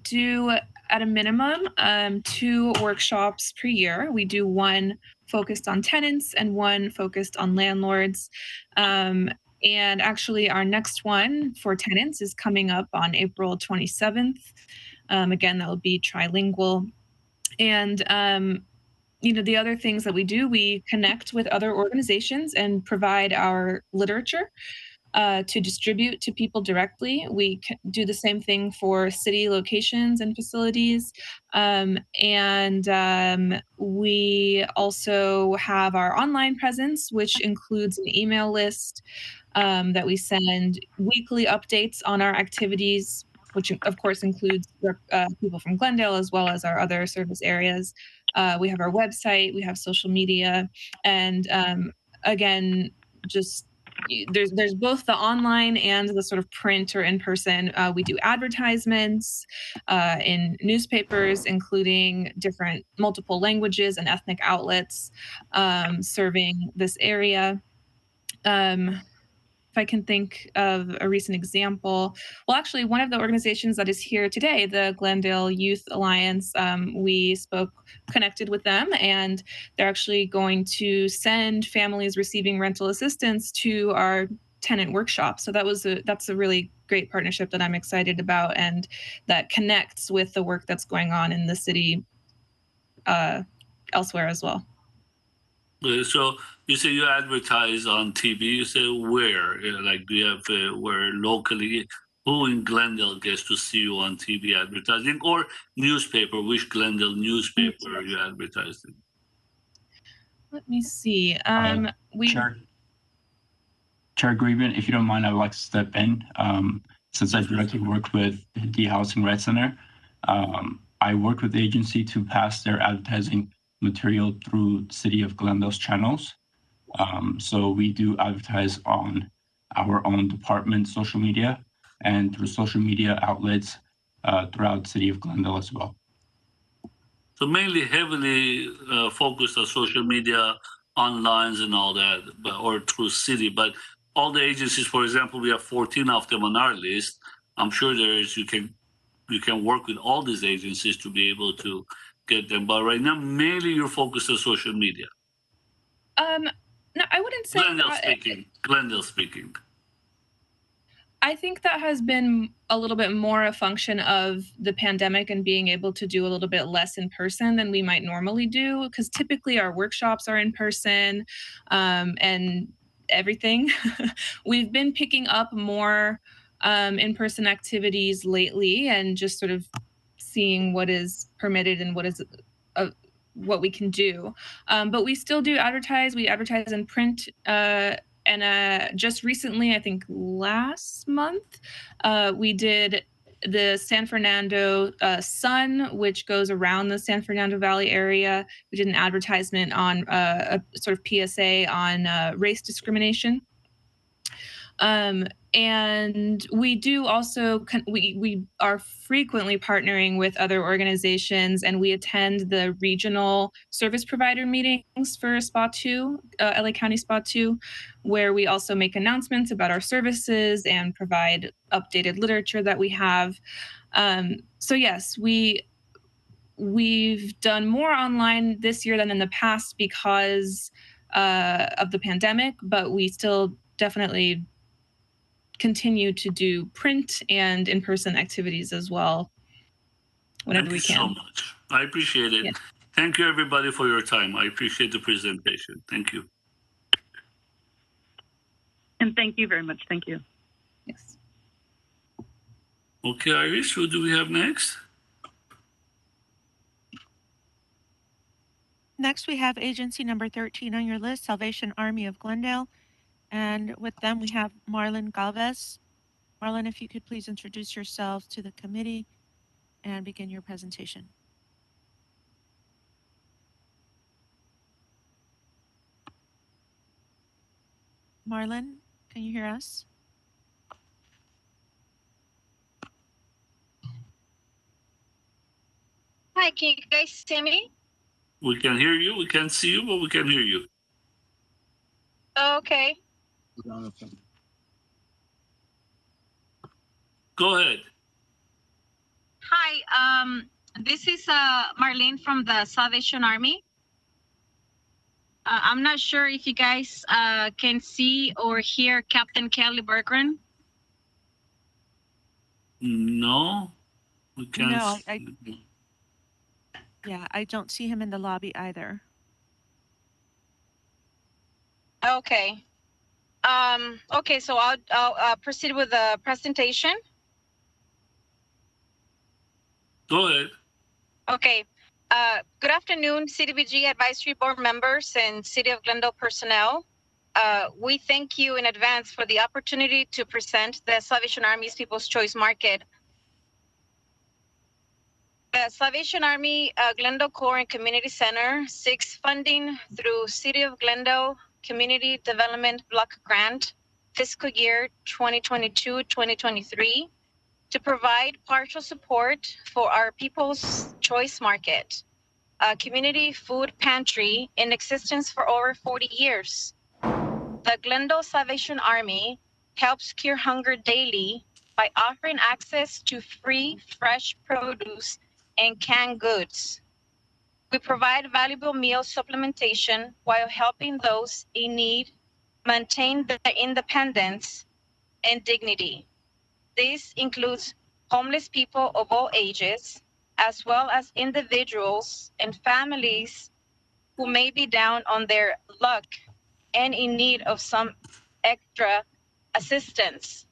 do at a minimum 2 workshops per year. We do one focused on tenants and one focused on landlords. And actually, our next one for tenants is coming up on April 27th. Again, that will be trilingual. And the other things that we do, we connect with other organizations and provide our literature to distribute to people directly. We do the same thing for city locations and facilities. We also have our online presence, which includes an email list that we send weekly updates on our activities, which of course includes people from Glendale as well as our other service areas. We have our website, we have social media, and again, just there's both the online and the sort of print or in person. We do advertisements in newspapers, including multiple languages and ethnic outlets serving this area. If I can think of a recent example, well, actually, one of the organizations that is here today, the Glendale Youth Alliance, we connected with them, and they're actually going to send families receiving rental assistance to our tenant workshop. So that's a really great partnership that I'm excited about, and that connects with the work that's going on in the city elsewhere as well. So you say you advertise on TV. You say where? Like, do you have where locally? Who in Glendale gets to see you on TV advertising, or newspaper? Which Glendale newspaper are you advertising? Let me see. Chair Grievin, if you don't mind, I would like to step in. Since I directly work with the Housing Rights Center, I work with the agency to pass their advertising material through City of Glendale's channels. So we do advertise on our own department social media and through social media outlets throughout the City of Glendale as well. So mainly heavily focused on social media, online and all that, or through city. But all the agencies, for example, we have 14 of them on our list. I'm sure you can work with all these agencies to be able to get them. But right now, mainly you're focused on social media. No, I wouldn't say Glendale speaking. I think that has been a little bit more a function of the pandemic and being able to do a little bit less in person than we might normally do, because typically our workshops are in person and everything. We've been picking up more in-person activities lately and just sort of seeing what is permitted and what we can do. But we still do advertise. We advertise in print. And just recently, I think last month, we did the San Fernando Sun, which goes around the San Fernando Valley area. We did an advertisement on a sort of PSA on race discrimination. And we do also, we are frequently partnering with other organizations, and we attend the regional service provider meetings for SPA 2, LA County SPA 2, where we also make announcements about our services and provide updated literature that we have. So yes, we've done more online this year than in the past because of the pandemic, but we still definitely continue to do print and in-person activities as well whenever we can. Thank you so much. I appreciate it. Yeah. Thank you, everybody, for your time. I appreciate the presentation. Thank you. And thank you very much. Thank you. Yes. Okay, Iris, who do we have next? Next, we have agency number 13 on your list, Salvation Army of Glendale. And with them, we have Marlon Galvez. Marlon, if you could please introduce yourself to the committee and begin your presentation. Marlon, can you hear us? Hi, can you guys see me? We can hear you. We can't see you, but we can hear you. Okay. Go ahead. Hi, this is Marlene from the Salvation Army. I'm not sure if you guys can see or hear Captain Kelly Bergren. No, we can't. No, yeah, I don't see him in the lobby either. Okay. Okay, so I'll proceed with the presentation. Go ahead. Okay. Good afternoon, CDBG Advisory Board members and City of Glendale personnel. We thank you in advance for the opportunity to present the Salvation Army's People's Choice Market. The Salvation Army Glendale Core and Community Center seeks funding through City of Glendale Community Development Block Grant fiscal year 2022-2023 to provide partial support for our People's Choice Market, a community food pantry in existence for over 40 years. The Glendale Salvation Army helps cure hunger daily by offering access to free, fresh produce and canned goods. We provide valuable meal supplementation while helping those in need maintain their independence and dignity. This includes homeless people of all ages, as well as individuals and families who may be down on their luck and in need of some extra assistance.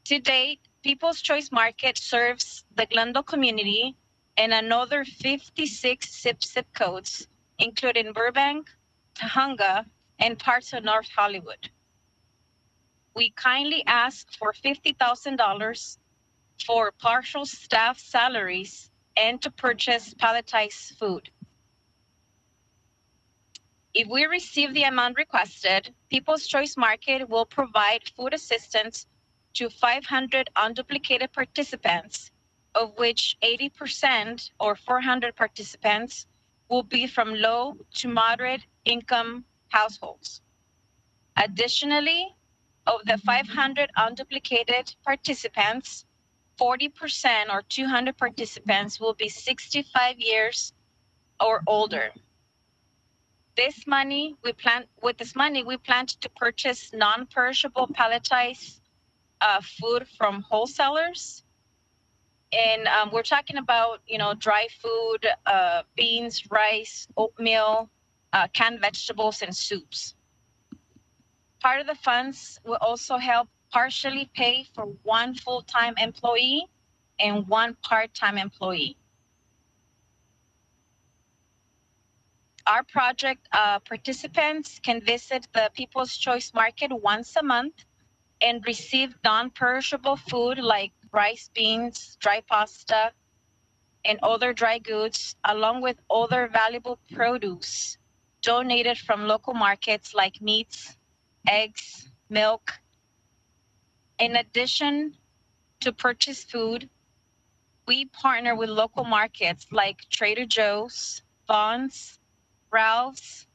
To date, People's Choice Market serves the Glendale community and another 56 zip codes, including Burbank, Tahunga, and parts of North Hollywood. We kindly ask for $50,000 for partial staff salaries and to purchase palletized food. If we receive the amount requested, People's Choice Market will provide food assistance to 500 unduplicated participants, of which 80% or 400 participants will be from low to moderate income households. Additionally, of the 500 unduplicated participants, 40% or 200 participants will be 65 years or older. With this money, we plan to purchase non-perishable palletized food from wholesalers, and we're talking about dry food, beans, rice, oatmeal, canned vegetables, and soups. Part of the funds will also help partially pay for one full-time employee and one part-time employee. Our project participants can visit the People's Choice Market once a month and receive non-perishable food like rice, beans, dry pasta, and other dry goods, along with other valuable produce donated from local markets like meats, eggs, milk. In addition to purchase food, we partner with local markets like Trader Joe's, Vons, Ralph's,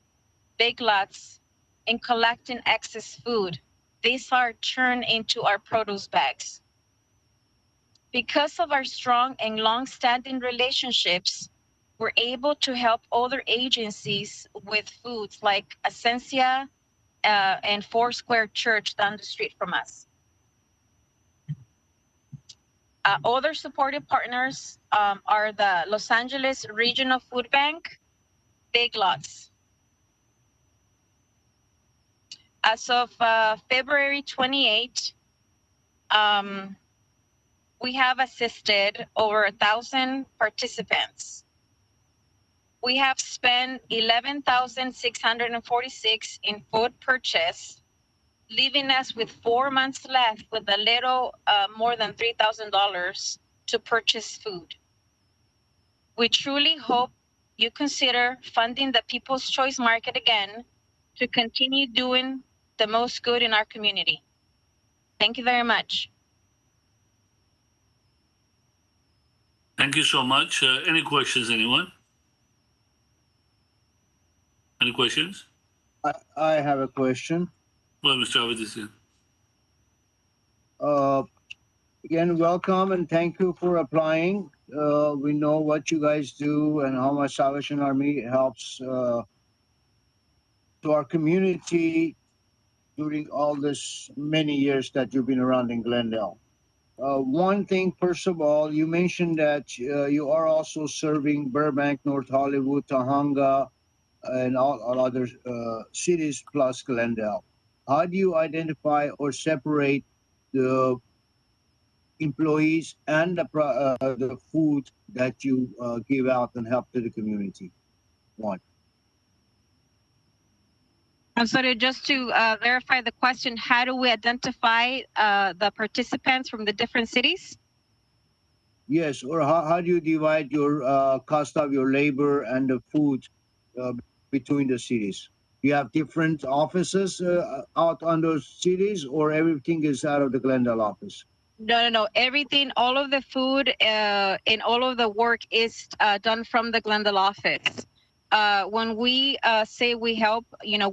Big Lots, in collecting excess food. These are turned into our produce bags. Because of our strong and long-standing relationships, we're able to help other agencies with foods like Essentia and Foursquare Church down the street from us. Other supportive partners are the Los Angeles Regional Food Bank, Big Lots. As of February 28, we have assisted over 1,000 participants. We have spent $11,646 in food purchase, leaving us with 4 months left with a little more than $3,000 to purchase food. We truly hope you consider funding the People's Choice Market again to continue doing the most good in our community. Thank you very much. Thank you so much. Any questions, anyone? Any questions? I have a question. Well, Mr. Avedisian. Again, welcome and thank you for applying. We know what you guys do and how much Salvation Army helps to our community during all this many years that you've been around in Glendale. One thing, first of all, you mentioned that you are also serving Burbank, North Hollywood, Tahanga, and all other cities plus Glendale. How do you identify or separate the employees and the food that you give out and help to the community? One. I'm sorry, just to verify the question, how do we identify the participants from the different cities? Yes, or how do you divide your cost of your labor and the food between the cities? You have different offices out on those cities, or everything is out of the Glendale office? No. Everything, all of the food and all of the work is done from the Glendale office. When we say we help,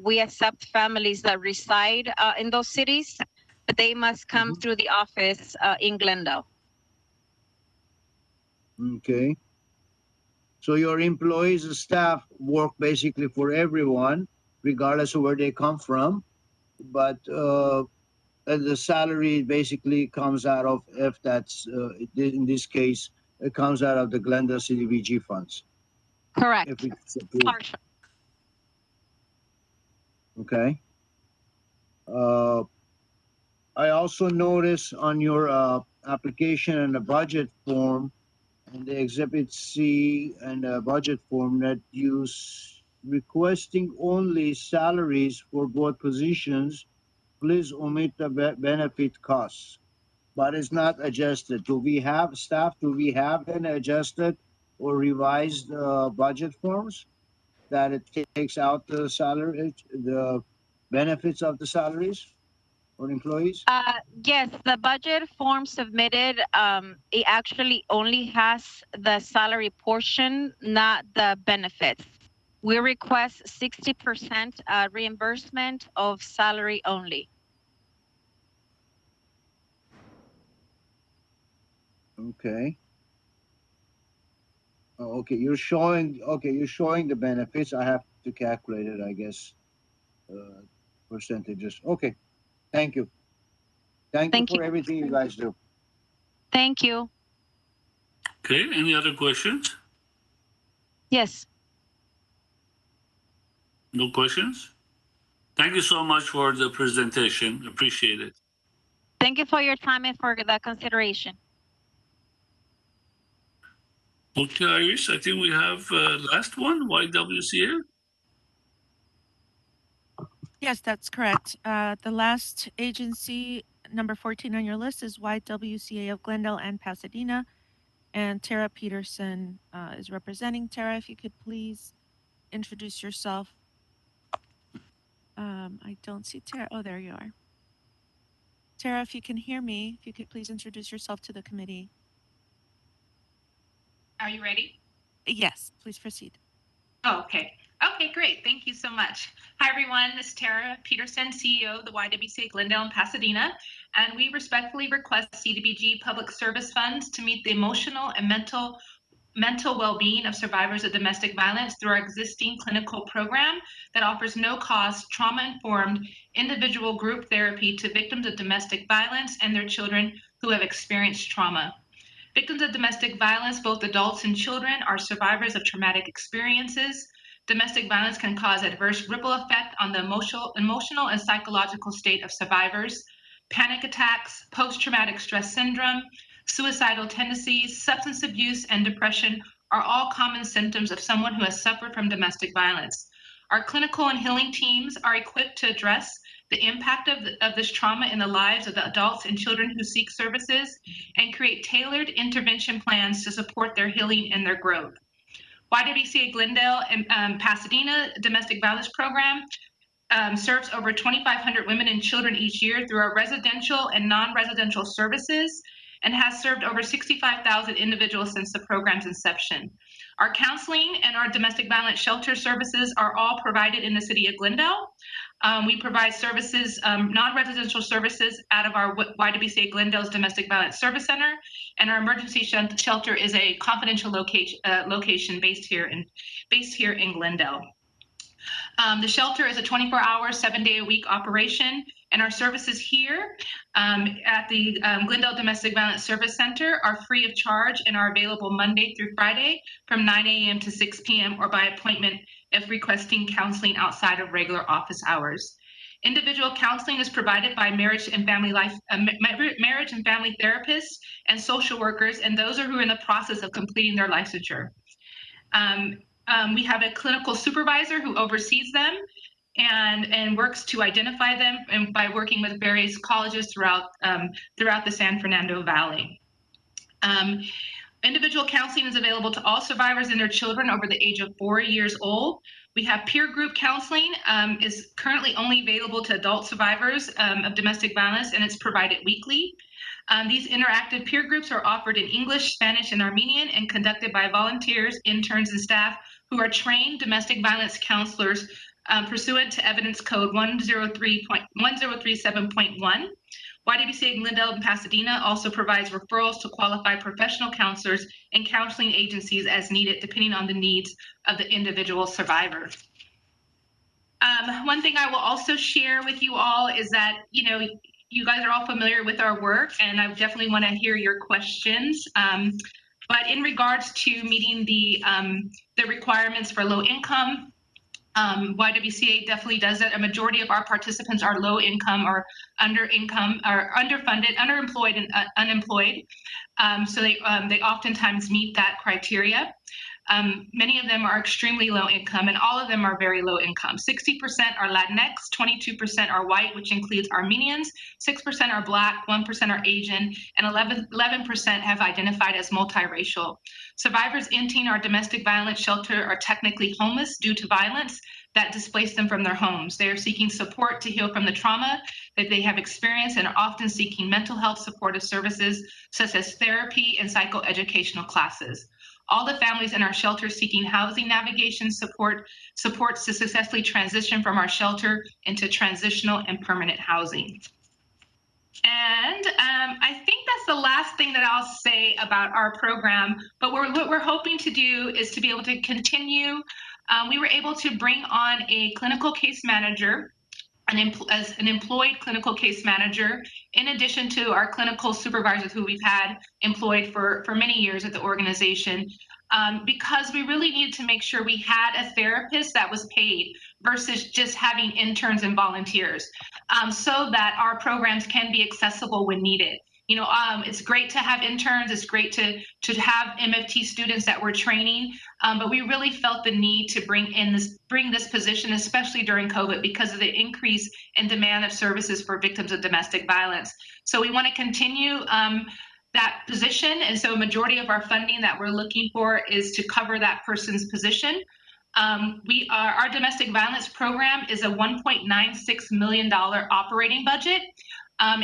we accept families that reside in those cities, but they must come through the office in Glendale. Okay. So your employees and staff work basically for everyone, regardless of where they come from, but the salary basically comes out of, if that's in this case, it comes out of the Glendale CDBG funds. Correct. If it's approved. Okay. I also notice on your application and the budget form and the Exhibit C and the budget form that you requesting only salaries for both positions. Please omit the benefit costs, but it's not adjusted. Do we have staff? Do we have an adjusted or revised budget forms that it takes out the salary, the benefits of the salaries for employees? Yes, the budget form submitted, it actually only has the salary portion, not the benefits. We request 60% reimbursement of salary only. Okay. Oh, okay, you're showing the benefits. I have to calculate it, I guess. Percentages. Okay. Thank you. Thank you for everything you guys do. Thank you. Okay, any other questions? Yes. No questions? Thank you so much for the presentation. Appreciate it. Thank you for your time and for the consideration. Okay, Iris, I think we have last one, YWCA. Yes, that's correct. The last agency, number 14 on your list, is YWCA of Glendale and Pasadena. And Tara Peterson is representing. Tara, if you could please introduce yourself. I don't see Tara. Oh, there you are. Tara, if you can hear me, if you could please introduce yourself to the committee. Are you ready? Yes, please proceed. Oh, okay. Okay, great. Thank you so much. Hi, everyone. This is Tara Peterson, CEO of the YWCA Glendale and Pasadena, and we respectfully request CDBG public service funds to meet the emotional and mental well-being of survivors of domestic violence through our existing clinical program that offers no-cost, trauma-informed individual group therapy to victims of domestic violence and their children who have experienced trauma. Victims of domestic violence, both adults and children, are survivors of traumatic experiences. Domestic violence can cause adverse ripple effect on the emotional and psychological state of survivors. Panic attacks, post-traumatic stress syndrome, suicidal tendencies, substance abuse, and depression are all common symptoms of someone who has suffered from domestic violence. Our clinical and healing teams are equipped to address the impact of this trauma in the lives of the adults and children who seek services and create tailored intervention plans to support their healing and their growth. YWCA Glendale and Pasadena Domestic Violence Program serves over 2,500 women and children each year through our residential and non-residential services. and has served over 65,000 individuals since the program's inception. Our counseling and our domestic violence shelter services are all provided in the city of Glendale. We provide services, non-residential services out of our YWCA Glendale's Domestic Violence Service Center, and our emergency shelter is a confidential location based here in Glendale. The shelter is a 24-hour, 7-day-a-week operation, and our services here at the Glendale Domestic Violence Service Center are free of charge and are available Monday through Friday from 9 a.m. to 6 p.m. or by appointment if requesting counseling outside of regular office hours. Individual counseling is provided by marriage and family therapists and social workers, and those who are in the process of completing their licensure. We have a clinical supervisor who oversees them and works to identify them, and by working with various colleges throughout the San Fernando Valley. Individual counseling is available to all survivors and their children over the age of 4 years old. We have peer group counseling is currently only available to adult survivors of domestic violence, and it's provided weekly. These interactive peer groups are offered in English, Spanish, and Armenian and conducted by volunteers, interns, and staff who are trained domestic violence counselors pursuant to Evidence Code 1037.1. YWCA Glendale and Pasadena also provides referrals to qualified professional counselors and counseling agencies as needed, depending on the needs of the individual survivor. One thing I will also share with you all is that, you guys are all familiar with our work, and I definitely want to hear your questions. But in regards to meeting the requirements for low income, YWCA definitely does that. A majority of our participants are low income or underfunded, underemployed, and unemployed. So they oftentimes meet that criteria. Many of them are extremely low income, and all of them are very low income. 60% are Latinx, 22% are white, which includes Armenians, 6% are Black, 1% are Asian, and 11% have identified as multiracial. Survivors entering our domestic violence shelter are technically homeless due to violence that displaced them from their homes. They are seeking support to heal from the trauma that they have experienced and are often seeking mental health supportive services such as therapy and psychoeducational classes. All the families in our shelter seeking housing navigation supports to successfully transition from our shelter into transitional and permanent housing. And I think that's the last thing that I'll say about our program, but what we're hoping to do is to be able to continue. We were able to bring on a clinical case manager, as an employed clinical case manager, in addition to our clinical supervisors who we've had employed for many years at the organization, because we really needed to make sure we had a therapist that was paid versus just having interns and volunteers, so that our programs can be accessible when needed. It's great to have interns, it's great to have MFT students that we're training, but we really felt the need to bring this position, especially during COVID, because of the increase in demand of services for victims of domestic violence. So we want to continue that position, and so a majority of our funding that we're looking for is to cover that person's position. Our domestic violence program is a $1.96 million operating budget.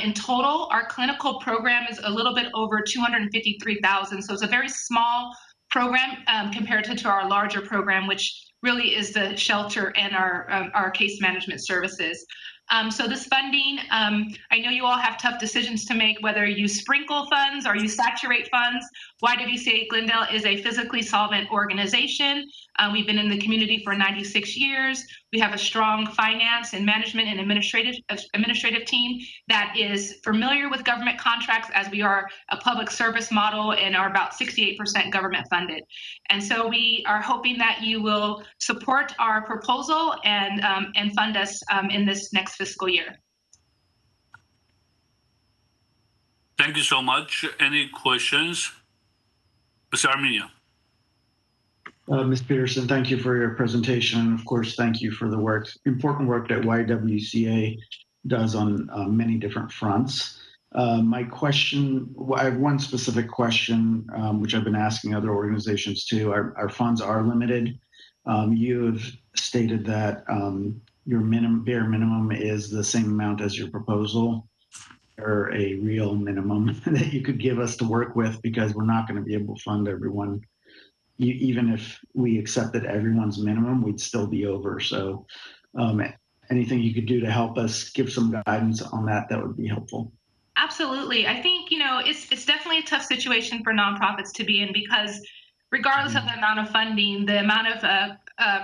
In total, our clinical program is a little bit over $253,000. So it's a very small program compared to our larger program, which really is the shelter and our case management services. So this funding, I know you all have tough decisions to make, whether you sprinkle funds or you saturate funds. YWCA Glendale is a physically solvent organization. We've been in the community for 96 years. We have a strong finance and management and administrative team that is familiar with government contracts, as we are a public service model and are about 68% government funded. And so we are hoping that you will support our proposal and fund us in this next fiscal year. Thank you so much. Any questions? Mr. Armenia. Ms. Peterson, thank you for your presentation. And of course, thank you for the important work that YWCA does on many different fronts. My question, I have one specific question, which I've been asking other organizations too. Our funds are limited. You've stated that your bare minimum is the same amount as your proposal. there a real minimum that you could give us to work with, because we're not going to be able to fund everyone. Even if we accepted everyone's minimum, we'd still be over. So anything you could do to help us give some guidance on that, that would be helpful. Absolutely. I think, it's definitely a tough situation for nonprofits to be in, because regardless of the amount of funding, the amount of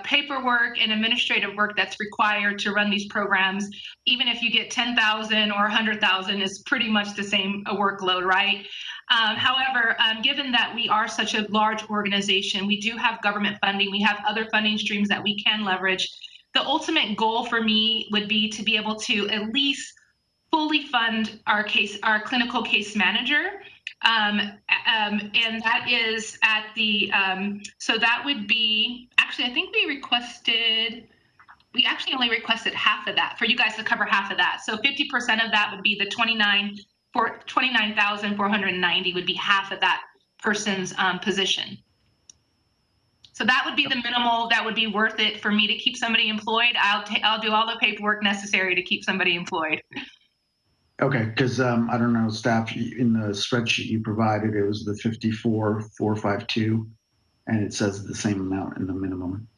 paperwork and administrative work that's required to run these programs, even if you get 10,000 or 100,000, is pretty much the same workload, right? However, given that we are such a large organization, we do have government funding, we have other funding streams that we can leverage. The ultimate goal for me would be to be able to at least fully fund our clinical case manager. And that is at the, so that would be, actually, I think we actually only requested half of that for you guys to cover half of that. So 50% of that would be the 29,490 would be half of that person's position. So that would be the minimal that would be worth it for me to keep somebody employed. I'll do all the paperwork necessary to keep somebody employed. Okay, because I don't know, staff, in the spreadsheet you provided, it was the 54,452, and it says the same amount in the minimum.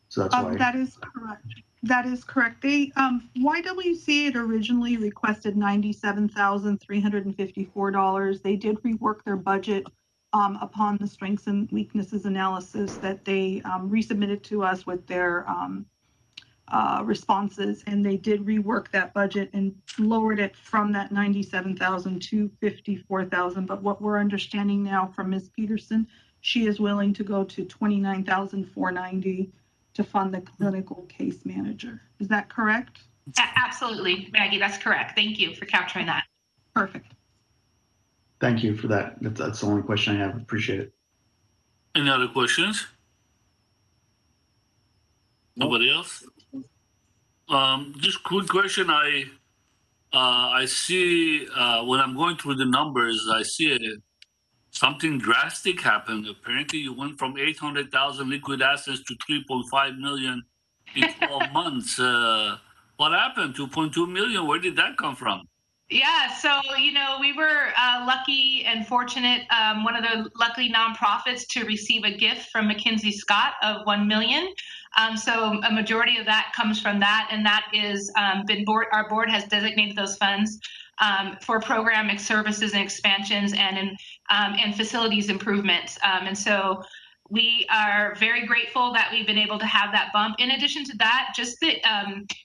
So that's why. That is correct. That is correct. They YWCA had originally requested $97,354. They did rework their budget upon the strengths and weaknesses analysis that they resubmitted to us with their responses, and they did rework that budget and lowered it from that 97,000 to 54,000. But what we're understanding now from Ms. Peterson, she is willing to go to 29,490 to fund the clinical case manager. Is that correct? Absolutely, Maggie, that's correct. Thank you for capturing that. Perfect. Thank you for that. That's the only question I have. Appreciate it. Any other questions? Nobody else? Just quick question. I see when I'm going through the numbers, I see something drastic happened. Apparently, you went from 800,000 liquid assets to 3.5 million in 12 months. What happened? 2.2 million. Where did that come from? Yeah, so we were lucky and fortunate, one of the lucky nonprofits to receive a gift from McKinsey Scott of $1 million. So a majority of that comes from that, and that is our board has designated those funds for programming services and expansions and facilities improvements. And so we are very grateful that we've been able to have that bump. In addition to that, just the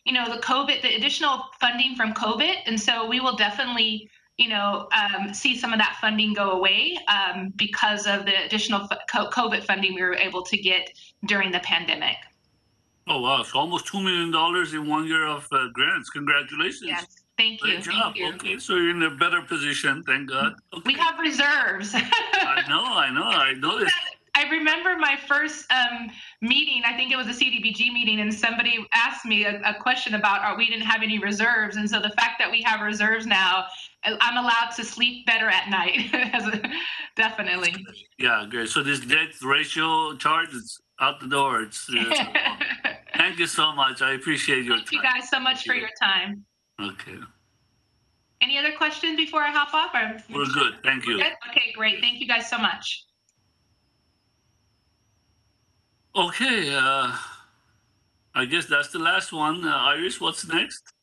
the additional funding from COVID. And so we will definitely, see some of that funding go away because of the additional COVID funding we were able to get during the pandemic. Oh, wow. So almost $2 million in 1 year of grants. Congratulations. Yes. Thank you. Great job. Okay, so you're in a better position, thank God. Okay. We have reserves. I noticed. I remember my first meeting, I think it was a CDBG meeting, and somebody asked me a question about we didn't have any reserves. And so the fact that we have reserves now, I'm allowed to sleep better at night. Definitely. Yeah, great. So this debt ratio chart is out the door. Thank you so much. I appreciate your time. Thank you guys so much for your time. Okay. Any other questions before I hop off? We're good. Thank you. Okay, great. Thank you guys so much. Okay. I guess that's the last one. Iris, what's next?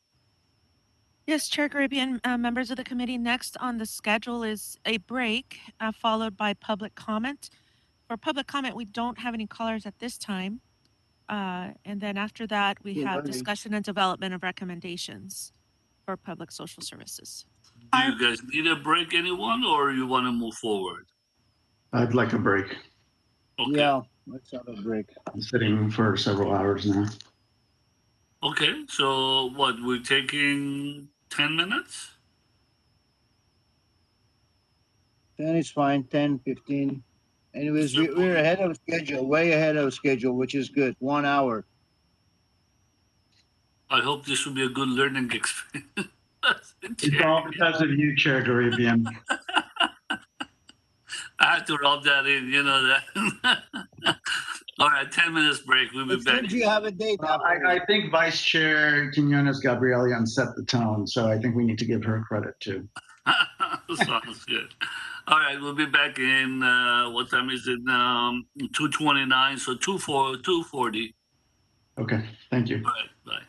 Yes, Chair Caribbean, members of the committee, next on the schedule is a break followed by public comment. For public comment, we don't have any callers at this time. And then after that, we have discussion and development of recommendations for public social services. Do you guys need a break, anyone, or you want to move forward? I'd like a break. Okay. Yeah, let's have a break. I'm sitting for several hours now. Okay, so what, we're taking 10 minutes? 10 is fine, 10, 15. Anyways, we're ahead of schedule, way ahead of schedule, which is good. 1 hour. I hope this will be a good learning experience. It's all because of you, Chair Caribbean. I had to rub that in, that. All right, 10 minutes break. We'll be It back. seems you have a date. I think Vice Chair Quinones Gabrielian set the tone, so I think we need to give her credit too. Sounds good. All right, we'll be back in, what time is it now? 2:29, so 2:40. Okay, thank you. All right, bye.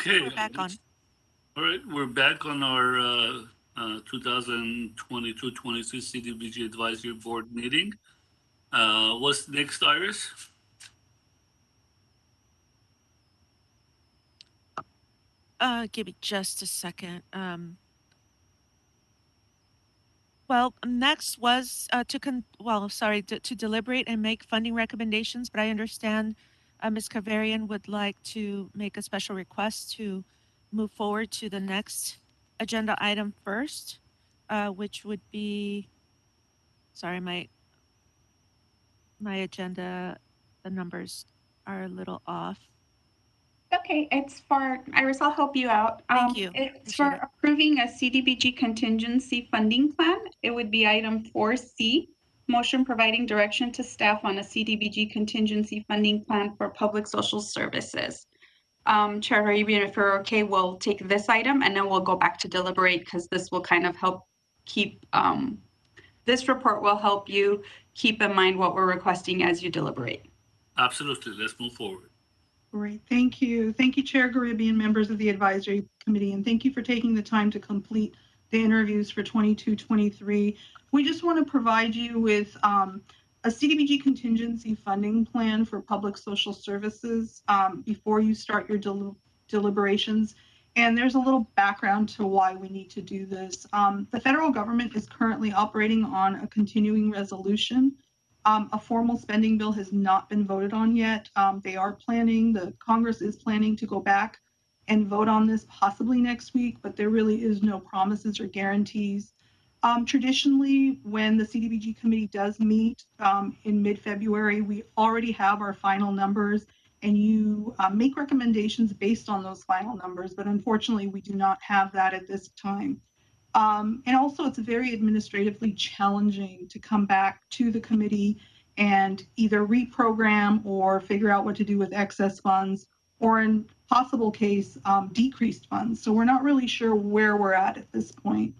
Okay. We're back on. All right, we're back on our 2022-23 CDBG Advisory Board meeting. What's next, Iris? Give me just a second. Well, next was to deliberate and make funding recommendations, but I understand Ms. Kavarian would like to make a special request to move forward to the next agenda item first, which would be, sorry, my agenda, the numbers are a little off. Okay, it's for, Iris, I'll help you out. Thank you. It's for approving a CDBG contingency funding plan. It would be item 4C, motion providing direction to staff on a CDBG contingency funding plan for public social services. Chair Haribian, if you're okay, we'll take this item and then we'll go back to deliberate because this will kind of help keep, this report will help you keep in mind what we're requesting as you deliberate. Absolutely. Let's move forward. Great, thank you. Thank you, Chair Garibian, members of the advisory committee, and thank you for taking the time to complete the interviews for 22-23. We just want to provide you with a CDBG contingency funding plan for public social services before you start your deliberations. And there's a little background to why we need to do this. The federal government is currently operating on a continuing resolution. A formal spending bill has not been voted on yet. The Congress is planning to go back and vote on this possibly next week, but there really is no promises or guarantees. Traditionally, when the CDBG committee does meet in mid-February, we already have our final numbers and you make recommendations based on those final numbers, but unfortunately, we do not have that at this time. And also, it's very administratively challenging to come back to the committee and either reprogram or figure out what to do with excess funds, or in possible case, decreased funds. So we're not really sure where we're at this point.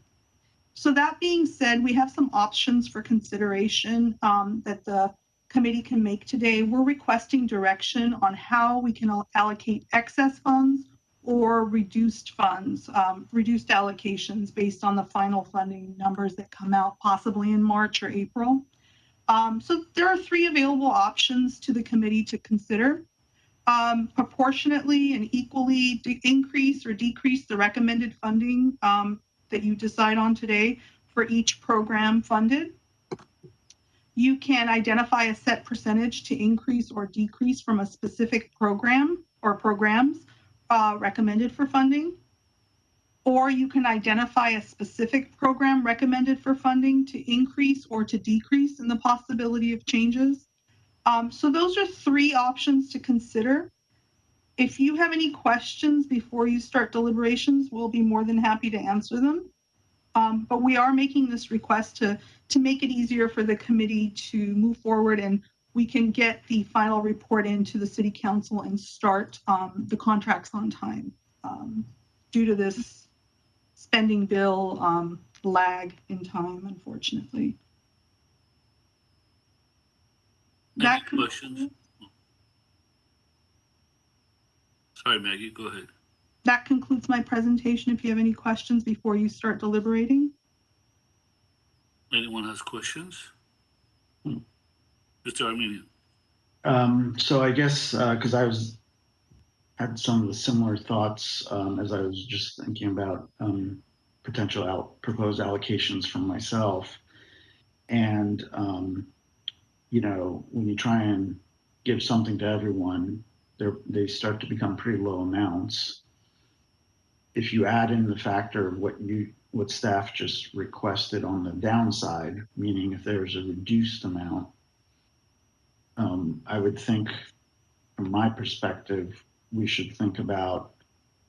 So that being said, we have some options for consideration that the committee can make today. We're requesting direction on how we can allocate excess funds or reduced funds, reduced allocations based on the final funding numbers that come out possibly in March or April. So there are three available options to the committee to consider. Proportionately and equally increase or decrease the recommended funding that you decide on today for each program funded. You can identify a set percentage to increase or decrease from a specific program or programs recommended for funding, or you can identify a specific program recommended for funding to increase or to decrease in the possibility of changes. So those are three options to consider. If you have any questions before you start deliberations, we'll be more than happy to answer them. But we are making this request to make it easier for the committee to move forward and we can get the final report into the city council and start the contracts on time due to this spending bill lag in time, unfortunately. Any questions? Sorry, Maggie, go ahead. That concludes my presentation. If you have any questions before you start deliberating. Anyone has questions? Mr. Armenian. So I guess because had some of the similar thoughts as I was just thinking about potential proposed allocations from myself, and you know, when you try and give something to everyone, they start to become pretty low amounts. If you add in the factor of what staff just requested on the downside, meaning if there's a reduced amount, I would think, from my perspective, we should think about,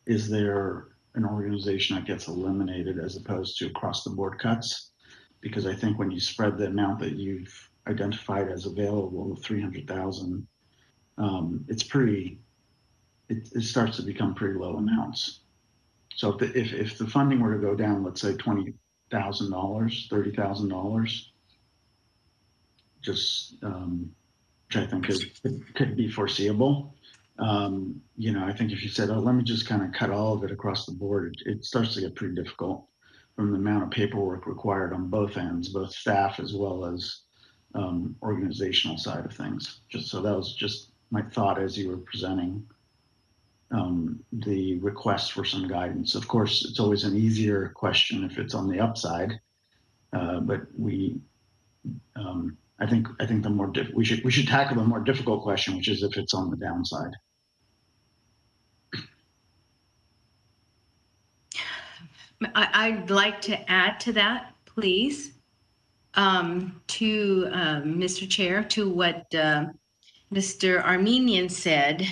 is there an organization that gets eliminated as opposed to across the board cuts? Because I think when you spread the amount that you've identified as available, 300,000, it starts to become pretty low amounts. So if the funding were to go down, let's say $20,000, $30,000, just which I think could be foreseeable, You know, I think if you said, oh, let me just kind of cut all of it across the board, it starts to get pretty difficult from the amount of paperwork required on both ends, both staff as well as organizational side of things. Just so that was just my thought as you were presenting the request for some guidance. Of course, it's always an easier question if it's on the upside, but I think the more we should tackle the more difficult question, which is if it's on the downside. I'd like to add to that, please, to Mr. Chair, to what Mr. Armenian said.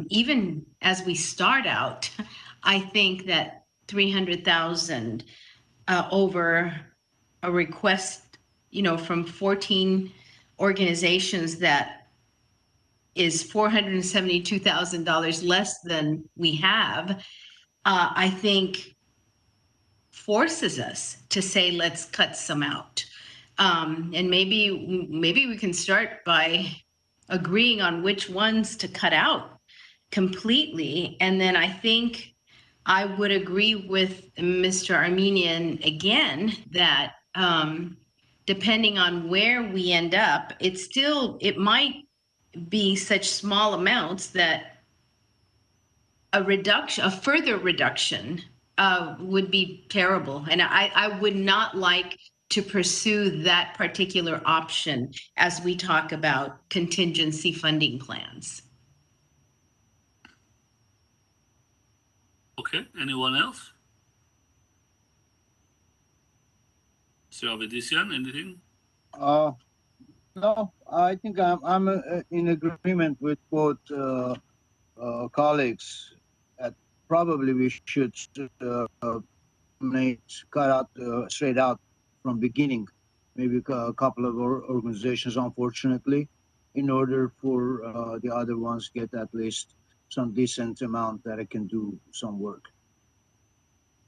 Even as we start out, I think that 300,000 over a request, you know, from 14 organizations that is $472,000 less than we have, I think forces us to say, let's cut some out. And maybe we can start by agreeing on which ones to cut out completely. And then I think I would agree with Mr. Armenian again that depending on where we end up, it might be such small amounts that a further reduction would be terrible. And I would not like to pursue that particular option as we talk about contingency funding plans. Okay, anyone else? Mr. Abedisian, anything? No, I think I'm in agreement with both colleagues that probably we should cut out straight out from beginning, maybe a couple of organizations, unfortunately, in order for the other ones get at least some decent amount that it can do some work.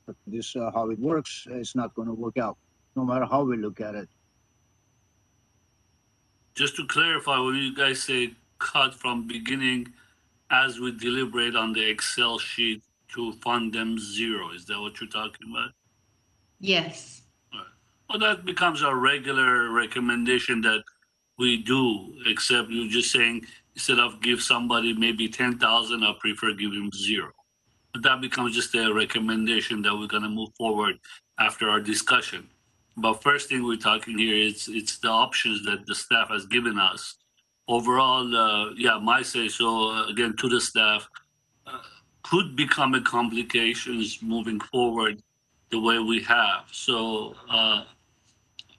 But this how it works, it's not going to work out, no matter how we look at it. Just to clarify, when you guys say cut from beginning, as we deliberate on the Excel sheet to fund them zero, is that what you're talking about? Yes. All right. Well, that becomes a regular recommendation that we do, except you're just saying instead of give somebody maybe 10,000, I prefer give him zero. But that becomes just a recommendation that we're going to move forward after our discussion. But first thing we're talking here is it's the options that the staff has given us. Overall, yeah, my say so again to the staff could become a complications moving forward the way we have. So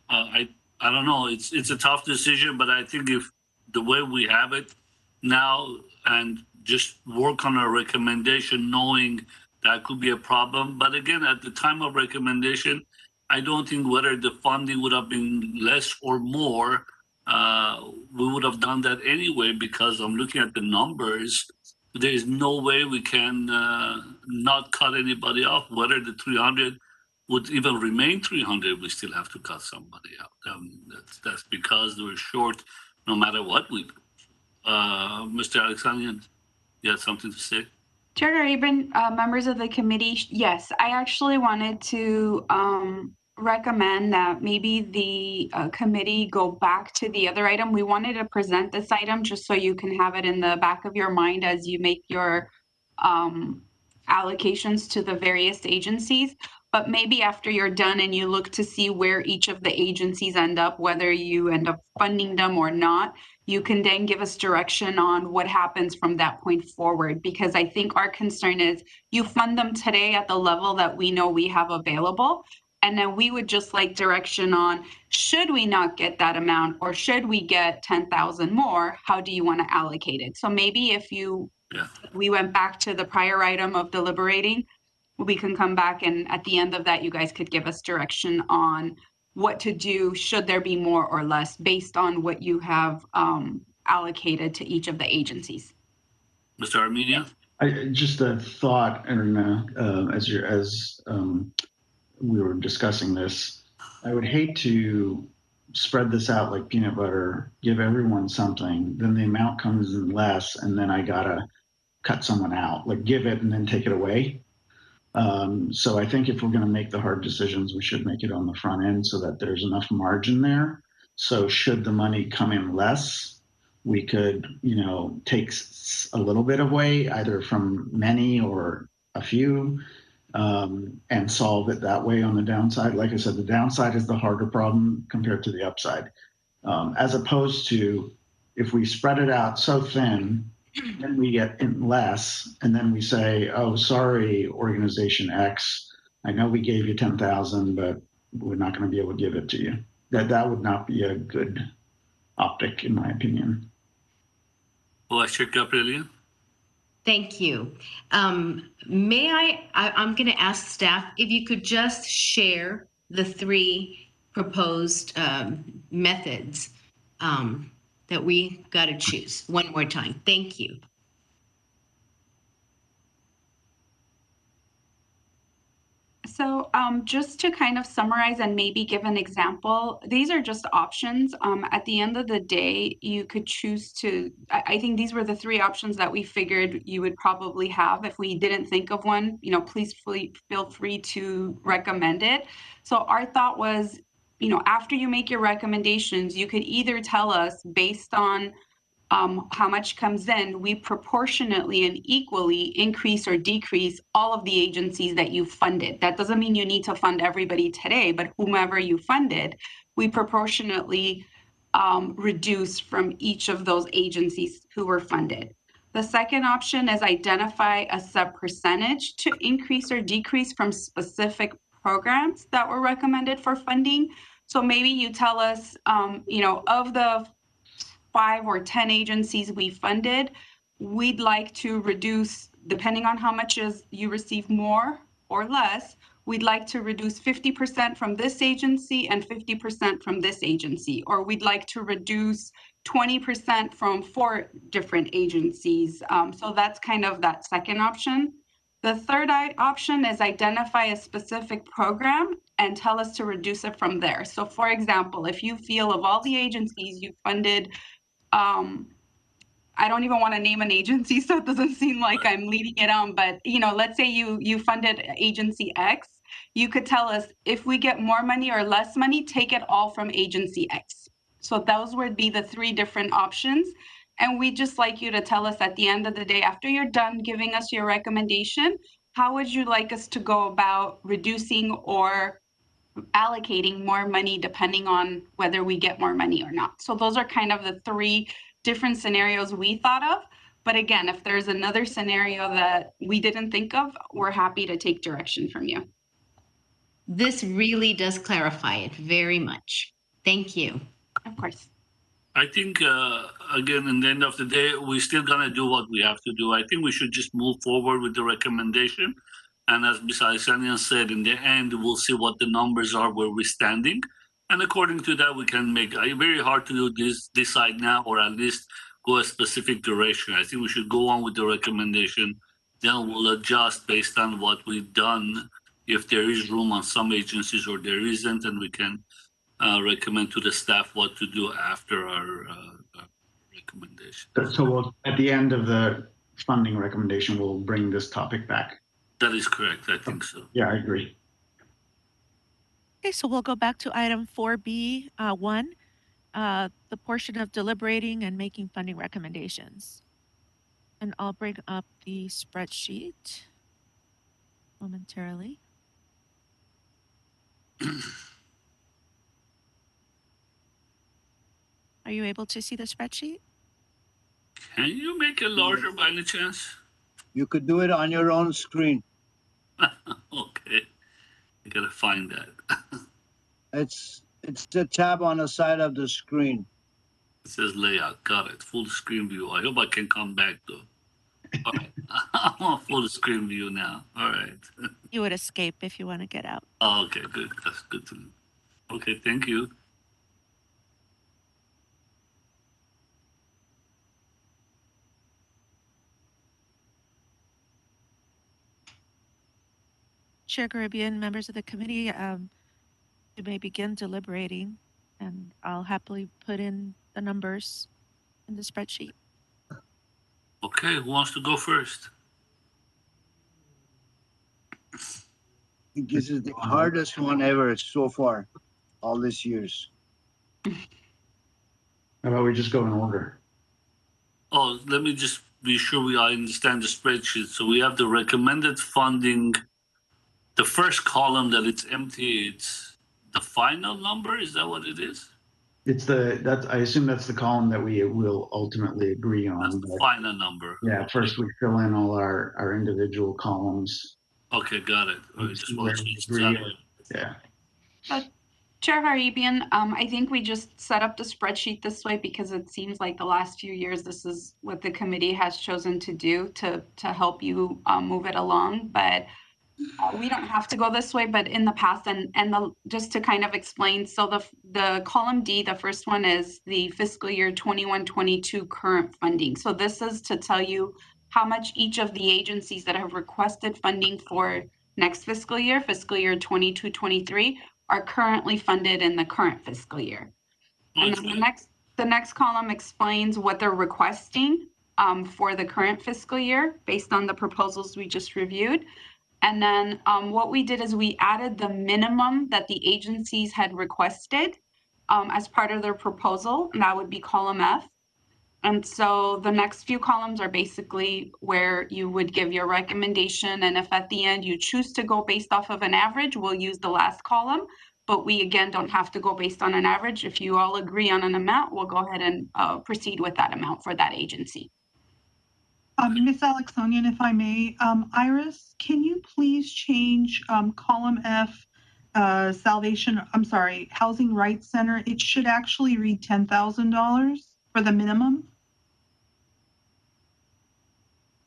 I don't know. It's a tough decision, but I think if the way we have it now and just work on our recommendation, knowing that could be a problem. But again, at the time of recommendation, I don't think whether the funding would have been less or more, we would have done that anyway, because I'm looking at the numbers. There is no way we can not cut anybody off. Whether the 300 would even remain 300, we still have to cut somebody out. That's because we're short no matter what we do. Mr. Alexandrian, you had something to say? Chair Garibin, members of the committee, yes, I actually wanted to recommend that maybe the committee go back to the other item. We wanted to present this item just so you can have it in the back of your mind as you make your allocations to the various agencies. But maybe after you're done and you look to see where each of the agencies end up, whether you end up funding them or not, you can then give us direction on what happens from that point forward. Because I think our concern is you fund them today at the level that we know we have available. And then we would just like direction on, should we not get that amount or should we get 10,000 more? How do you want to allocate it? So maybe if we went back to the prior item of deliberating, we can come back and at the end of that, you guys could give us direction on what to do, should there be more or less based on what you have allocated to each of the agencies. Mr. Armenia? Just a thought, and as we were discussing this, I would hate to spread this out like peanut butter, give everyone something, then the amount comes in less, and then I gotta cut someone out, like give it and then take it away. So I think if we're going to make the hard decisions, we should make it on the front end so that there's enough margin there. So should the money come in less, we could, take a little bit away, either from many or a few, and solve it that way on the downside. Like I said, the downside is the harder problem compared to the upside, as opposed to if we spread it out so thin, then we get in less, and then we say, "Oh, sorry, organization X. I know we gave you 10,000, but we're not going to be able to give it to you." That would not be a good optic, in my opinion. Vice Chair Gabrielian. Thank you. I'm going to ask staff if you could just share the three proposed methods that we got to choose one more time. Thank you. So just to kind of summarize and maybe give an example, these are just options. At the end of the day, you could choose to, I think these were the three options that we figured you would probably have. If we didn't think of one, please feel free to recommend it. So our thought was, after you make your recommendations, you could either tell us based on how much comes in, we proportionately and equally increase or decrease all of the agencies that you funded. That doesn't mean you need to fund everybody today, but whomever you funded, we proportionately reduce from each of those agencies who were funded. The second option is identify a sub percentage to increase or decrease from specific programs that were recommended for funding. So maybe you tell us, of the 5 or 10 agencies we funded, we'd like to reduce, depending on how much you receive more or less, we'd like to reduce 50% from this agency and 50% from this agency, or we'd like to reduce 20% from 4 different agencies. So that's kind of that second option. The third option is identify a specific program and tell us to reduce it from there. So for example, if you feel of all the agencies you funded, I don't even want to name an agency, so it doesn't seem like I'm leading it on, but let's say you funded agency X, you could tell us if we get more money or less money, take it all from agency X. So those would be the 3 different options. And we'd just like you to tell us at the end of the day, after you're done giving us your recommendation, how would you like us to go about reducing or allocating more money depending on whether we get more money or not. So those are kind of the 3 different scenarios we thought of. But again, if there's another scenario that we didn't think of, we're happy to take direction from you. This really does clarify it very much. Thank you. Of course. I think, again, in the end of the day, we're still going to do what we have to do. I think we should just move forward with the recommendation. And as Ms. Alessandrian said, in the end, we'll see what the numbers are where we're standing. And according to that, we can make it very hard to do this, decide now, or at least go a specific direction. I think we should go on with the recommendation. Then we'll adjust based on what we've done. If there is room on some agencies or there isn't, and we can recommend to the staff what to do after our recommendation. So at the end of the funding recommendation, we'll bring this topic back. That is correct. I think so. Yeah, I agree. Okay, so we'll go back to item 4B1, the portion of deliberating and making funding recommendations. And I'll bring up the spreadsheet momentarily. Are you able to see the spreadsheet? Can you make it larger by any chance? You could do it on your own screen. Okay. I gotta find that. It's the tab on the side of the screen. It says layout. Got it. Full screen view. I hope I can come back though. All right. I'm on full screen view now. All right. You would escape if you want to get out. Oh, okay, good. That's good to know. Okay, thank you. Chair Caribbean, members of the committee, you may begin deliberating, and I'll happily put in the numbers in the spreadsheet. Okay, who wants to go first? This is the hardest one ever so far, all these years. How about we just go in order? Oh, let me just be sure I understand the spreadsheet. So we have the recommended funding. The first column that it's empty, it's the final number. Is that what it is? It's I assume that's the column that we will ultimately agree on. That's the final number. Yeah, first we fill in all our individual columns. Okay, got it. I just want to agree. Yeah. Chair Haribian, I think we just set up the spreadsheet this way because it seems like the last few years this is what the committee has chosen to do to help you move it along. But we don't have to go this way, but in the past, just to kind of explain, so the column D, the first one is the fiscal year 21-22 current funding. So this is to tell you how much each of the agencies that have requested funding for next fiscal year 22-23, are currently funded in the current fiscal year. And then the next column explains what they're requesting for the current fiscal year based on the proposals we just reviewed. And then what we did is we added the minimum that the agencies had requested as part of their proposal, and that would be column F. And so the next few columns are basically where you would give your recommendation. And if at the end you choose to go based off of an average, we'll use the last column. But we, again, don't have to go based on an average. If you all agree on an amount, we'll go ahead and proceed with that amount for that agency. Ms. Alexonian, if I may, Iris, can you please change column F, Housing Rights Center? It should actually read $10,000 for the minimum.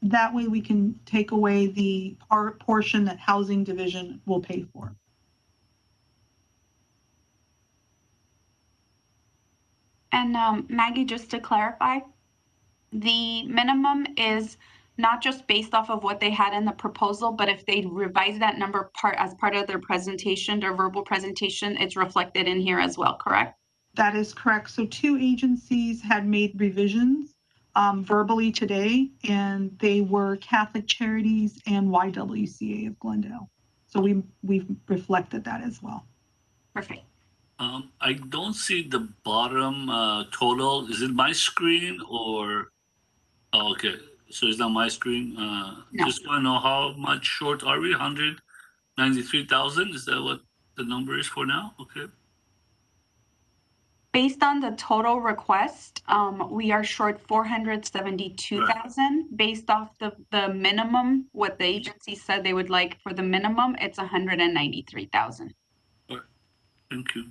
That way we can take away the portion that Housing Division will pay for. And Maggie, just to clarify, the minimum is not just based off of what they had in the proposal, but if they revise that number as part of their presentation, their verbal presentation, it's reflected in here as well, correct? That is correct. So 2 agencies had made revisions verbally today, and they were Catholic Charities and YWCA of Glendale. So we've reflected that as well. Perfect. I don't see the bottom total. Is it my screen or? Oh, okay, so it's not my screen. No. Just want to know how much short are we? 193,000. Is that what the number is for now? Okay. Based on the total request, we are short 472,000. Right. Based off the minimum, what the agency said they would like for the minimum, it's 193,000. All right. Thank you.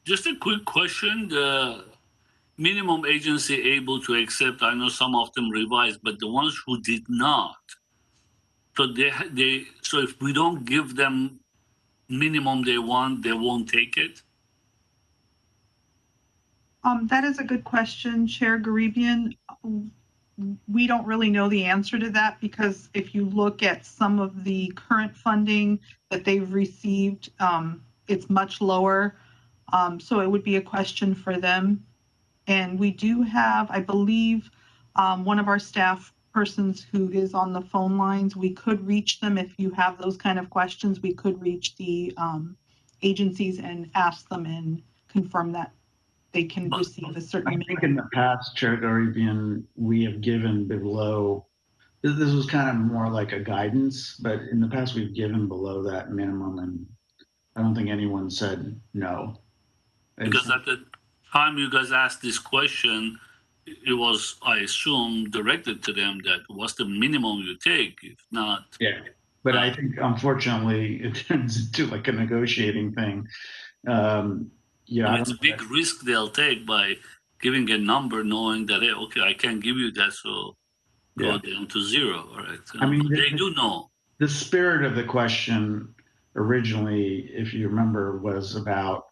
Just a quick question. The minimum agency able to accept, I know some of them revised, but the ones who did not, so so if we don't give them minimum they want, they won't take it? That is a good question, Chair Garibian. We don't really know the answer to that because if you look at some of the current funding that they've received, it's much lower. So it would be a question for them. And we do have, I believe, one of our staff persons who is on the phone lines, we could reach them. If you have those kind of questions, we could reach the agencies and ask them and confirm that they can receive a certain. I think in the past, Chair Garibian, we have given below, this was kind of more like a guidance, but in the past we've given below that minimum, and I don't think anyone said no. Because at the time you guys asked this question, it was, I assume, directed to them that what's the minimum you take? If not, yeah. But I think, unfortunately, it turns into like a negotiating thing. Yeah, I mean, it's a big risk they'll take by giving a number, knowing that, hey, okay, I can't give you that, so go down to zero. All right. I mean, they do know. The spirit of the question originally, if you remember, was about,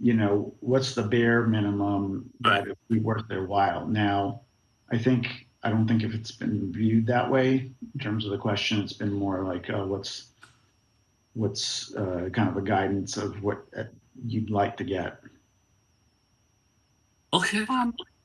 you know, what's the bare minimum that would be worth their while. Now, I don't think if it's been viewed that way in terms of the question, it's been more like what's kind of a guidance of what you'd like to get. Okay.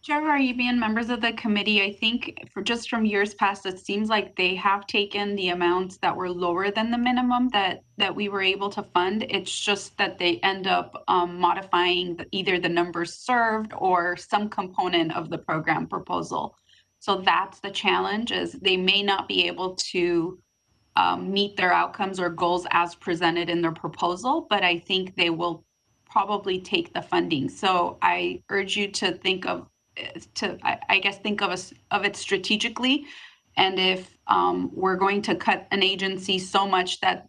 Chair Garibian, members of the committee, I think just from years past, it seems like they have taken the amounts that were lower than the minimum that we were able to fund. It's just that they end up modifying either the numbers served or some component of the program proposal. So that's the challenge, is they may not be able to meet their outcomes or goals as presented in their proposal, but I think they will probably take the funding. So I urge you to think of it strategically. And if we're going to cut an agency so much that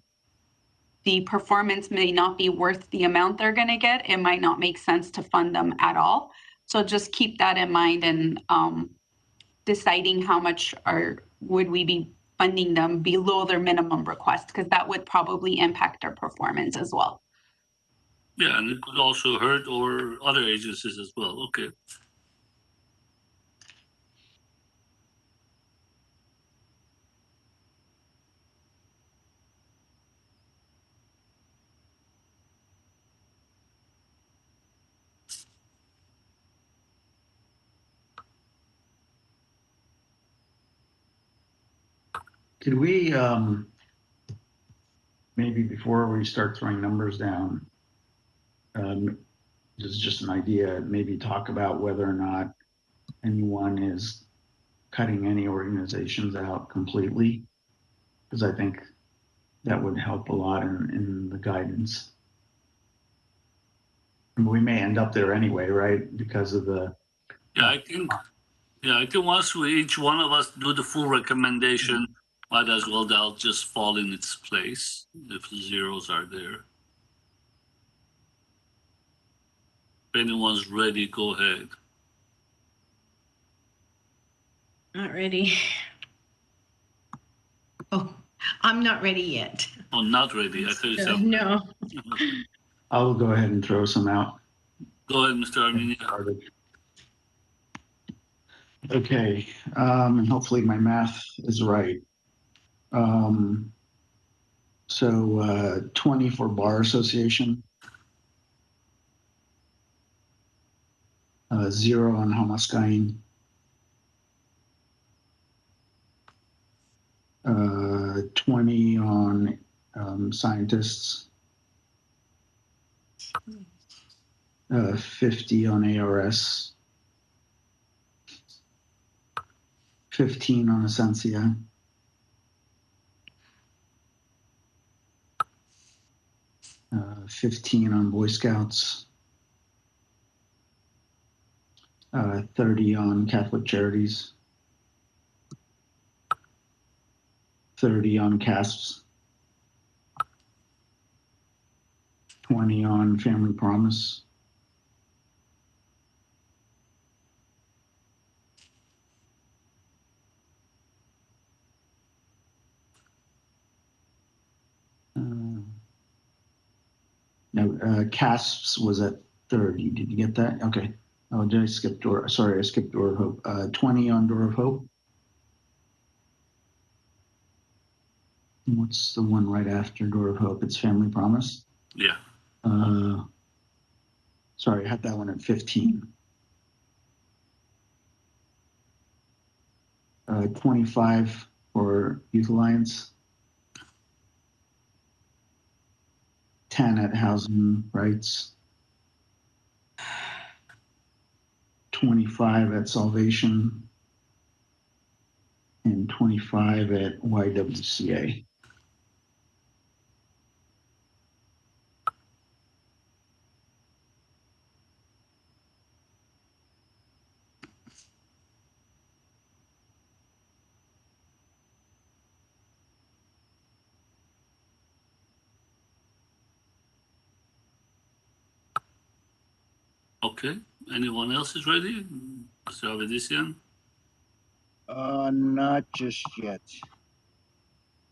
the performance may not be worth the amount they're going to get, it might not make sense to fund them at all. So just keep that in mind and deciding how much would we be funding them below their minimum request, because that would probably impact their performance as well. Yeah, and it could also hurt or other agencies as well. Okay. Could we, maybe before we start throwing numbers down, this is just an idea, maybe talk about whether or not anyone is cutting any organizations out completely, because I think that would help a lot in the guidance. And we may end up there anyway, right? Because of the. Yeah, I think once each one of us do the full recommendation, might as well that'll just fall in its place if the zeros are there. If anyone's ready, go ahead. Not ready. Oh, I'm not ready yet. Oh, not ready. I thought you said no. I'll go ahead and throw some out. Go ahead, Mr. Armenian. Okay, and hopefully my math is right. So 20 for Bar Association, 0 on Hamaskain, 20 on scientists, 50 on ARS, 15 on Essentia, 15 on Boy Scouts, 30 on Catholic Charities, 30 on CASPs, 20 on Family Promise, 'Casps was at 30. Did you get that? Okay. Oh, did I skip Door? Sorry, I skipped Door of Hope. 20 on Door of Hope. And what's the one right after Door of Hope? It's Family Promise. Yeah. Sorry, I had that one at 15. 25 for Youth Alliance, 10 at Housing Rights, 25 at Salvation, and 25 at YWCA. Okay. Anyone else is ready? Mr. Avedisian? Not just yet.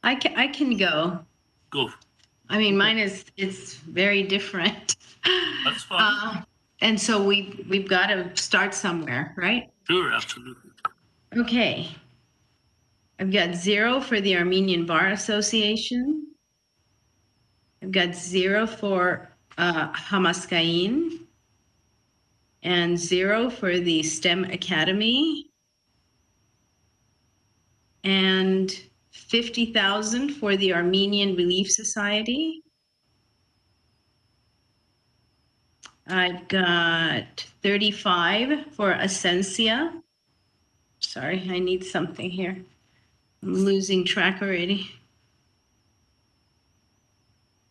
I can go. Go. I mean, mine it's very different. That's fine. And so we've got to start somewhere, right? Sure, absolutely. Okay. I've got 0 for the Armenian Bar Association. I've got 0 for Hamaskain, and 0 for the STEM Academy, and 50,000 for the Armenian Relief Society. I've got 35 for Essentia. Sorry, I need something here. I'm losing track already.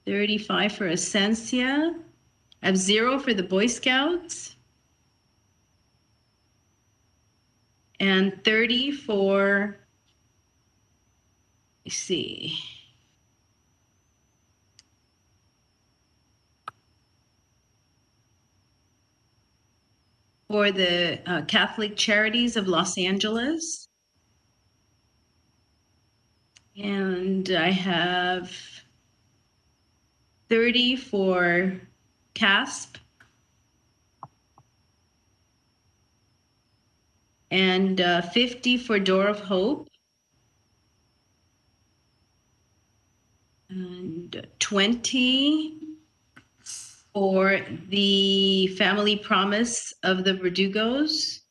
35 for Essentia. I have 0 for the Boy Scouts. And 30 for, let's see. For the Catholic Charities of Los Angeles. And I have 30 for CASP. And 50 for Door of Hope. And 20 for the Family Promise of the Verdugos.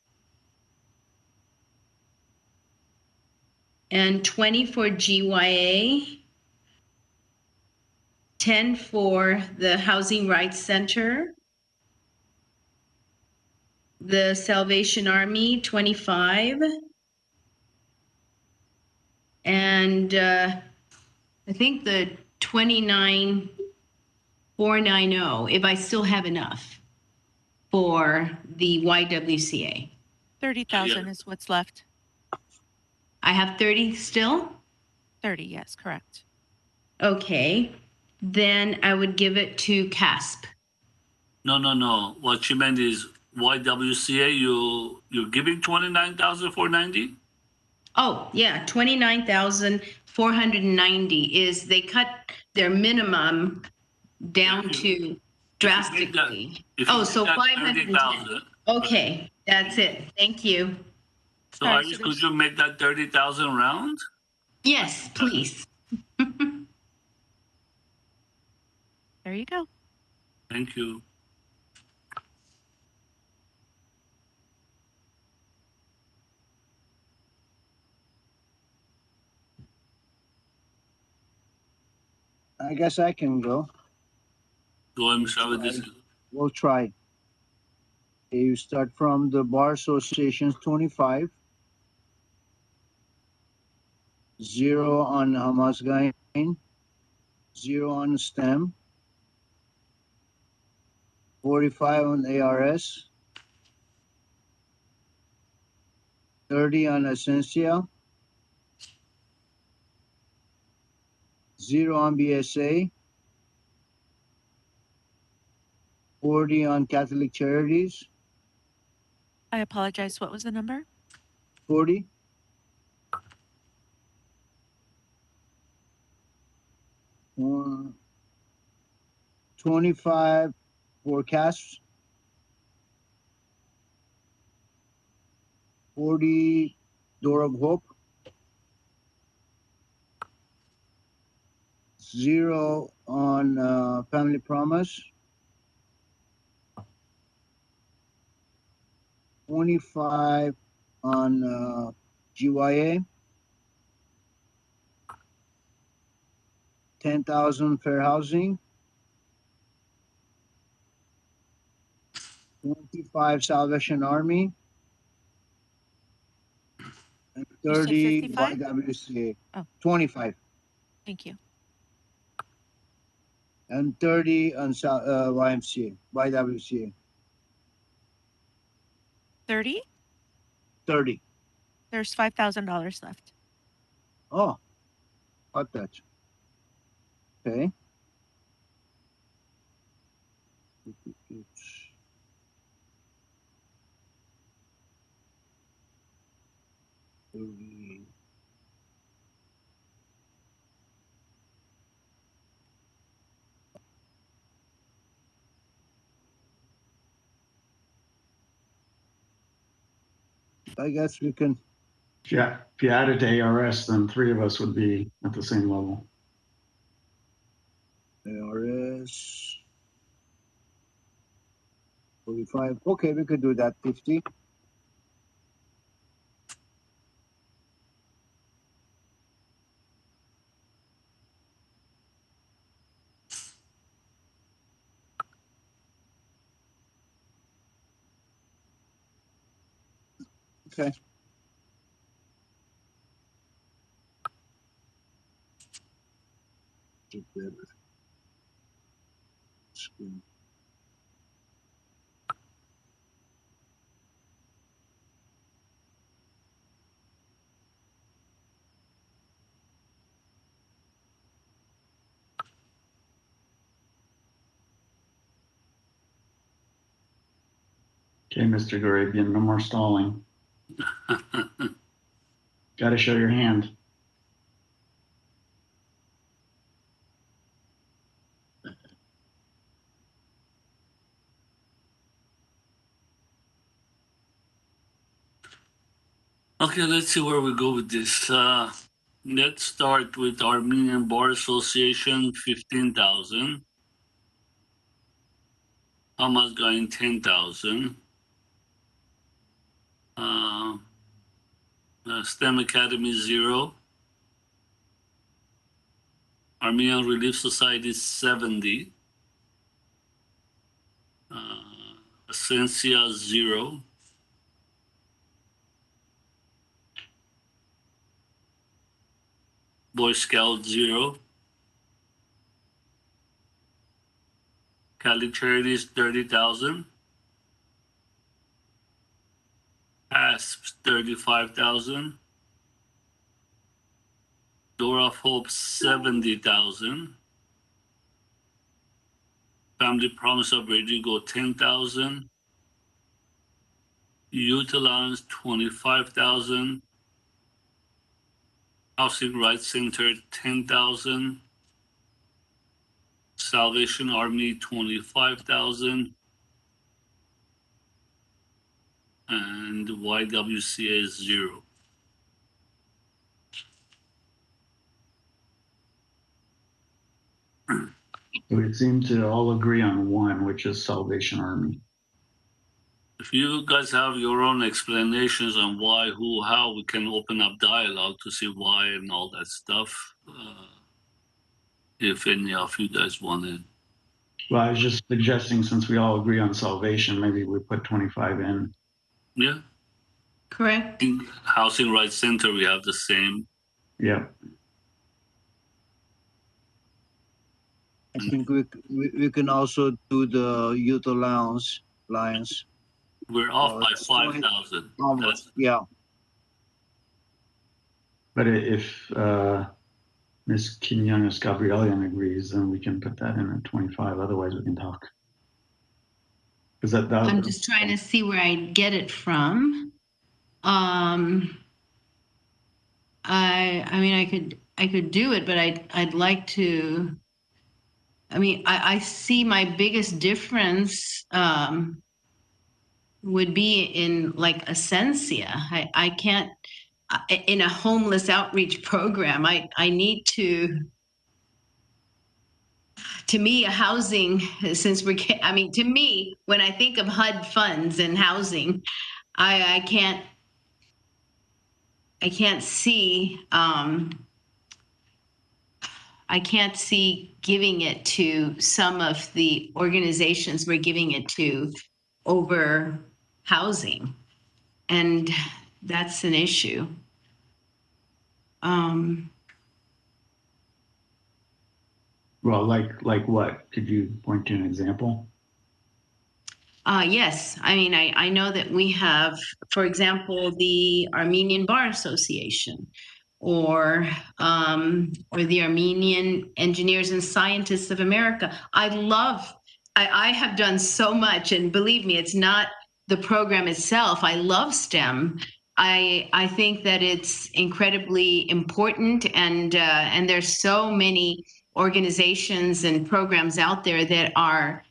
And 20 for GYA. 10 for the Housing Rights Center. The Salvation Army, 25. And I think the 29,490, if I still have enough, for the YWCA. 30,000 is what's left. I have 30 still? 30, yes, correct. Okay. Then I would give it to CASP. No. What she meant is YWCA, you're giving 29,490? Oh, yeah, 29,490 is they cut their minimum down to drastically. Oh, so 510. Okay, that's it. Thank you. So Iris, could you make that 30,000 round? Yes, please. There you go. Thank you. I guess I can go. Go ahead, Mr. Avedisian. We'll try. You start from the Bar Association's 25. 0 on Hamasgain. 0 on STEM. 45 on ARS. 30 on Essentia. 0 on BSA. 40 on Catholic Charities. I apologize. What was the number? 40. Uh, 25 for CASPs. 40 Door of Hope. 0 on Family Promise. 25 on GYA. 10,000 fair housing. 25 Salvation Army. And 30 YWCA. Oh. 25. Thank you. And 30 on YMCA, YWCA. 30? 30. There's $5,000 left. Oh, got that. Okay. I guess we can. Yeah, if you added ARS, then 3 of us would be at the same level. ARS 45. Okay, we could do that. 50. Okay. Okay, Mr. Garabian, no more stalling. Got to show your hand. Okay, let's see where we go with this. Let's start with Armenian Bar Association, 15,000. Hamas going 10,000. STEM Academy 0. Armenian Relief Society 70. Essentia 0. Boy Scout 0. Cali Charities 30,000. ASP 35,000. Door of Hope 70,000. Family Promise of Verdugo 10,000. Youth Allowance 25,000. Housing Rights Center 10,000. Salvation Army 25,000. And YWCA 0. We seem to all agree on one, which is Salvation Army. If you guys have your own explanations on why, who, how, we can open up dialogue to see why and all that stuff. If any of you guys wanted. Well, I was just suggesting, since we all agree on salvation, maybe we put 25 in. Yeah. Correct. In Housing Rights Center, we have the same. Yeah. I think we can also do the Youth Allowance. We're off by 5,000. Almost, yeah. But if Ms. Quinones Gabrielian agrees, then we can put that in at 25. Otherwise, we can talk. Is that I'm just trying to see where I get it from. I mean, I could do it, but I'd like to. I mean, I see my biggest difference would be in like Essentia. I can't in a homeless outreach program. I need to me, housing, since I mean, to me, when I think of HUD funds and housing, I can't I can't see giving it to some of the organizations we're giving it to over housing. And that's an issue. Well, like what? Could you point to an example? Yes, I mean, I know that we have, for example, the Armenian Bar Association, or the Armenian Engineers and Scientists of America. I have done so much, and believe me, it's not the program itself. I love STEM. I think that it's incredibly important, and there's so many organizations and programs out there that are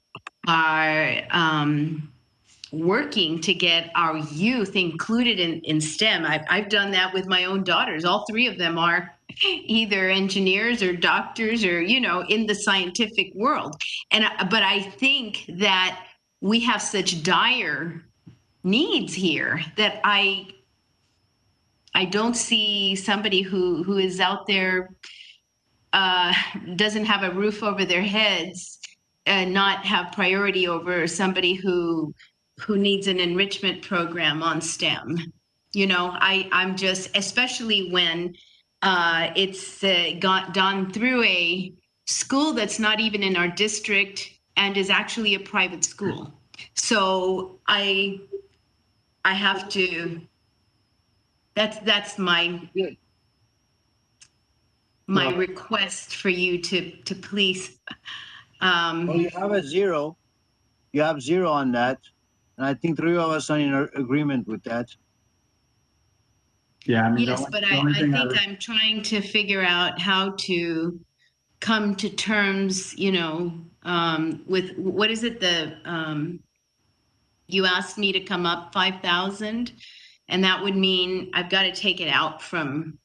working to get our youth included in STEM. I've done that with my own daughters. All three of them are either engineers or doctors or, in the scientific world. But I think that we have such dire needs here that I don't see somebody who is out there, doesn't have a roof over their heads and not have priority over somebody who needs an enrichment program on STEM. I'm just, especially when it's gone through a school that's not even in our district and is actually a private school. So I have to, that's my request for you to please. Well, you have a zero. You have zero on that. And I think three of us are in agreement with that. Yeah, I mean, yes, but I think I'm trying to figure out how to come to terms, with what is it, you asked me to come up 5,000, and that would mean I've got to take it out from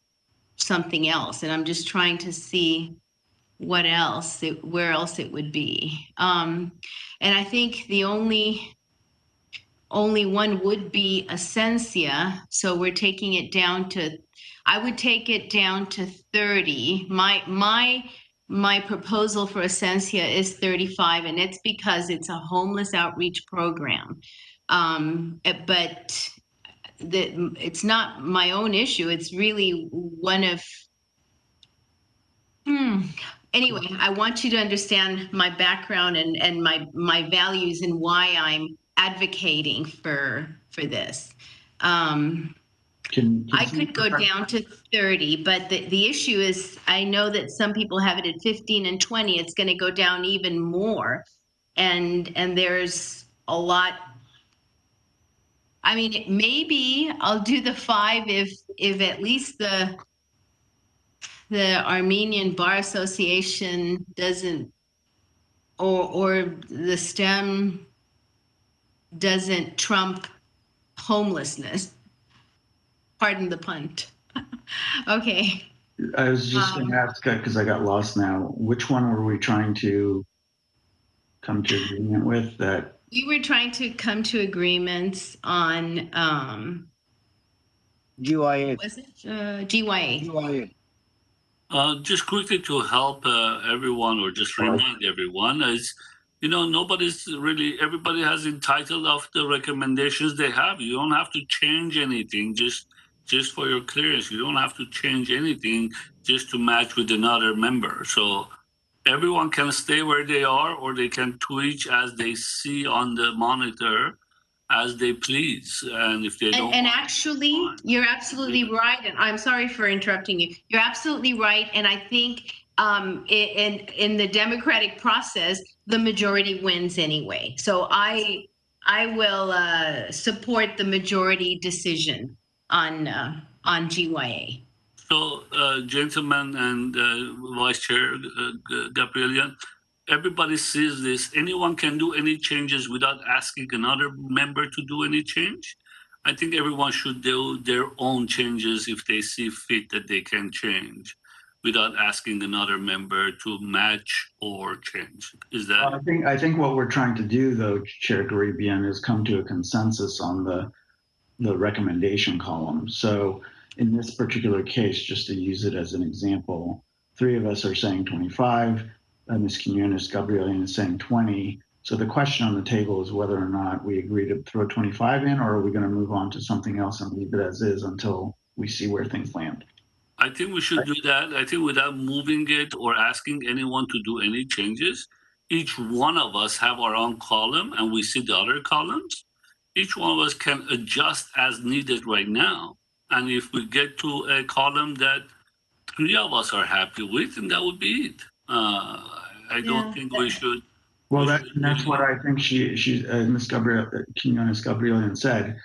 something else. And I'm just trying to see where else it would be. And I think the only one would be Essentia. So we're taking it down to, I would take it down to 30. My proposal for Essentia is 35, and it's because it's a homeless outreach program. But it's not my own issue. It's really one of, anyway, I want you to understand my background and my values and why I'm advocating for this. I could go down to 30, but the issue is I know that some people have it at 15 and 20. It's going to go down even more. And there's a lot. I mean, maybe I'll do the 5 if at least the Armenian Bar Association doesn't, or the STEM doesn't trump homelessness. Pardon the pun. Okay. I was just going to ask, because I got lost now, which one were we trying to come to agreement with? That we were trying to come to agreements on GYA. Was it GYA? Just quickly to help everyone, or just remind everyone, is nobody's really, everybody has entitled of the recommendations they have. You don't have to change anything, just for your clearance. You don't have to change anything just to match with another member. So everyone can stay where they are, or they can tweak as they see on the monitor as they please. And if they don't. And actually, you're absolutely right. And I'm sorry for interrupting you. You're absolutely right. And I think in the democratic process, the majority wins anyway. So I will support the majority decision on GYA. So, gentlemen and Vice Chair Gabrielian, everybody sees this. Anyone can do any changes without asking another member to do any change. I think everyone should do their own changes if they see fit that they can change without asking another member to match or change. Is that? I think what we're trying to do, though, Chair Garibian, is come to a consensus on the recommendation column. So in this particular case, just to use it as an example, 3 of us are saying 25, Ms. Quinones Gabrielian is saying 20. So the question on the table is whether or not we agree to throw 25 in, or are we going to move on to something else and leave it as is until we see where things land? I think we should do that. I think without moving it or asking anyone to do any changes, each one of us have our own column and we see the other columns. Each one of us can adjust as needed right now. And if we get to a column that 3 of us are happy with, then that would be it. I don't think we should. Well, that's what I think Ms. Quinones Gabrielian said.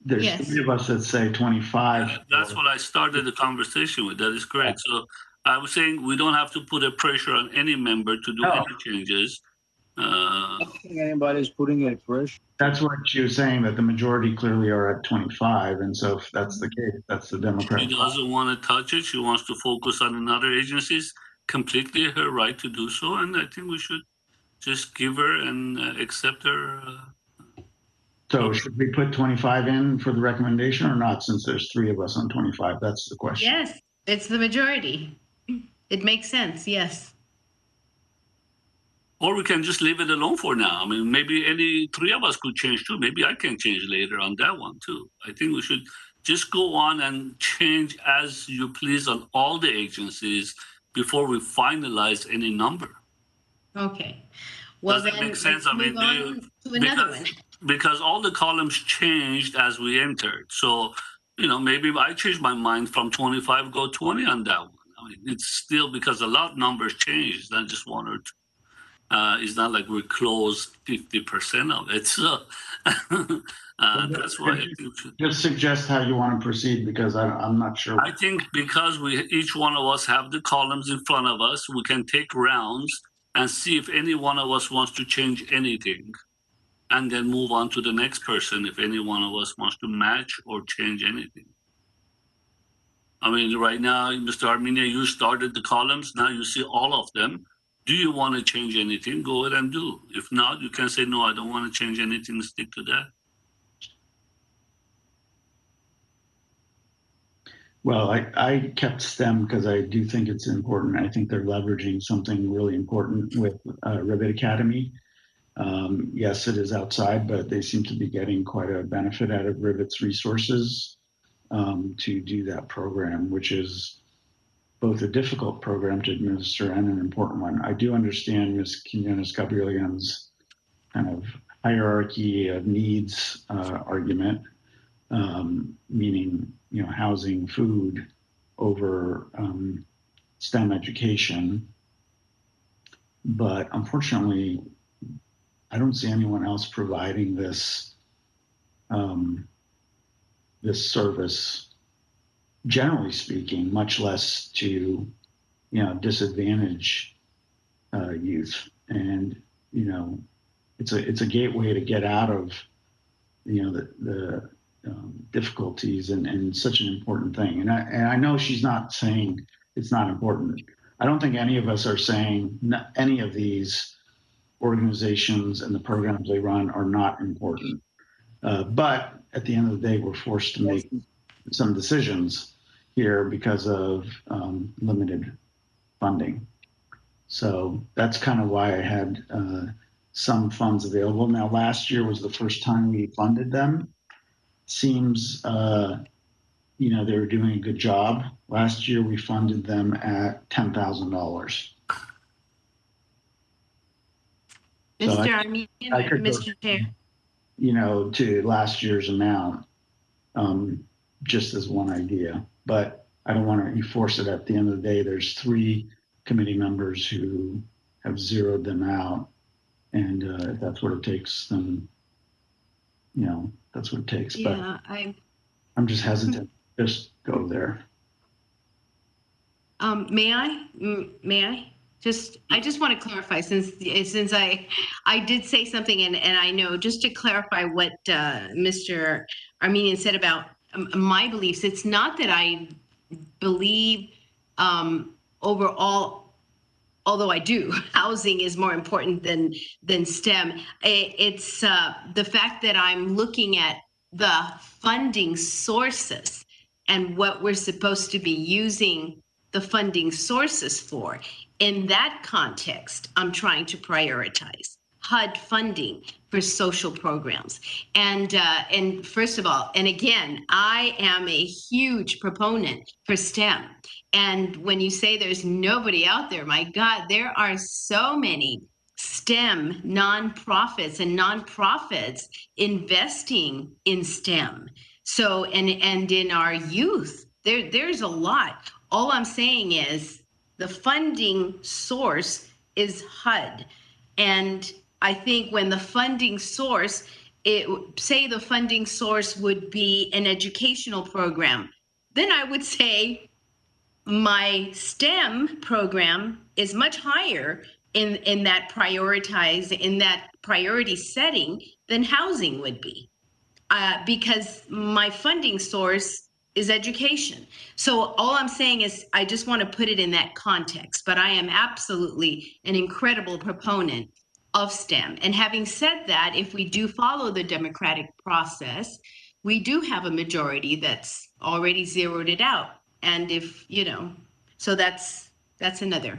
There's 3 of us that say 25. That's what I started the conversation with. That is correct. So I was saying we don't have to put a pressure on any member to do any changes. I don't think anybody's putting any pressure. That's what she was saying, that the majority clearly are at 25. And so if that's the case, that's the Democratic. She doesn't want to touch it. She wants to focus on another agencies. Completely her right to do so. And I think we should just give her and accept her. So should we put 25 in for the recommendation or not, since there's 3 of us on 25? That's the question. Yes, it's the majority. It makes sense, yes. Or we can just leave it alone for now. I mean, maybe any 3 of us could change too. Maybe I can change later on that one too. I think we should just go on and change as you please on all the agencies before we finalize any number. Okay. Well, does that make sense? I mean, because all the columns changed as we entered. So, maybe I changed my mind from 25, go 20 on that one. I mean, it's still because a lot of numbers changed, not just 1 or 2. It's not like we closed 50% of it. So that's why I think just suggest how you want to proceed, because I'm not sure. I think because each one of us have the columns in front of us, we can take rounds and see if any one of us wants to change anything, and then move on to the next person if any one of us wants to match or change anything. I mean, right now, Mr. Armenia, you started the columns. Now you see all of them. Do you want to change anything? Go ahead and do. If not, you can say, no, I don't want to change anything. Stick to that. Well, I kept STEM because I do think it's important. I think they're leveraging something really important with Rivet Academy. Yes, it is outside, but they seem to be getting quite a benefit out of Rivet's resources to do that program, which is both a difficult program to administer and an important one. I do understand Ms. Quinones Gabrielian's kind of hierarchy of needs argument, meaning housing, food over STEM education. But unfortunately, I don't see anyone else providing this this service, generally speaking, much less to disadvantaged youth. And it's a gateway to get out of the difficulties and such an important thing. And I know she's not saying it's not important. I don't think any of us are saying any of these organizations and the programs they run are not important. But at the end of the day, we're forced to make some decisions here because of limited funding. So that's kind of why I had some funds available. Now, last year was the first time we funded them. Seems, they were doing a good job. Last year, we funded them at $10,000. Mr. Armenian, Mr. Chair. To last year's amount, just as one idea. But I don't want to enforce it. At the end of the day, there's 3 committee members who have zeroed them out. And if that's what it takes, then, that's what it takes. Yeah, but I'm just hesitant. Just go there. May I? I just want to clarify, since I did say something, and I know, just to clarify what Mr. Armenian said about my beliefs. It's not that I believe overall, although I do, housing is more important than STEM. It's the fact that I'm looking at the funding sources and what we're supposed to be using the funding sources for. In that context, I'm trying to prioritize HUD funding for social programs. And first of all, and again, I am a huge proponent for STEM. And when you say there's nobody out there, my God, there are so many STEM nonprofits and nonprofits investing in STEM. So, and in our youth, there's a lot. All I'm saying is the funding source is HUD. And I think when the funding source, say the funding source would be an educational program, then I would say my STEM program is much higher in that priority setting than housing would be, because my funding source is education. So all I'm saying is I just want to put it in that context, but I am absolutely an incredible proponent of STEM. And having said that, if we do follow the democratic process, we do have a majority that's already zeroed it out. And if, so that's another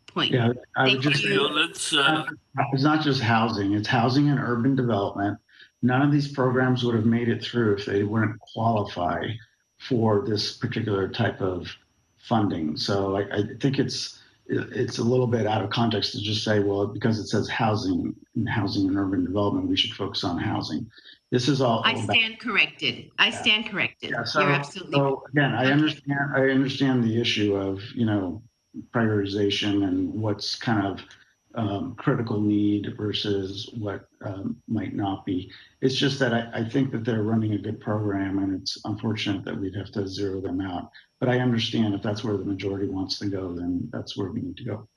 point. Yeah, I would Thank just you. it's not just housing, it's housing and urban development. None of these programs would have made it through if they wouldn't qualify for this particular type of funding. So I think it's a little bit out of context to just say, well, because it says housing and urban development, we should focus on housing. This is all. I stand corrected. I stand corrected. Yeah, so, you're absolutely right. So again, I understand the issue of, prioritization and what's kind of critical need versus what might not be. It's just that I think that they're running a good program, and it's unfortunate that we'd have to zero them out. But I understand if that's where the majority wants to go, then that's where we need to go.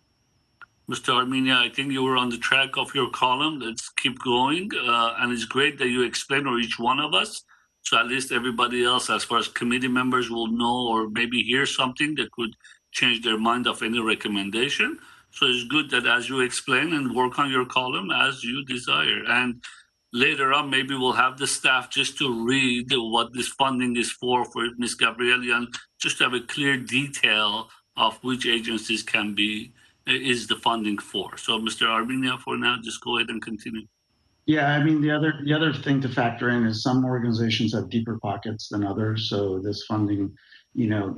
Mr. Armenia, I think you were on the track of your column. Let's keep going. And it's great that you explain, or each one of us, so at least everybody else, as far as committee members, will know or maybe hear something that could change their mind of any recommendation. So it's good that as you explain and work on your column as you desire. And later on, maybe we'll have the staff just to read what this funding is for Ms. Gabrielian, just to have a clear detail of which agencies is the funding for. So Mr. Armenia, for now, just go ahead and continue. Yeah, I mean, the other thing to factor in is some organizations have deeper pockets than others. So this funding,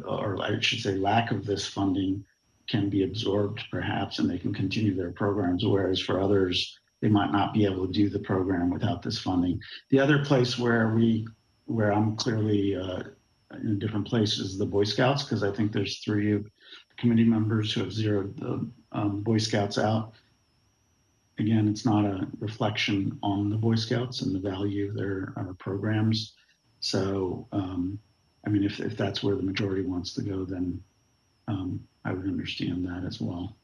or I should say lack of this funding, can be absorbed perhaps, and they can continue their programs, whereas for others, they might not be able to do the program without this funding. The other place where I'm clearly in a different place is the Boy Scouts, because I think there's 3 committee members who have zeroed the Boy Scouts out. Again, it's not a reflection on the Boy Scouts and the value of their programs. So, I mean, if that's where the majority wants to go, then I would understand that as well.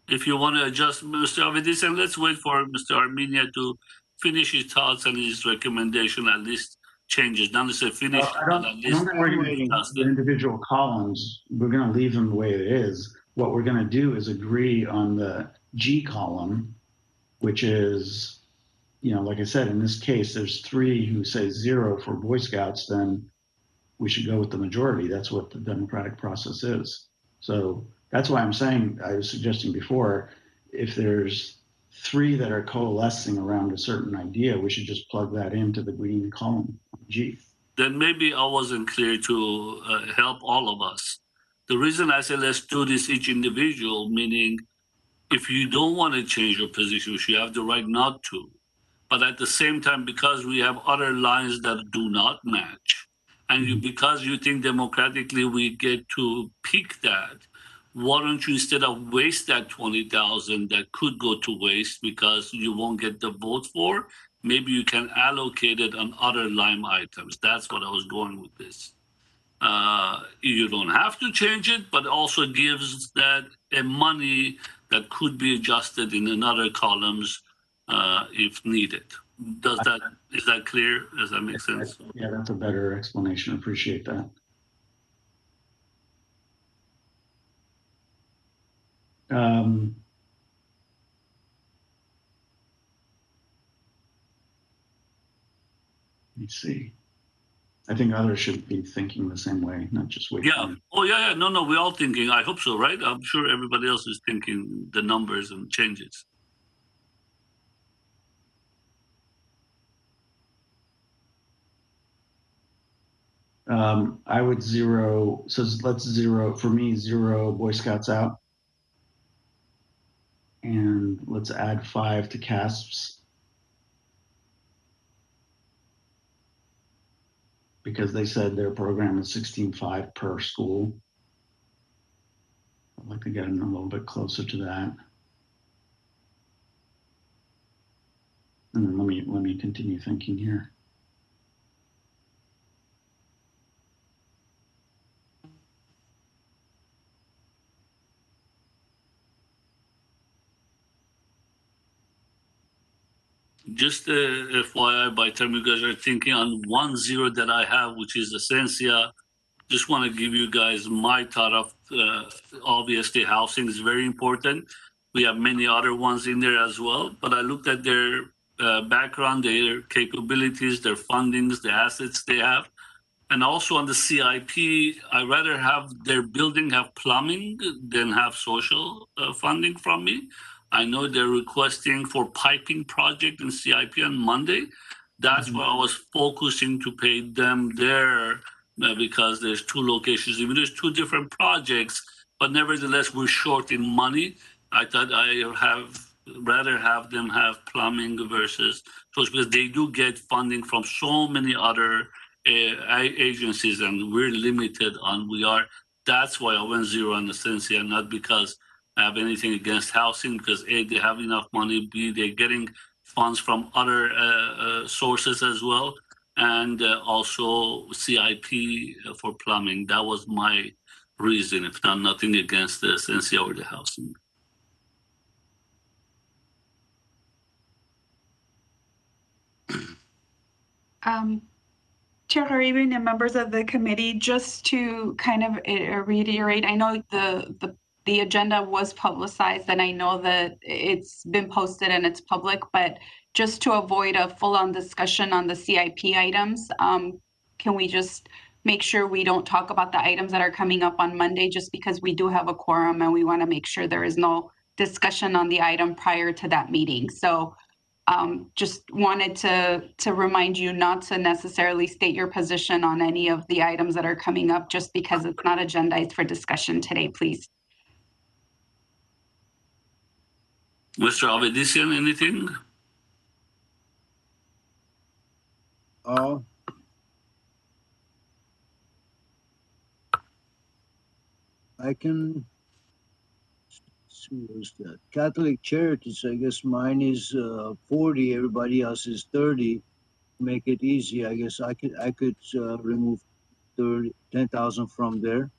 If you want to adjust, Mr. Avedis, and let's wait for Mr. Armenia to finish his thoughts and his recommendation, at least changes. Not necessarily finish, but at least the individual columns, we're going to leave them the way it is. What we're going to do is agree on the G column, which is, like I said, in this case, there's 3 who say 0 for Boy Scouts, then we should go with the majority. That's what the democratic process is. So that's why I'm saying, I was suggesting before, if there's 3 that are coalescing around a certain idea, we should just plug that into the green column, G. Then maybe I wasn't clear to help all of us. The reason I said let's do this each individual, meaning if you don't want to change your position, you have the right not to. But at the same time, because we have other lines that do not match, and because you think democratically we get to pick that, why don't you, instead of waste that 20,000 that could go to waste because you won't get the vote for, maybe you can allocate it on other line items. That's what I was going with this. You don't have to change it, but also gives that a money that could be adjusted in another columns if needed. Is that clear? Does that make sense? Yeah, that's a better explanation. Appreciate that. Let's see. I think others should be thinking the same way, not just wait. Yeah. Oh, yeah. No, we're all thinking. I hope so, right? I'm sure everybody else is thinking the numbers and changes. I would zero. So let's zero for me. Zero Boy Scouts out, and let's add 5 to CASPs because they said their program is 16.5 per school. I'd like to get them a little bit closer to that. And then let me continue thinking here. Just FYI, by the time you guys are thinking on 1-0 that I have, which is Essentia, just want to give you guys my thought of obviously housing is very important. We have many other ones in there as well, but I looked at their background, their capabilities, their fundings, the assets they have. And also on the CIP, I rather have their building have plumbing than have social funding from me. I know they're requesting for piping project in CIP on Monday. That's why I was focusing to pay them there because there's 2 locations. Even there's 2 different projects, but nevertheless, we're short in money. I thought I rather have them have plumbing versus social because they do get funding from so many other agencies and we're limited on that's why I went 0 on Essentia, not because I have anything against housing, because A, they have enough money, B, they're getting funds from other sources as well, and also CIP for plumbing. That was my reason, if not nothing against the Essentia or the housing. Chair Haribi and members of the committee, just to kind of reiterate, I know the agenda was publicized and I know that it's been posted and it's public, but just to avoid a full-on discussion on the CIP items, can we just make sure we don't talk about the items that are coming up on Monday, just because we do have a quorum and we want to make sure there is no discussion on the item prior to that meeting. So just wanted to remind you not to necessarily state your position on any of the items that are coming up just because it's not agendized for discussion today, please. Mr. Avedisian, anything? I can see what's that. Catholic Charities, I guess mine is 40, everybody else is 30. Make it easy, I guess I could remove 10,000 from there.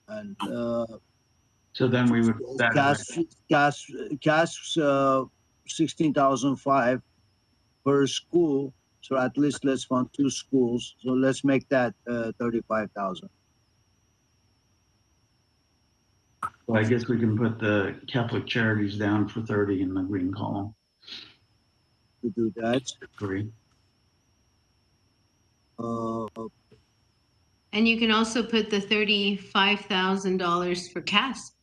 And so then we would CASP's 16,005 per school. So at least let's fund 2 schools. So let's make that 35,000. Well, I guess we can put the Catholic Charities down for 30 in the green column. To do that. Agree. And you can also put the $35,000 for CASP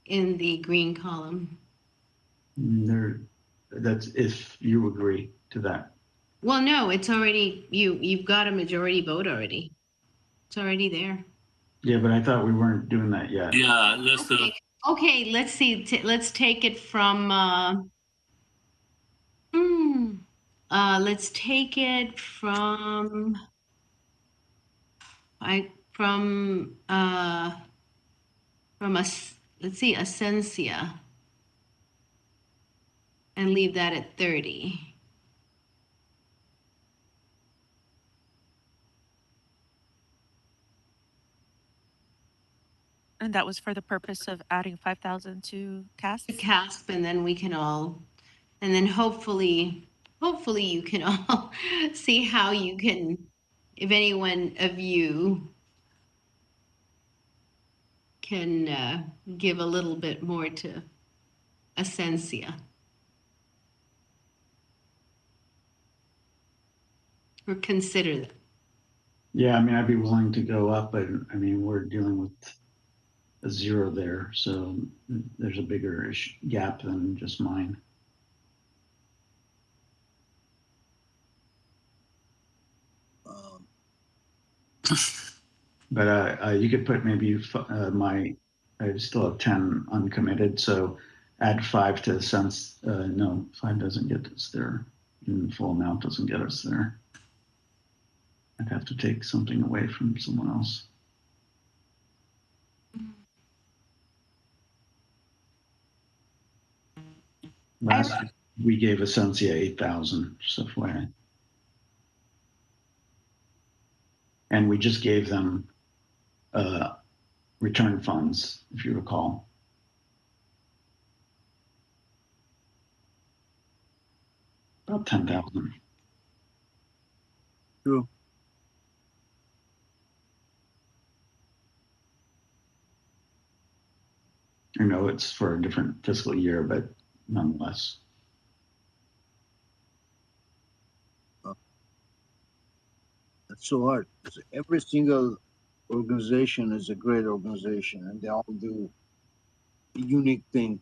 in the green column. That's if you agree to that. Well, no, it's already, you've got a majority vote already. It's already there. Yeah, but I thought we weren't doing that yet. Yeah, let's Okay, let's see. Let's take it from let's take it from let's see, Essentia, and leave that at 30. And that was for the purpose of adding 5,000 to CASP? CASP, and then we can all, and then hopefully you can all see how you can, if anyone of you can give a little bit more to Essentia. or consider them? Yeah, I mean, I'd be willing to go up, but I mean, we're dealing with a zero there, so there's a bigger gap than just mine. But you could put maybe I still have 10 uncommitted, so add 5 to the sense. No, 5 doesn't get us there. Even the full amount doesn't get us there. I'd have to take something away from someone else. Last we gave Essentia 8,000, just FYI. And we just gave them return funds, if you recall. About 10,000. True. I know it's for a different fiscal year, but nonetheless. That's so hard. Every single organization is a great organization, and they all do a unique thing.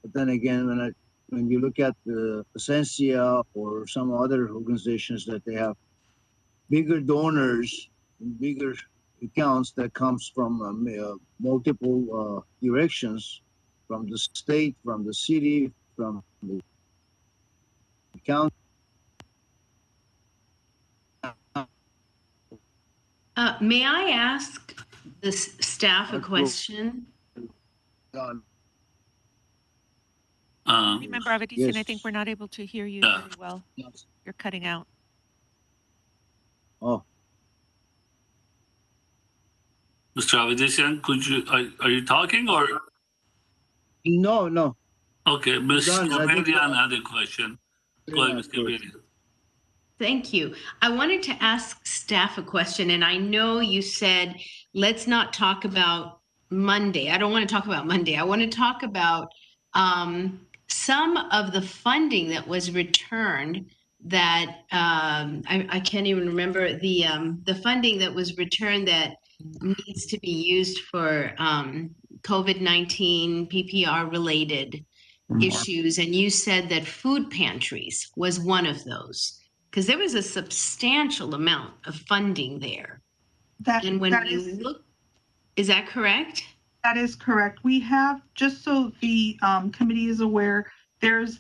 But then again, when you look at the Essentia or some other organizations that they have bigger donors and bigger accounts that comes from multiple directions, from the state, from the city, from the county. May I ask the staff a question? Remember, Avedisan, I think we're not able to hear you very well. Yes. You're cutting out. Oh. Mr. Avedisan, are you talking or? No. Okay, Ms. Gabrielian had a question. Go ahead, Ms. Gabrielian. Thank you. I wanted to ask staff a question, and I know you said, let's not talk about Monday. I don't want to talk about Monday. I want to talk about some of the funding that was returned that I can't even remember the funding that was returned that needs to be used for COVID-19 PPR related issues. And you said that food pantries was one of those, because there was a substantial amount of funding there. And when we look, is that correct? That is correct. We have, just so the committee is aware, there's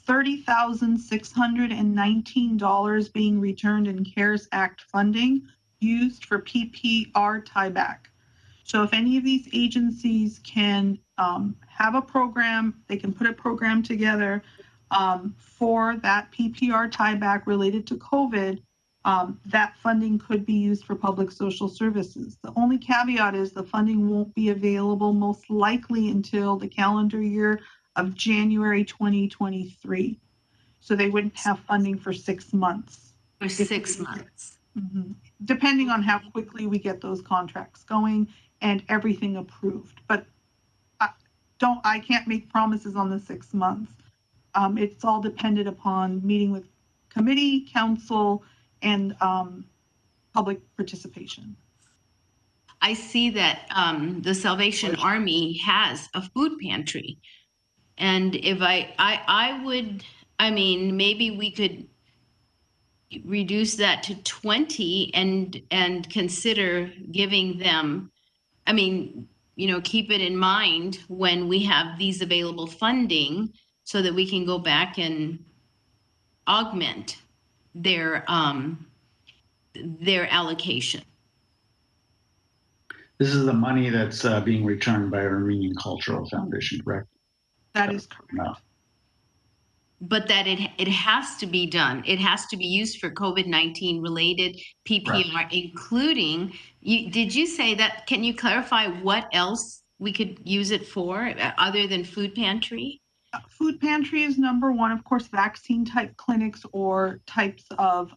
$30,619 being returned in CARES Act funding used for PPR tieback. So if any of these agencies can have a program, they can put a program together for that PPR tieback related to COVID, that funding could be used for public social services. The only caveat is the funding won't be available most likely until the calendar year of January 2023. So they wouldn't have funding for 6 months. For 6 months. Mm-hmm. Depending on how quickly we get those contracts going and everything approved. But I can't make promises on the 6 months. It's all dependent upon meeting with committee, council, and public participation. I see that the Salvation Army has a food pantry. And if I would, I mean, maybe we could reduce that to 20 and consider giving them, I mean, you know, keep it in mind when we have these available funding so that we can go back and augment their allocation. This is the money that's being returned by Armenian Cultural Foundation, correct? That is correct. No. But that it has to be done. It has to be used for COVID-19 related PPR, right, including, did you say that, can you clarify what else we could use it for other than food pantry? Food pantry is number one, of course, vaccine type clinics or types of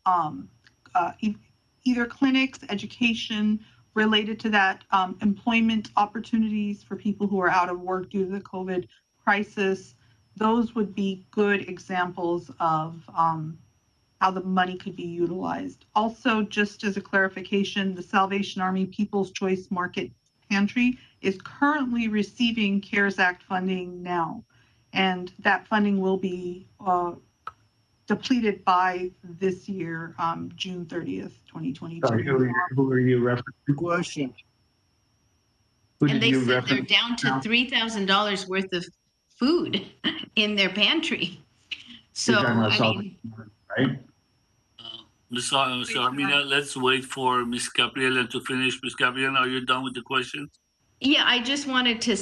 either clinics, education related to that, employment opportunities for people who are out of work due to the COVID crisis. Those would be good examples of how the money could be utilized. Also, just as a clarification, the Salvation Army People's Choice Market Pantry is currently receiving CARES Act funding now, and that funding will be depleted by this year, June 30th, 2022. Sorry, who are you referencing? Question. Who And did they you said they're reference down to now? $3,000 worth of food in their pantry. So, You're talking about I mean, Salvation, right? Ms. Armenia, let's wait for Ms. Gabriela to finish. Ms. Gabriela, are you done with the questions? yeah, I just wanted to,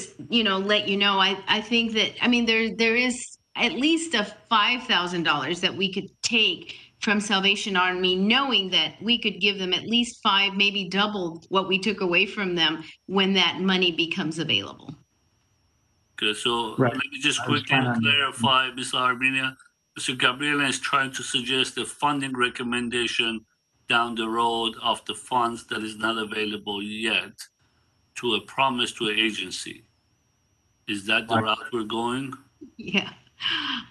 let you know, I think that, I mean, there is at least a $5,000 that we could take from Salvation Army, knowing that we could give them at least 5, maybe double what we took away from them when that money becomes available. Okay, so Right. let me just I was quickly trying to- clarify, Ms. Armenia. Mr. Gabriela is trying to suggest a funding recommendation down the road of the funds that is not available yet to a promise to an agency. Is that the route we're going? Yeah,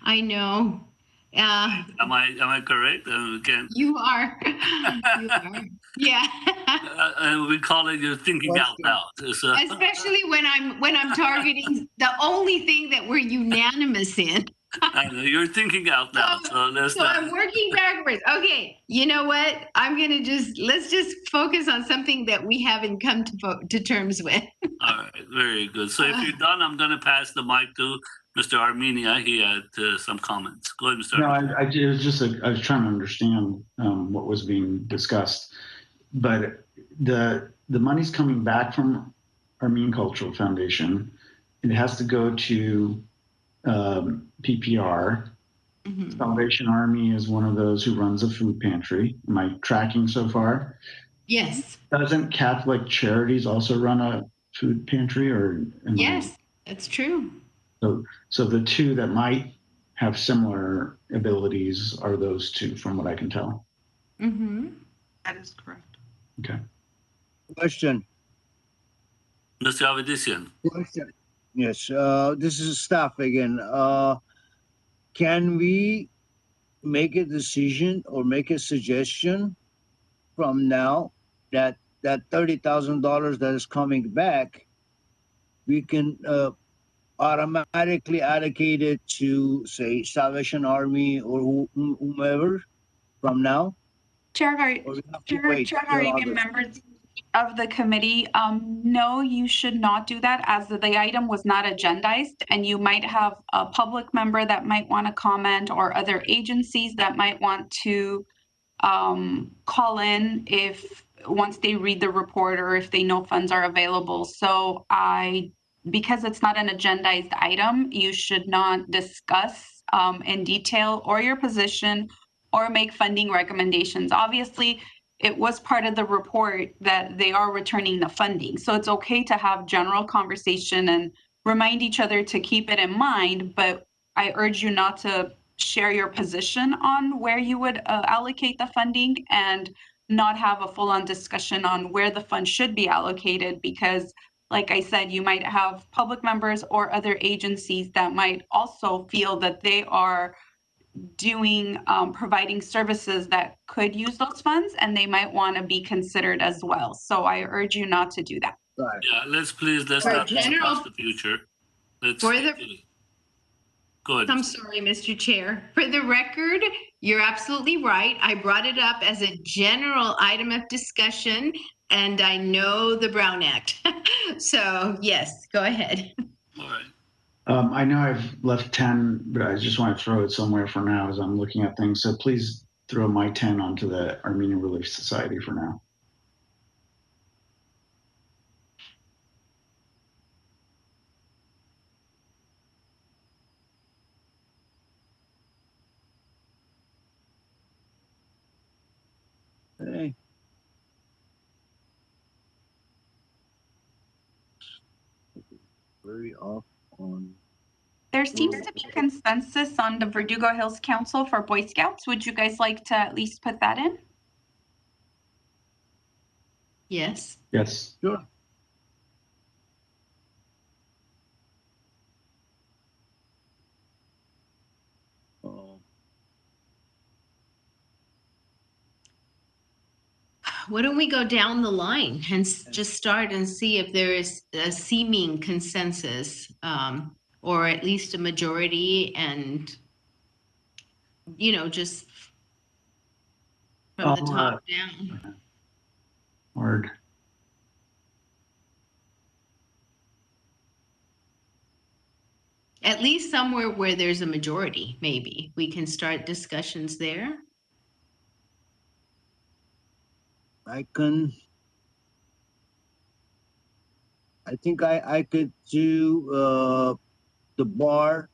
I know. Am I correct? Again, You are. You are. Yeah. and we call it you're thinking out loud. So, Especially when I'm targeting the only thing that we're unanimous in. I know, you're thinking out loud. So let's So not. I'm working backwards. Okay, you know what? Let's just focus on something that we haven't come to terms with. All right, very good. So if you're done, I'm going to pass the mic to Mr. Armenia. He had some comments. Go ahead, Mr. No, Armenia. it was just I was trying to understand what was being discussed, but the money's coming back from Armenian Cultural Foundation. It has to go to PPR. Mm-hmm. Salvation Army is one of those who runs a food pantry. Am I tracking so far? Yes. Doesn't Catholic Charities also run a food pantry, or yes, that's true. So the two that might have similar abilities are those two, from what I can tell. Mm-hmm. That is correct. Okay. Question. Mr. Avedisian. Question. Yes, this is staff again. Can we make a decision or make a suggestion from now that $30,000 that is coming back, we can automatically allocate it to, say, Salvation Army or whomever from now? Chair, wait Chair, till even August? members of the committee, no, you should not do that, as the item was not agendized, and you might have a public member that might want to comment, or other agencies that might want to call in if once they read the report, or if they know funds are available. So because it's not an agendized item, you should not discuss in detail or your position or make funding recommendations. Obviously, it was part of the report that they are returning the funding. So it's okay to have general conversation and remind each other to keep it in mind, but I urge you not to share your position on where you would allocate the funding, and not have a full-on discussion on where the fund should be allocated, because like I said, you might have public members or other agencies that might also feel that they are doing providing services that could use those funds, and they might want to be considered as well. So I urge you not to do that. Yeah, let's For not general- discuss the future. Let's For the- Go ahead. I'm sorry, Mr. Chair. For the record, you're absolutely right. I brought it up as a general item of discussion, and I know the Brown Act. So yes, go ahead. All right. I know I've left 10, but I just want to throw it somewhere for now as I'm looking at things. So please throw my 10 onto the Armenian Relief Society for now. Hey. Very off on. There seems to be consensus on the Verdugo Hills Council for Boy Scouts. Would you guys like to at least put that in? Yes. Yes. Sure. why don't we go down the line and just start and see if there is a seeming consensus, or at least a majority, and, just from the top down. Word. At least somewhere where there's a majority, maybe we can start discussions there. I think I could do the bar,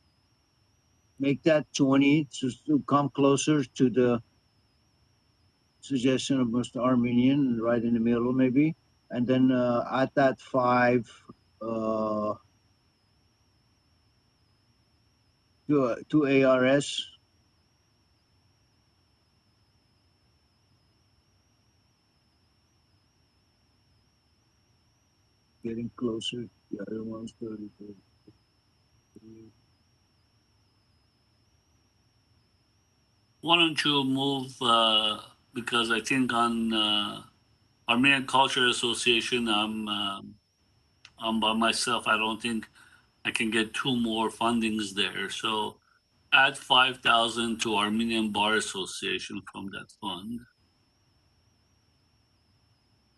make that 20 to come closer to the suggestion of Mr. Armenian, right in the middle maybe. And then at that 5, to ARS. Getting closer. The other one's 30. Why don't you move, because I think on Armenian Culture Association, I'm by myself. I don't think I can get 2 more fundings there. So add 5,000 to Armenian Bar Association from that fund.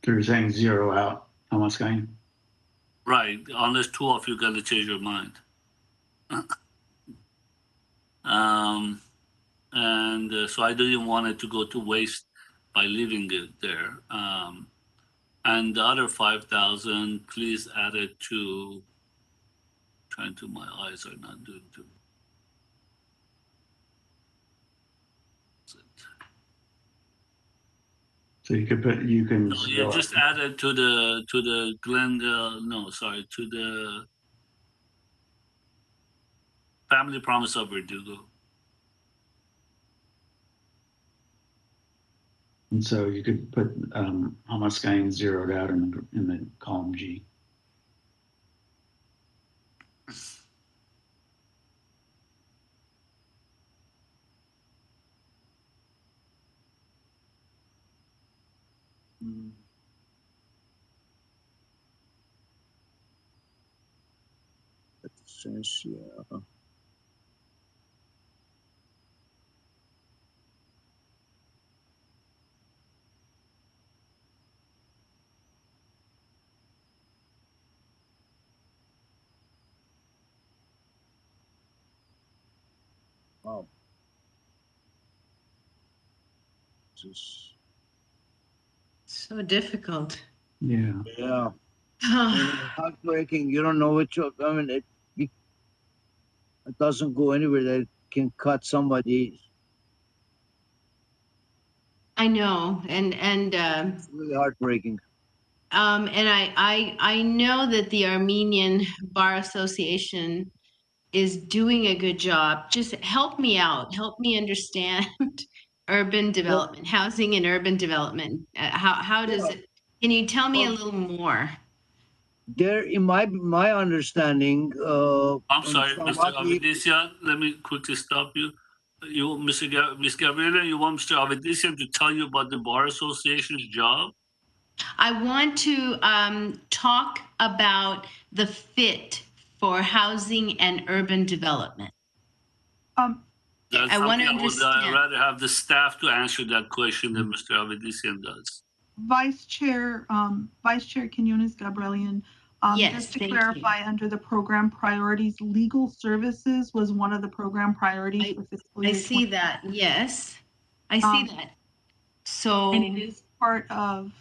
So you're saying 0 out, almost going? Right, unless 2 of you got to change your mind. So I didn't want it to go to waste by leaving it there. And the other 5,000, please add it to, my eyes are not doing too. So you can No, you just add it to the Glendale, to the Family Promise of Verdugo. And so you could put Hamaskayan 0'd out in the column G. Essentia. Wow. Just so difficult. Yeah. Yeah. Heartbreaking. You don't know which of. I mean, it doesn't go anywhere that can cut somebody. I know, and it's really heartbreaking. And I know that the Armenian Bar Association is doing a good job. Just help me out. Help me understand urban development, housing and urban development. How does it? Can you tell me a little more? There, in my understanding, I'm sorry, Mr. Avedisian, let me quickly stop you. Ms. Gabriela, you want Mr. Avedisian to tell you about the Bar Association's job? I want to talk about the fit for housing and urban development. That's I want to understand. I'd rather have the staff to answer that question than Mr. Avedisian does. Vice Chair Quinones Gabrielian, yes, just to clarify, under the program priorities, legal services was one of the program priorities for fiscal year. I see that. Yes, I see that. So, and it is part of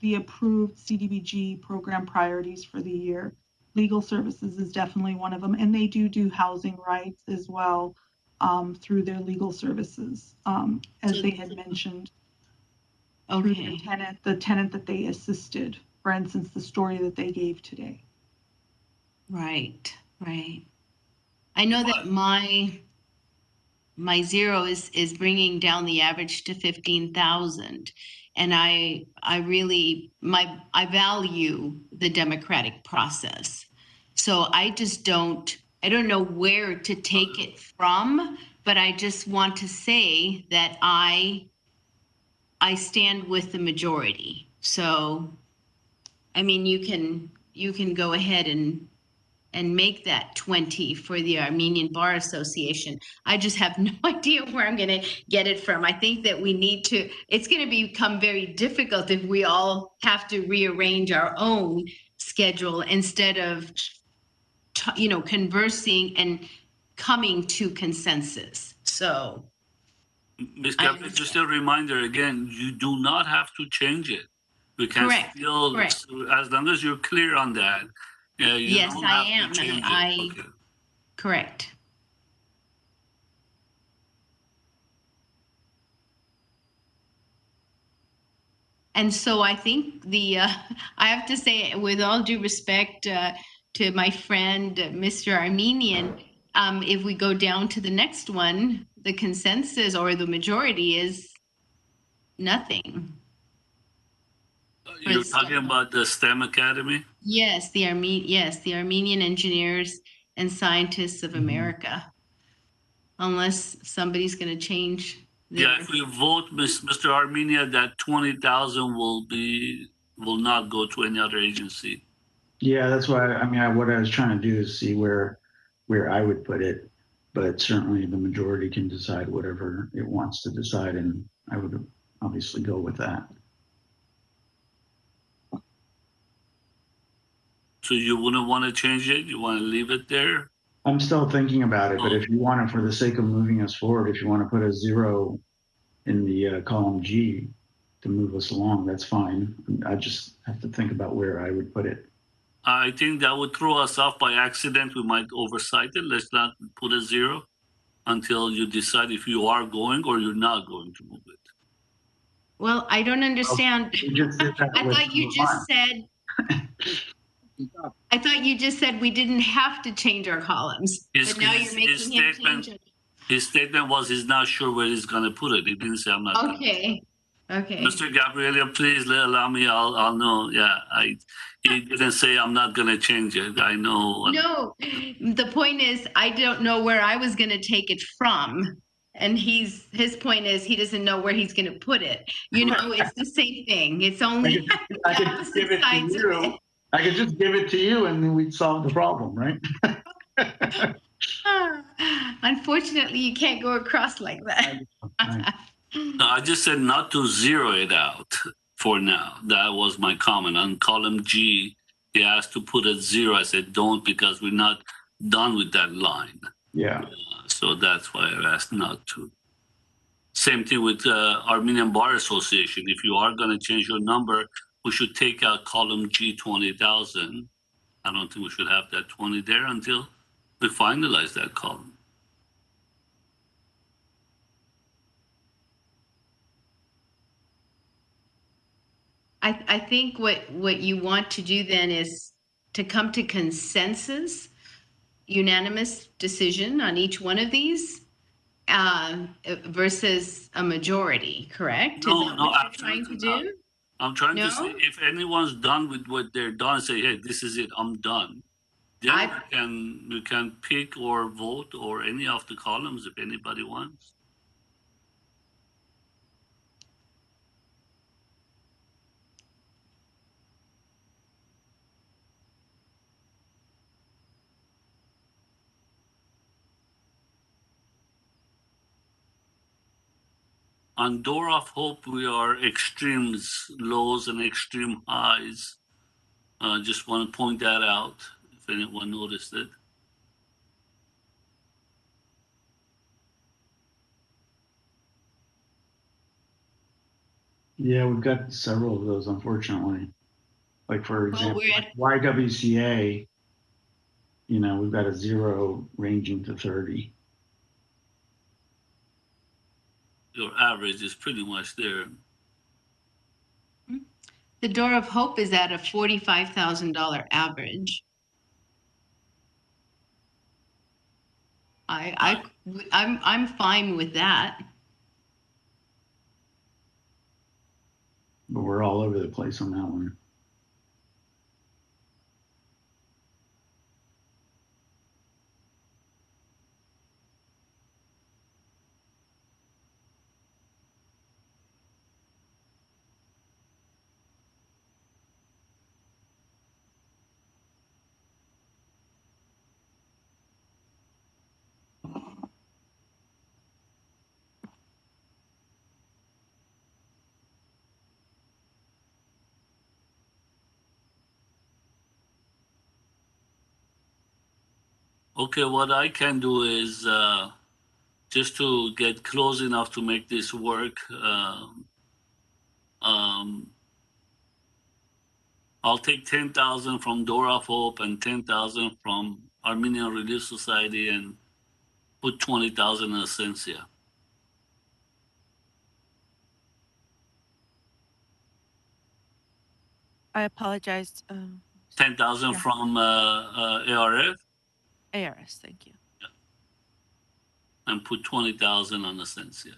the approved CDBG program priorities for the year. Legal services is definitely one of them, and they do housing rights as well through their legal services, as they had mentioned. Through the tenant that they assisted, for instance, the story that they gave today. Right. I know that my 0 is bringing down the average to 15,000, and I value the democratic process. So I don't know where to take it from, but I just want to say that I I stand with the majority. So, I mean, you can go ahead and make that 20 for the Armenian Bar Association. I just have no idea where I'm going to get it from. I think that we need to, it's going to become very difficult if we all have to rearrange our own schedule instead of, conversing and coming to consensus. So. Ms. Gabriel, just a reminder again, you do not have to change it. We can still, Correct. as long as you're clear on that. You Yes, don't I have am. to change it. Okay. Correct. And so I think I have to say, with all due respect to my friend, Mr. Armenian, if we go down to the next one, the consensus or the majority is nothing. You're talking about the STEM Academy? Yes, the Armenian Engineers and Scientists of America. Unless somebody's going to change. Yeah, if we vote Mr. Armenia, that 20,000 will not go to any other agency. Yeah, that's why, I mean, what I was trying to do is see where I would put it, but certainly the majority can decide whatever it wants to decide, and I would obviously go with that. So you wouldn't want to change it? You want to leave it there? I'm still thinking about it, but if you want to, for the sake of moving us forward, if you want to put a 0 in the column G to move us along, that's fine. I just have to think about where I would put it. I think that would throw us off by accident. We might oversight it. Let's not put a 0 until you decide if you are going or you're not going to move it. Well, I don't understand. I thought you just said we didn't have to change our columns, but now you're making him change it. His statement was he's not sure where he's going to put it. He didn't say I'm not. Okay. Okay. Mr. Gabriel, please allow me. I'll know. Yeah, he didn't say I'm not going to change it. I know. No, the point is I don't know where I was going to take it from. And his point is he doesn't know where he's going to put it. You know, it's the same thing. It's only I could just give it to you. I could just give it to you and then we'd solve the problem, right? Unfortunately, you can't go across like that. No, I just said not to zero it out for now. That was my comment. On column G, he asked to put a 0. I said don't, because we're not done with that line. Yeah. So that's why I asked not to. Same thing with Armenian Bar Association. If you are going to change your number, we should take out column G 20,000. I don't think we should have that 20 there until we finalize that column. I think what you want to do then is to come to consensus, unanimous decision on each one of these versus a majority, correct? No, is that what you're trying to do? I'm trying to see if anyone's done with what they're done, say, hey, this is it, I'm done. Then you can pick or vote or any of the columns if anybody wants. On Door of Hope, we are extremes lows and extreme highs. Just want to point that out if anyone noticed it. Yeah, we've got several of those, unfortunately. Like, for example, YWCA, you know, we've got a 0 ranging to 30. Your average is pretty much there. The Door of Hope is at a $45,000 average. I'm fine with that. But we're all over the place on that one. Okay, what I can do is just to get close enough to make this work. I'll take 10,000 from Door of Hope and 10,000 from Armenian Relief Society and put 20,000 in Essentia. I apologize. 10,000 yeah. from ARF ARS, thank you. and put 20,000 on Essentia.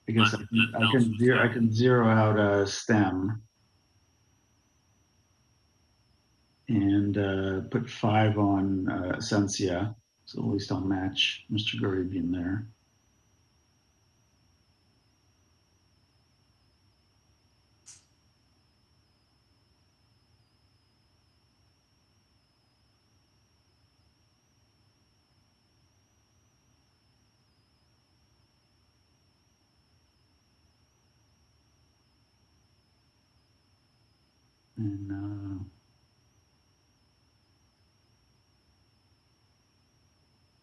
I guess I can zero out STEM and put 5 on Essentia, so at least I'll match Mr. Garibian there. And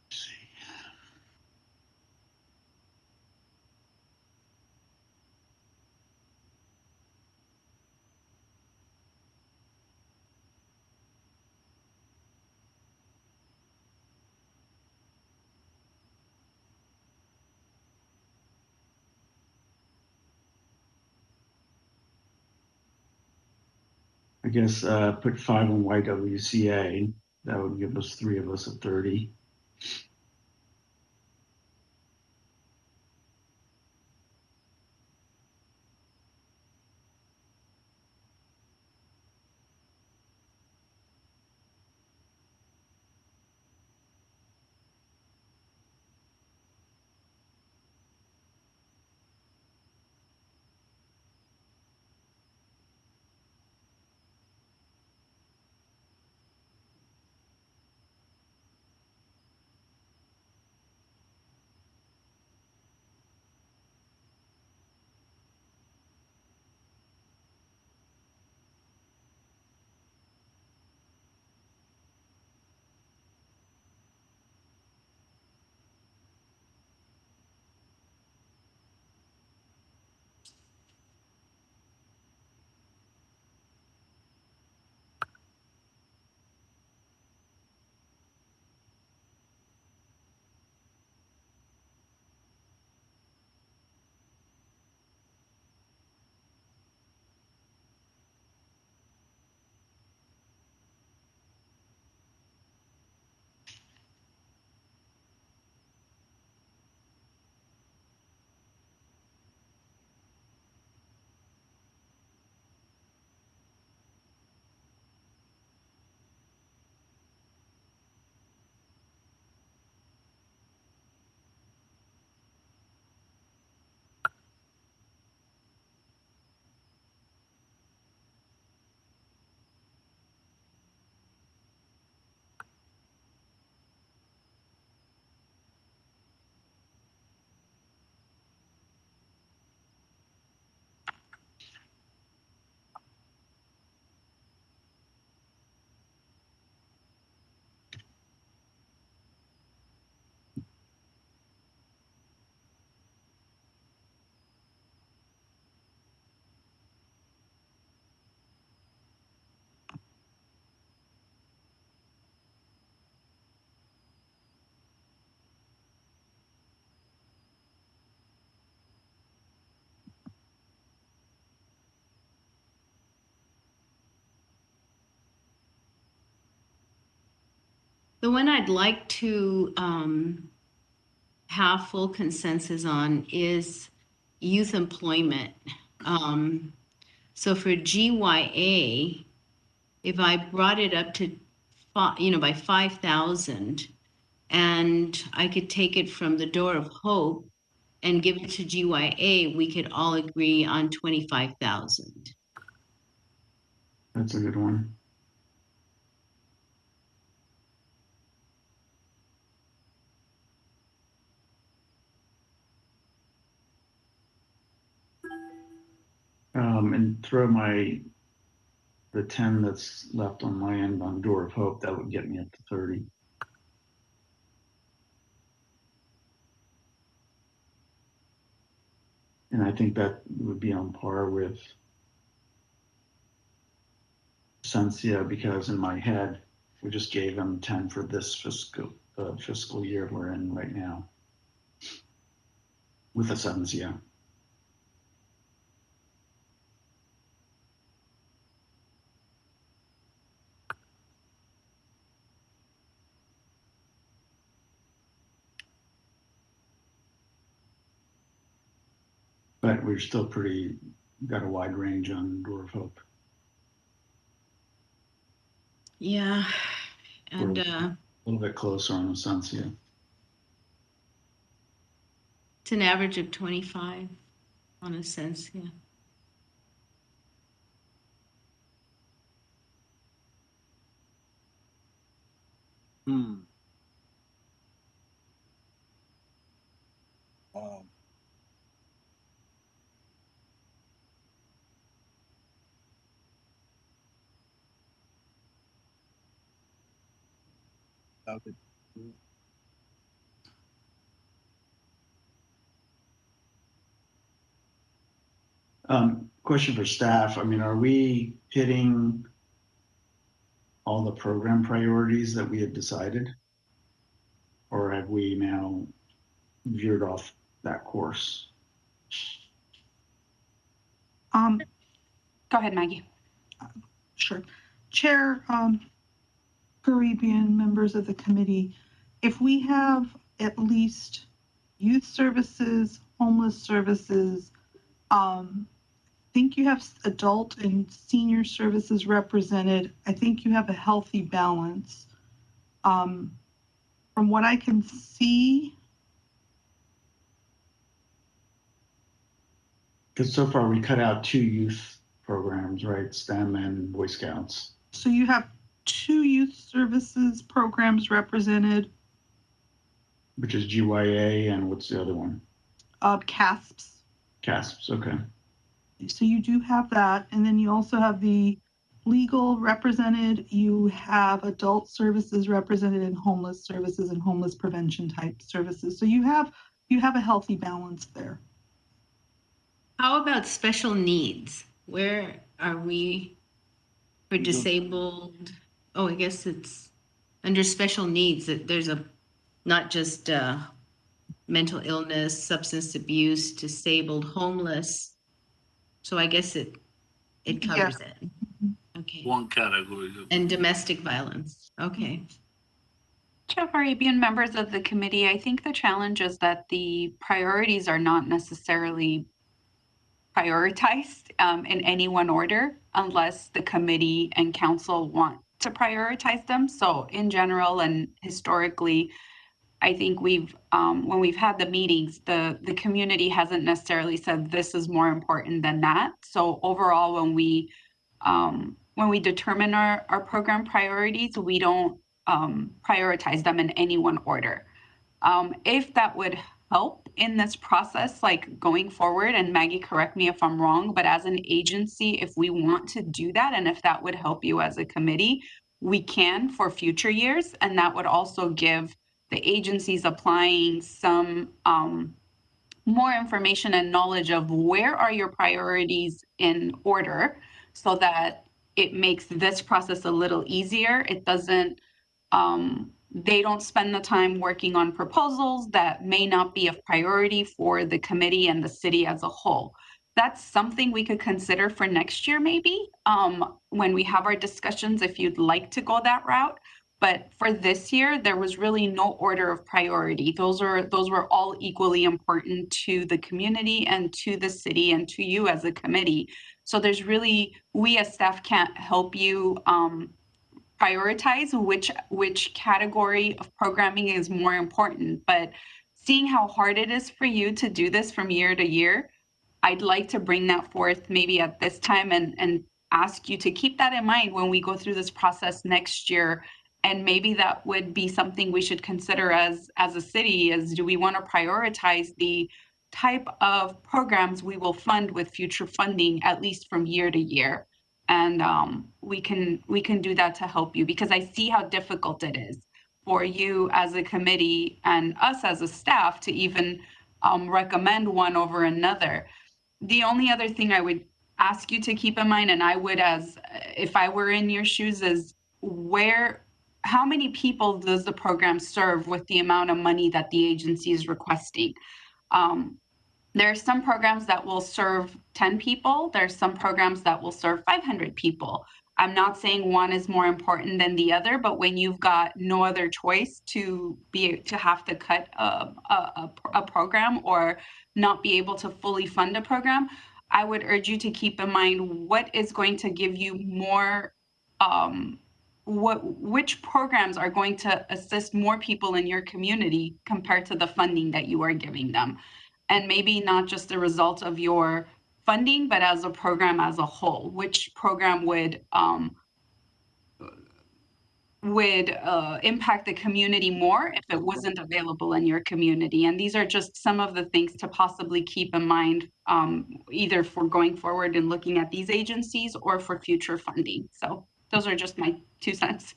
let's see. I guess put 5 on YWCA. That would give us 3 of us at 30. The one I'd like to have full consensus on is youth employment. So for GYA, if I brought it up to, by 5,000, and I could take it from the Door of Hope and give it to GYA, we could all agree on 25,000. That's a good one. throw the 10 that's left on my end on Door of Hope, that would get me up to 30. And I think that would be on par with Essentia, because in my head, we just gave them 10 for this fiscal year we're in right now with Essentia. But we're still got a wide range on Door of Hope. Yeah, and We're a little bit closer on Essentia. it's an average of 25 on Essentia. Okay. Question for staff. I mean, are we hitting all the program priorities that we had decided? Or have we now veered off that course? Go ahead, Maggie. Sure. Chair, Caribbean, members of the committee, if we have at least youth services, homeless services, I think you have adult and senior services represented. I think you have a healthy balance. From what I can see, Because so far we cut out 2 youth programs, right? STEM and Boy Scouts. so you have 2 youth services programs represented. Which is GYA, and what's the other one? CASPs. CASPs, okay. So you do have that, and then you also have the legal represented. You have adult services represented, and homeless services and homeless prevention type services. So you have a healthy balance there. How about special needs? Where are we for disabled? Oh, I guess it's under special needs that there's not just mental illness, substance abuse, disabled, homeless. So I guess it covers it. Okay. One category. And domestic violence. Okay. Chair Caribbean, members of the committee, I think the challenge is that the priorities are not necessarily prioritized in any one order unless the committee and council want to prioritize them. So in general and historically, I think we've when we've had the meetings, the community hasn't necessarily said this is more important than that. So overall, when we determine our program priorities, we don't prioritize them in any one order. If that would help in this process, like going forward, and Maggie, correct me if I'm wrong, but as an agency, if we want to do that, and if that would help you as a committee, we can for future years. And that would also give the agencies applying some more information and knowledge of where are your priorities in order, so that it makes this process a little easier. It doesn't, they don't spend the time working on proposals that may not be of priority for the committee and the city as a whole. That's something we could consider for next year, maybe, when we have our discussions, if you'd like to go that route. But for this year, there was really no order of priority. Those were all equally important to the community and to the city and to you as a committee. So there's really, we as staff can't help you prioritize which category of programming is more important. But seeing how hard it is for you to do this from year to year, I'd like to bring that forth maybe at this time and ask you to keep that in mind when we go through this process next year. And maybe that would be something we should consider as a city, is do we want to prioritize the type of programs we will fund with future funding, at least from year to year. And we can do that to help you, because I see how difficult it is for you as a committee and us as a staff to even recommend one over another. The only other thing I would ask you to keep in mind, and I would, as if I were in your shoes, is how many people does the program serve with the amount of money that the agency is requesting? There are some programs that will serve 10 people. There's some programs that will serve 500 people. I'm not saying one is more important than the other, but when you've got no other choice to have to cut a program or not be able to fully fund a program, I would urge you to keep in mind what is going to give you more, which programs are going to assist more people in your community compared to the funding that you are giving them. And maybe not just the result of your funding, but as a program as a whole, which program would impact the community more if it wasn't available in your community. And these are just some of the things to possibly keep in mind, either for going forward and looking at these agencies or for future funding. So those are just my 2 cents.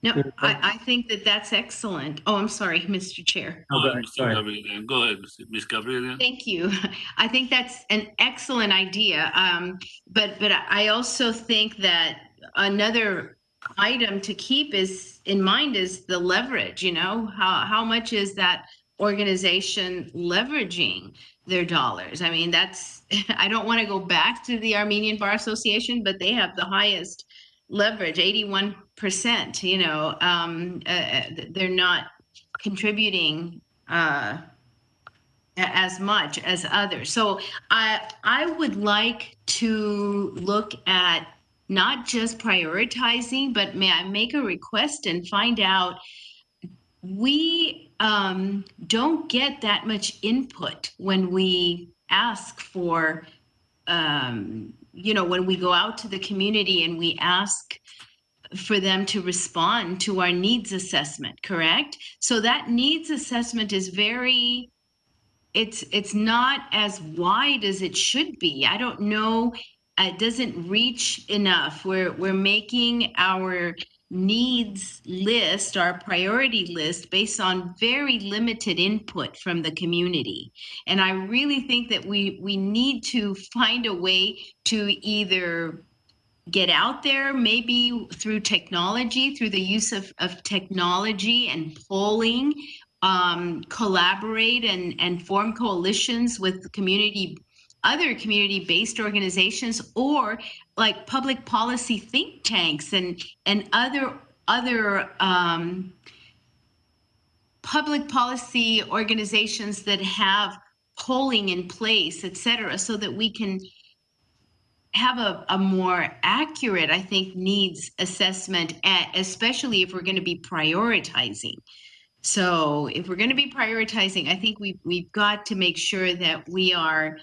No, I think that's excellent. Oh, I'm sorry, Mr. Chair. Mr. Gabrielian. Go ahead, Ms. Gabrielian. Thank you. I think that's an excellent idea. But I also think that another item to keep in mind is the leverage. How much is that organization leveraging their dollars? I mean, I don't want to go back to the Armenian Bar Association, but they have the highest leverage, 81%. They're not contributing as much as others. So I would like to look at not just prioritizing, but may I make a request and find out, we don't get that much input when we ask for, when we go out to the community and we ask for them to respond to our needs assessment, correct? So that needs assessment is it's not as wide as it should be. I don't know, it doesn't reach enough. We're making our needs list, our priority list, based on very limited input from the community. And I really think that we need to find a way to either get out there, maybe through technology, through the use of technology and polling, collaborate and form coalitions with other community-based organizations, or like public policy think tanks and other public policy organizations that have polling in place, et cetera, so that we can have a more accurate, I think, needs assessment, especially if we're going to be prioritizing. So if we're going to be prioritizing, I think we've got to make sure that we are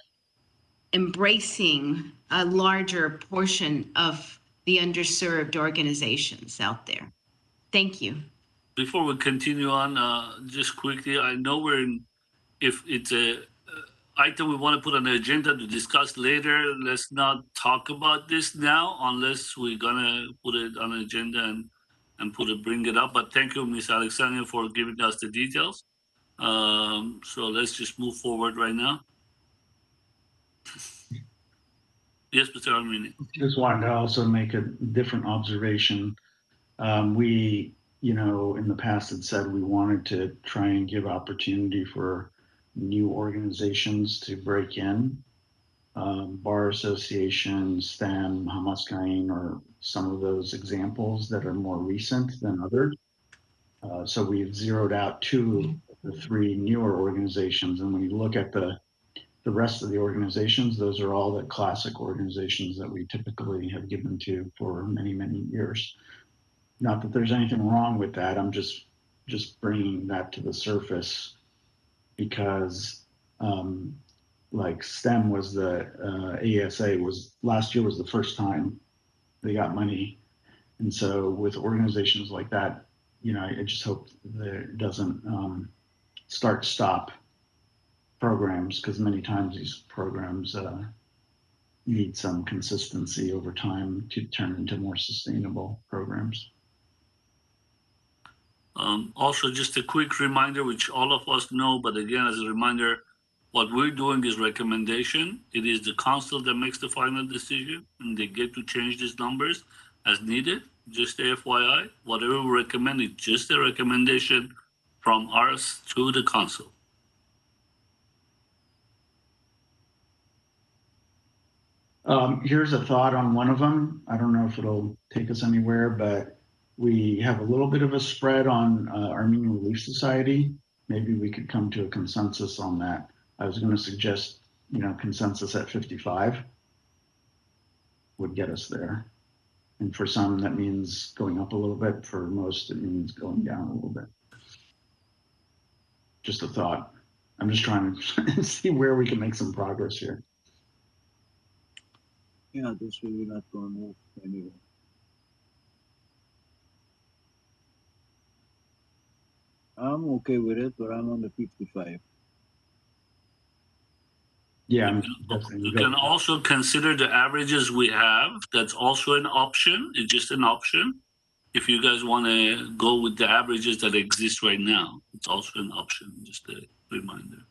embracing a larger portion of the underserved organizations out there. Thank you. Before we continue on, just quickly, I know if it's a item we want to put on the agenda to discuss later, let's not talk about this now unless we're gonna put it on the agenda and bring it up. But thank you, Ms. Alexandria, for giving us the details. So let's just move forward right now. Yes, Mr. Armenian. Just wanted to also make a different observation. We, in the past had said we wanted to try and give opportunity for new organizations to break in. Bar Association, STEM, Hamaskain, or some of those examples that are more recent than others. So we've zeroed out 2 of the 3 newer organizations. And when you look at the rest of the organizations, those are all the classic organizations that we typically have given to for many, many years. Not that there's anything wrong with that. I'm just bringing that to the surface because like STEM was the ASA last year was the first time they got money. And so with organizations like that, I just hope that it doesn't stop programs, because many times these programs need some consistency over time to turn into more sustainable programs. Also, just a quick reminder, which all of us know, but again, as a reminder, what we're doing is recommendation. It is the council that makes the final decision, and they get to change these numbers as needed. Just FYI, whatever we recommend is just a recommendation from us to the council. Here's a thought on one of them. I don't know if it'll take us anywhere, but we have a little bit of a spread on Armenian Relief Society. Maybe we could come to a consensus on that. I was going to suggest, consensus at 55 would get us there. And for some, that means going up a little bit. For most, it means going down a little bit. Just a thought. I'm just trying to see where we can make some progress here. Yeah, this way we're not going to move anywhere. I'm okay with it, but I'm on the 55. Yeah, you can also consider the averages we have. That's also an option. It's just an option. If you guys want to go with the averages that exist right now, it's also an option. Just a reminder.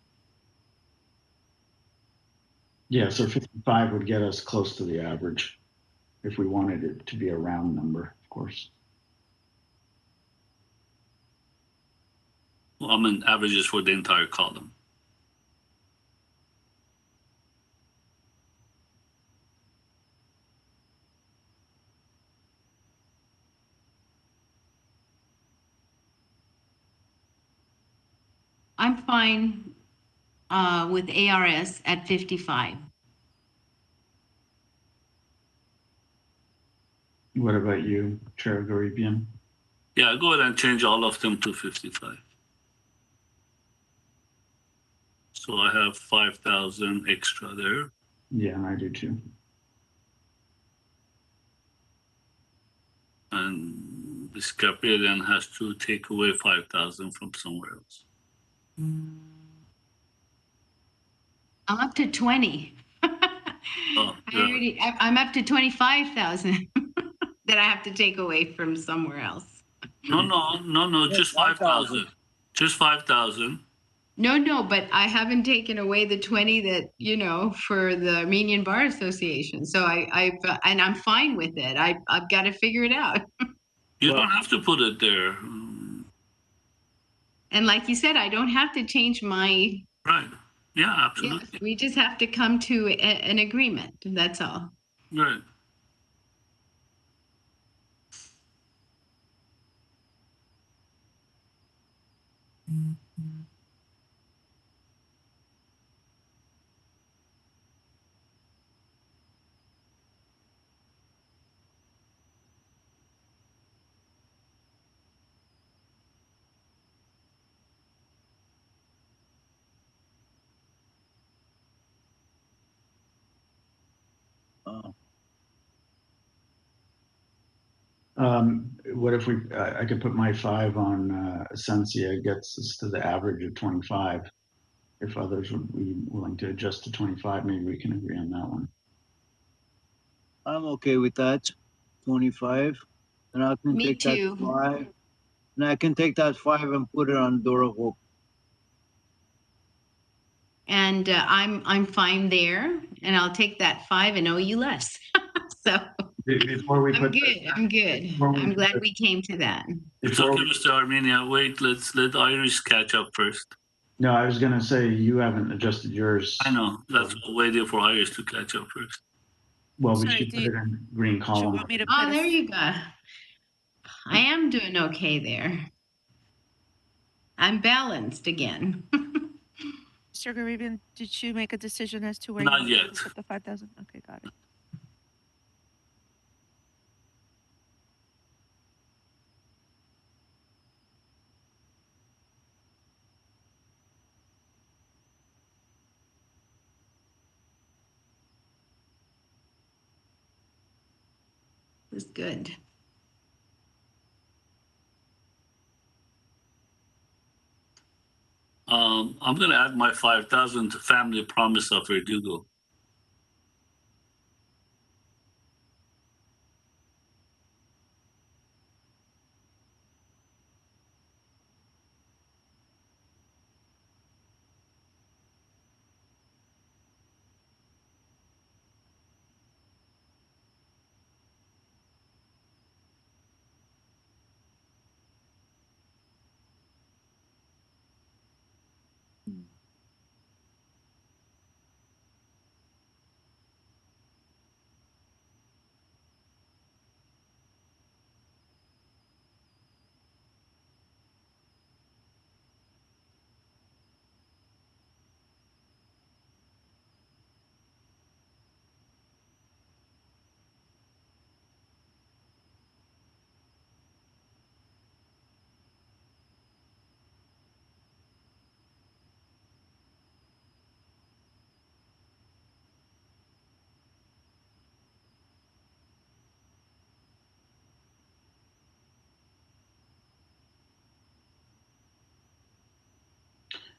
Yeah, so 55 would get us close to the average if we wanted it to be a round number, of course. Well, I mean averages for the entire column. I'm fine with ARS at 55. What about you, Chair Garibian? Yeah, go ahead and change all of them to 55. So I have 5,000 extra there. Yeah, I do too. And this Gabrielian has to take away 5,000 from somewhere else. I'm up to 20. Oh, yeah. I'm up to 25,000 that I have to take away from somewhere else. No, just 5,000. Just 5,000. No, but I haven't taken away the 20 that, for the Armenian Bar Association. So and I'm fine with it. I've got to figure it out. You don't have to put it there. And like you said, I don't have to change my. Right. Yeah, absolutely. Yes, we just have to come to an agreement. That's all. Right. What if I could put my 5 on Essentia, gets us to the average of 25. If others would be willing to adjust to 25, maybe we can agree on that one. I'm okay with that, 25. And I can take too. that 5. And I can take that 5 and put it on Door of Hope. And I'm fine there, and I'll take that 5 and owe you less. So before we I'm good. I'm glad we came to that. It's okay, Mr. Armenia. Wait, let's let Iris catch up first. No, I was going to say you haven't adjusted yours. I know. That's waiting for Iris to catch up first. Well, we should put it in green column. Oh, there you go. I am doing okay there. I'm balanced again. Mr. Garibian, did you make a decision as to where Not you yet. put the 5,000? Okay, got it. It was good. I'm going to add my 5,000 to Family Promise of Verdugo.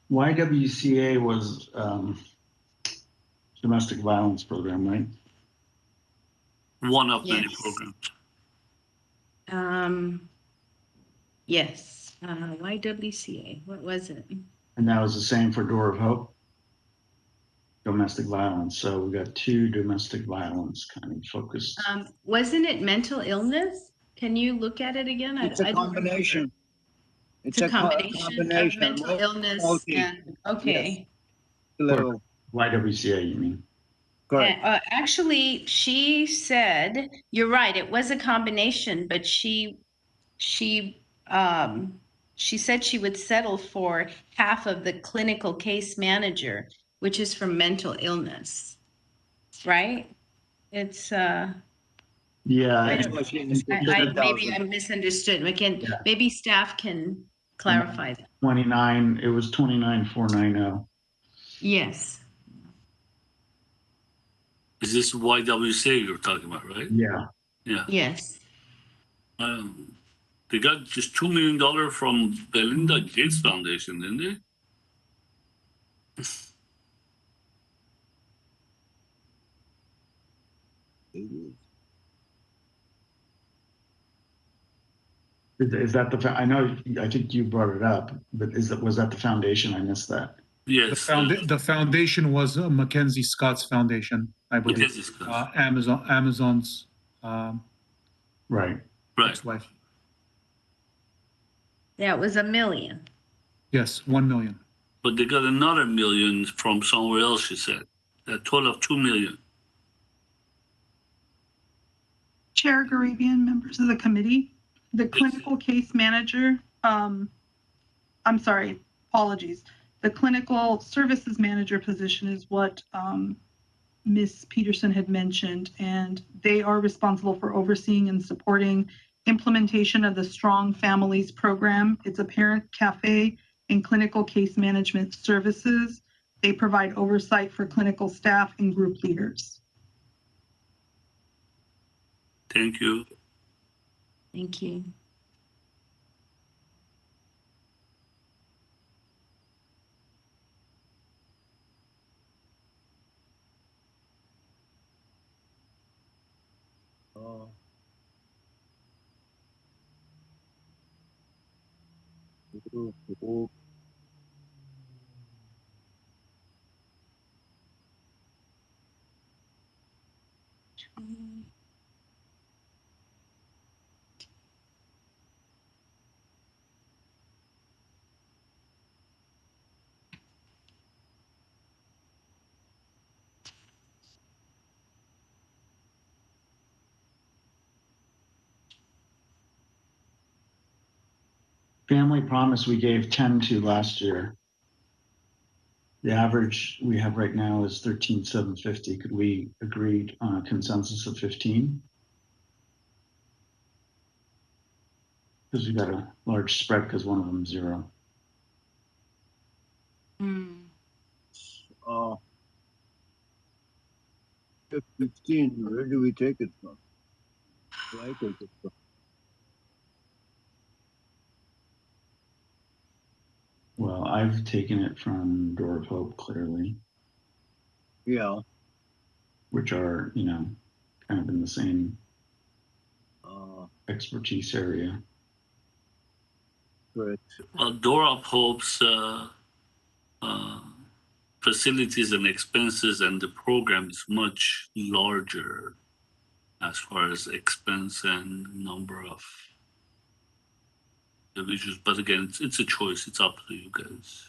YWCA was domestic violence program, right? One of many Yes. programs. Yes. YWCA. What was it? And that was the same for Door of Hope, domestic violence. So we got two domestic violence kind of focused. Wasn't it mental illness? Can you look at it again? It's a combination. It's a combination of mental illness and okay. For YWCA, you mean? Correct. Actually, she said you're right. It was a combination, but she said she would settle for half of the clinical case manager, which is for mental illness, right? It's Yeah. maybe I misunderstood. Maybe staff can clarify that. 29. It was 29,490. Yes. Is this YWCA you're talking about, right? Yeah. Yeah. Yes. They got just $2 million from Belinda Gates Foundation, didn't they? Is that I think you brought it up, but was that the foundation? I missed that. Yes. The foundation was Mackenzie Scott's foundation, I believe. Mackenzie Scott. Amazon's right. ex-wife. Yeah, it was $1 million. Yes, 1 million. But they got another $1 million from somewhere else, she said. A total of $2 million. Chair Garabian, members of the committee, the clinical case manager, I'm sorry, apologies. The clinical services manager position is what Ms. Peterson had mentioned, and they are responsible for overseeing and supporting implementation of the Strong Families program. It's a parent cafe and clinical case management services. They provide oversight for clinical staff and group leaders. Thank you. Thank you. Family Promise we gave 10 to last year. The average we have right now is 13,750. Could we agree on a consensus of 15? Because we got a large spread because one of them is 0. 15, where do we take it from? Where do I take it from? Well, I've taken it from Door of Hope, clearly. Yeah. Which are, kind of in the same expertise area. Correct. Well, Door of Hope's facilities and expenses and the program is much larger as far as expense and number of individuals. But again, it's a choice. It's up to you guys.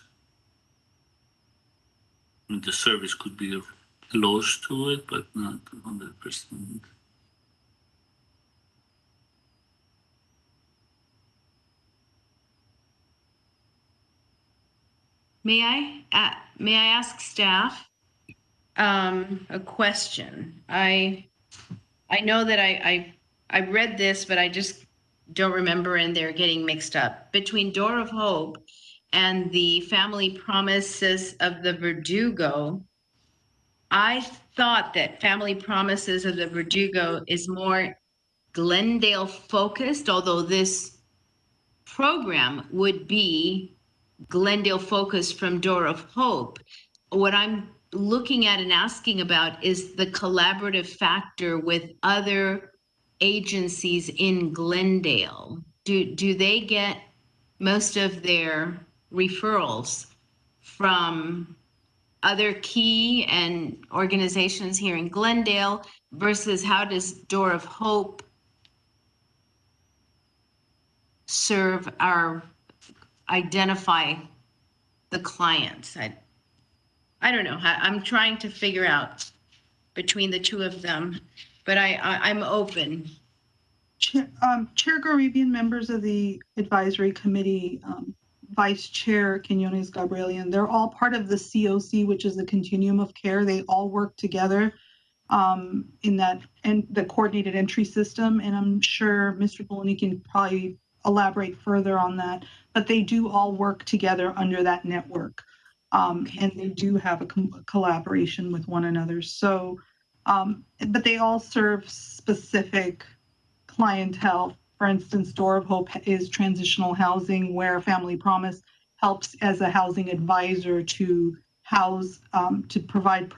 I mean, the service could be close to it, but not 100%. May I ask staff a question? I know that I read this, but I just don't remember, and they're getting mixed up between Door of Hope and the Family Promises of the Verdugo. I thought that Family Promises of the Verdugo is more Glendale focused, although this program would be Glendale focused from Door of Hope. What I'm looking at and asking about is the collaborative factor with other agencies in Glendale. Do they get most of their referrals from other key and organizations here in Glendale versus how does Door of Hope serve our identify the clients? I don't know. I'm trying to figure out between the two of them, but I'm open. Chair Garibian, members of the advisory committee, Vice Chair Quinones Gabrielian, they're all part of the COC, which is the continuum of care. They all work together in that and the coordinated entry system. And I'm sure Mr. Bologna can probably elaborate further on that, but they do all work together under that network. And they do have a collaboration with one another. So, but they all serve specific clientele. For instance, Door of Hope is transitional housing, where Family Promise helps as a housing advisor to house, to provide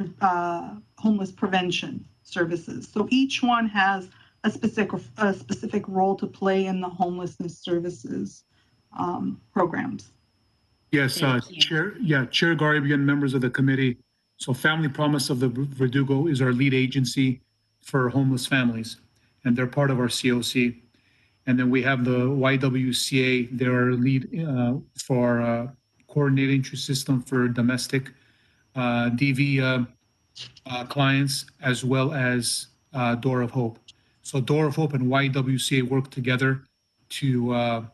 homeless prevention services. So each one has a specific role to play in the homelessness services programs. Yes, Chair Garibian, members of the committee. So Family Promise of the Verdugo is our lead agency for homeless families, and they're part of our COC. And then we have the YWCA, they're our lead for coordinated entry system for domestic DV clients, as well as Door of Hope. So Door of Hope and YWCA work together to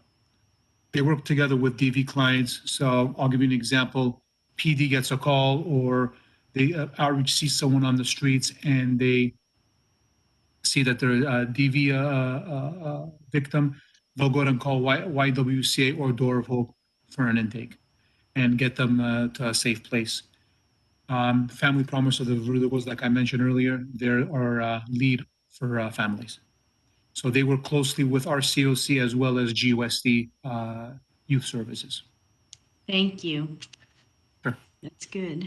they work together with DV clients. So I'll give you an example. PD gets a call, or they outreach sees someone on the streets and they see that they're a DV victim. They'll go ahead and call YWCA or Door of Hope for an intake and get them to a safe place. Family Promise of the Verdugos, like I mentioned earlier, they're our lead for families. So they work closely with our COC as well as GUSD Youth Services. Thank you. Sure. That's good.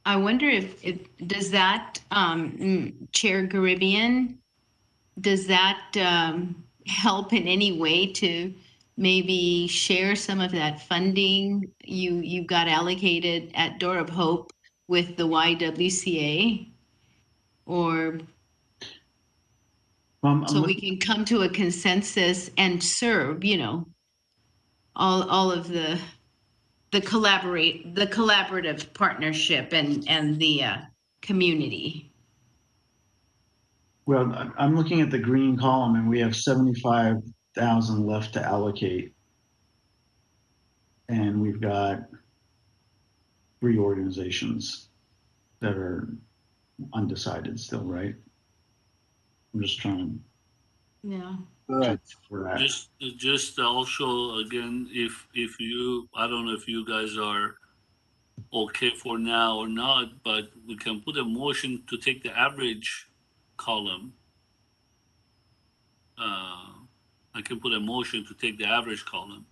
I wonder if does that, Chair Garibian, does that help in any way to maybe share some of that funding you got allocated at Door of Hope with the YWCA, or so we can come to a consensus and serve, all of the collaborative partnership and the community. Well, I'm looking at the green column, and we have 75,000 left to allocate, and we've got 3 organizations that are undecided still, right? I'm just trying to. Yeah. Just also again, if you, I don't know if you guys are okay for now or not, but we can put a motion to take the average column. I can put a motion to take the average column.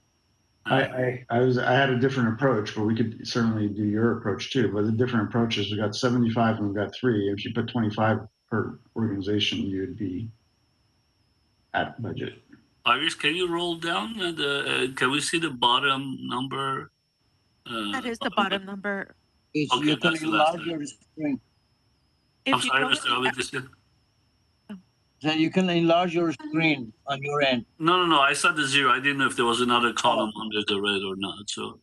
I had a different approach, but we could certainly do your approach too. But the different approaches, we got 75 and we got 3. If you put 25 per organization, you'd be at budget. Iris, can you roll down can we see the bottom number? That is the bottom number. It's, Okay, you can that's the last enlarge your screen. I'm sorry, Mr. Avitis. So you can enlarge your screen on your end. No. I saw the 0. I didn't know if there was another column under the red or not. So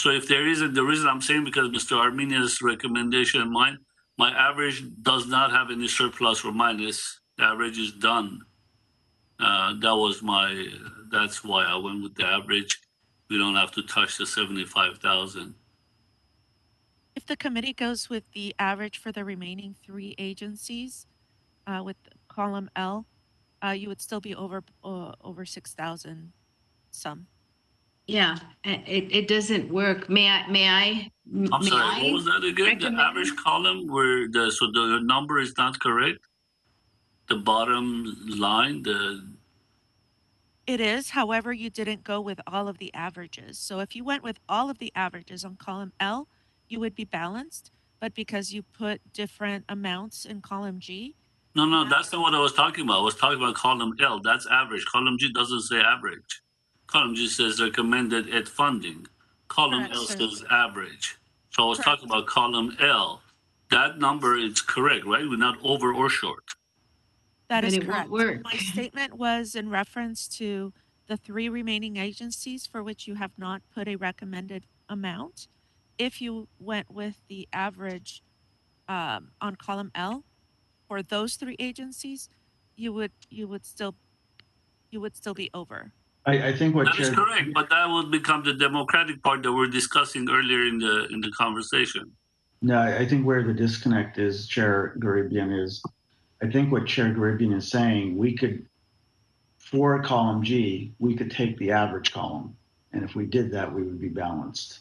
if there isn't, the reason I'm saying because Mr. Armenian's recommendation and mine, my average does not have any surplus or minus. The average is done. That's why I went with the average. We don't have to touch the 75,000. If the committee goes with the average for the remaining 3 agencies, with column L, you would still be over 6,000 some. Yeah, it doesn't work. May I? I'm sorry, what was that again? The average column where the number is not correct? The bottom line, It is, however, you didn't go with all of the averages. So if you went with all of the averages on column L, you would be balanced. But because you put different amounts in column G. No, that's not what I was talking about. I was talking about column L. That's average. Column G doesn't say average. Column G says recommended at funding. Column L says average. So I was talking about column L. That number is correct, right? We're not over or short. That is correct. My statement was in reference to the 3 remaining agencies for which you have not put a recommended amount. If you went with the average on column L for those 3 agencies, you would still be over. I think what that is correct, but that would become the democratic part that we're discussing earlier in the conversation. No, I think where the disconnect is, Chair Garibian, is I think what Chair Garibian is saying, we could, for column G, we could take the average column. And if we did that, we would be balanced.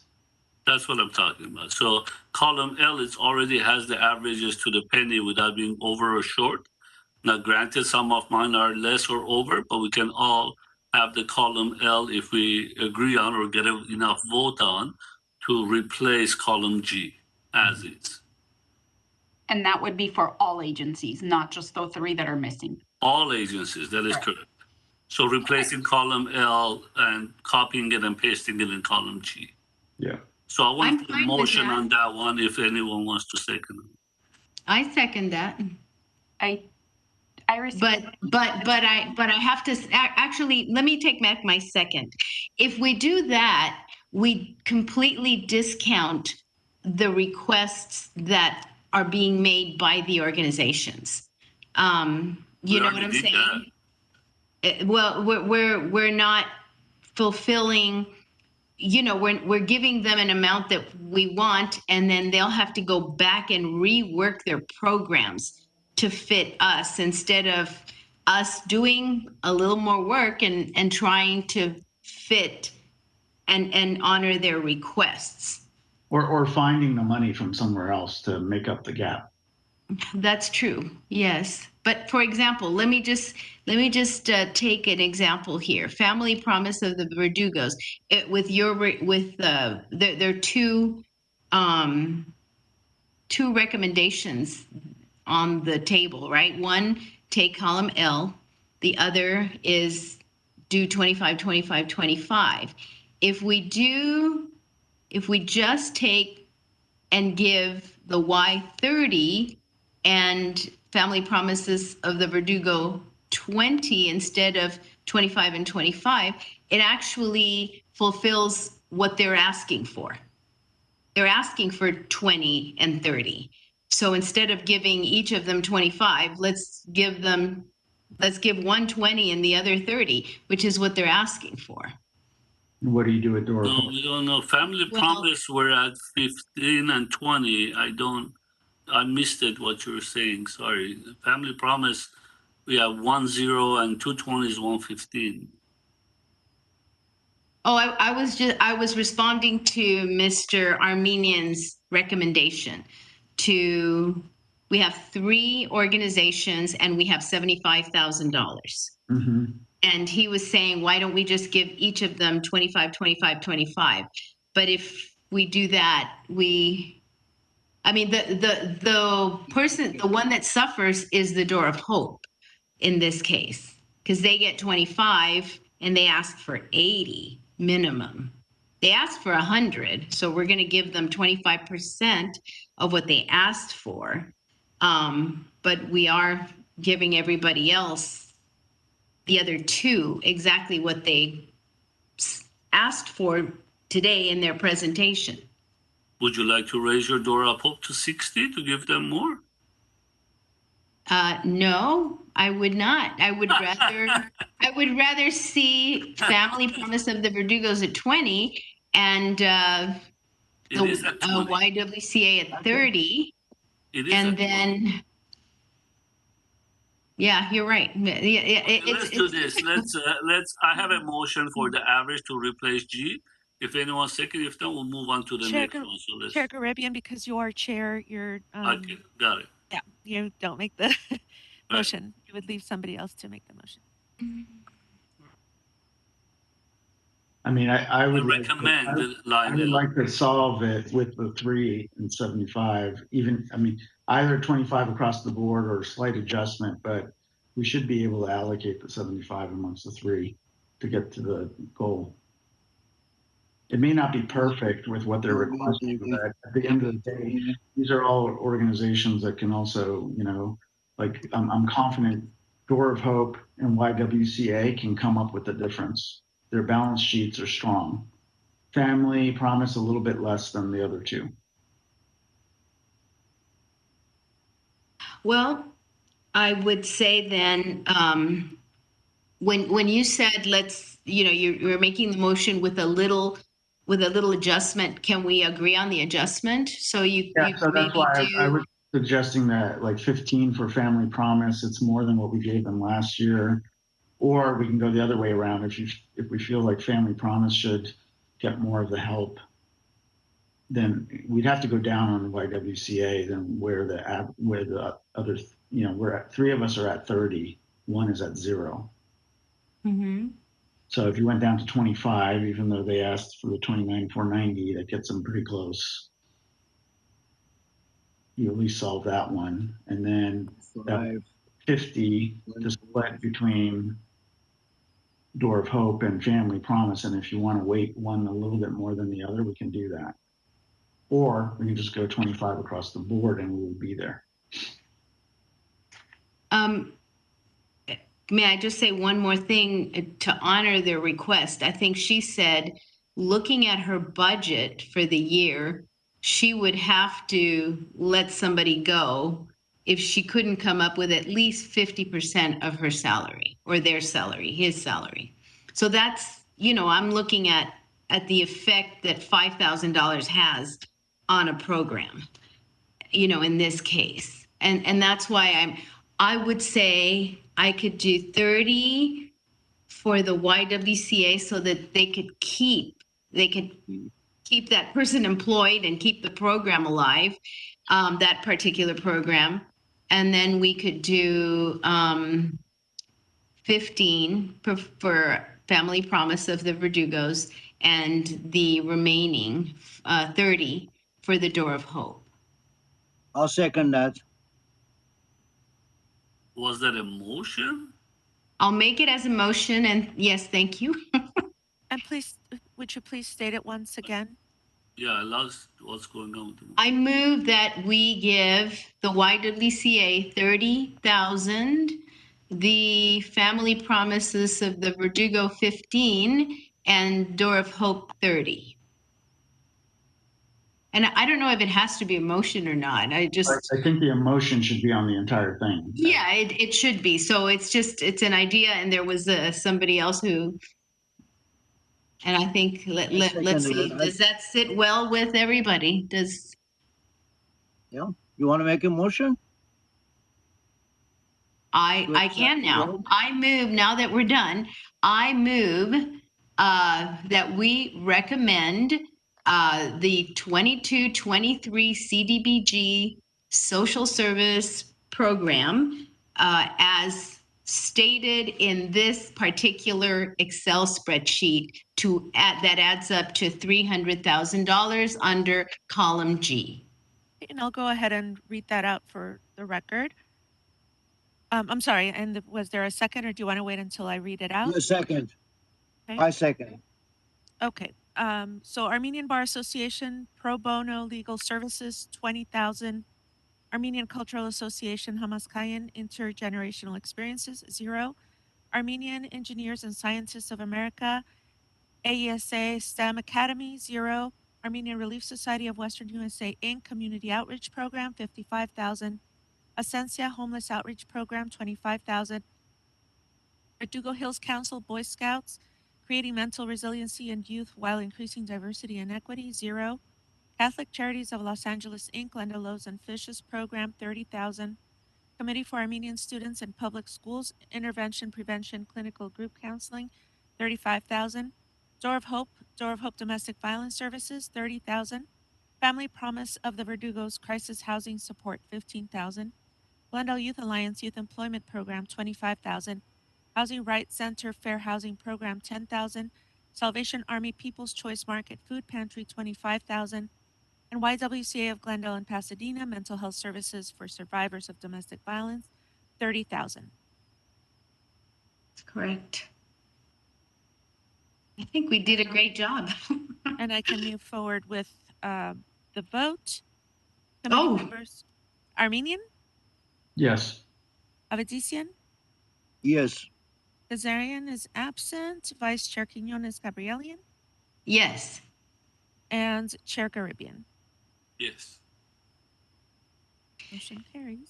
That's what I'm talking about. So column L, it already has the averages to the penny without being over or short. Now, granted, some of mine are less or over, but we can all have the column L if we agree on or get enough vote on to replace column G as is. And that would be for all agencies, not just the 3 that are missing. All agencies, that is correct. So replacing column L and copying it and pasting it in column G. Yeah. So I want to put a motion on that one if anyone wants to second it. I second that. I but I have to actually, let me take back my second. If we do that, we completely discount the requests that are being made by the organizations. You know what I'm saying? Well, we're not fulfilling, you know, we're giving them an amount that we want, and then they'll have to go back and rework their programs to fit us instead of us doing a little more work and trying to fit and honor their requests. Or finding the money from somewhere else to make up the gap. That's true. Yes. But for example, let me just take an example here. Family Promise of the Verdugos. There are two recommendations on the table, right? One, take column L. The other is do 25, 25, 25. If we just take and give the Y30 and Family Promises of the Verdugo 20 instead of 25 and 25, it actually fulfills what they're asking for. They're asking for 20 and 30. So instead of giving each of them 25, let's give one 20 and the other 30, which is what they're asking for. What do you do with Dora? No, we don't know. Family Promise, we're at 15 and 20. I missed it, what you were saying. Sorry. Family Promise, we have 10 and 220 is 115. Oh, I was responding to Mr. Armenian's recommendation we have 3 organizations and we have $75,000. Mm-hmm. And he was saying, why don't we just give each of them 25, 25, 25? But if we do that, the one that suffers is the Door of Hope in this case, because they get 25 and they ask for 80 minimum. They asked for 100, so we're going to give them 25% of what they asked for. But we are giving everybody else, the other 2, exactly what they asked for today in their presentation. Would you like to raise your Door of Hope to 60 to give them more? No, I would not. I would rather see Family Promise of the Verdugos at 20 and the YWCA at 30. And then, yeah, you're right. Let's do this. I have a motion for the average to replace G. If anyone's second, if not, we'll move on to the next one. So Chair Garibian, because you are chair, you're okay, got it. Yeah, you don't make the motion. You would leave somebody else to make the motion. I mean, I would recommend I would like to solve it with the 3 and 75. Either 25 across the board or a slight adjustment, but we should be able to allocate the 75 amongst the 3 to get to the goal. It may not be perfect with what they're requesting, but at the end of the day, these are all organizations that can also, I'm confident Door of Hope and YWCA can come up with the difference. Their balance sheets are strong. Family Promise a little bit less than the other 2. Well, I would say then, when you said you're making the motion with a little adjustment, can we agree on the adjustment? So that's why I was suggesting that 15 for Family Promise. It's more than what we gave them last year. Or we can go the other way around. If we feel like Family Promise should get more of the help, then we'd have to go down on the YWCA than where the other, we're at 3 of us are at 30, 1 is at 0. Mm-hmm. So if you went down to 25, even though they asked for the 29,490, that gets them pretty close. You at least solve that one, and then that 50 to split between Door of Hope and Family Promise. And if you want to weight one a little bit more than the other, we can do that. Or we can just go 25 across the board and we will be there. May I just say one more thing to honor their request? I think she said, looking at her budget for the year, she would have to let somebody go if she couldn't come up with at least 50% of her salary or their salary, his salary. So that's, I'm looking at the effect that $5,000 has on a program, in this case. And that's why I would say I could do 30 for the YWCA so that they could keep that person employed and keep the program alive, that particular program. And then we could do 15 for Family Promise of the Verdugos and the remaining 30 for the Door of Hope. I'll second that. Was that a motion? I'll make it as a motion, and yes, thank you. And please, would you please state it once again? Yeah, I lost what's going on. I move that we give the YWCA 30,000, the Family Promises of the Verdugo 15, and Door of Hope 30. And I don't know if it has to be a motion or not. I think the emotion should be on the entire thing. Yeah, it should be. So it's an idea, and there was somebody else who, and I think let's see. Does that sit well with everybody? Yeah. You want to make a motion? I can now. I move, now that we're done, I move that we recommend the 22-23 CDBG social service program as stated in this particular Excel spreadsheet that adds up to $300,000 under column G. And I'll go ahead and read that out for the record. I'm sorry, and was there a second, or do you want to wait until I read it out? A second. Okay. I second. Okay. So Armenian Bar Association, pro bono legal services, 20,000. Armenian Cultural Association, Hamaskayan, intergenerational experiences, 0. Armenian Engineers and Scientists of America, AESA STEM Academy, 0. Armenian Relief Society of Western USA, Inc. Community Outreach Program, 55,000. Essentia Homeless Outreach Program, 25,000. Verdugo Hills Council, Boy Scouts, Creating Mental Resiliency in Youth While Increasing Diversity and Equity, 0. Catholic Charities of Los Angeles, Inc., Glendale Loaves and Fishes Program, 30,000. Committee for Armenian Students in Public Schools, Intervention, Prevention, Clinical Group Counseling, 35,000. Door of Hope Domestic Violence Services, 30,000. Family Promise of the Verdugo's Crisis Housing Support, 15,000. Glendale Youth Alliance Youth Employment Program, 25,000. Housing Rights Center Fair Housing Program, 10,000. Salvation Army People's Choice Market Food Pantry, 25,000. And YWCA of Glendale and Pasadena Mental Health Services for Survivors of Domestic Violence, 30,000. That's correct. I think we did a great job. And I can move forward with the vote. Oh. Members. Armenian? Yes. Avedisian? Yes. Kazarian is absent. Vice Chair Quinones Gabrielian? Yes. And Chair Garibian? Yes. Motion carries.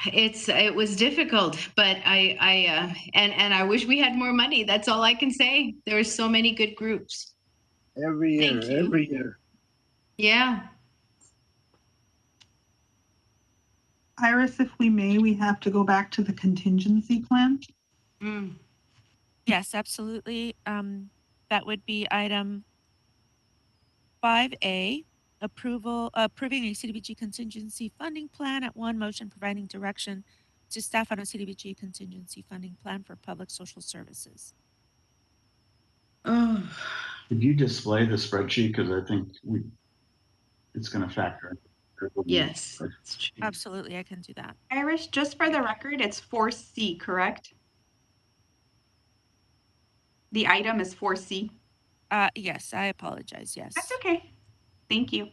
It was difficult, but I wish we had more money. That's all I can say. There are so many good groups. Every year. Yeah. Iris, if we may, we have to go back to the contingency plan. Yes, absolutely. That would be item 5A, approving a CDBG contingency funding plan at 1, motion providing direction to staff on a CDBG contingency funding plan for public social services. Oh. Could you display the spreadsheet? Because I think it's going to factor in. Yes. Absolutely, I can do that. Iris, just for the record, it's 4C, correct? The item is 4C. Yes, I apologize. Yes. That's okay. Thank you.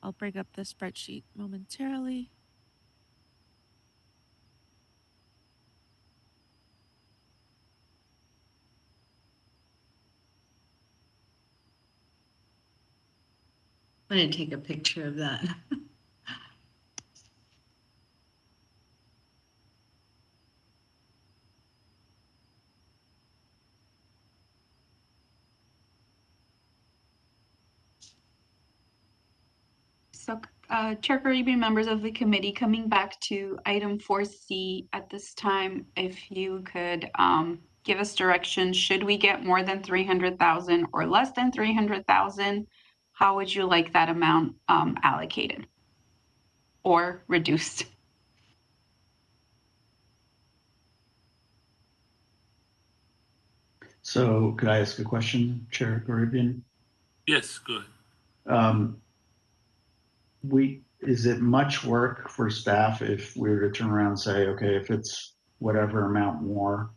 I'll bring up the spreadsheet momentarily. I'm going to take a picture of that. So, Chair Garibian, members of the committee, coming back to item 4C at this time, if you could give us direction, should we get more than 300,000 or less than 300,000? How would you like that amount allocated or reduced? So could I ask a question, Chair Garibian? Yes, go ahead. Is it much work for staff if we were to turn around and say, okay, if it's whatever amount more,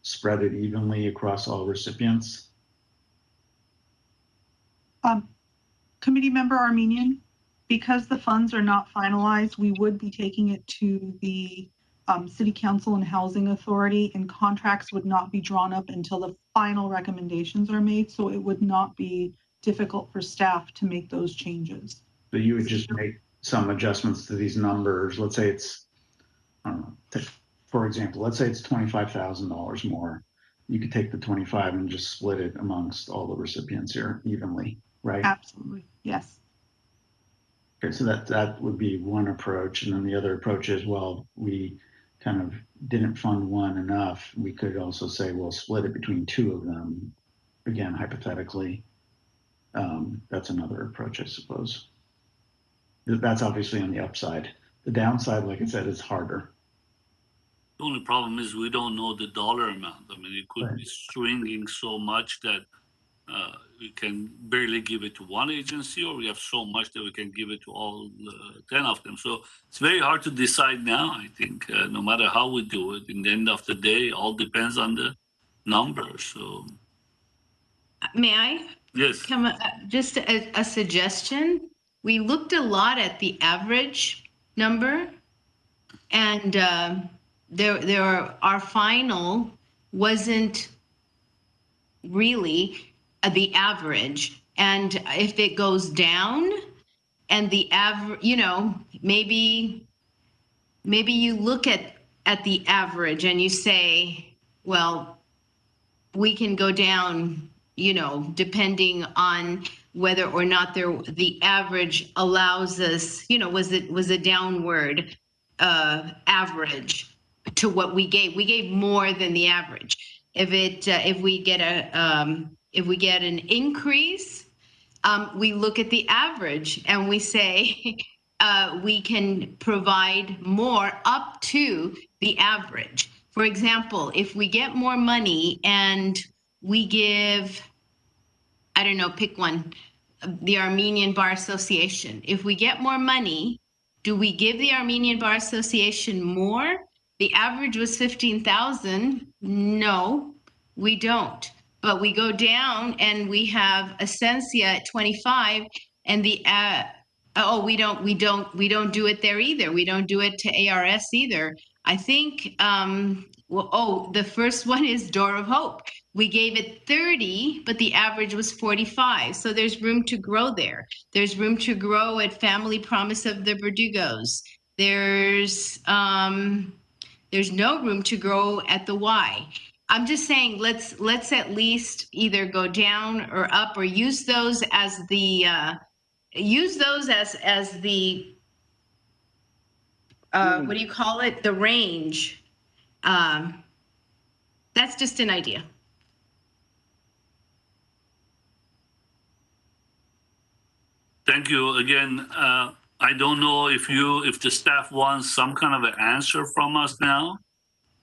spread it evenly across all recipients? Committee member Armenian, because the funds are not finalized, we would be taking it to the City Council and Housing Authority, and contracts would not be drawn up until the final recommendations are made. So it would not be difficult for staff to make those changes. So you would just make some adjustments to these numbers. Let's say it's, I don't know, for example, let's say it's $25,000 more. You could take the 25 and just split it amongst all the recipients here evenly, right? Absolutely, yes. Okay, so that would be one approach. And then the other approach is, well, we kind of didn't fund one enough, we could also say, we'll split it between two of them. Again, hypothetically, that's another approach, I suppose. That's obviously on the upside. The downside, like I said, is harder. The only problem is we don't know the dollar amount. I mean, it could be swinging so much that we can barely give it to one agency, or we have so much that we can give it to all 10 of them. So it's very hard to decide now, I think, no matter how we do it. In the end of the day, it all depends on the numbers. So, may I? Yes. Just a suggestion. We looked a lot at the average number, and our final wasn't really the average. And if it goes down and the average, maybe you look at the average and you say, well, we can go down, depending on whether or not the average allows us, was a downward average to what we gave. We gave more than the average. If we get an increase, we look at the average and we say we can provide more up to the average. For example, if we get more money and we give, I don't know, pick one, the Armenian Bar Association. If we get more money, do we give the Armenian Bar Association more? The average was 15,000. No, we don't. But we go down and we have Essentia at 25, and we don't do it there either. We don't do it to ARS either. I think the first one is Door of Hope. We gave it 30, but the average was 45. So there's room to grow there. There's room to grow at Family Promise of the Verdugos. There's no room to grow at the Y. I'm just saying, let's at least either go down or up, or use those as the what do you call it? The range. That's just an idea. Thank you again. I don't know if the staff wants some kind of an answer from us now,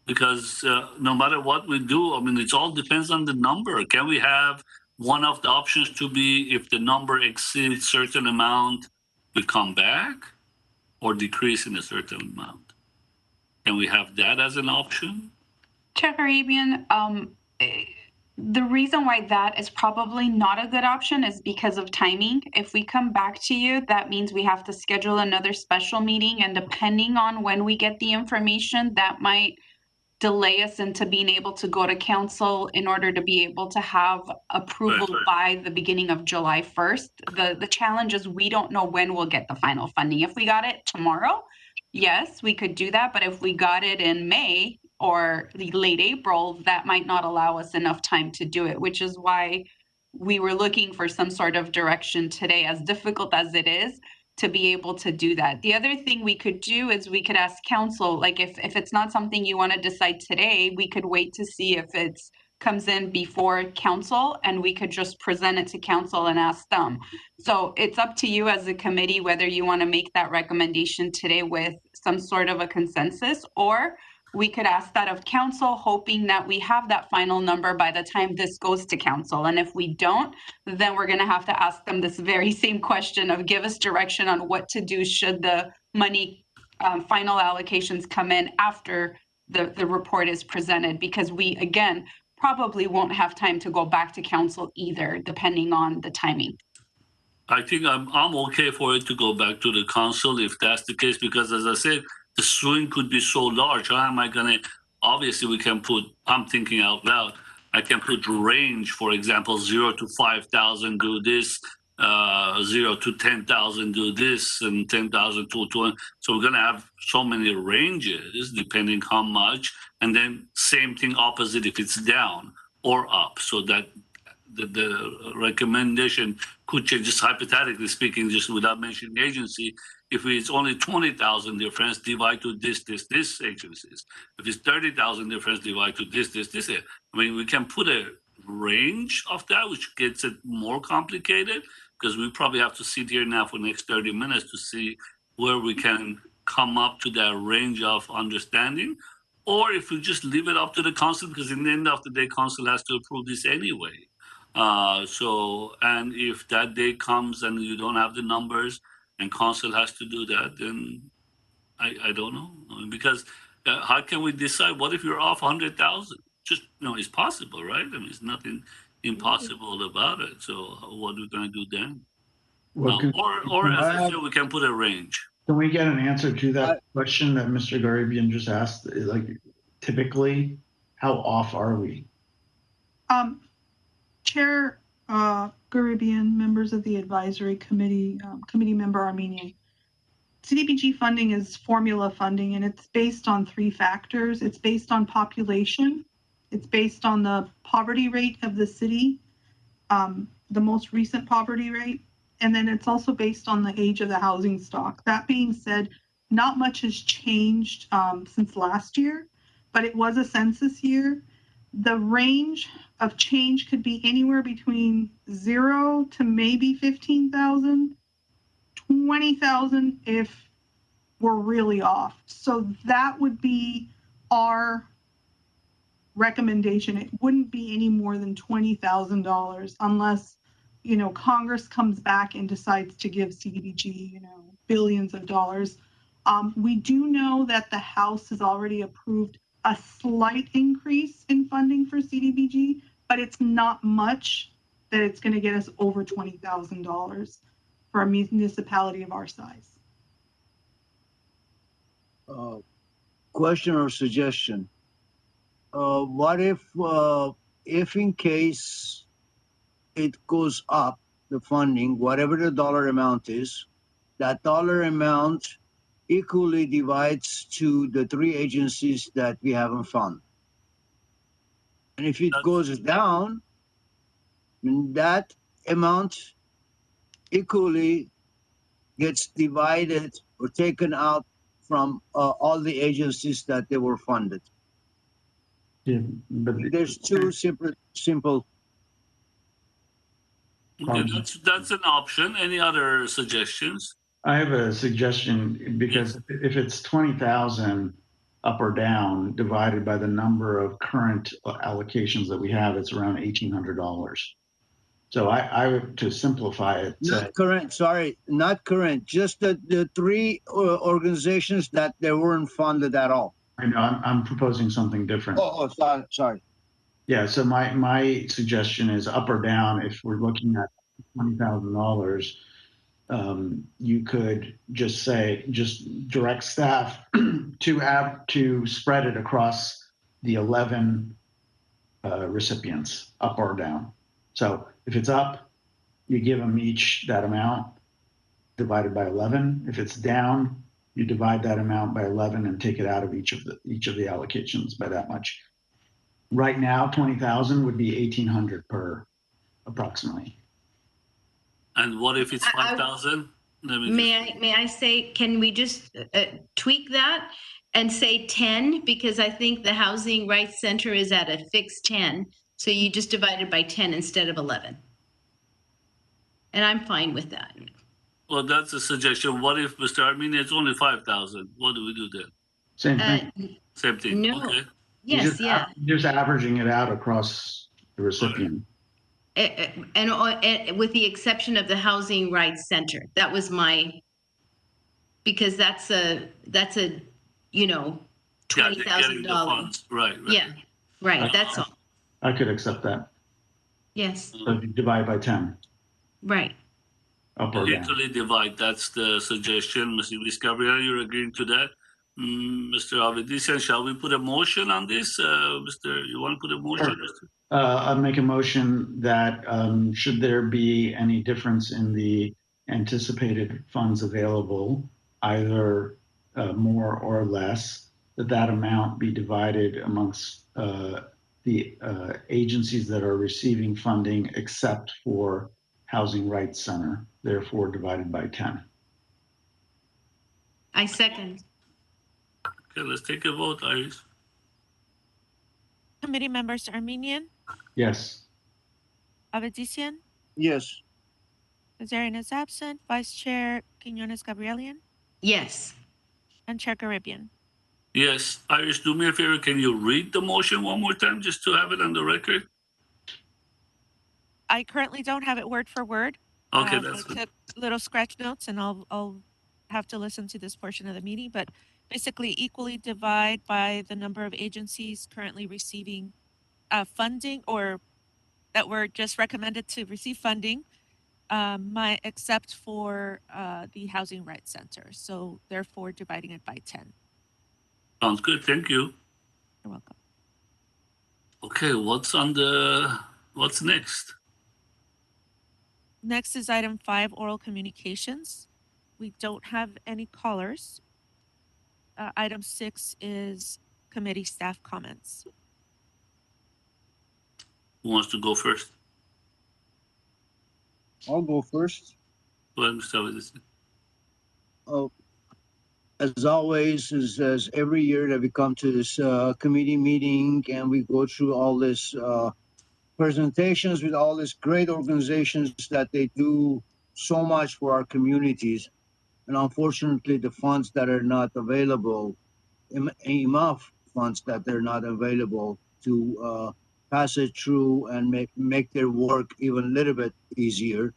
because no matter what we do, I mean, it all depends on the number. Can we have one of the options to be, if the number exceeds certain amount, we come back, or decrease in a certain amount? Can we have that as an option? Chair Caribbean, the reason why that is probably not a good option is because of timing. If we come back to you, that means we have to schedule another special meeting, and depending on when we get the information, that might delay us into being able to go to council in order to be able to have approval by the beginning of July 1st. The challenge is we don't know when we'll get the final funding. If we got it tomorrow, yes, we could do that. But if we got it in May or the late April, that might not allow us enough time to do it, which is why we were looking for some sort of direction today, as difficult as it is, to be able to do that. The other thing we could do is we could ask council, like if it's not something you want to decide today, we could wait to see if it comes in before council, and we could just present it to council and ask them. So it's up to you as a committee whether you want to make that recommendation today with some sort of a consensus, or we could ask that of council, hoping that we have that final number by the time this goes to council. And if we don't, then we're going to have to ask them this very same question of give us direction on what to do should the money final allocations come in after the report is presented, because we, again, probably won't have time to go back to council either, depending on the timing. I think I'm okay for it to go back to the council if that's the case, because as I said, the swing could be so large. How am I going to, obviously we can put, I'm thinking out loud, I can put range, for example, 0 to 5,000 do this, 0 to 10,000 do this, and 10,000 to 20. So we're going to have so many ranges depending how much, and then same thing opposite if it's down or up. So that the recommendation could change, just hypothetically speaking, just without mentioning agency. If it's only 20,000 difference, divide to this agencies. If it's 30,000 difference, divide to this. I mean, we can put a range of that, which gets it more complicated, because we probably have to sit here now for the next 30 minutes to see where we can come up to that range of understanding. Or if we just leave it up to the council, because in the end of the day, council has to approve this anyway. And if that day comes and you don't have the numbers and council has to do that, then I don't know. I mean, because how can we decide? What if you're off 100,000? Just, it's possible, right? I mean, there's nothing impossible about it. So what are we going to do then? Well, or as I said, we can put a range. Can we get an answer to that question that Mr. Garibian just asked? Like, typically, how off are we? Chair Garibian, members of the advisory committee, committee member Armenian. CDBG funding is formula funding, and it's based on 3 factors. It's based on population. It's based on the poverty rate of the city, the most recent poverty rate. And then it's also based on the age of the housing stock. That being said, not much has changed since last year, but it was a census year. The range of change could be anywhere between 0 to maybe 15,000, 20,000 if we're really off. So that would be our recommendation. It wouldn't be any more than $20,000 unless, Congress comes back and decides to give CDBG, billions of dollars. We do know that the House has already approved a slight increase in funding for CDBG, but it's not much that it's going to get us over $20,000 for a municipality of our size. Question or suggestion? What if in case it goes up, the funding, whatever the dollar amount is, that dollar amount equally divides to the 3 agencies that we haven't funded? And if it goes down, that amount equally gets divided or taken out from all the agencies that they were funded. Yeah, but there's 2 simple. Okay, that's an option. Any other suggestions? I have a suggestion, because if it's 20,000 up or down divided by the number of current allocations that we have, it's around $1,800. So I would, to simplify it, not current, just the 3 organizations that they weren't funded at all. I know, I'm proposing something different. Oh, sorry. Yeah, so my suggestion is up or down. If we're looking at $20,000, you could just direct staff to spread it across the 11 recipients, up or down. So if it's up, you give them each that amount divided by 11. If it's down, you divide that amount by 11 and take it out of each of the allocations by that much. Right now, 20,000 would be 1,800 per, approximately. And what if it's 5,000? May I say, can we just tweak that and say 10? Because I think the Housing Rights Center is at a fixed 10. So you just divide it by 10 instead of 11. And I'm fine with that. Well, that's a suggestion. What if, Mr. Armenian, it's only 5,000? What do we do then? Same thing. Same thing. No. Okay. Yes, Just averaging it out across the recipient. And with the exception of the Housing Rights Center, that was because that's a $20,000. Right. Yeah, right. That's all. I could accept that. Yes. So you divide by 10. Right. Up or down. Equally divide. That's the suggestion. Ms. Gabriel, you're agreeing to that? Mr. Avedisian, shall we put a motion on this? You want to put a motion? Sure. I'll make a motion that should there be any difference in the anticipated funds available, either more or less, that amount be divided amongst the the agencies that are receiving funding except for Housing Rights Center, therefore divided by 10. I second. Okay, let's take a vote, Iris. Committee members Armenian, Yes. Avedisian, Yes. Kazarian is absent, Vice Chair Quinones Gabrielian, Yes. and Chair Caribbean. Yes, Iris, do me a favor. Can you read the motion one more time just to have it on the record? I currently don't have it word for word. Okay, that's I good. took little scratch notes, and I'll have to listen to this portion of the meeting. But basically, equally divide by the number of agencies currently receiving funding, or that were just recommended to receive funding, except for the Housing Rights Center. So therefore, dividing it by 10. Sounds good. Thank you. You're welcome. Okay, what's next? Next is item 5, oral communications. We don't have any callers. Item 6 is committee staff comments. Who wants to go first? I'll go first. Go ahead, Mr. Avedisian. Oh, as always, as every year that we come to this committee meeting and we go through all this presentations with all these great organizations that they do so much for our communities. And unfortunately, the funds that are not available, enough funds that they're not available to pass it through and make their work even a little bit easier,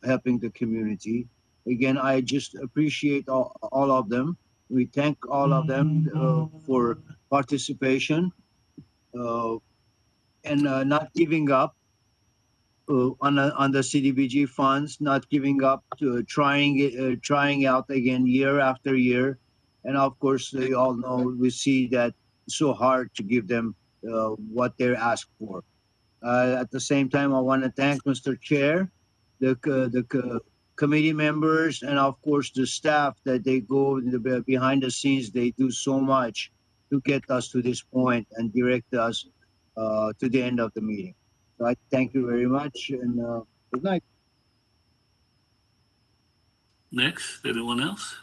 helping the community. Again, I just appreciate all of them. We thank all of them for participation and not giving up on the CDBG funds, not giving up, to trying out again year after year. And of course, they all know, we see that it's so hard to give them what they're asked for. At the same time, I want to thank Mr. Chair, the committee members, and of course the staff that they go behind the scenes. They do so much to get us to this point and direct us to the end of the meeting. So I thank you very much, and good night. Next, anyone else?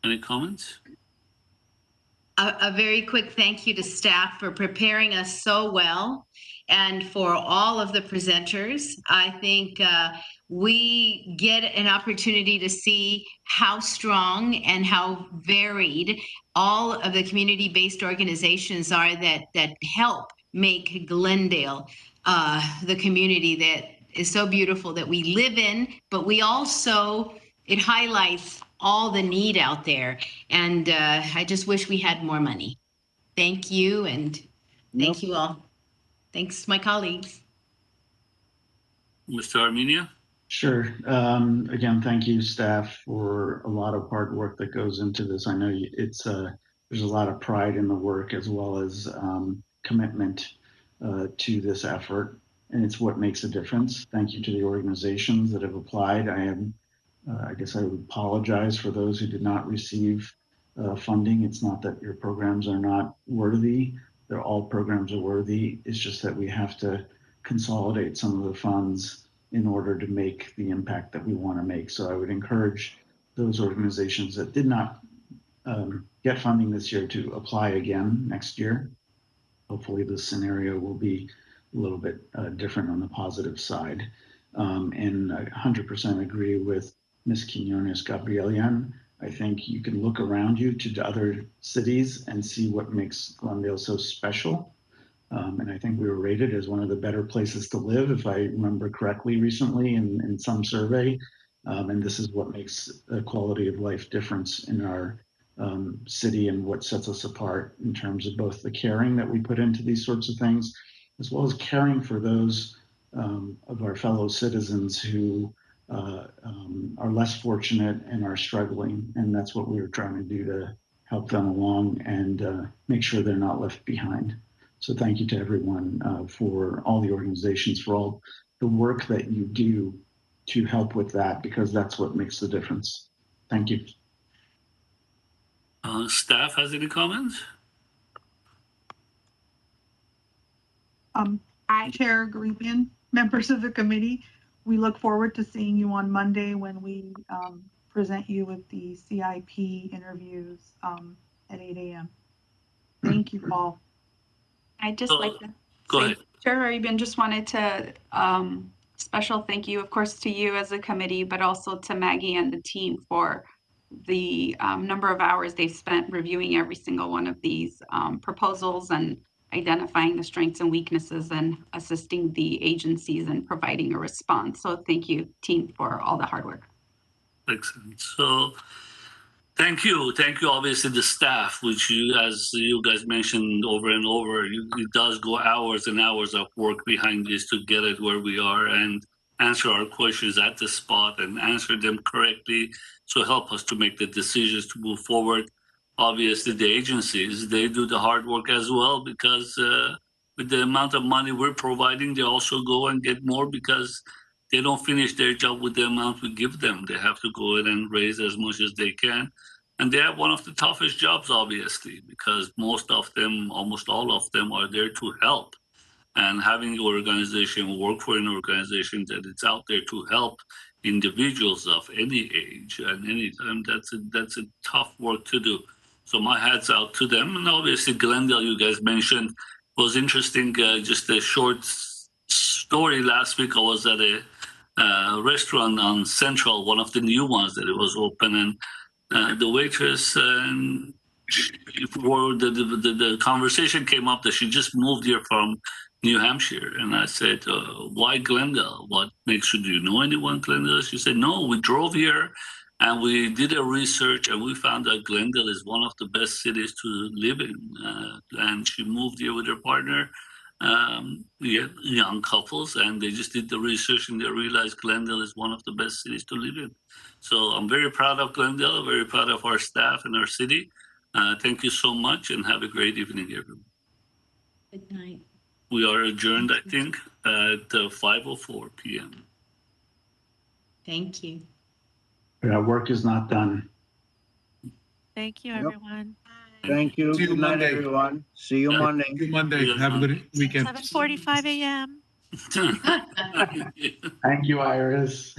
Any comments? A very quick thank you to staff for preparing us so well, and for all of the presenters. I think we get an opportunity to see how strong and how varied all of the community-based organizations are that help make Glendale the community that is so beautiful that we live in, but we also, it highlights all the need out there. And I just wish we had more money. Thank you, and thank you all. Thanks, my colleagues. Mr. Armenia? Sure. Again, thank you, staff, for a lot of hard work that goes into this. I know it's there's a lot of pride in the work, as well as commitment to this effort, and it's what makes a difference. Thank you to the organizations that have applied. I guess I would apologize for those who did not receive funding. It's not that your programs are not worthy. All programs are worthy. It's just that we have to consolidate some of the funds in order to make the impact that we want to make. So I would encourage those organizations that did not get funding this year to apply again next year. Hopefully this scenario will be a little bit different on the positive side. And I 100% agree with Ms. Quinones Gabrielian. I think you can look around you to the other cities and see what makes Glendale so special. And I think we were rated as one of the better places to live, if I remember correctly recently in some survey. And this is what makes a quality of life difference in our city, and what sets us apart in terms of both the caring that we put into these sorts of things, as well as caring for those of our fellow citizens who are less fortunate and are struggling. And that's what we were trying to do, to help them along and make sure they're not left behind. So thank you to everyone for all the organizations, for all the work that you do to help with that, because that's what makes the difference. Thank you. Staff has any comments? Chair Garibian, members of the committee, we look forward to seeing you on Monday when we present you with the CIP interviews at 8 a.m. Thank you all. I'd just like to Go say, ahead. Chair Haribian, just wanted to special thank you, of course, to you as a committee, but also to Maggie and the team for the number of hours they've spent reviewing every single one of these proposals and identifying the strengths and weaknesses and assisting the agencies and providing a response. So thank you, team, for all the hard work. Excellent. So thank you. Thank you, obviously, the staff, which you, as you guys mentioned over and over, it does go hours and hours of work behind this to get it where we are and answer our questions at the spot and answer them correctly. So help us to make the decisions to move forward. Obviously, the agencies, they do the hard work as well because with the amount of money we're providing, they also go and get more because they don't finish their job with the amount we give them. They have to go in and raise as much as they can. And they have one of the toughest jobs, obviously, because most of them, almost all of them, are there to help. And having an organization, work for an organization that it's out there to help individuals of any age and any time, that's a tough work to do. So my hat's out to them. And obviously, Glendale, you guys mentioned, was interesting. Just a short story. Last week, I was at a restaurant on Central, one of the new ones that it was open, and the waitress the conversation came up that she just moved here from New Hampshire, and I said, "Why Glendale? What makes you? Do you know anyone Glendale?" She said, "No, we drove here, and we did a research, and we found that Glendale is one of the best cities to live in." And she moved here with her partner. Young couples, and they just did the research and they realized Glendale is one of the best cities to live in. So I'm very proud of Glendale, very proud of our staff and our city. Thank you so much and have a great evening, everyone. Good night. We are adjourned, I think, at 5:04 p.m. Thank you. Work is not done. Thank you, everyone. Thank you. See you Good night, Monday. everyone. See you Monday. See you Monday. Have a good weekend. 7:45 a.m. Thank you, Iris.